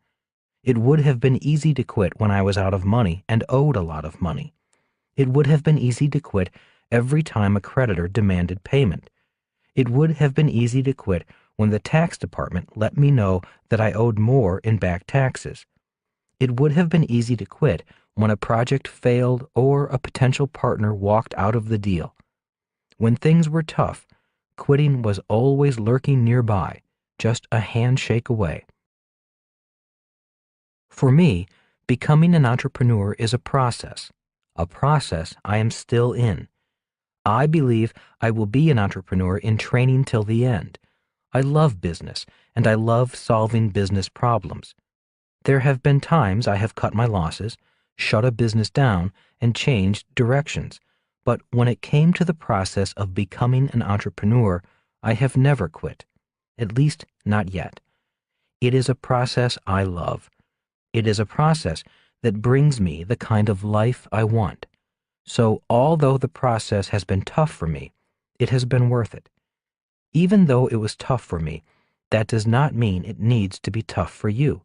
It would have been easy to quit when I was out of money and owed a lot of money. It would have been easy to quit every time a creditor demanded payment. It would have been easy to quit when the tax department let me know that I owed more in back taxes. It would have been easy to quit when a project failed or a potential partner walked out of the deal. When things were tough, quitting was always lurking nearby, just a handshake away. For me, becoming an entrepreneur is a process I am still in. I believe I will be an entrepreneur in training till the end. I love business, and I love solving business problems. There have been times I have cut my losses, shut a business down, and changed directions. But when it came to the process of becoming an entrepreneur, I have never quit. At least, not yet. It is a process I love. It is a process that brings me the kind of life I want. So, although the process has been tough for me, it has been worth it. Even though it was tough for me, that does not mean it needs to be tough for you.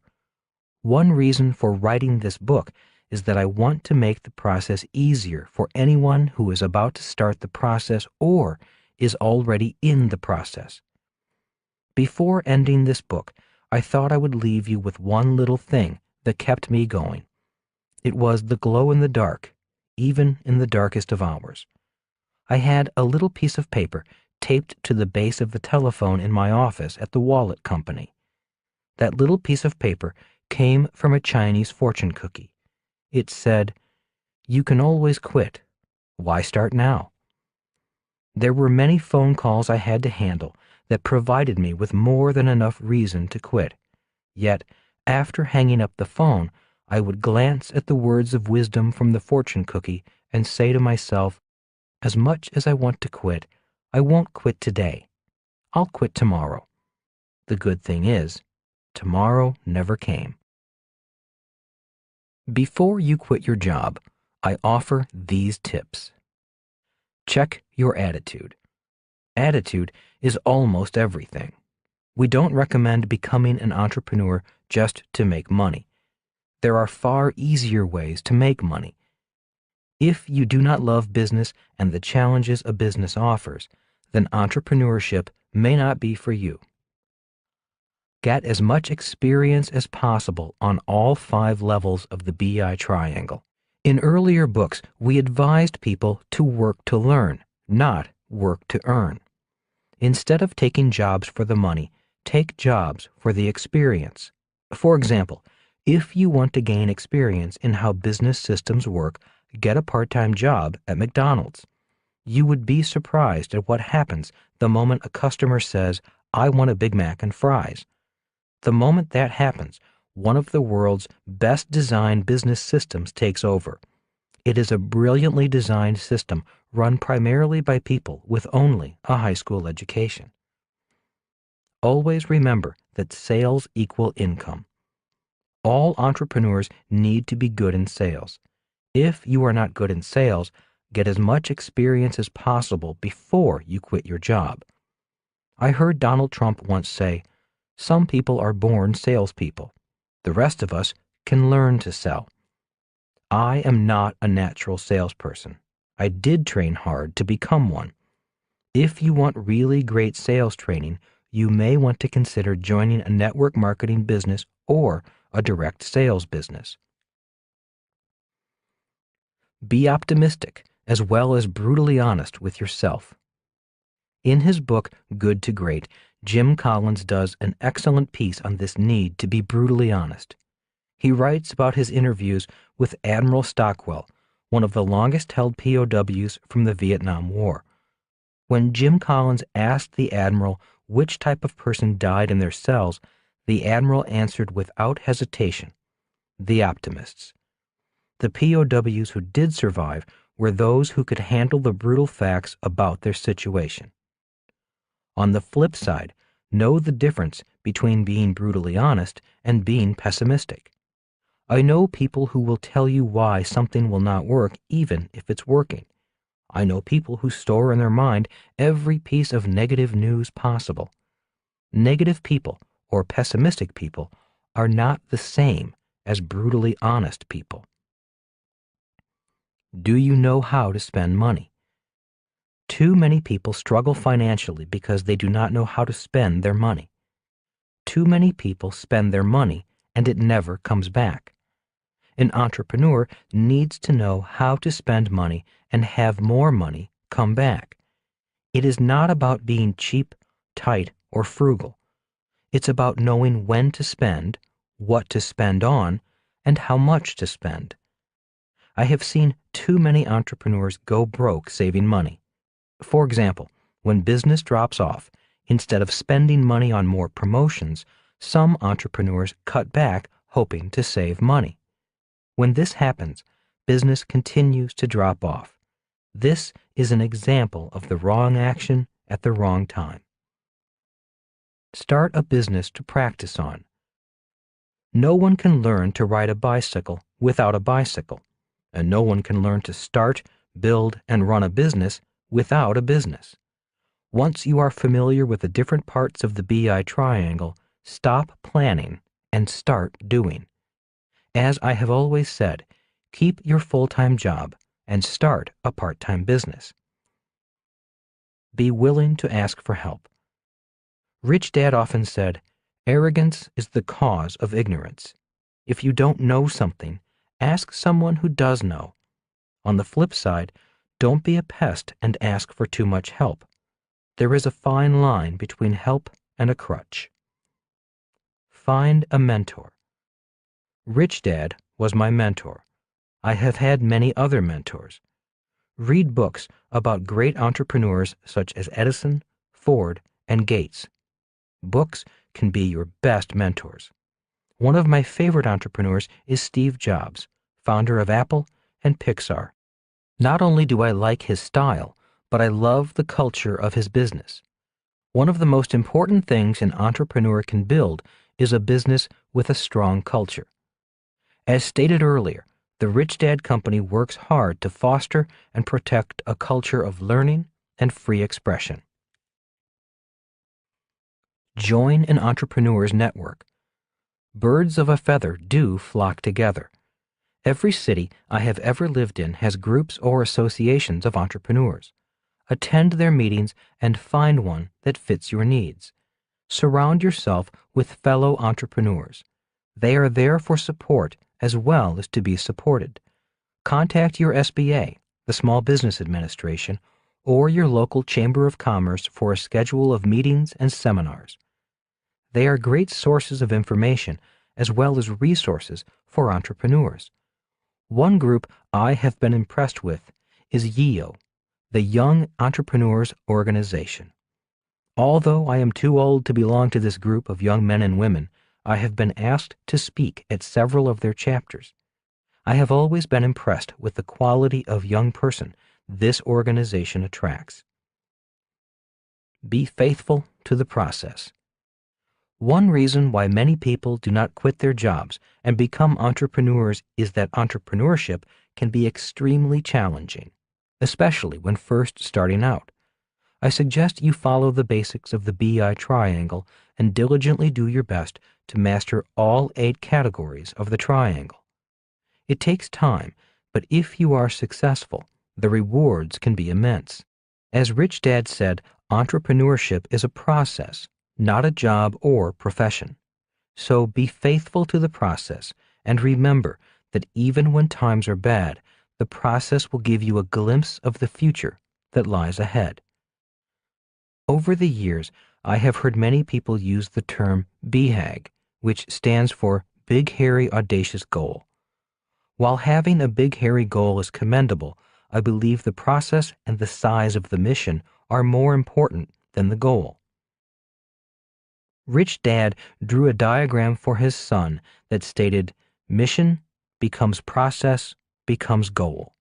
One reason for writing this book is that I want to make the process easier for anyone who is about to start the process or is already in the process. Before ending this book, I thought I would leave you with one little thing that kept me going. It was the glow in the dark, even in the darkest of hours. I had a little piece of paper taped to the base of the telephone in my office at the wallet company. That little piece of paper came from a Chinese fortune cookie. It said, "You can always quit. Why start now?" There were many phone calls I had to handle that provided me with more than enough reason to quit. Yet, after hanging up the phone, I would glance at the words of wisdom from the fortune cookie and say to myself, as much as I want to quit, I won't quit today. I'll quit tomorrow. The good thing is, tomorrow never came. Before you quit your job, I offer these tips. Check your attitude. Attitude is almost everything. We don't recommend becoming an entrepreneur just to make money. There are far easier ways to make money. If you do not love business and the challenges a business offers, then entrepreneurship may not be for you. Get as much experience as possible on all 5 levels of the BI triangle. In earlier books, we advised people to work to learn, not work to earn. Instead of taking jobs for the money, take jobs for the experience. For example, if you want to gain experience in how business systems work, get a part-time job at McDonald's. You would be surprised at what happens the moment a customer says, "I want a Big Mac and fries." The moment that happens, one of the world's best designed business systems takes over. It is a brilliantly designed system run primarily by people with only a high school education. Always remember that sales equal income. All entrepreneurs need to be good in sales. If you are not good in sales, get as much experience as possible before you quit your job. I heard Donald Trump once say, "Some people are born salespeople. The rest of us can learn to sell." I am not a natural salesperson. I did train hard to become one. If you want really great sales training, you may want to consider joining a network marketing business or a direct sales business. Be optimistic as well as brutally honest with yourself. In his book, Good to Great, Jim Collins does an excellent piece on this need to be brutally honest. He writes about his interviews with Admiral Stockwell, one of the longest-held POWs from the Vietnam War. When Jim Collins asked the admiral which type of person died in their cells, the admiral answered without hesitation, "The optimists." The POWs who did survive were those who could handle the brutal facts about their situation. On the flip side, know the difference between being brutally honest and being pessimistic. I know people who will tell you why something will not work even if it's working. I know people who store in their mind every piece of negative news possible. Negative people or pessimistic people are not the same as brutally honest people. Do you know how to spend money? Too many people struggle financially because they do not know how to spend their money. Too many people spend their money and it never comes back. An entrepreneur needs to know how to spend money and have more money come back. It is not about being cheap, tight, or frugal. It's about knowing when to spend, what to spend on, and how much to spend. I have seen too many entrepreneurs go broke saving money. For example, when business drops off, instead of spending money on more promotions, some entrepreneurs cut back hoping to save money. When this happens, business continues to drop off. This is an example of the wrong action at the wrong time. Start a business to practice on. No one can learn to ride a bicycle without a bicycle, and no one can learn to start, build, and run a business without a business. Once you are familiar with the different parts of the BI triangle, stop planning and start doing. As I have always said, keep your full-time job and start a part-time business. Be willing to ask for help. Rich Dad often said, "Arrogance is the cause of ignorance." If you don't know something, ask someone who does know. On the flip side, don't be a pest and ask for too much help. There is a fine line between help and a crutch. Find a mentor. Rich Dad was my mentor. I have had many other mentors. Read books about great entrepreneurs such as Edison, Ford, and Gates. Books can be your best mentors. One of my favorite entrepreneurs is Steve Jobs, founder of Apple and Pixar. Not only do I like his style, but I love the culture of his business. One of the most important things an entrepreneur can build is a business with a strong culture. As stated earlier, the Rich Dad Company works hard to foster and protect a culture of learning and free expression. Join an entrepreneur's network. Birds of a feather do flock together. Every city I have ever lived in has groups or associations of entrepreneurs. Attend their meetings and find one that fits your needs. Surround yourself with fellow entrepreneurs. They are there for support as well as to be supported. Contact your SBA, the Small Business Administration, or your local Chamber of Commerce for a schedule of meetings and seminars. They are great sources of information as well as resources for entrepreneurs. One group I have been impressed with is YEO, the Young Entrepreneurs Organization. Although I am too old to belong to this group of young men and women, I have been asked to speak at several of their chapters. I have always been impressed with the quality of young person this organization attracts. Be faithful to the process. One reason why many people do not quit their jobs and become entrepreneurs is that entrepreneurship can be extremely challenging, especially when first starting out. I suggest you follow the basics of the BI triangle and diligently do your best to master all 8 categories of the triangle. It takes time, but if you are successful, the rewards can be immense. As Rich Dad said, entrepreneurship is a process, not a job or profession. So be faithful to the process and remember that even when times are bad, the process will give you a glimpse of the future that lies ahead. Over the years, I have heard many people use the term BHAG, which stands for Big Hairy Audacious Goal. While having a big hairy goal is commendable, I believe the process and the size of the mission are more important than the goal. Rich Dad drew a diagram for his son that stated, "Mission becomes process becomes goal."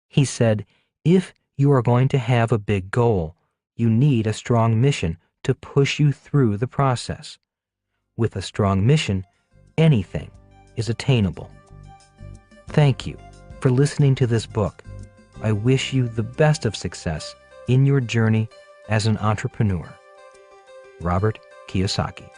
He said, if you are going to have a big goal, you need a strong mission to push you through the process. With a strong mission, anything is attainable. Thank you for listening to this book. I wish you the best of success in your journey as an entrepreneur. Robert Kiyosaki.